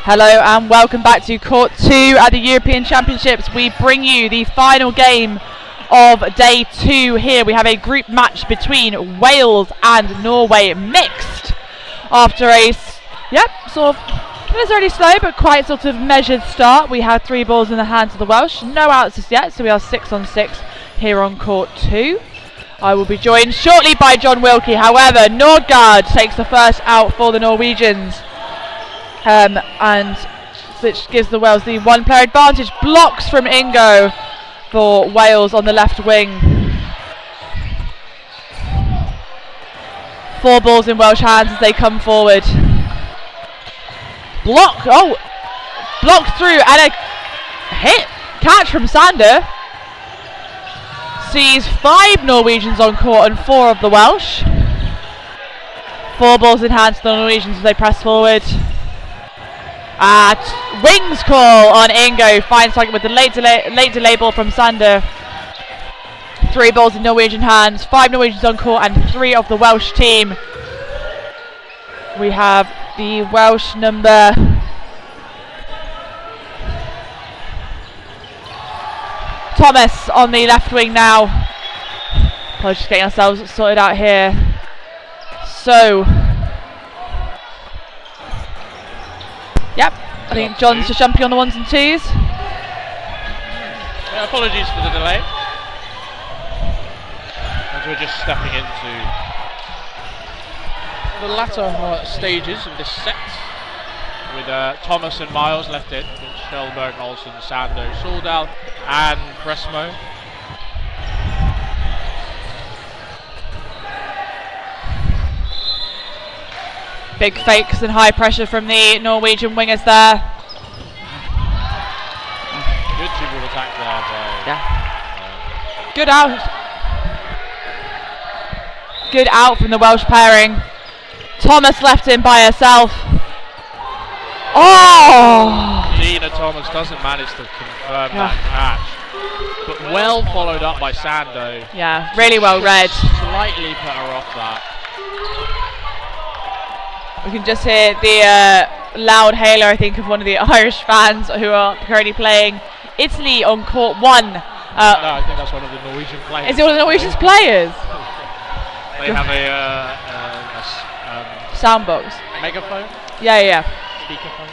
Hello and welcome back to Court 2 at the European Championships. We bring you the final game of day 2 here. We have a group match between Wales and Norway mixed. After a, sort of, it was really slow but quite sort of measured start. We had 3 balls in the hands of the Welsh. No outs as yet, so we are 6 on 6 here on Court 2. I will be joined shortly by John Wilkie. However, Nordgaard takes the first out for the Norwegians. And which gives the Wales the 1-player advantage. Blocks from Ingo for Wales on the left wing. 4 balls in Welsh hands as they come forward. Blocked through and a hit catch from Sander. Sees 5 Norwegians on court and 4 of the Welsh. 4 balls in hand to the Norwegians as they press forward. Wings call on Ingo. Finds target with the late delay ball from Sander. 3 balls in Norwegian hands. 5 Norwegians on court and 3 of the Welsh team. We have the Welsh number Thomas on the left wing now. Probably just getting ourselves sorted out here. So, I think John's just jumping on the 1s and 2s. Yeah, apologies for the delay. As we're just stepping into the latter stages of this set. With Thomas and Miles left in, with Schellberg, Olsen, Sando, Soldal and Pressmo. Big fakes and high pressure from the Norwegian wingers there. Good 2-ball attack there. Good out. Good out from the Welsh pairing. Thomas left in by herself. Oh! Dina Thomas doesn't manage to confirm that catch. But well followed up by Sando. Yeah, really well read. Slightly put her off that. We can just hear the loud hailer, I think, of one of the Irish fans who are currently playing Italy on court 1. No, I think that's one of the Norwegian players. Is it one of the Norwegian players? They have a soundbox. Megaphone? Yeah. Speakerphone.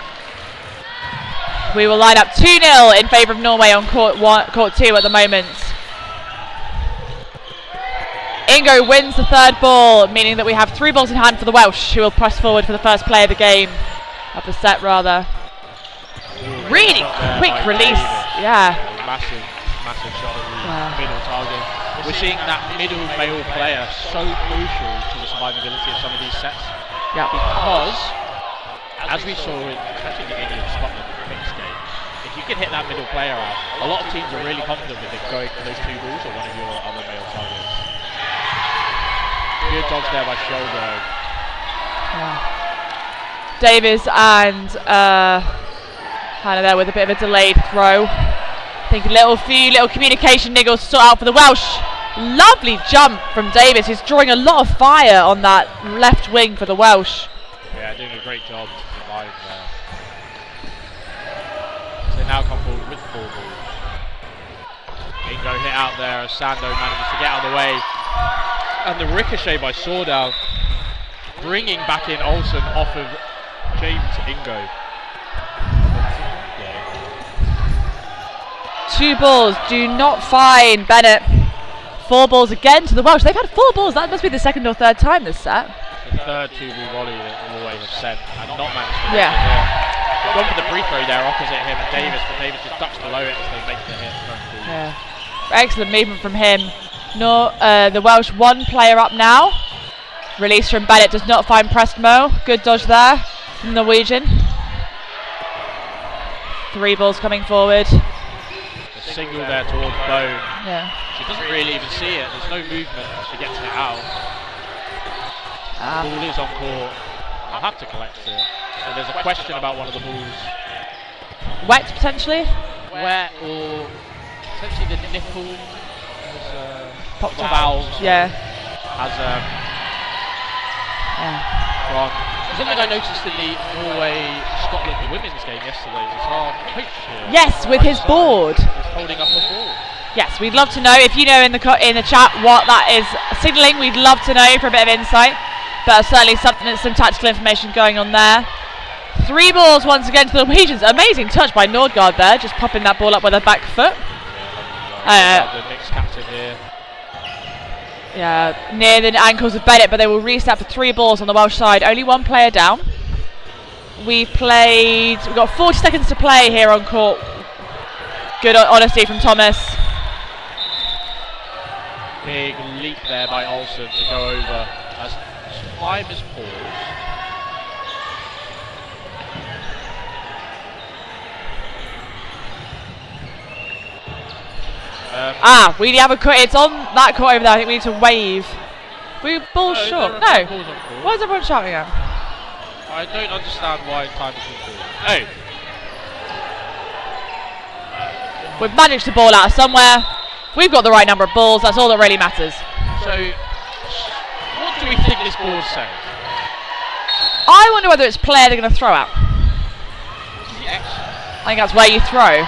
We will line up 2-0 in favour of Norway on court 2 at the moment. Ingo wins the 3rd ball, meaning that we have 3 balls in hand for the Welsh, who will press forward for the first play of the game, of the set rather. Really quick release, Massive shot at the middle target. We're seeing that middle male player so crucial to the survivability of some of these sets. Yeah. Because, as we saw in especially the England-Scotland mixed game, if you can hit that middle player out, a lot of teams are really confident with it going for those 2 balls or one of your other male targets. Good dodge there by Schellberg. Davies and Hannah there with a bit of a delayed throw. I think a few little communication niggles to sort out for the Welsh. Lovely jump from Davies. He's drawing a lot of fire on that left wing for the Welsh. Yeah, doing a great job to survive there. So they now come forward with 4 balls. Ingo hit out there as Sando manages to get out of the way. And the ricochet by Soldal, bringing back in Olsen off of James Ingo. 2 balls, do not find Bennett. 4 balls again to the Welsh. They've had 4 balls, that must be the 2nd or 3rd time this set. The 3rd 2-ball volley that Norway have sent and not managed to get it. Gone for the free throw there opposite him and Davis, but Davis just ducks below it as they make the hit. Excellent movement from him. The Welsh 1 player up now. Release from Bennett, does not find Prestmo. Good dodge there from Norwegian. 3 balls coming forward. A single there towards Bone. She doesn't really even see it. There's no movement as she gets it out. Ball is on court. I'll have to collect it. So there's a question about one of the balls. Wet potentially? Wet or potentially the nipple. Popped valves. Yeah. Has gone. Something I noticed in the Norway-Scotland women's game yesterday was our coach here. Yes, with his board. Was holding up a ball. Yes, we'd love to know if you know in the chat what that is signalling. We'd love to know for a bit of insight. But certainly some tactical information going on there. 3 balls once again to the Norwegians. Amazing touch by Nordgaard there, just popping that ball up with her back foot. The mixed captain here. Yeah, near the ankles of Bennett, but they will restart for 3 balls on the Welsh side. Only 1 player down. We've got 40 seconds to play here on court. Good honesty from Thomas. Big leap there by Olsen to go over as time is paused. We have a cut. It's on that court over there. I think we need to wave. We ball short. No. What is everyone shouting at? I don't understand why time is paused. We've managed to ball out of somewhere. We've got the right number of balls. That's all that really matters. So, what do we think this board's saying? I wonder whether it's player they're going to throw out. Yes. I think that's where you throw.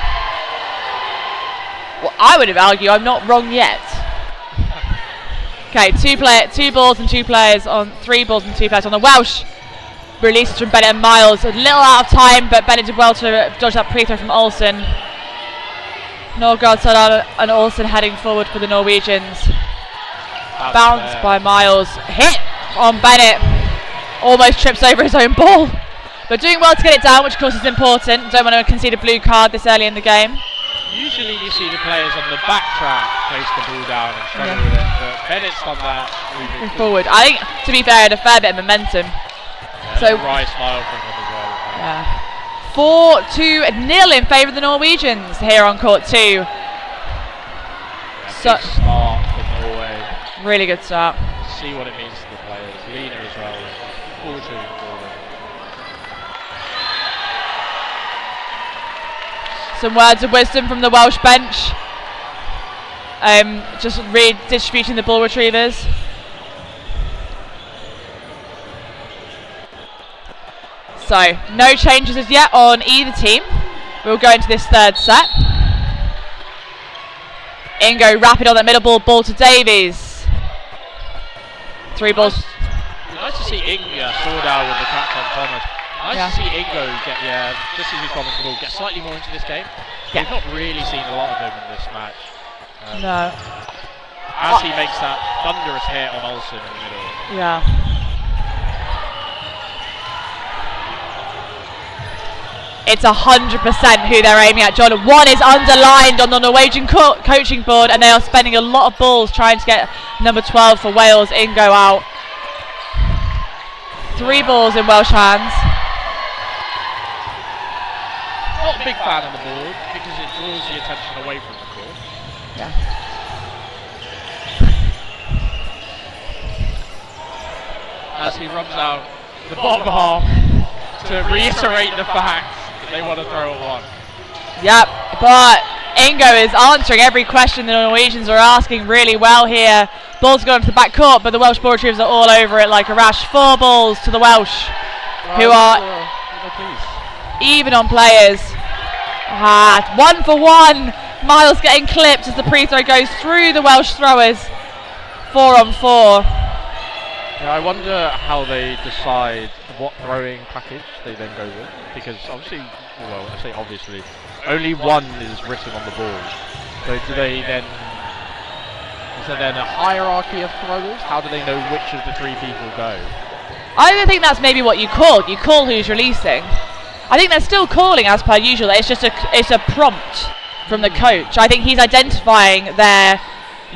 Well, I would have argued I'm not wrong yet. Okay, 2 balls and 2 players on 3 balls and 2 players on the Welsh. Releases from Bennett and Miles. A little out of time, but Bennett did well to dodge that pre-throw from Olsen. Nordgaard side out and Olsen heading forward for the Norwegians. Bounce by Miles. Hit on Bennett. Almost trips over his own ball. But doing well to get it down, which of course is important. Don't want to concede a blue card this early in the game. Usually you see the players on the back track place the ball down and struggle with it, but Bennett's done that moving forward. I think, to be fair, had a fair bit of momentum. Yeah, so wry smile from him as well. Yeah. 4-2-0 in favour of the Norwegians here on court 2. Yeah, good start for Norway. Really good start. See what it means to the players. Lena as well. Forward for them. Some words of wisdom from the Welsh bench. Just redistributing the ball retrievers. So, no changes as yet on either team. We'll go into this 3rd set. Ingo rapid on that middle ball to Davies. 3 balls. Nice to see Ingo sort out with the catch on Thomas. Nice to see Ingo just as he's gone off the ball, get slightly more into this game. Yeah. We've not really seen a lot of him in this match. No. As he makes that thunderous hit on Olsen in the middle. Yeah. It's 100% who they're aiming at, John. 1 is underlined on the Norwegian coaching board, and they are spending a lot of balls trying to get number 12 for Wales, Ingo, out. 3 balls in Welsh hands. Not a big fan of the board because it draws the attention away from the court. Yeah. As he rubs out the bottom half to reiterate the fact that they want to throw at 1. Yep, but Ingo is answering every question the Norwegians are asking really well here. Ball's gone to the back court, but the Welsh ball retrievers are all over it like a rash. 4 balls to the Welsh, who are even on players. 1 for 1. Miles getting clipped as the pre-throw goes through the Welsh throwers. 4 on 4. Yeah, I wonder how they decide what throwing package they then go with, because obviously, well, I say obviously, only 1 is written on the ball. So do they then? Is there then a hierarchy of throwers? How do they know which of the 3 people go? I don't think that's maybe what you call. You call who's releasing. I think they're still calling as per usual. It's just a prompt from the coach. I think he's identifying their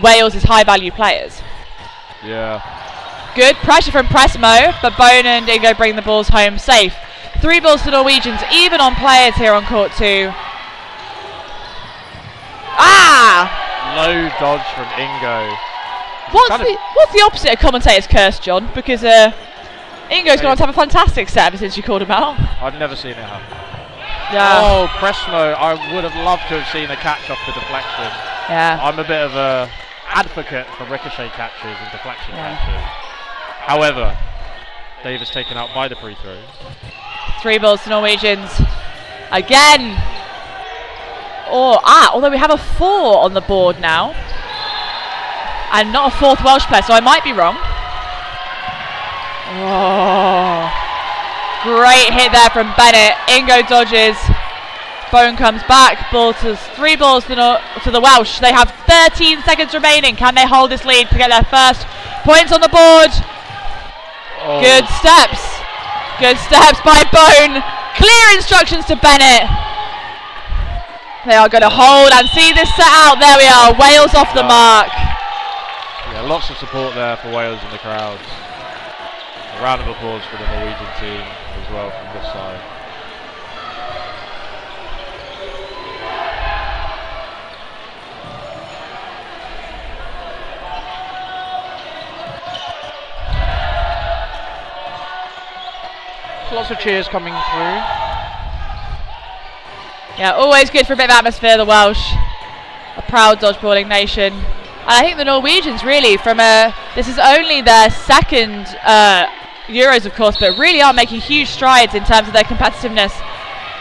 Wales' high value players. Yeah. Good pressure from Pressmo, but Bona and Ingo bring the balls home safe. 3 balls to Norwegians, even on players here on court 2. Low dodge from Ingo. What's the opposite of commentator's curse, John? Because Ingo's gone on to have a fantastic set since you called him out. I've never seen it happen. Yeah. Oh, Pressmo, I would have loved to have seen a catch off the deflection. Yeah. I'm a bit of a advocate for ricochet catches and deflection catches. However, Davis taken out by the free throw. 3 balls to Norwegians. Again. Although we have a 4 on the board now. And not a 4th Welsh player, so I might be wrong. Oh. Great hit there from Bennett. Ingo dodges. Bone comes back. 3 balls to the Welsh. They have 13 seconds remaining. Can they hold this lead to get their first points on the board? Oh. Good steps. Good steps by Bone. Clear instructions to Bennett. They are going to hold and see this set out. There we are. Wales off the mark. Yeah, lots of support there for Wales in the crowds. A round of applause for the Norwegian team as well from this side. Lots of cheers coming through. Yeah, always good for a bit of atmosphere, the Welsh. A proud dodgeballing nation. And I think the Norwegians really, this is only their second Euros, of course, but really are making huge strides in terms of their competitiveness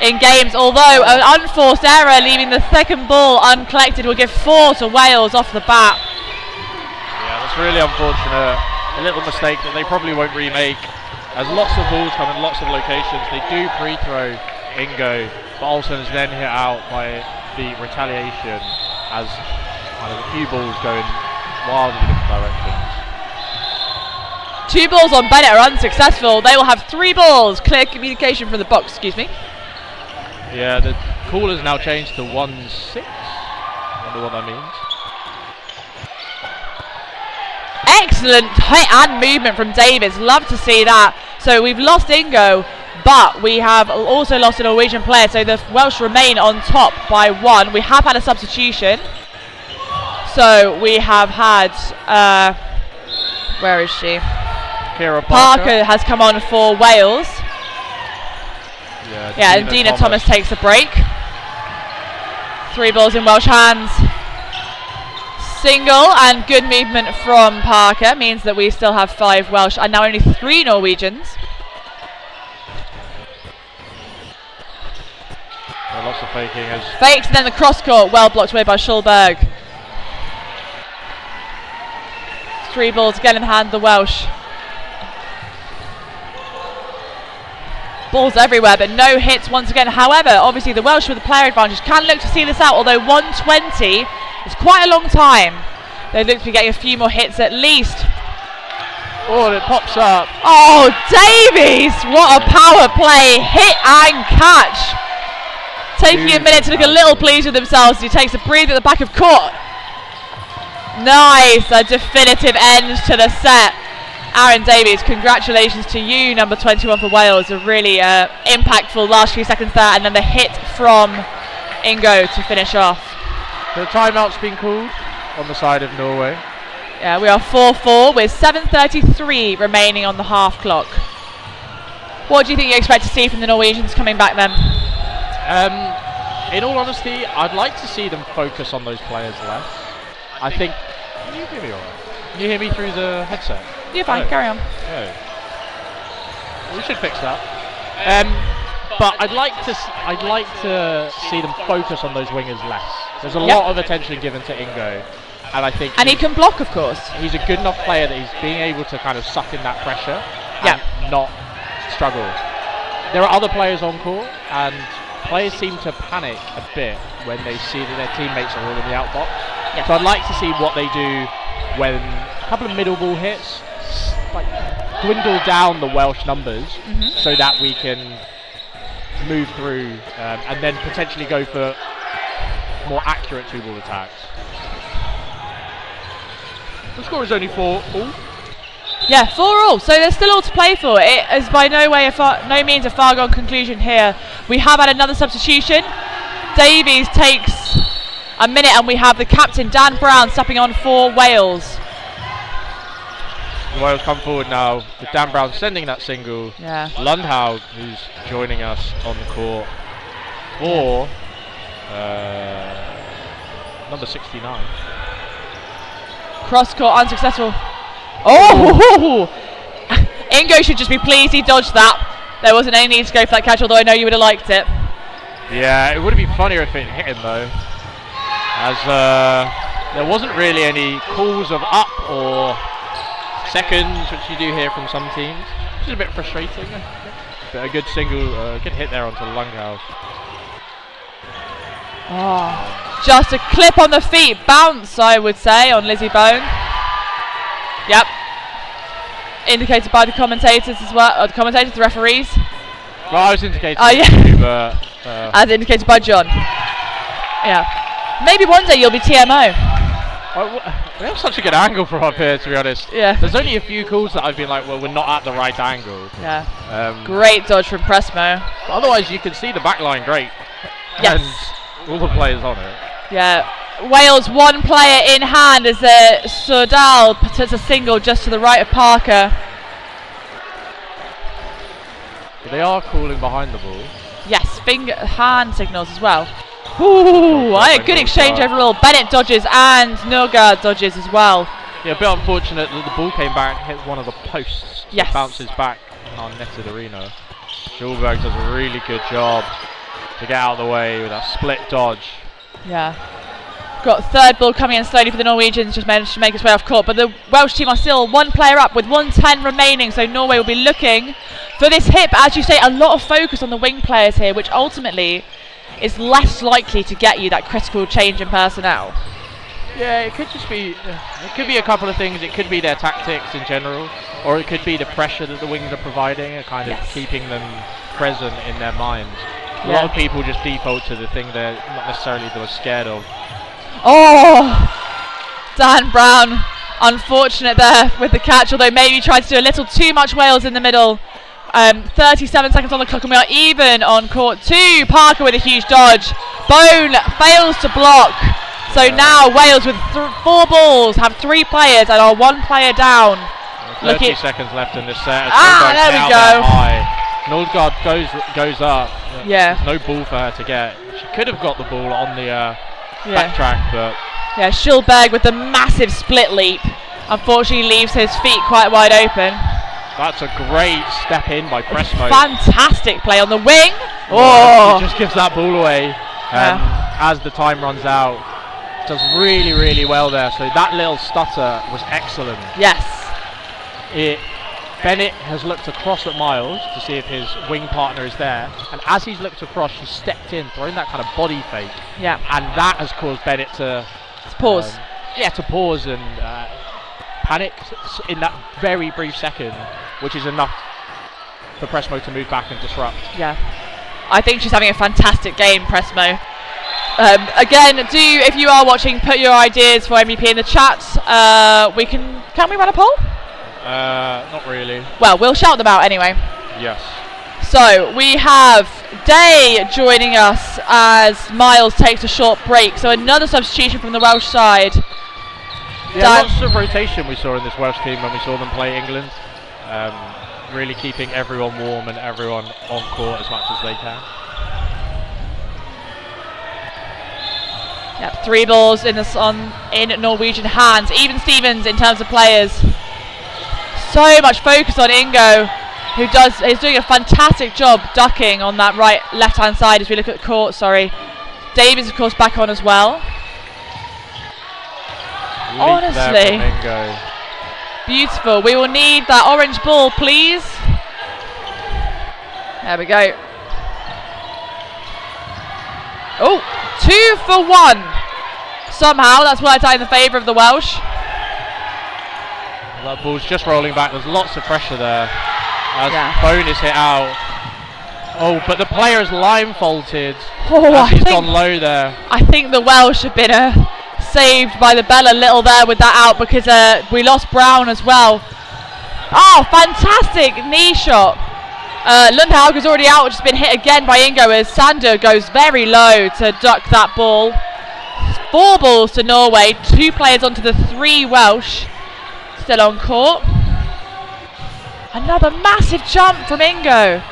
in games. Although an unforced error leaving the second ball uncollected will give 4 to Wales off the bat. Yeah, that's really unfortunate. A little mistake that they probably won't remake. As lots of balls come in lots of locations, they do pre-throw Ingo, but Olsen is then hit out by the retaliation as kind of a few balls go in wildly different directions. 2 balls on Bennett are unsuccessful. They will have 3 balls. Clear communication from the box, excuse me. Yeah, the call has now changed to 1-6. I wonder what that means. Excellent hit and movement from Davis. Love to see that. So we've lost Ingo, but we have also lost a Norwegian player. So the Welsh remain on top by 1. We have had a substitution. So we have had, where is she? Kira Parker has come on for Wales. Yeah, and Dina Thomas takes a break. 3 balls in Welsh hands. Single and good movement from Parker means that we still have 5 Welsh and now only 3 Norwegians. Lots of faking. Fakes and then the cross court, well blocked away by Schulberg. 3 balls again in hand, the Welsh. Balls everywhere, but no hits once again. However, obviously the Welsh with the player advantage can look to see this out, although 120 is quite a long time. They look to be getting a few more hits at least. Oh, it pops up. Oh, Davies! What a power play. Hit and catch. Taking a minute to look a little pleased with themselves as he takes a breather at the back of court. Nice, a definitive end to the set. Aaron Davies, congratulations to you, number 21 for Wales. A really impactful last few seconds there, and then the hit from Ingo to finish off. The timeout's been called on the side of Norway. Yeah, we are 4-4 with 7:33 remaining on the half clock. What do you think you expect to see from the Norwegians coming back then? In all honesty, I'd like to see them focus on those players less. I think. Can you hear me alright? Can you hear me through the headset? You're fine, carry on. Oh. We should fix that. But I'd like to see them focus on those wingers less. There's a lot of attention given to Ingo, and I think he can block, of course. He's a good enough player that he's being able to kind of suck in that pressure and not struggle. There are other players on court, and players seem to panic a bit when they see that their teammates are all in the outbox. So I'd like to see what they do when a couple of middle ball hits dwindle down the Welsh numbers so that we can move through and then potentially go for more accurate 2-ball attacks. The score is only 4-all. Yeah, 4-all. So there's still all to play for. It is by no means a far gone conclusion here. We have had another substitution. Davies takes a minute, and we have the captain Dan Brown stepping on for Wales. Wales come forward now with Dan Brown sending that single. Yeah. Lundhaug, who's joining us on the court for number 69. Cross court unsuccessful. Oh! Ingo should just be pleased he dodged that. There wasn't any need to go for that catch, although I know you would have liked it. Yeah, it would have been funnier if it hit him though, as there wasn't really any calls of up or seconds, which you do hear from some teams, which is a bit frustrating. But a good good hit there onto the Lunghouse. Oh, just a clip on the feet bounce, I would say, on Lizzie Bone. Yep. Indicated by the commentators as well, the referees. Well, I was indicated yeah. but as indicated by John. Yeah. Maybe one day you'll be TMO. We have such a good angle from up here, to be honest. Yeah. There's only a few calls that I've been like, well, we're not at the right angle. Yeah. Great dodge from Pressmo. But otherwise, you can see the back line great. Yes. And all the players on it. Yeah. Wales one player in hand as Sordal puts a single just to the right of Parker. But they are calling behind the ball. Yes, hand signals as well. Ooh, a good exchange overall. Bennett dodges and Nurgard dodges as well. Yeah, a bit unfortunate that the ball came back and hit one of the posts. Yes. It bounces back on netted arena. Schulberg does a really good job to get out of the way with that split dodge. Yeah. Got third ball coming in slowly for the Norwegians, just managed to make its way off court, but the Welsh team are still one player up with 1:10 remaining, so Norway will be looking for this hit. As you say, a lot of focus on the wing players here, which ultimately is less likely to get you that critical change in personnel. Yeah, it could just be, it could be a couple of things. It could be their tactics in general, or it could be the pressure that the wings are providing and kind of keeping them present in their minds. A lot of people just default to the thing they're not necessarily the most scared of. Oh, Dan Brown, unfortunate there with the catch, although maybe tried to do a little too much Wales in the middle. 37 seconds on the clock and we are even on court 2. Parker with a huge dodge. Bone fails to block. So now Wales with 4 balls have 3 players and are 1 player down. 30 seconds left in this set. There we go. Nordgaard goes up. Yeah. There's no ball for her to get. She could have got the ball on the backtrack, but yeah, Schulberg with the massive split leap unfortunately leaves his feet quite wide open. That's a great step in by Pressmo. Fantastic play on the wing. Oh, he just gives that ball away as the time runs out. Does really, really well there. So that little stutter was excellent. Yes. Bennett has looked across at Miles to see if his wing partner is there, and as he's looked across, she stepped in, throwing that kind of body fake. Yeah. And that has caused Bennett to pause. To pause and panic in that very brief second, which is enough for Pressmo to move back and disrupt. Yeah. I think she's having a fantastic game, Pressmo. Again, if you are watching, put your ideas for MVP in the chat. Can we run a poll? Not really. Well, we'll shout them out anyway. Yes. So we have Day joining us as Miles takes a short break. So another substitution from the Welsh side. Yeah, lots of rotation we saw in this Welsh team when we saw them play England. Really keeping everyone warm and everyone on court as much as they can. Yep, 3 balls in Norwegian hands. Even Stevens in terms of players. So much focus on Ingo, who is doing a fantastic job ducking on that left-hand side as we look at the court. Davies, of course, back on as well. Honestly, beautiful. We will need that orange ball, please. There we go. Oh, 2 for 1. Somehow that's worked out in the favour of the Welsh. That ball's just rolling back. There's lots of pressure there as Bone is hit out. Oh, but the player has line faulted as he's gone low there. I think the Welsh have been saved by the bell a little there with that out, because we lost Brown as well. Oh, fantastic knee shot. Lundhaug is already out, which has been hit again by Ingo as Sander goes very low to duck that ball. 4 balls to Norway, 2 players onto the 3 Welsh. Still on court. Another massive jump from Ingo.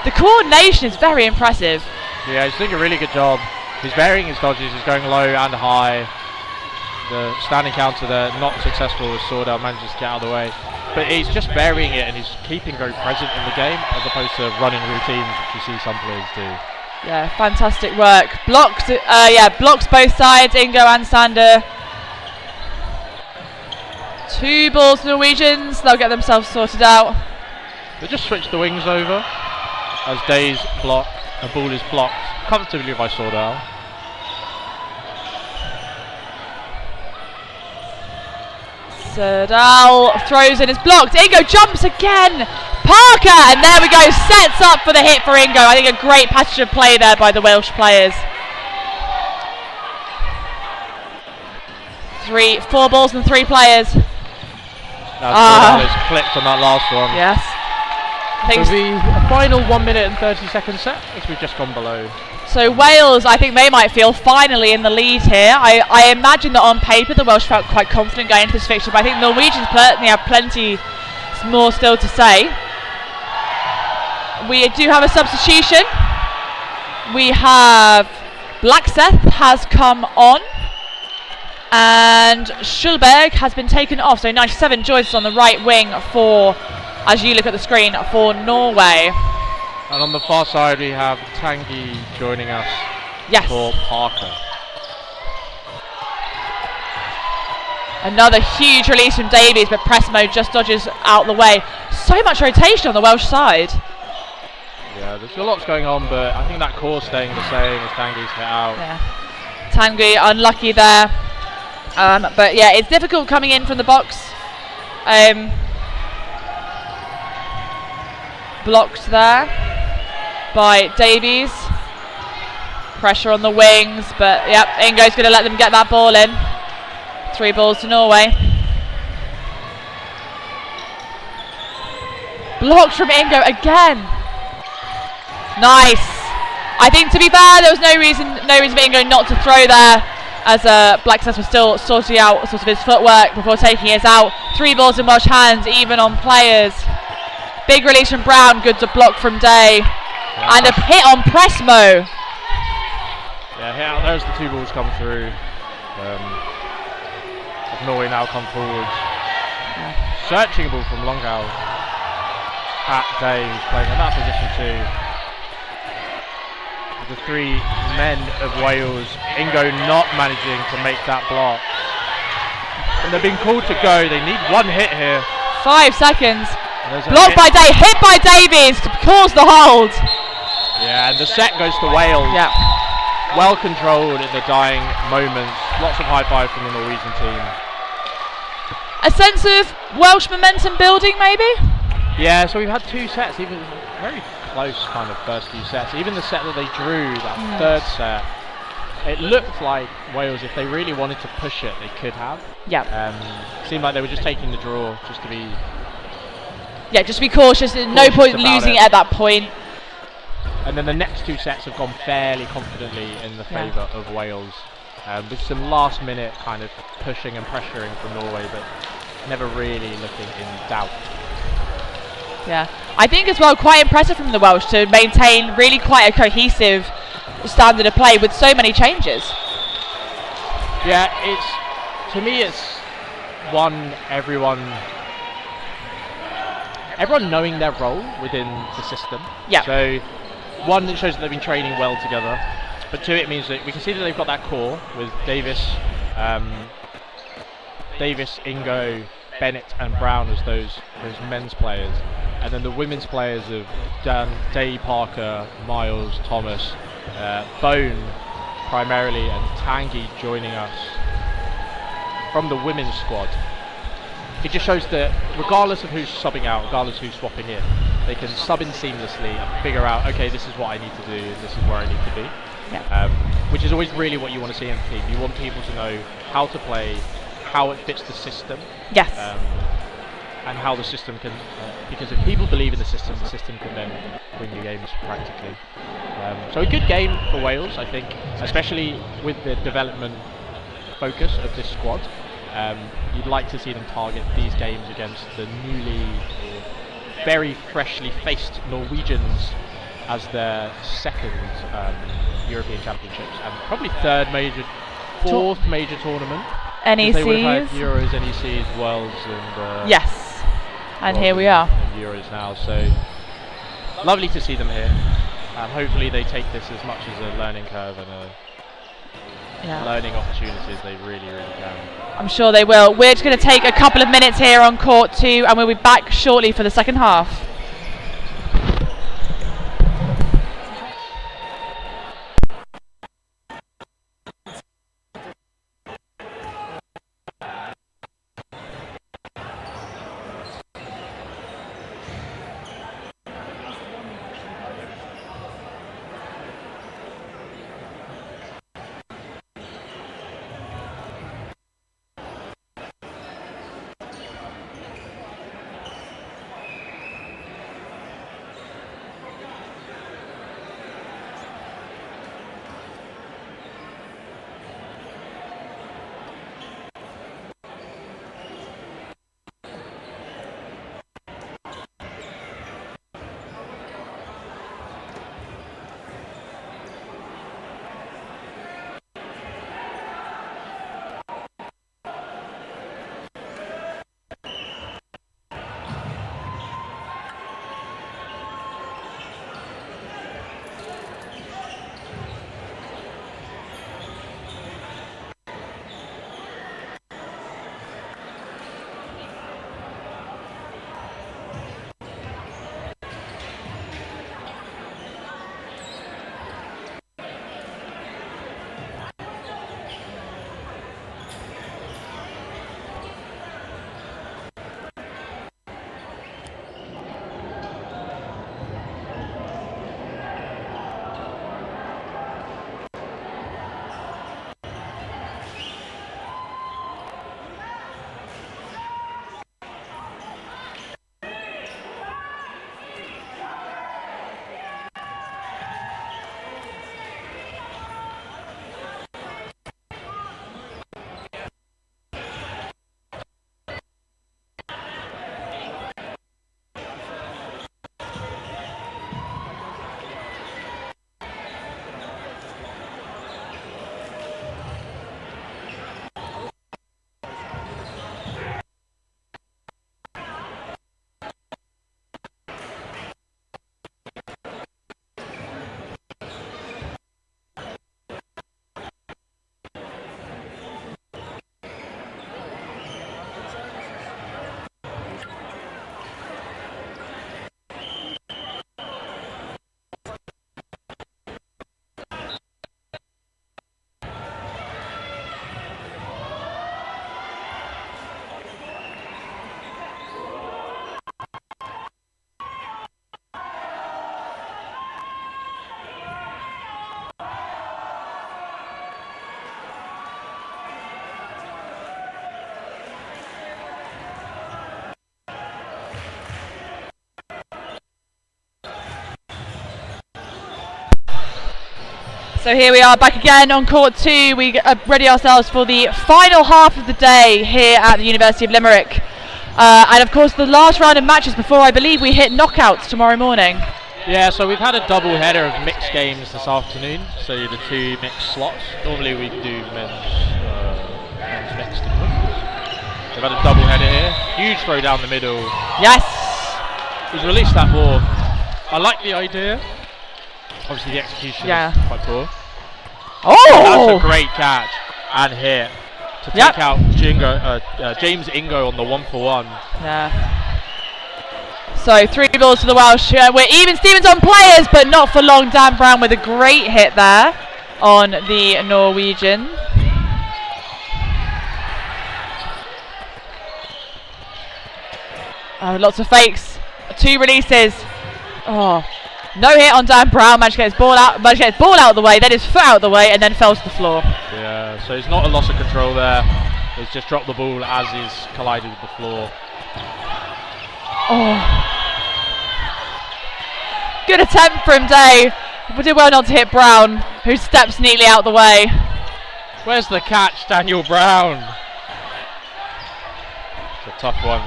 The coordination is very impressive. Yeah, he's doing a really good job. He's varying his dodges. He's going low and high. the standing counter there, not successful as Sordell manages to get out of the way. But he's just varying it and he's keeping very present in the game as opposed to running routines, which you see some players do. Yeah, fantastic work. Blocked, blocks both sides, Ingo and Sander. 2 balls to the Norwegians, they'll get themselves sorted out. They just switch the wings over as Day's block, a ball is blocked comfortably by Sordell. Sordell throws in, is blocked. Ingo jumps again. Parker, and there we go, sets up for the hit for Ingo. I think a great passage of play there by the Welsh players. 4 balls and 3 players. Sordell is clipped on that last one. Yes. So the final 1 minute and 30 second set, which we've just gone below. So Wales, I think they might feel finally in the lead here. I imagine that on paper the Welsh felt quite confident going into this fixture, but I think Norwegians certainly have plenty more still to say. We do have a substitution. We have Blackseth has come on and Schulberg has been taken off. So 97 joins us on the right wing for, as you look at the screen, for Norway. And on the far side we have Tanguy joining us for Parker. Another huge release from Davies, but press mode just dodges out the way. So much rotation on the Welsh side. Yeah, there's lots going on, but I think that core staying the same as Tanguy's hit out. Yeah. Tanguy unlucky there. But yeah, it's difficult coming in from the box. Blocked there by Davies. Pressure on the wings, but yep, Ingo's going to let them get that ball in. 3 balls to Norway. Blocked from Ingo again. Nice. I think, to be fair, there was no reason for Ingo not to throw there, as Blackseth was still sorting out sort of his footwork before taking his out. 3 balls in Welsh hands, even on players. Big release from Brown, good to block from Day. Yeah, and a hit on Pressmo. Yeah, hit out, there's the 2 balls come through. Norway now come forwards. Searching a ball from Longhow at Day, who's playing in that position too. The 3 men of Wales, Ingo not managing to make that block. And they're being called to go, they need 1 hit here. 5 seconds. Blocked by Day, hit by Davies to cause the hold. Yeah, and the set goes to Wales. Yeah. Well controlled in the dying moments. Lots of high five from the Norwegian team. A sense of Welsh momentum building, maybe? Yeah, so we've had 2 sets, even very close kind of first few sets. Even the set that they drew, that 3rd set, it looked like Wales, if they really wanted to push it, they could have. Yeah. Seemed like they were just taking the draw just to be... Yeah, just be cautious. No point losing it at that point. And then the next 2 sets have gone fairly confidently in the favour of Wales. With some last minute kind of pushing and pressuring from Norway, but never really looking in doubt. Yeah, I think as well quite impressive from the Welsh to maintain really quite a cohesive standard of play with so many changes. Yeah, to me it's everyone knowing their role within the system. Yeah. So 1, it shows that they've been training well together. But 2, it means that we can see that they've got that core with Davis, Ingo, Bennett and Brown as those men's players. And then the women's players of Day, Parker, Miles, Thomas, Bone primarily, and Tanguy joining us from the women's squad. It just shows that regardless of who's subbing out, regardless of who's swapping in, they can sub in seamlessly and figure out, okay, this is what I need to do, and this is where I need to be. Yeah. Which is always really what you want to see in the team. You want people to know how to play, how it fits the system. Yes. And how the system can, because if people believe in the system can then win your games practically. So a good game for Wales, I think, especially with the development focus of this squad. You'd like to see them target these games against the very freshly faced Norwegians as their 2nd European Championships and probably 4th major tournament. NECs. They would have had Euros, NECs, Worlds, and yes, and here we are. And Euros now. So lovely to see them here. Hopefully they take this as much as a learning curve and a learning opportunities. They really, really can. I'm sure they will. We're just going to take a couple of minutes here on court 2, and we'll be back shortly for the second half. So here we are back again on court 2. We ready ourselves for the final half of the day here at the University of Limerick. And of course the last round of matches before I believe we hit knockouts tomorrow morning. Yeah, so we've had a double header of mixed games this afternoon. So the two mixed slots. Normally we do men's mixed and women's. We've had a double header here. Huge throw down the middle. Yes! He's released that ball. I like the idea. Obviously the execution is quite poor. Oh! That's a great catch and hit to take out James Ingo on the 1-for-1. Yeah. So 3 balls to the Welsh. We're even Stevens on players, but not for long. Dan Brown with a great hit there on the Norwegian. Oh, lots of fakes. 2 releases. Oh. No hit on Dan Brown. Managed to get his ball out. Of the way, then his foot out of the way, and then fell to the floor. Yeah, so it's not a loss of control there. He's just dropped the ball as he's collided with the floor. Oh. Good attempt from Day. We did well not to hit Brown, who steps neatly out the way. Where's the catch, Daniel Brown? It's a tough one.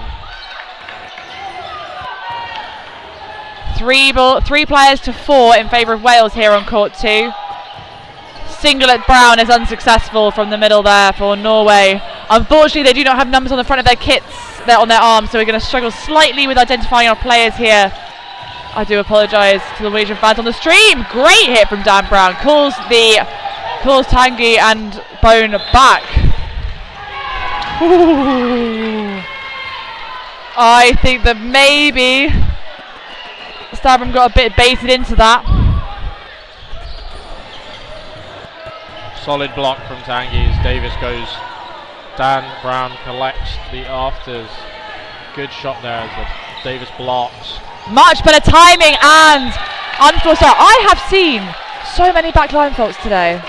3 players to 4 in favour of Wales here on court 2. Single at Brown is unsuccessful from the middle there for Norway. Unfortunately, they do not have numbers on the front of their kits. They're on their arms, so we're going to struggle slightly with identifying our players here. I do apologise to the Norwegian fans on the stream. Great hit from Dan Brown. Calls Tanguy and Bone back. Ooh. I think that maybe Stavrum got a bit baited into that. Solid block from Tanguy as Davis goes. Dan Brown collects the afters. Good shot there as Davis blocks. Much better timing and unforced start. I have seen so many backline faults today.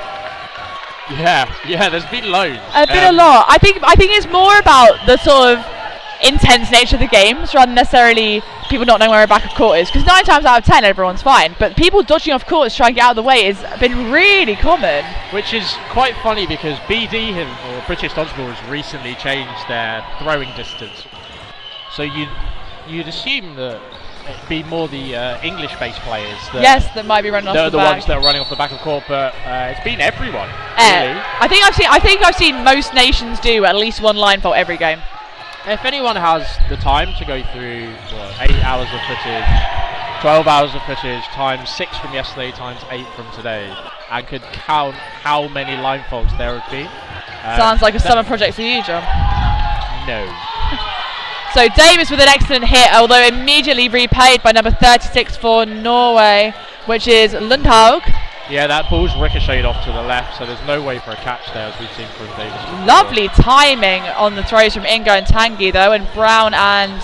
Yeah, there's been loads. A lot. I think it's more about the sort of intense nature of the games rather than necessarily people not knowing where a back of court is. Because 9 times out of 10 everyone's fine, but people dodging off court to try and get out of the way has been really common. Which is quite funny because BD or British Dodgeball has recently changed their throwing distance. So you'd assume that it'd be more the English-based players that might be running off the back. They're the ones that are running off the back of court, but it's been everyone. Really. I think I've seen most nations do at least one line fault every game. If anyone has the time to go through 8 hours of footage, 12 hours of footage, times 6 from yesterday, times 8 from today, and could count how many line faults there have been. Sounds like a summer project for you, John. No. So Davis with an excellent hit, although immediately repaid by number 36 for Norway, which is Lundhaug. Yeah, that ball's ricocheted off to the left, so there's no way for a catch there, as we've seen from Davis. Lovely timing on the throws from Ingo and Tanguy, though, and Brown and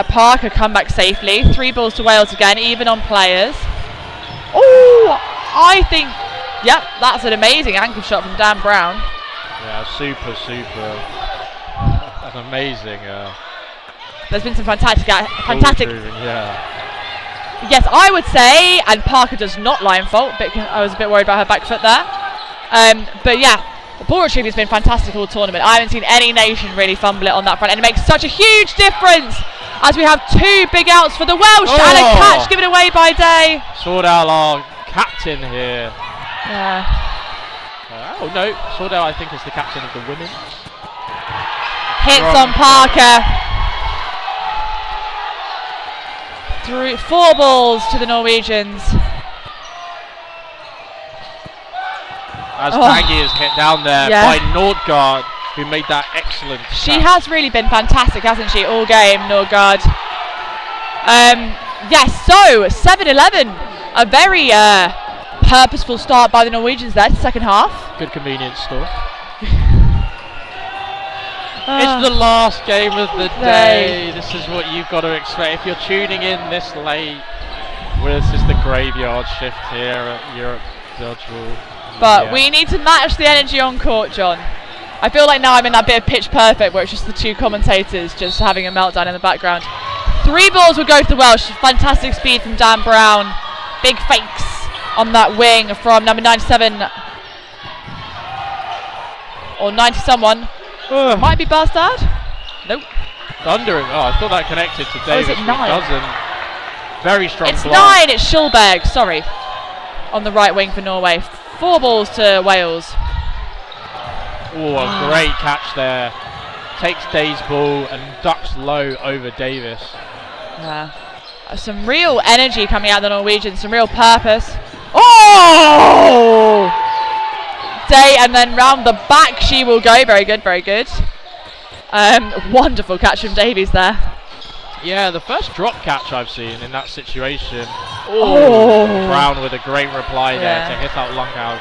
Parker come back safely. 3 balls to Wales again, even on players. Oh, I think, yep, that's an amazing ankle shot from Dan Brown. Yeah, super. That's amazing. There's been some fantastic. Yeah. Yes, I would say, and Parker does not line fault, but I was a bit worried about her back foot there. But yeah, the ball retrieval has been fantastic all tournament. I haven't seen any nation really fumble it on that front, and it makes such a huge difference as we have 2 big outs for the Welsh and a catch given away by Day. Swordell, our captain here. Yeah. Oh no, Swordell I think is the captain of the women. Hits on Parker. 4 balls to the Norwegians. As Tanguy is hit down there by Nordgaard, who made that excellent catch. She has really been fantastic, hasn't she, all game, Nordgaard. Yes, so 7-11. A very purposeful start by the Norwegians there, second half. Good convenience store. It's the last game of the day. This is what you've got to expect. If you're tuning in this late, this is the graveyard shift here at Europe Dodgeball. But we need to match the energy on court, John. I feel like now I'm in that bit of pitch perfect where it's just the 2 commentators just having a meltdown in the background. 3 balls will go to the Welsh. Fantastic speed from Dan Brown. Big fakes on that wing from number 97 or 90 someone. Might be Bastard. Nope. Thundering. I thought that connected to Davis. Is it 9? It doesn't. Very strong It's block. 9. It's Schulberg. Sorry. On the right wing for Norway. 4 balls to Wales. Oh, a great catch there. Takes Day's ball and ducks low over Davis. Yeah. Some real energy coming out of the Norwegians. Some real purpose. Oh! Day, and then round the back she will go. Very good, very good. Wonderful catch from Davies there. Yeah, the first drop catch I've seen in that situation. Oh! Brown with a great reply there to hit out Lundhaug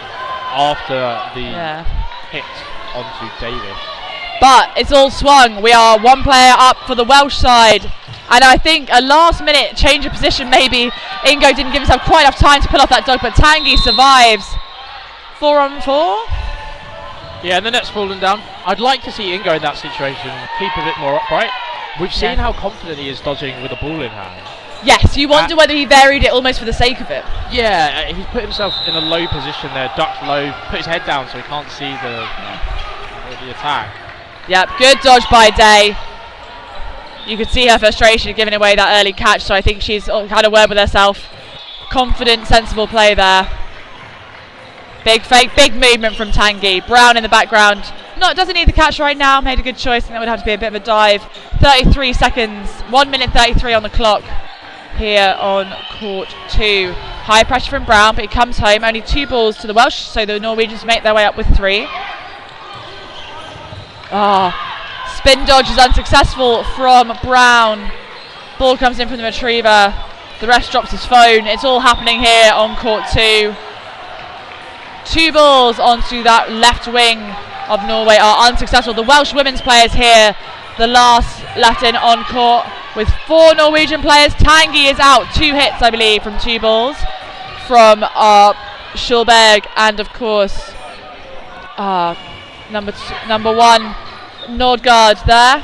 after the hit onto Davis. But it's all swung. We are 1 player up for the Welsh side. And I think a last minute change of position maybe. Ingo didn't give himself quite enough time to pull off that dog, but Tanguy survives. 4 on 4. Yeah, and the net's fallen down. I'd like to see Ingo in that situation keep a bit more upright. We've seen how confident he is dodging with a ball in hand. Yes, you wonder whether he varied it almost for the sake of it. Yeah, he's put himself in a low position there, ducked low, put his head down so he can't see the attack. Yep, good dodge by Day. You could see her frustration giving away that early catch, so I think she's had a word with herself. Confident, sensible play there. Big fake, big movement from Tanguy. Brown in the background. Doesn't need the catch right now. Made a good choice. I think that would have to be a bit of a dive. 33 seconds. 1 minute 33 on the clock here on court 2. High pressure from Brown, but he comes home. Only 2 balls to the Welsh, so the Norwegians make their way up with 3. Spin dodge is unsuccessful from Brown. Ball comes in from the retriever. The ref drops his phone. It's all happening here on court 2. 2 balls onto that left wing of Norway are unsuccessful. The Welsh women's players here, the last Latin on court with 4 Norwegian players. Tanguy is out. 2 hits, I believe, from 2 balls from Schulberg and, of course, number 1, Nordgaard there.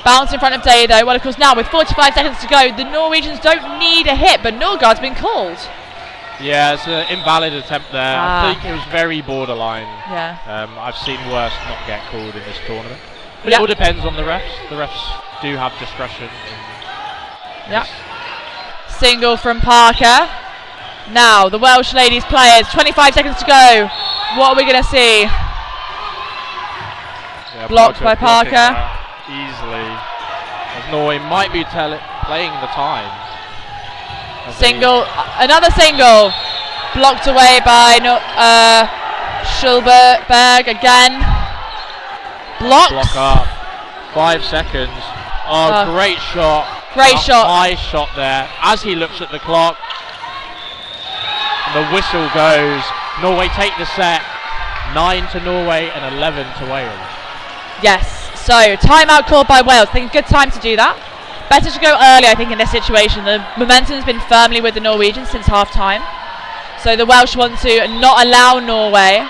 Bounce in front of Dado. Well, of course, now with 45 seconds to go, the Norwegians don't need a hit, but Nordgaard's been called. Yeah, it's an invalid attempt there. I think it was very borderline. Yeah. I've seen worse not get called in this tournament. But it all depends on the refs. The refs do have discretion. Yeah. Single from Parker. Now, the Welsh ladies players, 25 seconds to go. What are we going to see? Yeah, blocked by Parker. Easily. As Norway might be playing the times. Single, another single, blocked away by Schulberg again. Blocked. Block up. 5 seconds. Great shot. Great shot. High shot there. As he looks at the clock, and the whistle goes. Norway take the set. 9 to Norway and 11 to Wales. Yes. So timeout called by Wales. I think a good time to do that. Better to go early, I think, in this situation. The momentum's been firmly with the Norwegians since half-time. So the Welsh want to not allow Norway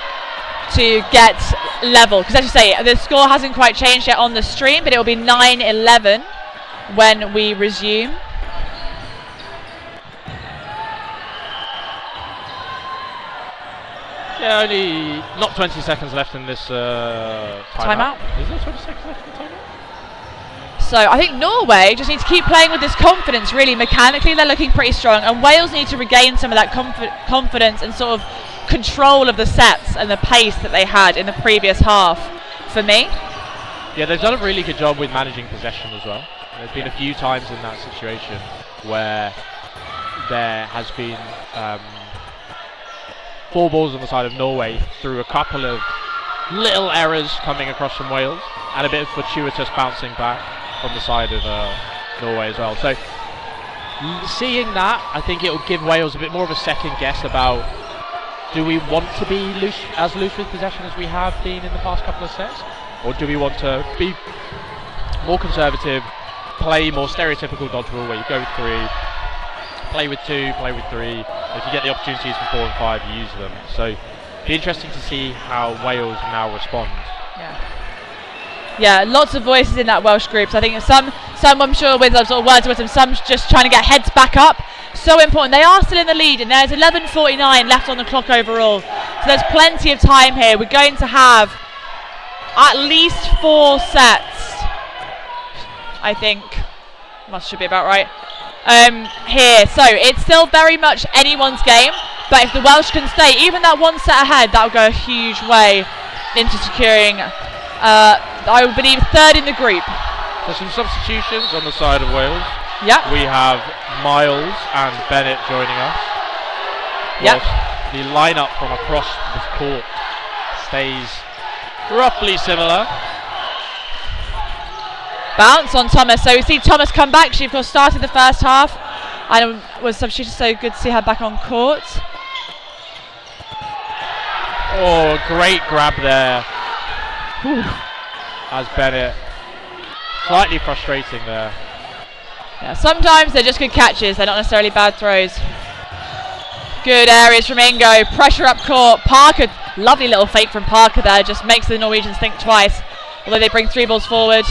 to get level. Because as you say, the score hasn't quite changed yet on the stream, but it will be 9-11 when we resume. Yeah, only not 20 seconds left in this timeout. Is there 20 seconds left in the timeout? So I think Norway just need to keep playing with this confidence, really. Mechanically, they're looking pretty strong, and Wales need to regain some of that confidence and sort of control of the sets and the pace that they had in the previous half, for me. Yeah, they've done a really good job with managing possession as well. There's been a few times in that situation where there has been 4 balls on the side of Norway through a couple of little errors coming across from Wales and a bit of fortuitous bouncing back from the side of Norway as well. So seeing that, I think it will give Wales a bit more of a second guess about, do we want to be as loose with possession as we have been in the past couple of sets, or do we want to be more conservative, play more stereotypical dodgeball where you go with 3, play with 2, play with 3. If you get the opportunities for 4 and 5, you use them. So it'll be interesting to see how Wales now responds. Yeah, lots of voices in that Welsh group. So I think some I'm sure with sort of words with them, some just trying to get heads back up. So important. They are still in the lead, and there's 11:49 left on the clock overall. So there's plenty of time here. We're going to have at least 4 sets, I think. Should be about right. Here, so it's still very much anyone's game. But if the Welsh can stay even that 1 set ahead, that will go a huge way into securing. I believe 3rd in the group. There's some substitutions on the side of Wales. Yep. We have Miles and Bennett joining us. Yep. The lineup from across the court stays roughly similar. Bounce on Thomas. So we see Thomas come back. She, of course, started the first half and was substituted, so good to see her back on court. Oh, great grab there. As Bennett. Slightly frustrating there. Yeah, sometimes they're just good catches, they're not necessarily bad throws. Good areas from Ingo, pressure up court. Parker, lovely little fake from Parker there, just makes the Norwegians think twice, although they bring 3 balls forward.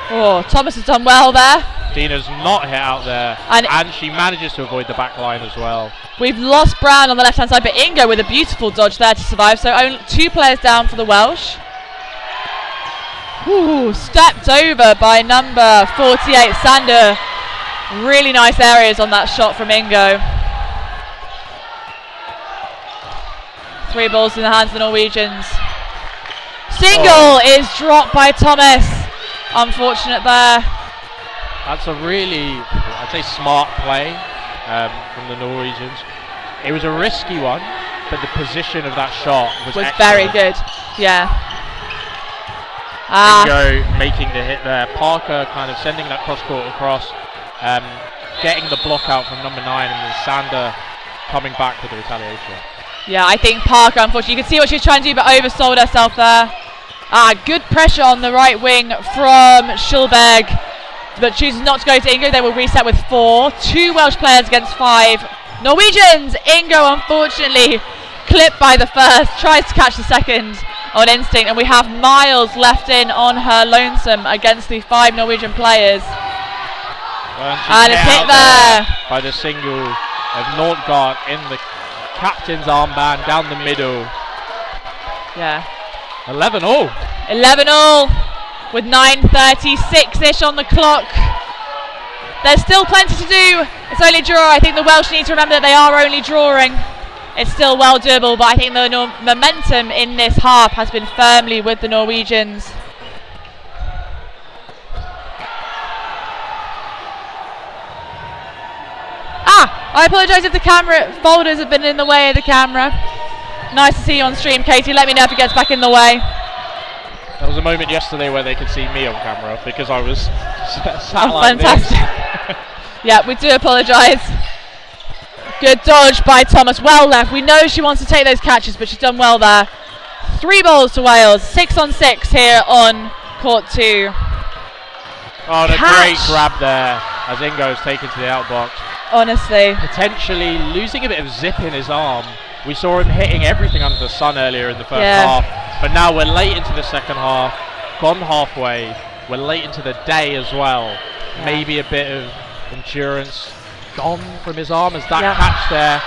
Oh, Thomas has done well there. Dina's not hit out there, and she manages to avoid the back line as well. We've lost Brown on the left hand side, but Ingo with a beautiful dodge there to survive, so only 2 players down for the Welsh. Ooh, stepped over by number 48, Sander. Really nice areas on that shot from Ingo. 3 balls in the hands of the Norwegians. Single is dropped by Thomas. Unfortunate there. That's a really, I'd say, smart play from the Norwegians. It was a risky one, but the position of that shot was very good. Yeah. Ingo making the hit there. Parker kind of sending that cross-court across, getting the block out from number 9, and then Sander coming back with the retaliation. Yeah, I think Parker, unfortunately, you can see what she's trying to do, but oversold herself there. Good pressure on the right wing from Schulberg, but chooses not to go to Ingo. They will reset with 4. 2 Welsh players against 5 Norwegians. Ingo, unfortunately, clipped by the first, tries to catch the second on instinct, and we have Miles left in on her lonesome against the 5 Norwegian players. And a hit there by the single of Nordgaard in the captain's armband down the middle. Yeah. 11-all. 11-all with 9:36-ish on the clock. There's still plenty to do. It's only draw. I think the Welsh need to remember that they are only drawing. It's still well doable, but I think the momentum in this half has been firmly with the Norwegians. I apologise if the camera folders have been in the way of the camera. Nice to see you on stream, Katie. Let me know if it gets back in the way. There was a moment yesterday where they could see me on camera because I was sat like fantastic. Yeah, we do apologise. Good dodge by Thomas. Well left. We know she wants to take those catches, but she's done well there. 3 balls to Wales. 6 on 6 here on court 2. Oh, and a great grab there as Ingo's taken to the outbox. Honestly. Potentially losing a bit of zip in his arm. We saw him hitting everything under the sun earlier in the first half. But now we're late into the second half. Gone halfway. We're late into the day as well. Yeah. Maybe a bit of endurance gone from his arm as that catch there.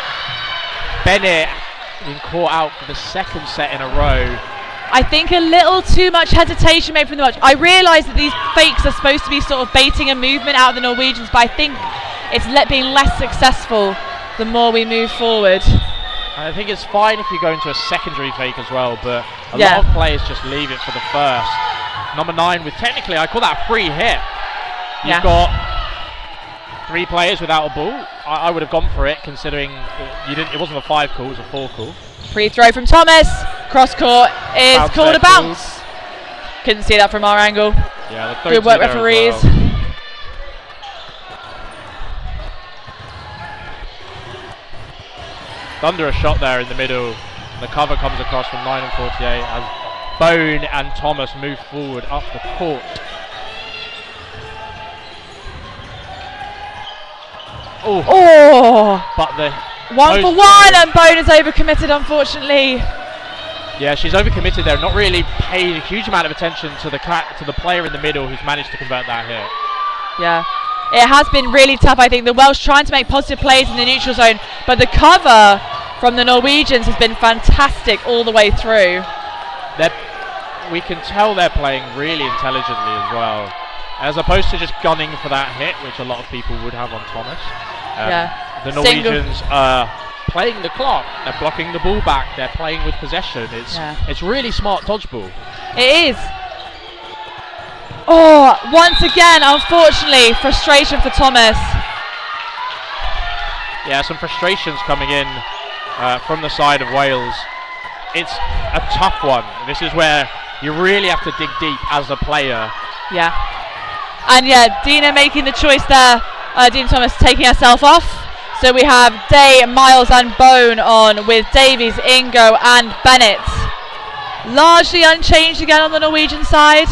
Bennett being caught out for the second set in a row. I think a little too much hesitation made from the Welsh. I realise that these fakes are supposed to be sort of baiting a movement out of the Norwegians, but I think it's being less successful the more we move forward. I think it's fine if you go into a secondary fake as well, but a lot of players just leave it for the first. Number 9 with technically, I call that a free hit. You've got 3 players without a ball. I would have gone for it, considering it wasn't a 5 call, it was a 4 call. Free throw from Thomas. Cross court is called a bounce. Couldn't see that from our angle. Yeah, good work, referees. Thunderous shot there in the middle. The cover comes across from 9 and 48 as Bone and Thomas move forward up the court. But the 1 for 1 and Bone is overcommitted, unfortunately. Yeah, she's overcommitted there, not really paying a huge amount of attention to the player in the middle who's managed to convert that hit. Yeah, it has been really tough. I think the Welsh trying to make positive plays in the neutral zone, but the cover from the Norwegians has been fantastic all the way through. We can tell they're playing really intelligently as well, as opposed to just gunning for that hit, which a lot of people would have on Thomas. The Norwegians are playing the clock. They're blocking the ball back. They're playing with possession. It's really smart dodgeball. It is. Once again, unfortunately, frustration for Thomas. Yeah, some frustrations coming in from the side of Wales. It's a tough one. This is where you really have to dig deep as a player. Yeah. And Dina making the choice there. Dina Thomas taking herself off. So we have Day, Miles and Bone on with Davies, Ingo and Bennett. Largely unchanged again on the Norwegian side.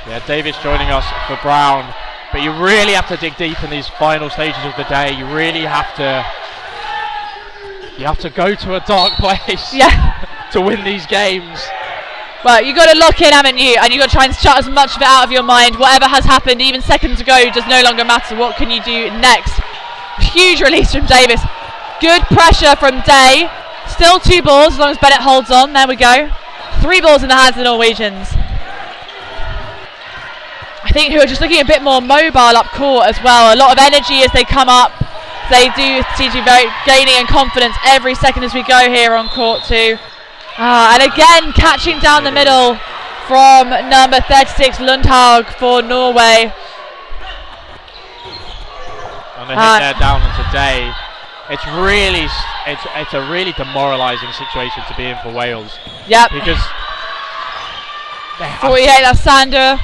Yeah, Davies joining us for Brown. But you really have to dig deep in these final stages of the day. You really have to go to a dark place to win these games. Well, you've got to lock in, haven't you? And you've got to try and shut as much of it out of your mind. Whatever has happened, even seconds ago, does no longer matter. What can you do next? Huge release from Davis. Good pressure from Day. Still 2 balls as long as Bennett holds on. There we go. 3 balls in the hands of the Norwegians. I think who are just looking a bit more mobile up court as well. A lot of energy as they come up They do seem to be gaining in confidence every second as we go here on court 2. And again, catching down the middle from number 36, Lundhaug for Norway. And the hit there down on today. It's a really demoralising situation to be in for Wales. Yep. Because 48, that's Sander.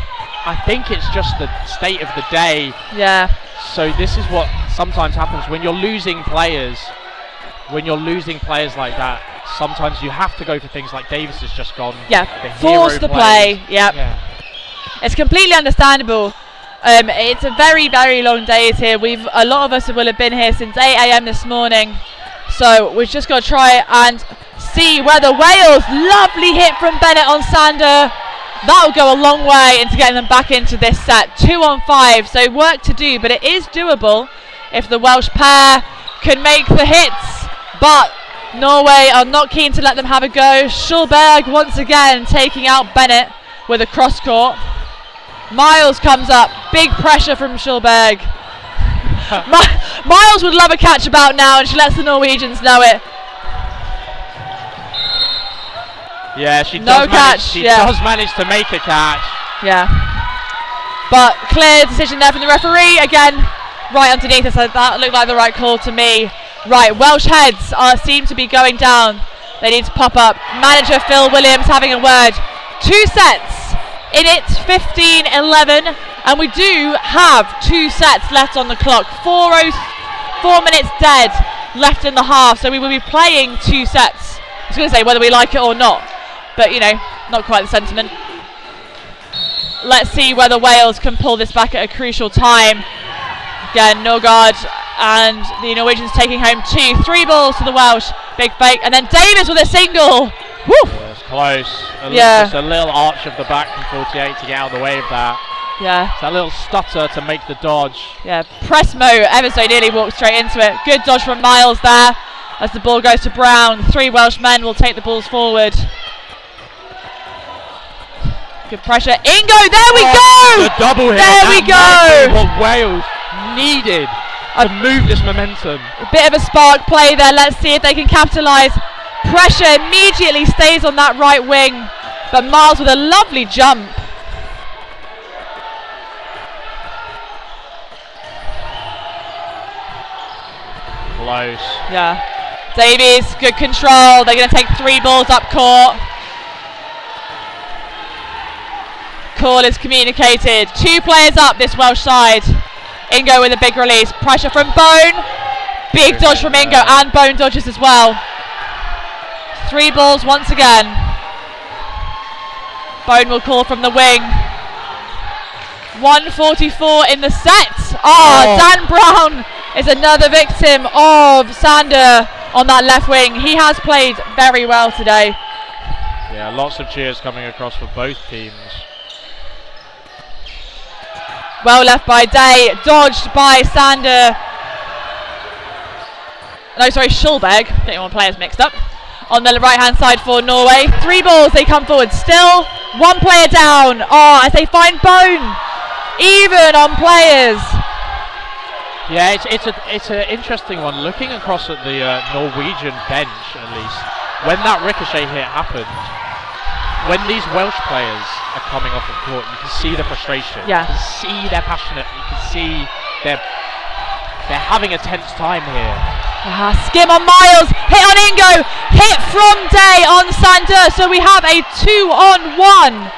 I think it's just the state of the day. Yeah. So this is what sometimes happens when you're losing players. When you're losing players like that, sometimes you have to go for things like Davis has just gone. Yeah. The Force the play. Yep. Yeah. It's completely understandable. It's a very, very long day here. A lot of us will have been here since 8 a.m. this morning. So we've just got to try and see whether Wales, lovely hit from Bennett on Sander. That'll go a long way into getting them back into this set. 2 on 5, so work to do, but it is doable if the Welsh pair can make the hits. But Norway are not keen to let them have a go. Schulberg once again taking out Bennett with a cross court. Miles comes up, big pressure from Schulberg. Miles would love a catch about now, and she lets the Norwegians know it. Yeah, she no does catch. She does manage to make a catch. Yeah. But clear decision there from the referee. Again, right underneath us. That looked like the right call to me. Right, Welsh heads seem to be going down. They need to pop up. Manager Phil Williams having a word. 2 sets. In it, 15-11. And we do have 2 sets left on the clock. 4 minutes dead left in the half. So we will be playing 2 sets. I was going to say whether we like it or not. But, you know, not quite the sentiment. Let's see whether Wales can pull this back at a crucial time. Again, Norgard and the Norwegians taking home 2. 3 balls to the Welsh. Big fake. And then Davis with a single. Woo! Yeah, it's close. Yeah. Just a little arch of the back from 48 to get out of the way of that. Yeah. It's that little stutter to make the dodge. Yeah, Pressmo ever so nearly walked straight into it. Good dodge from Miles there. As the ball goes to Brown, 3 Welsh men will take the balls forward. Good pressure. Ingo, there we go! The double hit. There we go! What Wales needed to move this momentum. A bit of a spark play there. Let's see if they can capitalise. Pressure immediately stays on that right wing. But Miles with a lovely jump. Close. Yeah. Davies, good control. They're going to take 3 balls up court. Call is communicated. 2 players up this Welsh side. Ingo with a big release. Pressure from Bone. Big dodge from Ingo, and Bone dodges as well. 3 balls once again. Bone will call from the wing. 1:44 in the set. Dan Brown is another victim of Sander on that left wing. He has played very well today. Yeah, lots of cheers coming across for both teams. Well left by Day, dodged by Sander. No, sorry, Schulberg. Getting all players mixed up. On the right hand side for Norway. 3 balls, they come forward. Still 1 player down. As they find Bone. Even on players. Yeah, it's an interesting one. Looking across at the Norwegian bench, at least, when that ricochet hit happened, when these Welsh players are coming off of court, you can see the frustration. Yeah. You can see they're passionate. You can see they're having a tense time here. Skim on Miles, hit on Ingo, hit from Day on Sander. So we have a 2-on-1.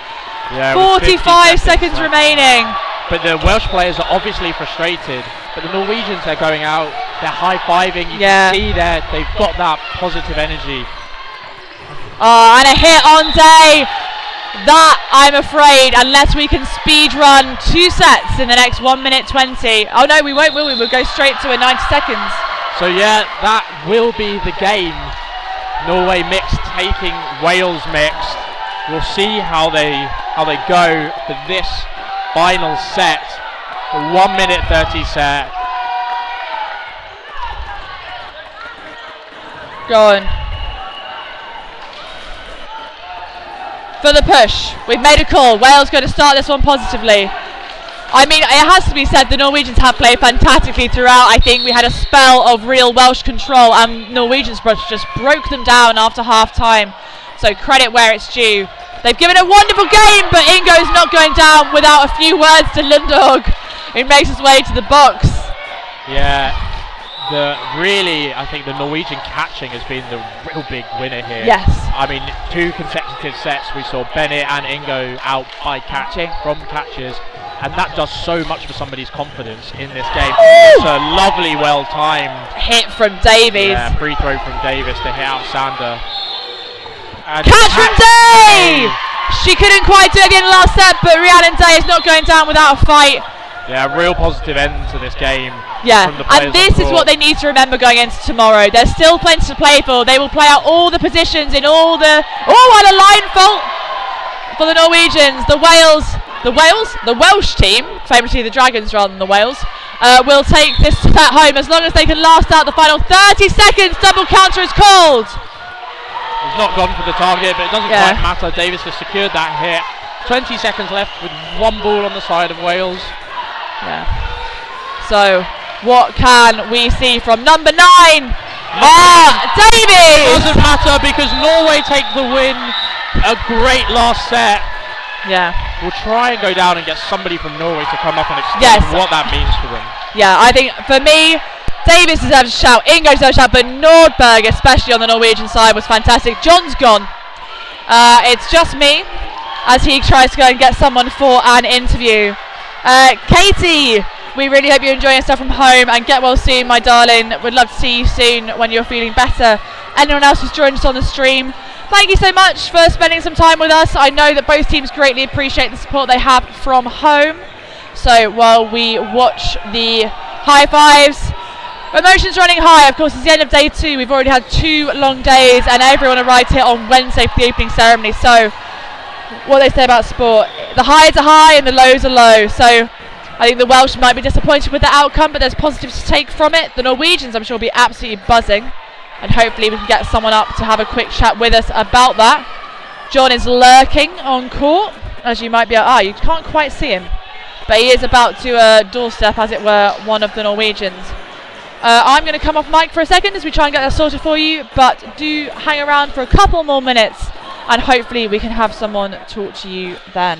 Yeah, 45 seconds remaining. But the Welsh players are obviously frustrated. But the Norwegians, they're going out, they're high-fiving. You can see they've got that positive energy. And a hit on Day. That, I'm afraid, unless we can speed run 2 sets in the next 1 minute 20. Oh no, we won't, will we? We'll go straight to a 90 seconds. So yeah, that will be the game. Norway mixed taking Wales mixed. We'll see how they go for this final set. The 1 minute 30 set. Go on. For the push. We've made a call. Wales going to start this one positively. I mean, it has to be said, the Norwegians have played fantastically throughout. I think we had a spell of real Welsh control, and Norwegians just broke them down after half-time. So credit where it's due. They've given a wonderful game, but Ingo's not going down without a few words to Lindorg, who makes his way to the box. Yeah, I think the Norwegian catching has been the real big winner here. Yes. I mean, 2 consecutive sets we saw Bennett and Ingo out by catching from catches, and that does so much for somebody's confidence in this game. It's a lovely, well-timed hit from Davies. Yeah, free throw from Davis to hit out Sander. And catch from Day! She couldn't quite do it at the end of the last set, but Rhiannon Day is not going down without a fight. Yeah, real positive end to this game. Yeah, from the and this is what they need to remember going into tomorrow. There's still plenty to play for. They will play out all the positions in all the... Oh, and a line fault for the Norwegians. The Welsh team, famously the Dragons rather than the Wales, will take this set home as long as they can last out the final 30 seconds. Double counter is called. He's not gone for the target, but it doesn't quite matter. Davis has secured that hit. 20 seconds left with 1 ball on the side of Wales. Yeah. So, what can we see from number 9? Davies! Doesn't matter because Norway take the win. A great last set. Yeah. We'll try and go down and get somebody from Norway to come up and explain what that means for them. Yeah, I think for me, Davis deserves a shout, Ingo deserves a shout, but Nordberg, especially on the Norwegian side, was fantastic. John's gone. It's just me as he tries to go and get someone for an interview. Katie, we really hope you're enjoying stuff from home, and get well soon, my darling. We'd love to see you soon when you're feeling better. Anyone else who's joined us on the stream, thank you so much for spending some time with us. I know that both teams greatly appreciate the support they have from home. So while we watch the high fives, emotions running high. Of course, it's the end of day 2. We've already had 2 long days, and everyone arrived here on Wednesday for the opening ceremony. So what they say about sport, the highs are high and the lows are low. So I think the Welsh might be disappointed with the outcome, but there's positives to take from it. The Norwegians, I'm sure, will be absolutely buzzing, and hopefully we can get someone up to have a quick chat with us about that. John is lurking on court, as you might be. You can't quite see him, but he is about to doorstep, as it were, one of the Norwegians. I'm going to come off mic for a second as we try and get that sorted for you, but do hang around for a couple more minutes, and hopefully we can have someone talk to you then.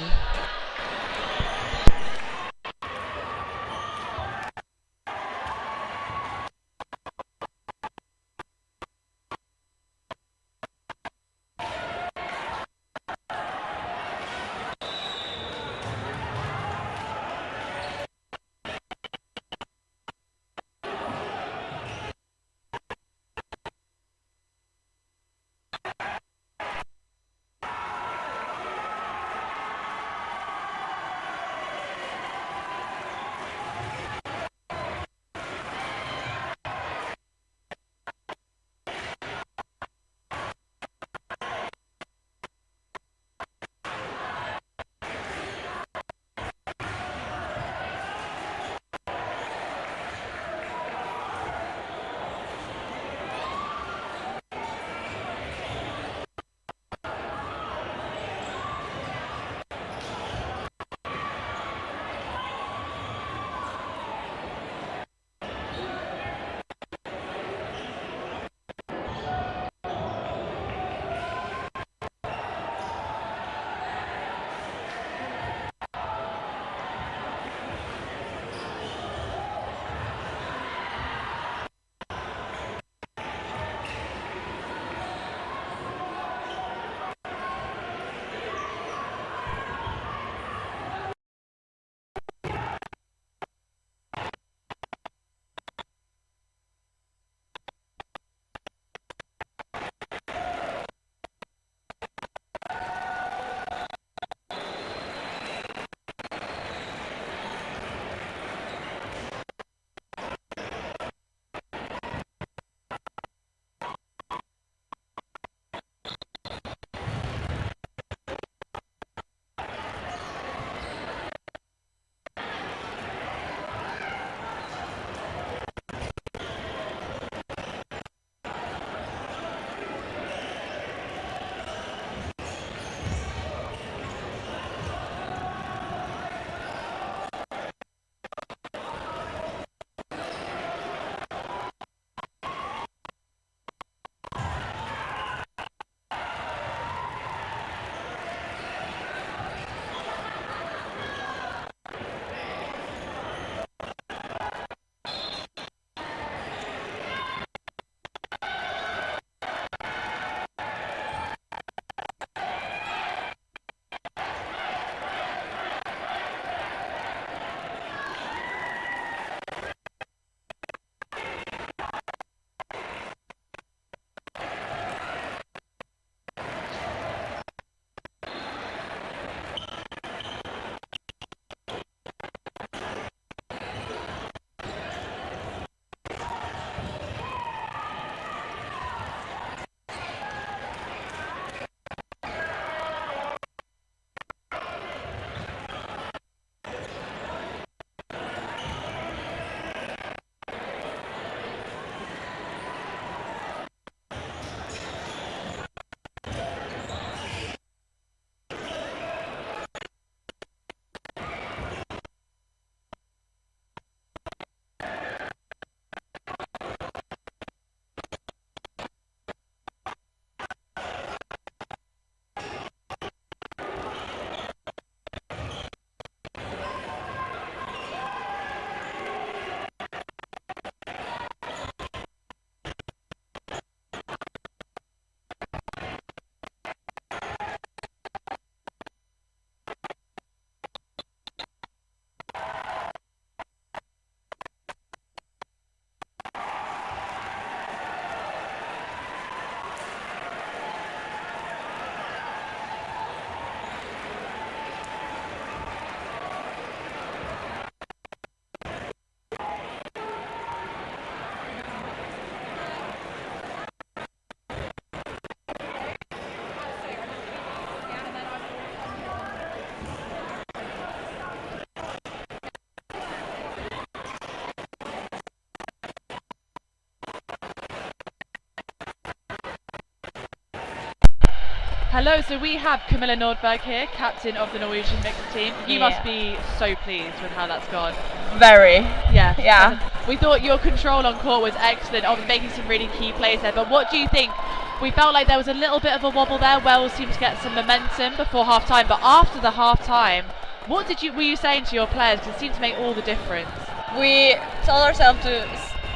Hello, so we have Camilla Nordberg here, captain of the Norwegian mixed team. You must be so pleased with how that's gone. Very. Yeah. We thought your control on court was excellent, making some really key plays there. But what do you think? We felt like there was a little bit of a wobble there. Wales seemed to get some momentum before half time, but after the half time, what were you saying to your players? Because it seemed to make all the difference. We told ourselves to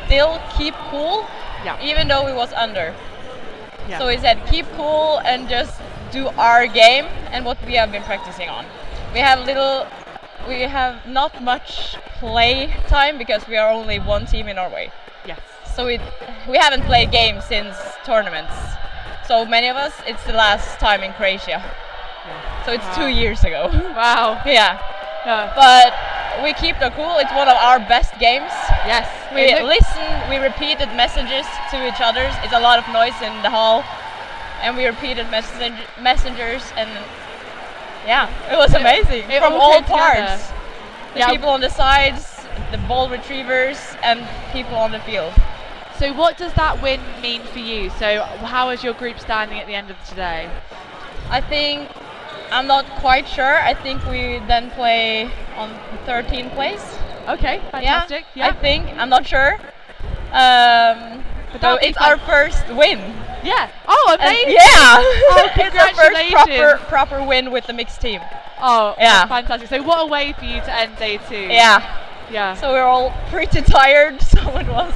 still keep cool, even though we was under. Yeah. So we said keep cool and just do our game and what we have been practicing on. We have not much play time because we are only one team in Norway. Yes. So we haven't played games since tournaments. So many of us, it's the last time in Croatia. Yeah. So it's 2 years ago. Wow. Yeah. But we keep the cool. It's one of our best games. Yes. We listened, we repeated messages to each other. It's a lot of noise in the hall. And we repeated messengers, and it was amazing. From all parts. The people on the sides, the ball retrievers, and people on the field. So what does that win mean for you? So how is your group standing at the end of today? I'm not quite sure. I think we then play on 13th place. Okay, fantastic. Yeah. I think. I'm not sure. So it's our first win. Yeah. Oh, amazing. Oh, congratulations. It's our first proper win with the mixed team. Oh, yeah. Fantastic. So what a way for you to end day 2. Yeah. So we're all pretty tired, so it was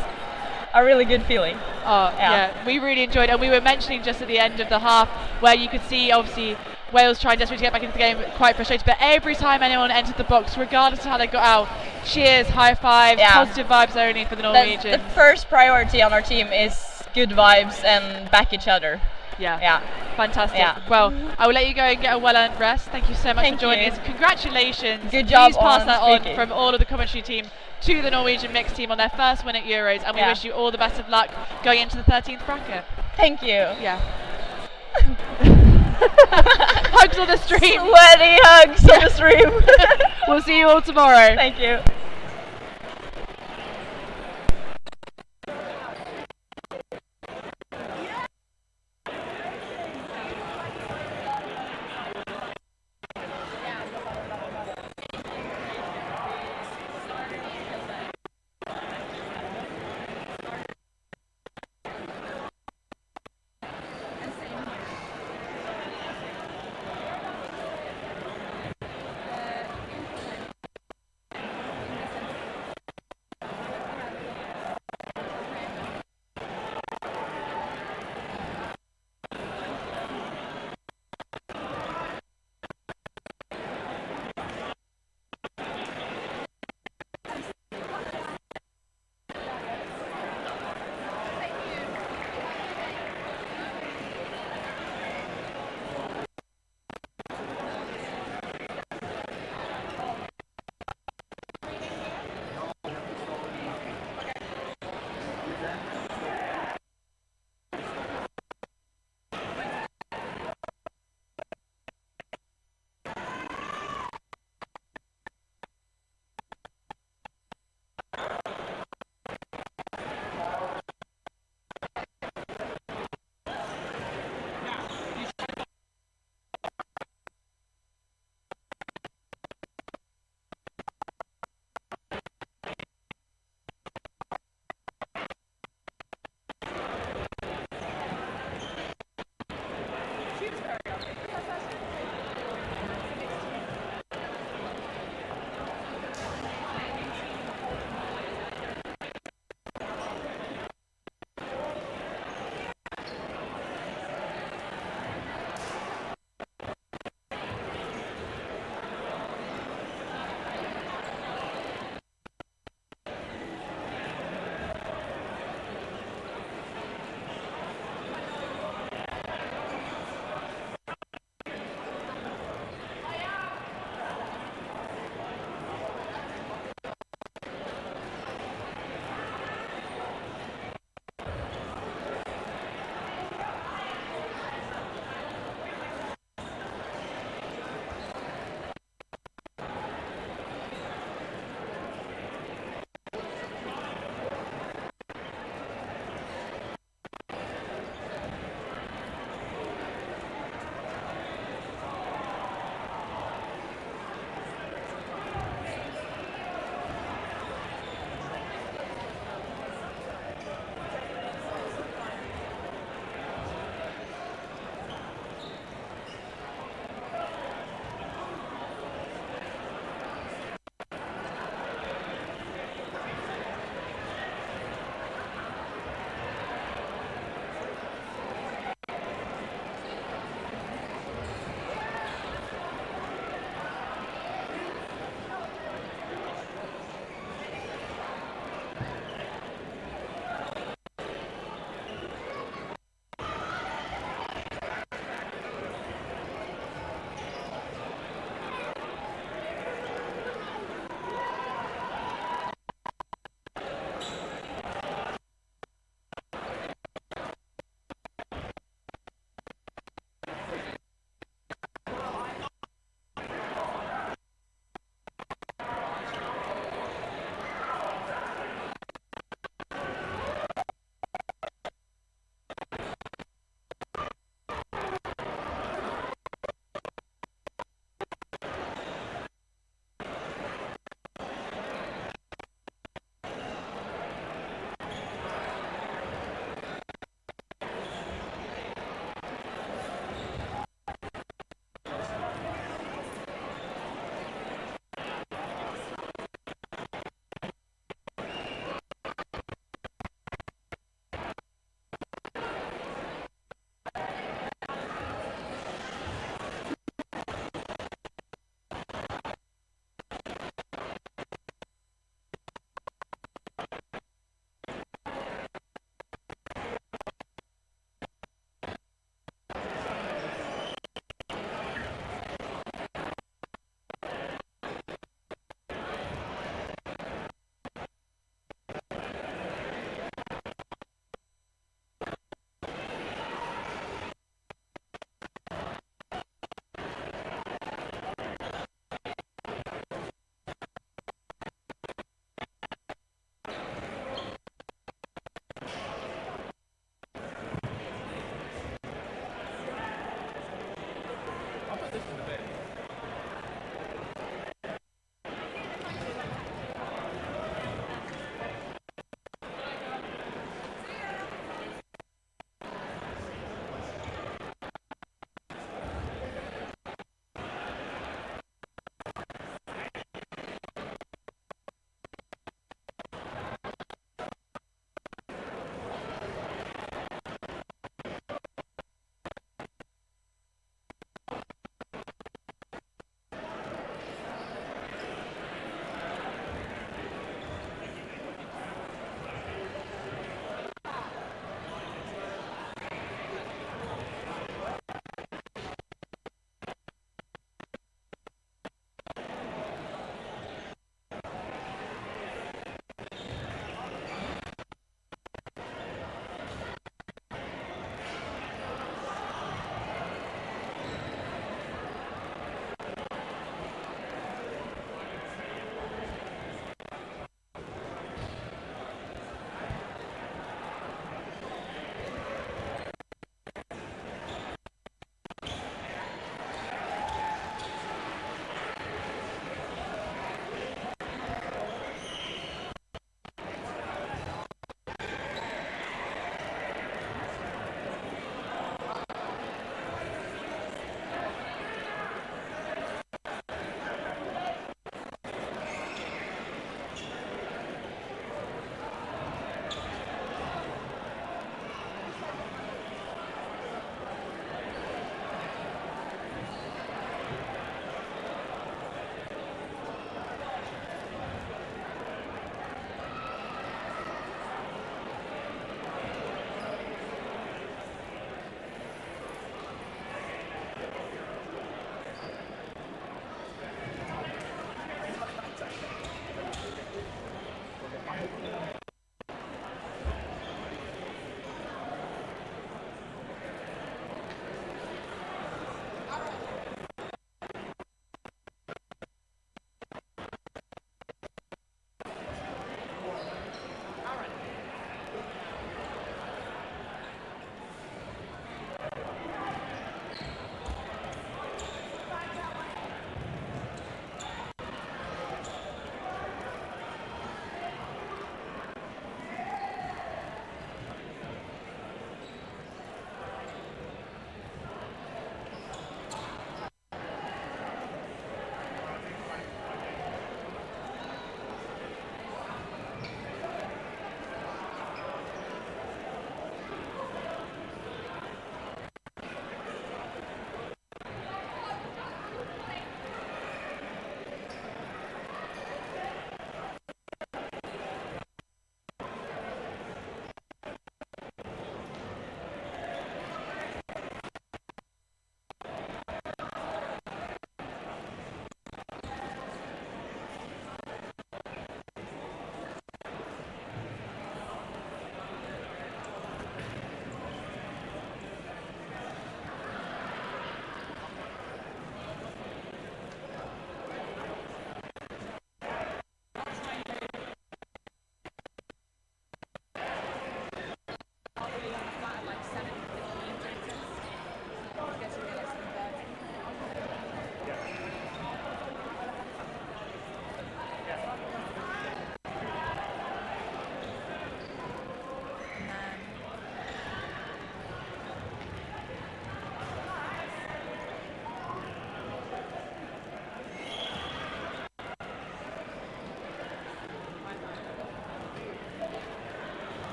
a really good feeling. Oh, yeah. We really enjoyed it. And we were mentioning just at the end of the half where you could see, obviously, Wales trying desperately to get back into the game, quite frustrated. But every time anyone entered the box, regardless of how they got out, cheers, high fives, positive vibes only for the Norwegians. The first priority on our team is good vibes and back each other. Yeah. Fantastic. Well, I will let you go and get a well-earned rest. Thank you so much for joining us. Congratulations. Good job. Please pass that on from all of the commentary team to the Norwegian mixed team on their first win at Euros, and we wish you all the best of luck going into the 13th bracket. Thank you. Yeah. Hugs on the stream. Sweaty hugs on the stream. We'll see you all tomorrow. Thank you.